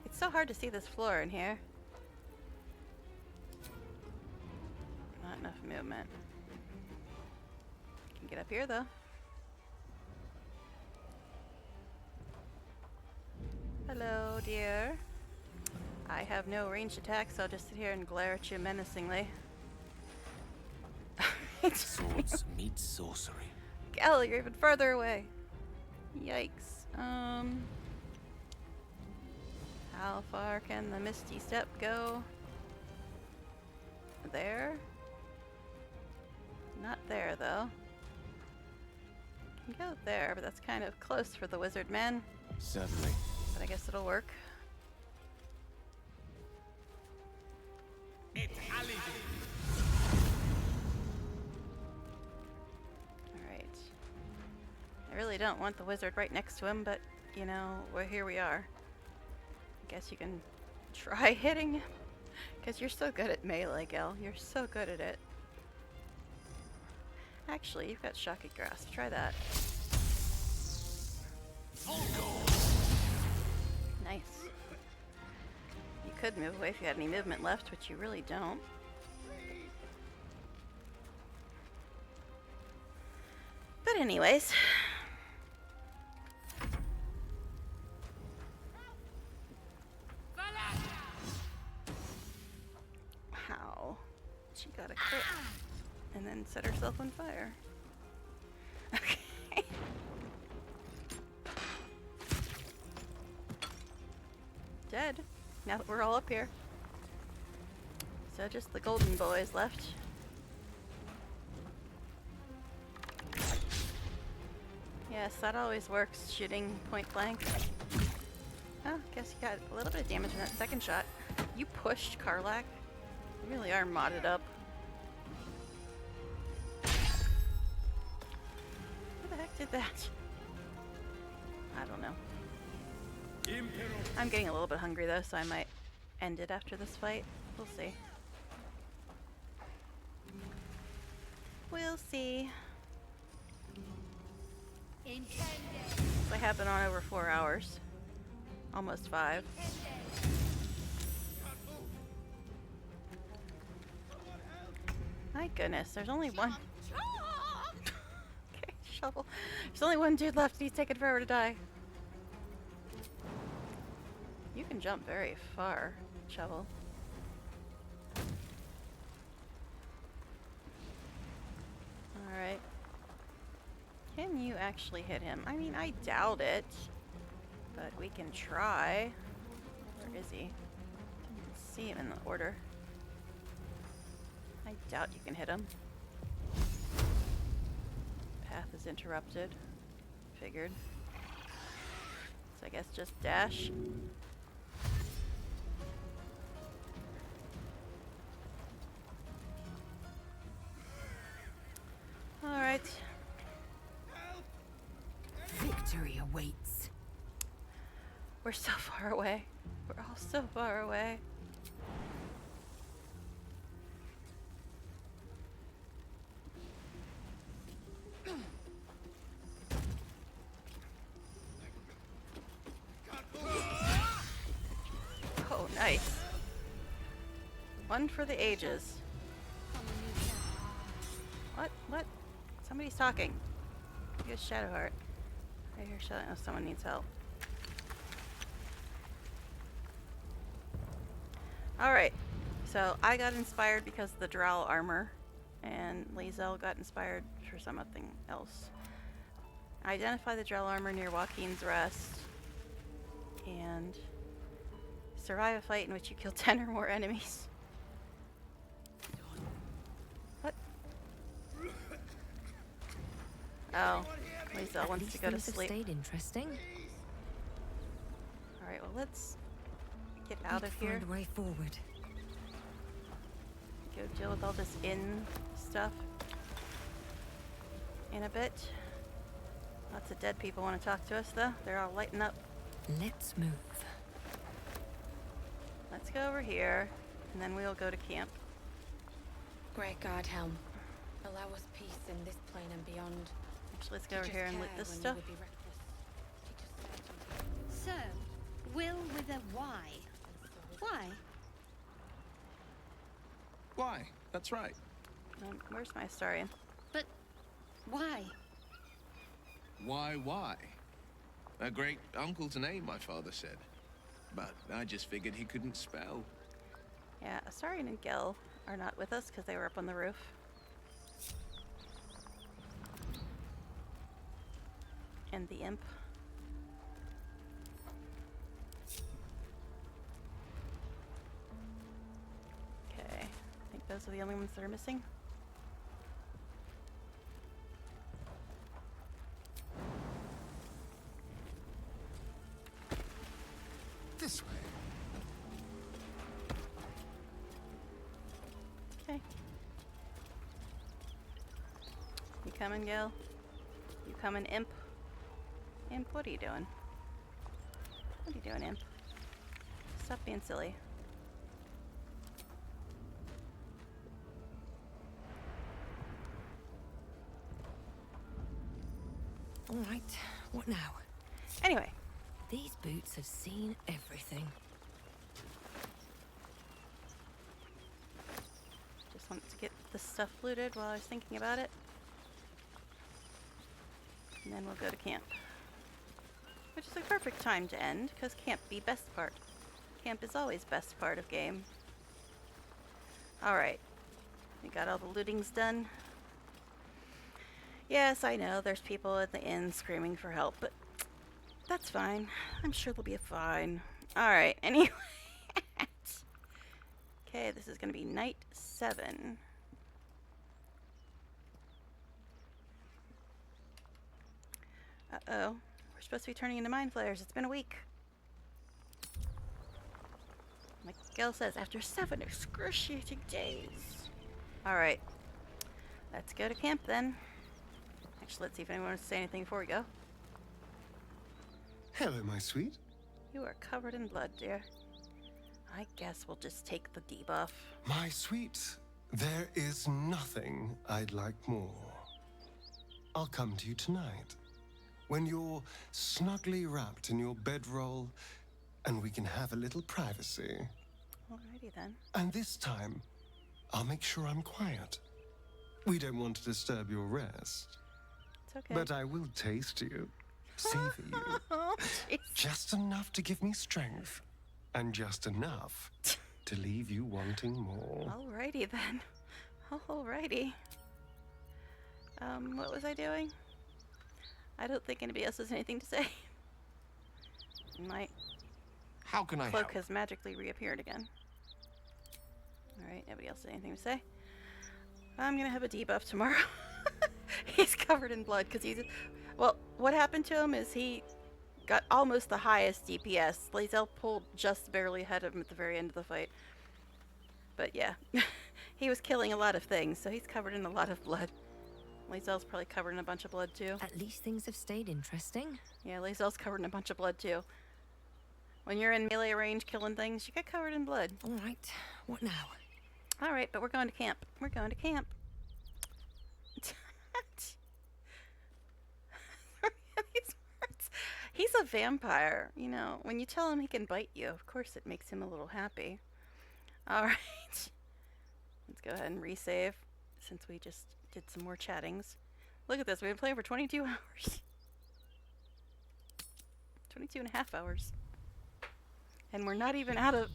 It's so hard to see this floor in here. Not enough movement. Can get up here though. Hello, dear. I have no ranged attacks, so I'll just sit here and glare at you menacingly. Swords meet sorcery. Gal, you're even further away. Yikes. How far can the Misty Step go? There? Not there, though. Can go there, but that's kind of close for the wizard man. Certainly. But I guess it'll work. don't want the wizard right next to him, but, you know, well, here we are. I guess you can try hitting him. Because you're so good at melee, Gil. You're so good at it. Actually, you've got Shocking Grasp. Try that. Nice. You could move away if you had any movement left, but you really don't. But anyways. How? She got a crit and then set herself on fire. Okay. Dead. Now that we're all up here. So just the golden boys left. Yes, that always works, shooting point blank. Oh, guess you got a little bit of damage in that second shot. You pushed Karlach. You really are modded up. Who the heck did that? I don't know. I'm getting a little bit hungry though, so I might end it after this fight. We'll see. We'll see. So I have been on over 4 hours. Almost 5. My goodness, there's only one. Okay, shovel. There's only one dude left and he's taking forever to die. You can jump very far, shovel. Alright. Can you actually hit him? I mean, I doubt it. But we can try. Where is he? Didn't see him in the order. I doubt you can hit him. Path is interrupted. Figured. So I guess just dash. Alright. Victory awaits. We're so far away. We're all so far away. Oh, nice. One for the ages. What? Somebody's talking. Here's Shadowheart. I hear Shadow. Oh, someone needs help. Alright, so I got inspired because of the Drow armor, and Liesel got inspired for something else. Identify the Drow armor near Joaquin's Rest, and survive a fight in which you kill 10 or more enemies. What? Oh, Liesel wants to go to sleep. Stayed interesting. Alright, well let's get out of here. Find a way forward. Go deal with all this inn stuff in a bit. Lots of dead people want to talk to us though. They're all lighting up. Let's move. Let's go over here, and then we'll go to camp. Great God, Helm. Allow us peace in this plane and beyond. Actually, let's go over here and loot this stuff. So, Will with a Y. Why? Why? That's right. Where's my Astarion? But why? Why? A great uncle's name, my father said. But I just figured he couldn't spell. Yeah, Astarion and Gil are not with us because they were up on the roof. And the imp. Okay, I think those are the only ones that are missing. This way. Okay. You coming, Gil? You coming, imp? Imp, what are you doing? What are you doing, Imp? Stop being silly. All right, what now? Anyway. These boots have seen everything. Just wanted to get this stuff looted while I was thinking about it. And then we'll go to camp. Which is a perfect time to end, because camp be best part. Camp is always best part of game. Alright. We got all the lootings done. Yes, I know, there's people at the inn screaming for help, but that's fine. I'm sure they'll be fine. Alright, anyway. Okay, this is going to be night 7. Uh-oh. We're supposed to be turning into mind flayers. It's been a week. Miguel says, after 7 excruciating days. Alright. Let's go to camp then. Actually, let's see if anyone wants to say anything before we go. Hello, my sweet. You are covered in blood, dear. I guess we'll just take the debuff. My sweet, there is nothing I'd like more. I'll come to you tonight, when you're snugly wrapped in your bedroll, and we can have a little privacy. Alrighty then. And this time, I'll make sure I'm quiet. We don't want to disturb your rest. It's okay. But I will taste you, savor you. Just enough to give me strength, and just enough to leave you wanting more. Alrighty then. Alrighty. What was I doing? I don't think anybody else has anything to say. My How can I cloak help? has magically reappeared again. Alright, nobody else has anything to say. I'm gonna have a debuff tomorrow. He's covered in blood because he's... Well, what happened to him is he got almost the highest DPS. Lae'zel pulled just barely ahead of him at the very end of the fight. But yeah, he was killing a lot of things, so he's covered in a lot of blood. Lae'zel's probably covered in a bunch of blood too. At least things have stayed interesting. Yeah, Lae'zel's covered in a bunch of blood too. When you're in melee range killing things, you get covered in blood. Alright, what now? Alright, but we're going to camp. We're going to camp. He's a vampire, you know. When you tell him he can bite you, of course it makes him a little happy. Alright. Let's go ahead and resave, since we just did some more chattings. Look at this, we've been playing for 22 hours. 22 and a half hours. And we're not even out of,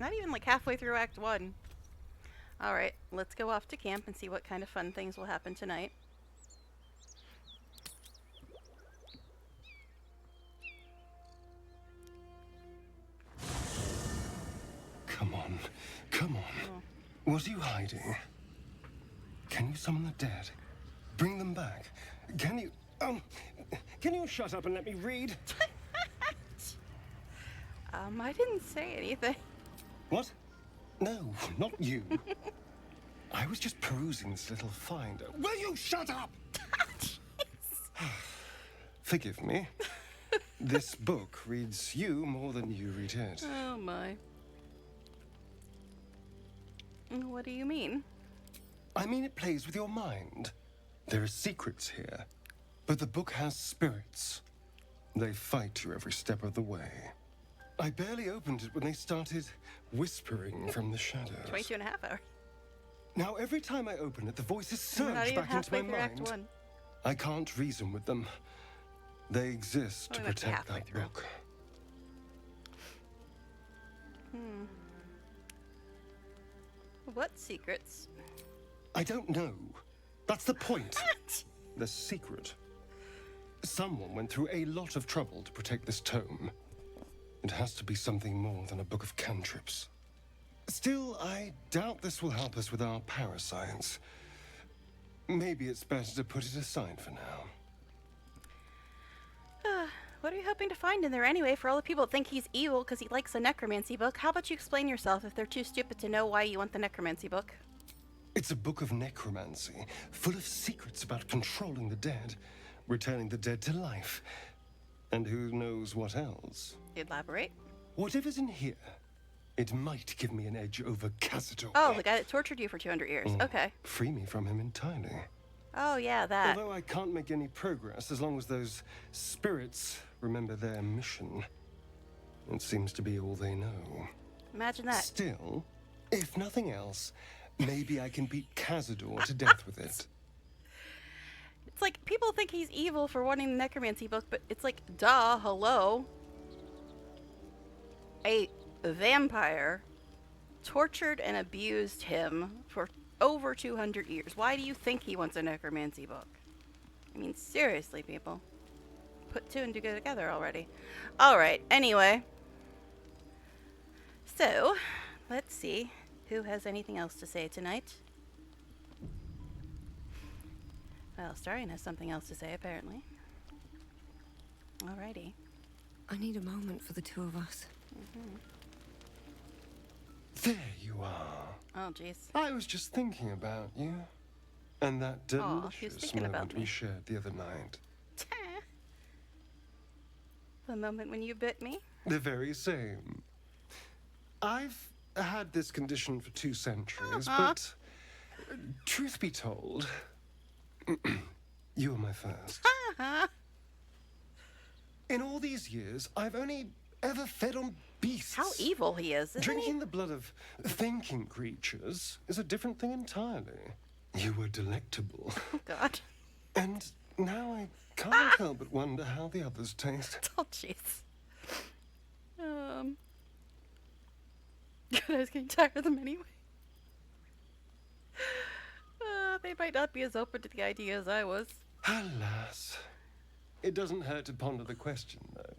not even halfway through Act 1. Alright, let's go off to camp and see what kind of fun things will happen tonight. Come on, come on. Oh. What are you hiding? Can you summon the dead? Bring them back. Can you... can you shut up and let me read? I didn't say anything. What? No, not you. I was just perusing this little find. Will you shut up? Forgive me. This book reads you more than you read it. Oh my. What do you mean? I mean it plays with your mind. There are secrets here, but the book has spirits. They fight you every step of the way. I barely opened it when they started whispering from the shadows. 22 and a half hours. Now, every time I open it, the voices We're not surge even back into my halfway through Act mind. 1. I can't reason with them. They exist to Only like protect halfway that through. book. What secrets? I don't know. That's the point. The secret. Someone went through a lot of trouble to protect this tome. It has to be something more than a book of cantrips. Still, I doubt this will help us with our parascience. Maybe it's better to put it aside for now. What are you hoping to find in there anyway? For all the people that think he's evil because he likes a necromancy book, how about you explain yourself if they're too stupid to know why you want the necromancy book? It's a book of necromancy, full of secrets about controlling the dead, returning the dead to life, And who knows what else? Elaborate. Whatever's in here, it might give me an edge over Cazador. Oh, the guy that tortured you for 200 years. Okay. Free me from him entirely. Oh, yeah, that. Although I can't make any progress as long as those spirits remember their mission. It seems to be all they know. Imagine that. Still, if nothing else, maybe I can beat Cazador to death with it. It's like, people think he's evil for wanting the necromancy book, but it's like, duh, hello. A vampire tortured and abused him for over 200 years. Why do you think he wants a necromancy book? I mean, seriously, people. Put two and two together already. Alright, anyway. So, let's see who has anything else to say tonight. Well, Starian has something else to say, apparently. Alrighty. I need a moment for the two of us. There you are. Oh, jeez. I was just thinking about you. And that delicious thinking about moment me. we shared the other night. The moment when you bit me? The very same. I've had this condition for 2 centuries, but truth be told, you were my first. In all these years, I've only ever fed on beasts. How evil he is, isn't Drinking he? the blood of thinking creatures is a different thing entirely. You were delectable. Oh, God. And now I can't help but wonder how the others taste. Oh, jeez. God, I was getting tired of them anyway. They might not be as open to the idea as I was. Alas. It doesn't hurt to ponder the question, though.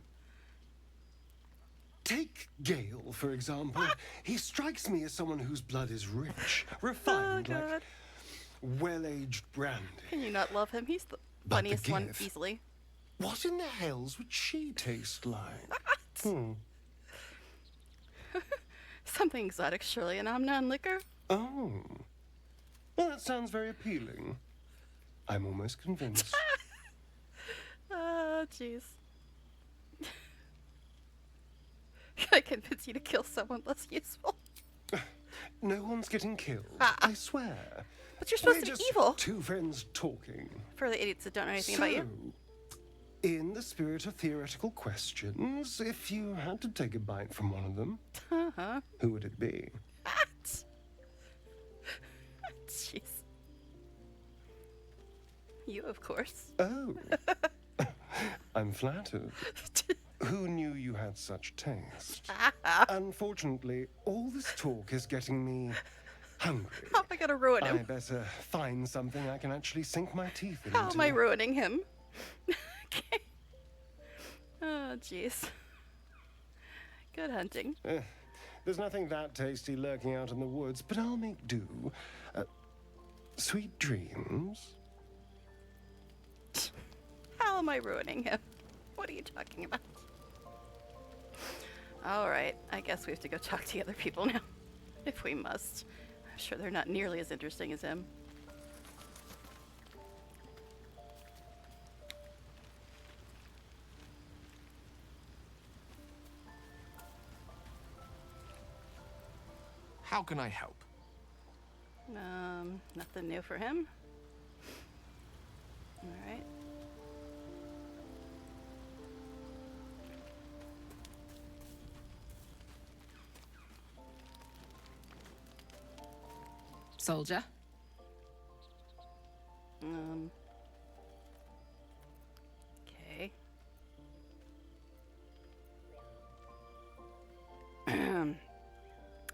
Take Gale, for example. He strikes me as someone whose blood is rich, refined, like well-aged brandy. Can you not love him? He's the But the funniest one, gift. easily. What in the hells would she taste like? Something exotic, surely, an Omnon liquor? Oh. Well, that sounds very appealing. I'm almost convinced. Oh, jeez. Can I convince you to kill someone less useful? No one's getting killed, I swear. But you're supposed We're to be just evil. two friends talking. For the idiots that don't know anything about you. In the spirit of theoretical questions, if you had to take a bite from one of them, who would it be? Jeez. You, of course. Oh. I'm flattered. Who knew you had such taste? Unfortunately, all this talk is getting me hungry. How am I gonna ruin him? I better find something I can actually sink my teeth into. How am I ruining him? Okay. Oh, jeez. Good hunting. There's nothing that tasty lurking out in the woods, but I'll make do. Sweet dreams. How am I ruining him? What are you talking about? Alright, I guess we have to go talk to the other people now. If we must. I'm sure they're not nearly as interesting as him. How can I help? Nothing new for him. Alright. Soldier? Okay.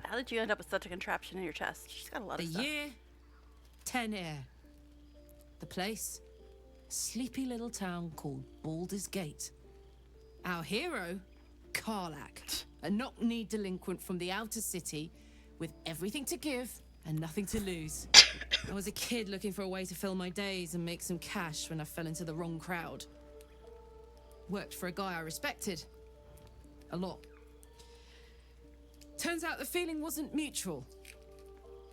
How did you end up with such a contraption in your chest? She's got a lot The of stuff. year, 10 air. The place, a sleepy little town called Baldur's Gate. Our hero, Karlak, a knock-knee delinquent from the outer city with everything to give and nothing to lose. I was a kid looking for a way to fill my days and make some cash when I fell into the wrong crowd. Worked for a guy I respected. A lot. Turns out the feeling wasn't mutual.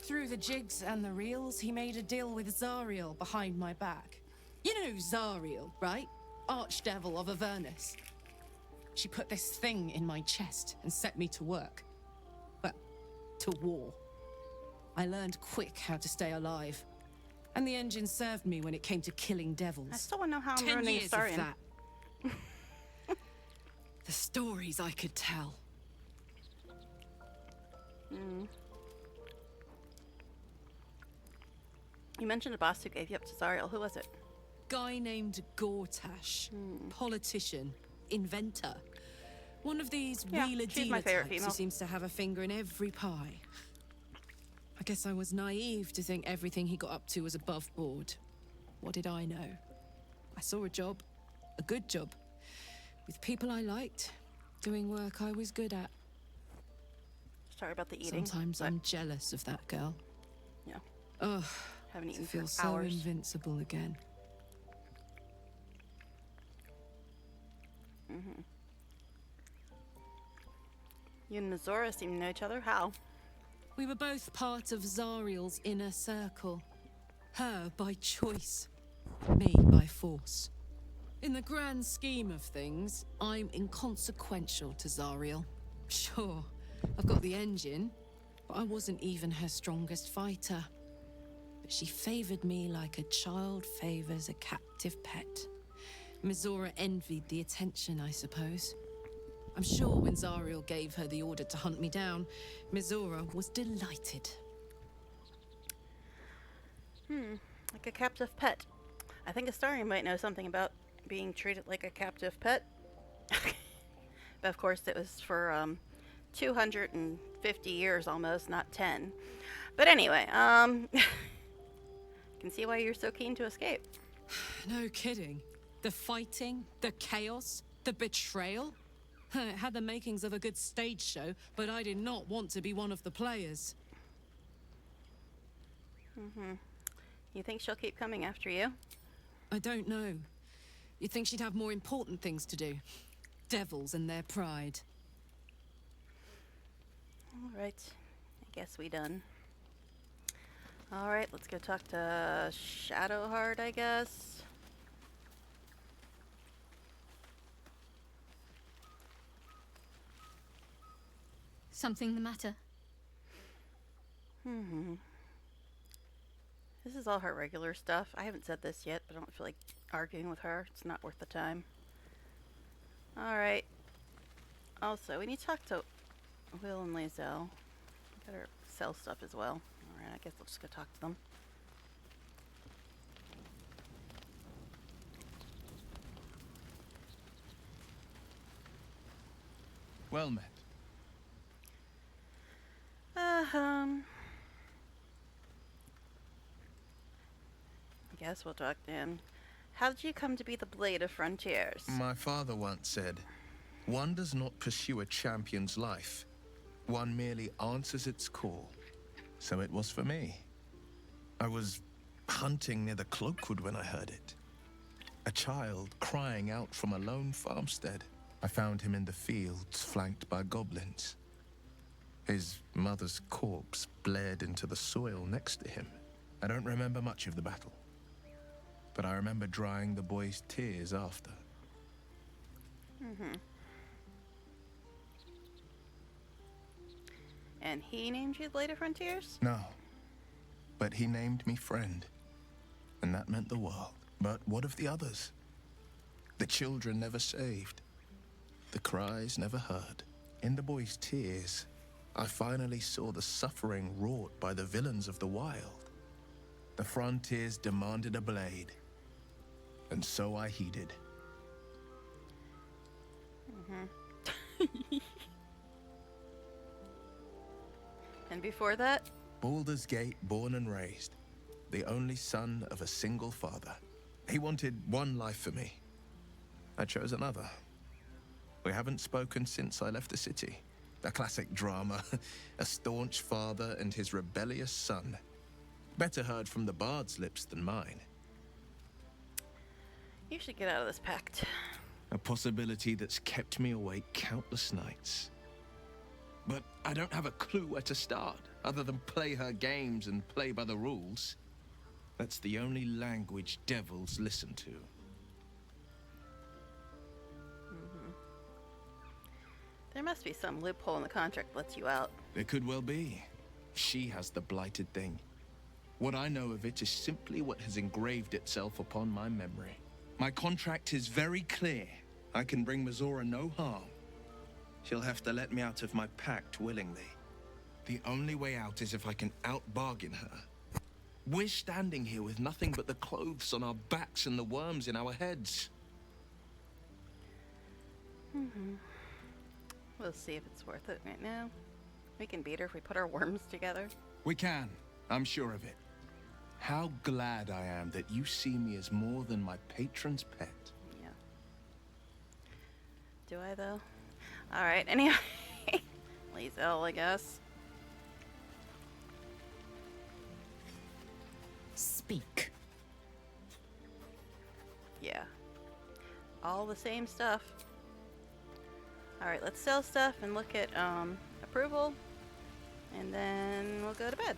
Through the jigs and the reels, he made a deal with Zariel behind my back. You know Zariel, right? Archdevil of Avernus. She put this thing in my chest and set me to work. Well, to war. I learned quick how to stay alive. And the engine served me when it came to killing devils. I still want to know how I'm 10 ruining years Astarion. of that. The stories I could tell. You mentioned a boss who gave you up to Zariel. Who was it? Guy named Gortash. Politician. Inventor. One of these Yeah, wheeler she's my dealer favorite types female. who seems to have a finger in every pie. I guess I was naive to think everything he got up to was above board. What did I know? I saw a job. A good job. With people I liked. Doing work I was good at. Sorry about the eating. Sometimes I'm jealous of that girl. Yeah. Ugh. Haven't eaten To feel for so hours. invincible again. You and Mizora seem to know each other. How? We were both part of Zariel's inner circle. Her by choice, me by force. In the grand scheme of things, I'm inconsequential to Zariel. Sure, I've got the engine, but I wasn't even her strongest fighter. But she favored me like a child favors a captive pet. Mizora envied the attention, I suppose. I'm sure when Zariel gave her the order to hunt me down, Mizora was delighted. Like a captive pet. I think Astarion might know something about being treated like a captive pet. But of course it was for 250 years almost, not 10. But anyway, can see why you're so keen to escape. No kidding. The fighting, the chaos, the betrayal. It had the makings of a good stage show, but I did not want to be one of the players. You think she'll keep coming after you? I don't know. You'd think she'd have more important things to do. Devils and their pride. Alright, I guess we done. Alright, let's go talk to Shadowheart, I guess. Something the matter? This is all her regular stuff. I haven't said this yet, but I don't feel like arguing with her. It's not worth the time. Alright. Also, we need to talk to Will and Lae'zel. Better sell stuff as well. Alright, I guess I'll just go talk to them. Well met. I guess we'll talk to him. How did you come to be the Blade of Frontiers? My father once said, one does not pursue a champion's life. One merely answers its call. So it was for me. I was hunting near the Cloakwood when I heard it. A child crying out from a lone farmstead. I found him in the fields, flanked by goblins. His mother's corpse bled into the soil next to him. I don't remember much of the battle, but I remember drying the boy's tears after. And he named you Blade of Frontiers? No, but he named me friend, and that meant the world. But what of the others? The children never saved, the cries never heard. In the boy's tears, I finally saw the suffering wrought by the villains of the wild. The frontiers demanded a blade, and so I heeded. And before that? Baldur's Gate, born and raised, the only son of a single father. He wanted one life for me. I chose another. We haven't spoken since I left the city. A classic drama. A staunch father and his rebellious son. Better heard from the bard's lips than mine. You should get out of this pact. A possibility that's kept me awake countless nights. But I don't have a clue where to start, other than play her games and play by the rules. That's the only language devils listen to. There must be some loophole in the contract that lets you out. There could well be. She has the blighted thing. What I know of it is simply what has engraved itself upon my memory. My contract is very clear. I can bring Mizora no harm. She'll have to let me out of my pact willingly. The only way out is if I can out-bargain her. We're standing here with nothing but the clothes on our backs and the worms in our heads. We'll see if it's worth it right now. We can beat her if we put our worms together. We can. I'm sure of it. How glad I am that you see me as more than my patron's pet. Yeah. Do I, though? Alright, anyway. Lazel, I guess. Speak. Yeah. All the same stuff. Alright, let's sell stuff and look at approval. And then we'll go to bed.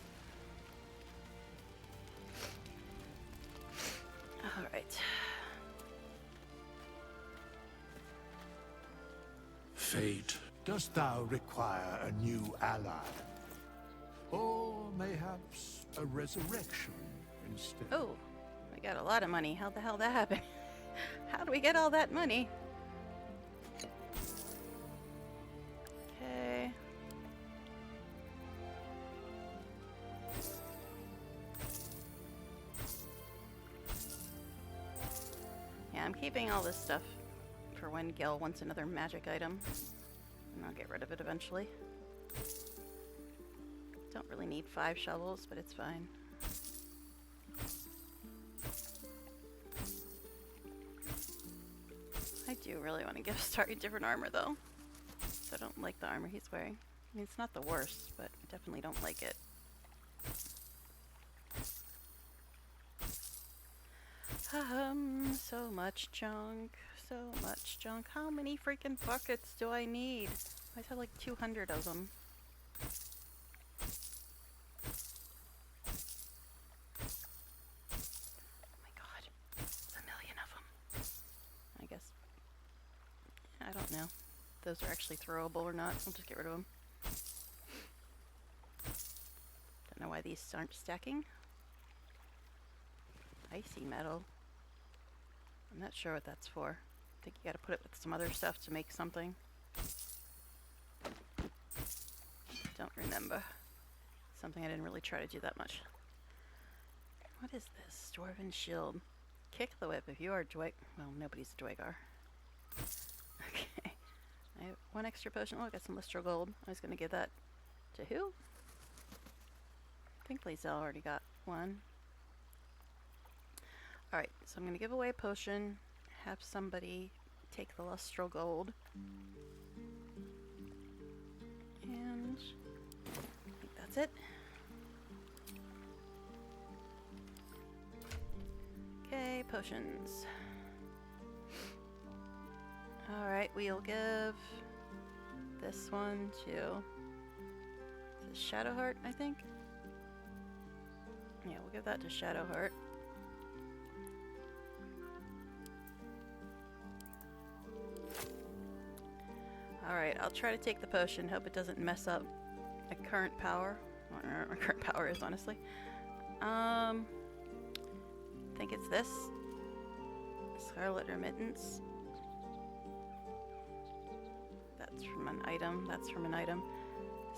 Alright. Fate, dost thou require a new ally? Or mayhaps a resurrection instead? Oh, we got a lot of money. How the hell that happened? How do we get all that money? Okay. Yeah, I'm keeping all this stuff for when Gil wants another magic item. And I'll get rid of it eventually. Don't really need 5 shovels, but it's fine. I do really want to give Starry different armor, though. I don't like the armor he's wearing. I mean, it's not the worst, but I definitely don't like it. So much junk. So much junk. How many freaking buckets do I need? I have like 200 of them. Oh my god. There's a million of them. I guess. I don't know if those are actually throwable or not. I'll just get rid of them. Don't know why these aren't stacking. Icy metal. I'm not sure what that's for. I think you gotta put it with some other stuff to make something. Don't remember. Something I didn't really try to do that much. What is this? Dwarven shield. Kick the whip if you are Dweg. Well, nobody's a Dwegar. Okay. I have 1 extra potion. Oh, I got some Listral gold. I was gonna give that to who? I think Lazel already got 1. Alright, so I'm going to give away a potion, have somebody take the lustral gold, and I think that's it. Okay, potions. Alright, we'll give this one to Shadowheart, I think? Yeah, we'll give that to Shadowheart. Alright, I'll try to take the potion, hope it doesn't mess up my current power. Or my current power is, honestly. I think it's this. Scarlet Remittance. That's from an item, that's from an item.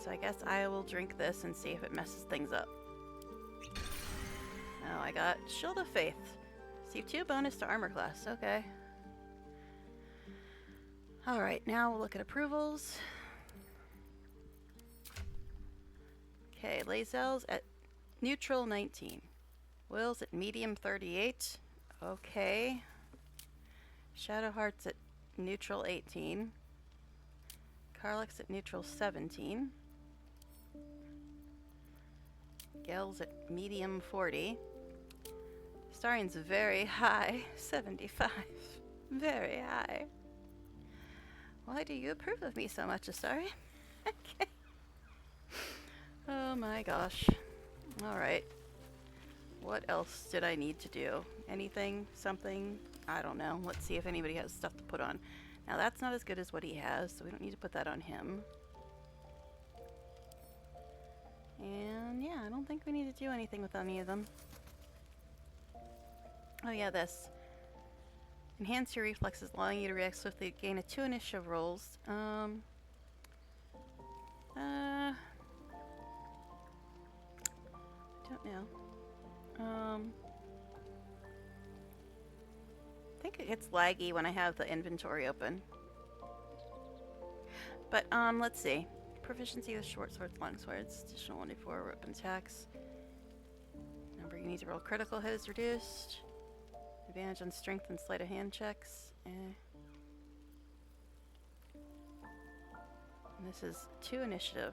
So I guess I will drink this and see if it messes things up. Oh, I got Shield of Faith. Receive 2 bonus to armor class, okay. Alright, now we'll look at approvals. Okay, Lazel's at neutral 19. Will's at medium 38. Okay. Shadowheart's at neutral 18. Karlach's at neutral 17. Gel's at medium 40. Starian's very high, 75. Very high. Why do you approve of me so much, Astari? Okay. Oh my gosh. Alright. What else did I need to do? Anything? Something? I don't know. Let's see if anybody has stuff to put on. Now that's not as good as what he has, so we don't need to put that on him. And yeah, I don't think we need to do anything with any of them. Oh yeah, this. Enhance your reflexes, allowing you to react swiftly. Gain a 2 initiative rolls. Don't know. I think it gets laggy when I have the inventory open. But let's see. Proficiency with short swords, long swords, additional 1d4 weapon attacks. Number you need to roll critical hit is reduced. Advantage on strength and sleight of hand checks. And this is 2 initiative.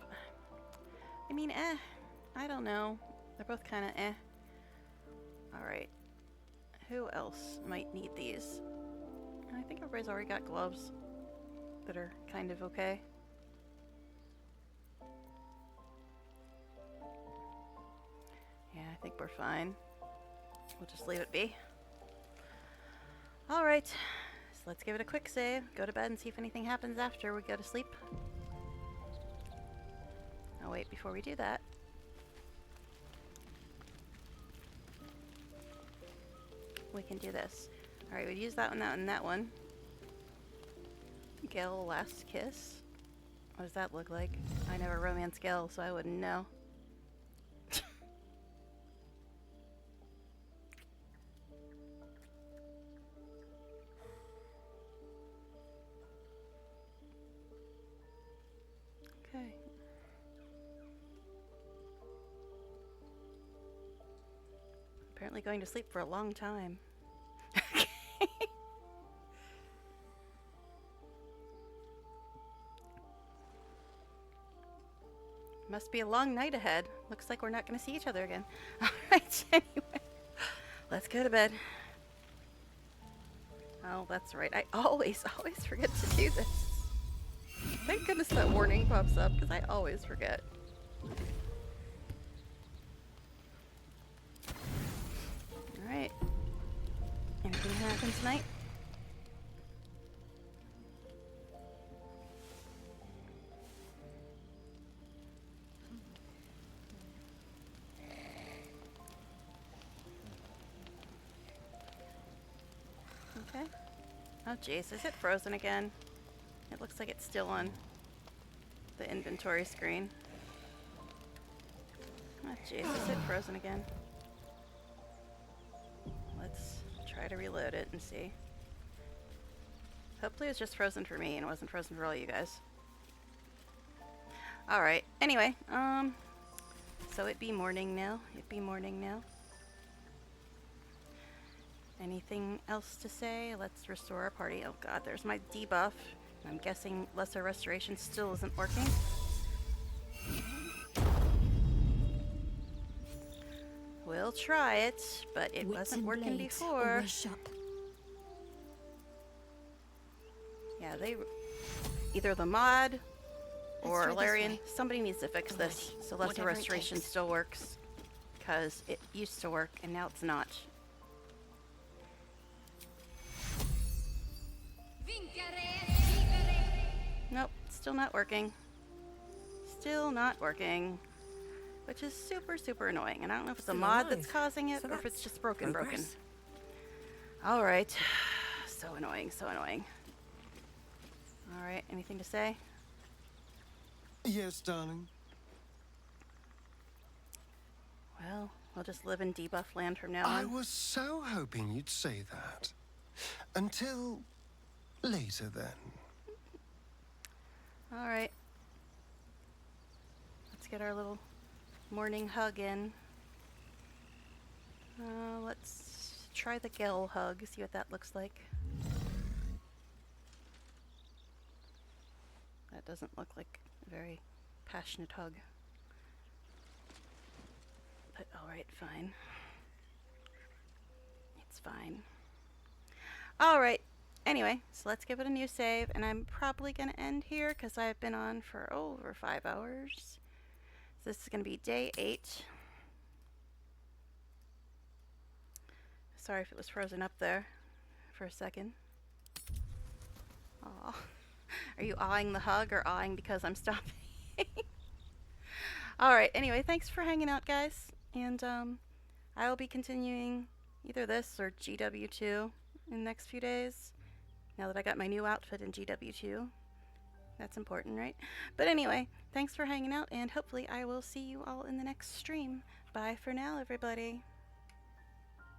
I mean, I don't know. They're both kind of Alright. Who else might need these? I think everybody's already got gloves that are kind of okay. Yeah, I think we're fine. We'll just leave it be. Alright, so let's give it a quick save, go to bed and see if anything happens after we go to sleep. Oh wait, before we do that. We can do this. Alright, we'd use that one, that one, that one. Gale last kiss. What does that look like? I never romance Gale, so I wouldn't know. Okay. Apparently going to sleep for a long time. Must be a long night ahead. Looks like we're not going to see each other again. Alright, anyway. Let's go to bed. Oh, that's right. I always forget to do this. Thank goodness that warning pops up, because I always forget. Alright. Anything happen tonight? Okay. Oh jeez, is it frozen again? It looks like it's still on the inventory screen. Oh jeez, is it frozen again? Let's try to reload it and see. Hopefully it was just frozen for me and it wasn't frozen for all you guys. Alright, anyway, so it be morning now. It be morning now. Anything else to say? Let's restore our party. Oh god, there's my debuff. I'm guessing lesser restoration still isn't working. We'll try it, but it wasn't working before. Yeah, either the mod or Larian, somebody needs to fix this so lesser restoration still works, because it used to work and now it's not. Nope, still not working. Still not working. Which is super, super annoying. And I don't know if it's a mod that's causing it or if it's just broken. Alright. So annoying, so annoying. Alright, anything to say? Yes, darling. Well, we'll just live in debuff land from now on. I was so hoping you'd say that. Until later, then. Alright. Let's get our little morning hug in. Let's try the Gale hug, see what that looks like. That doesn't look like a very passionate hug. But alright, fine. It's fine. Alright. Anyway, so let's give it a new save, and I'm probably going to end here because I've been on for over 5 hours. So this is going to be day 8. Sorry if it was frozen up there for a second. Aw. Are you awing the hug or awing because I'm stopping? Alright, anyway, thanks for hanging out, guys. And I will be continuing either this or GW2 in the next few days. Now that I got my new outfit in GW2. That's important, right? But anyway, thanks for hanging out, and hopefully I will see you all in the next stream. Bye for now, everybody.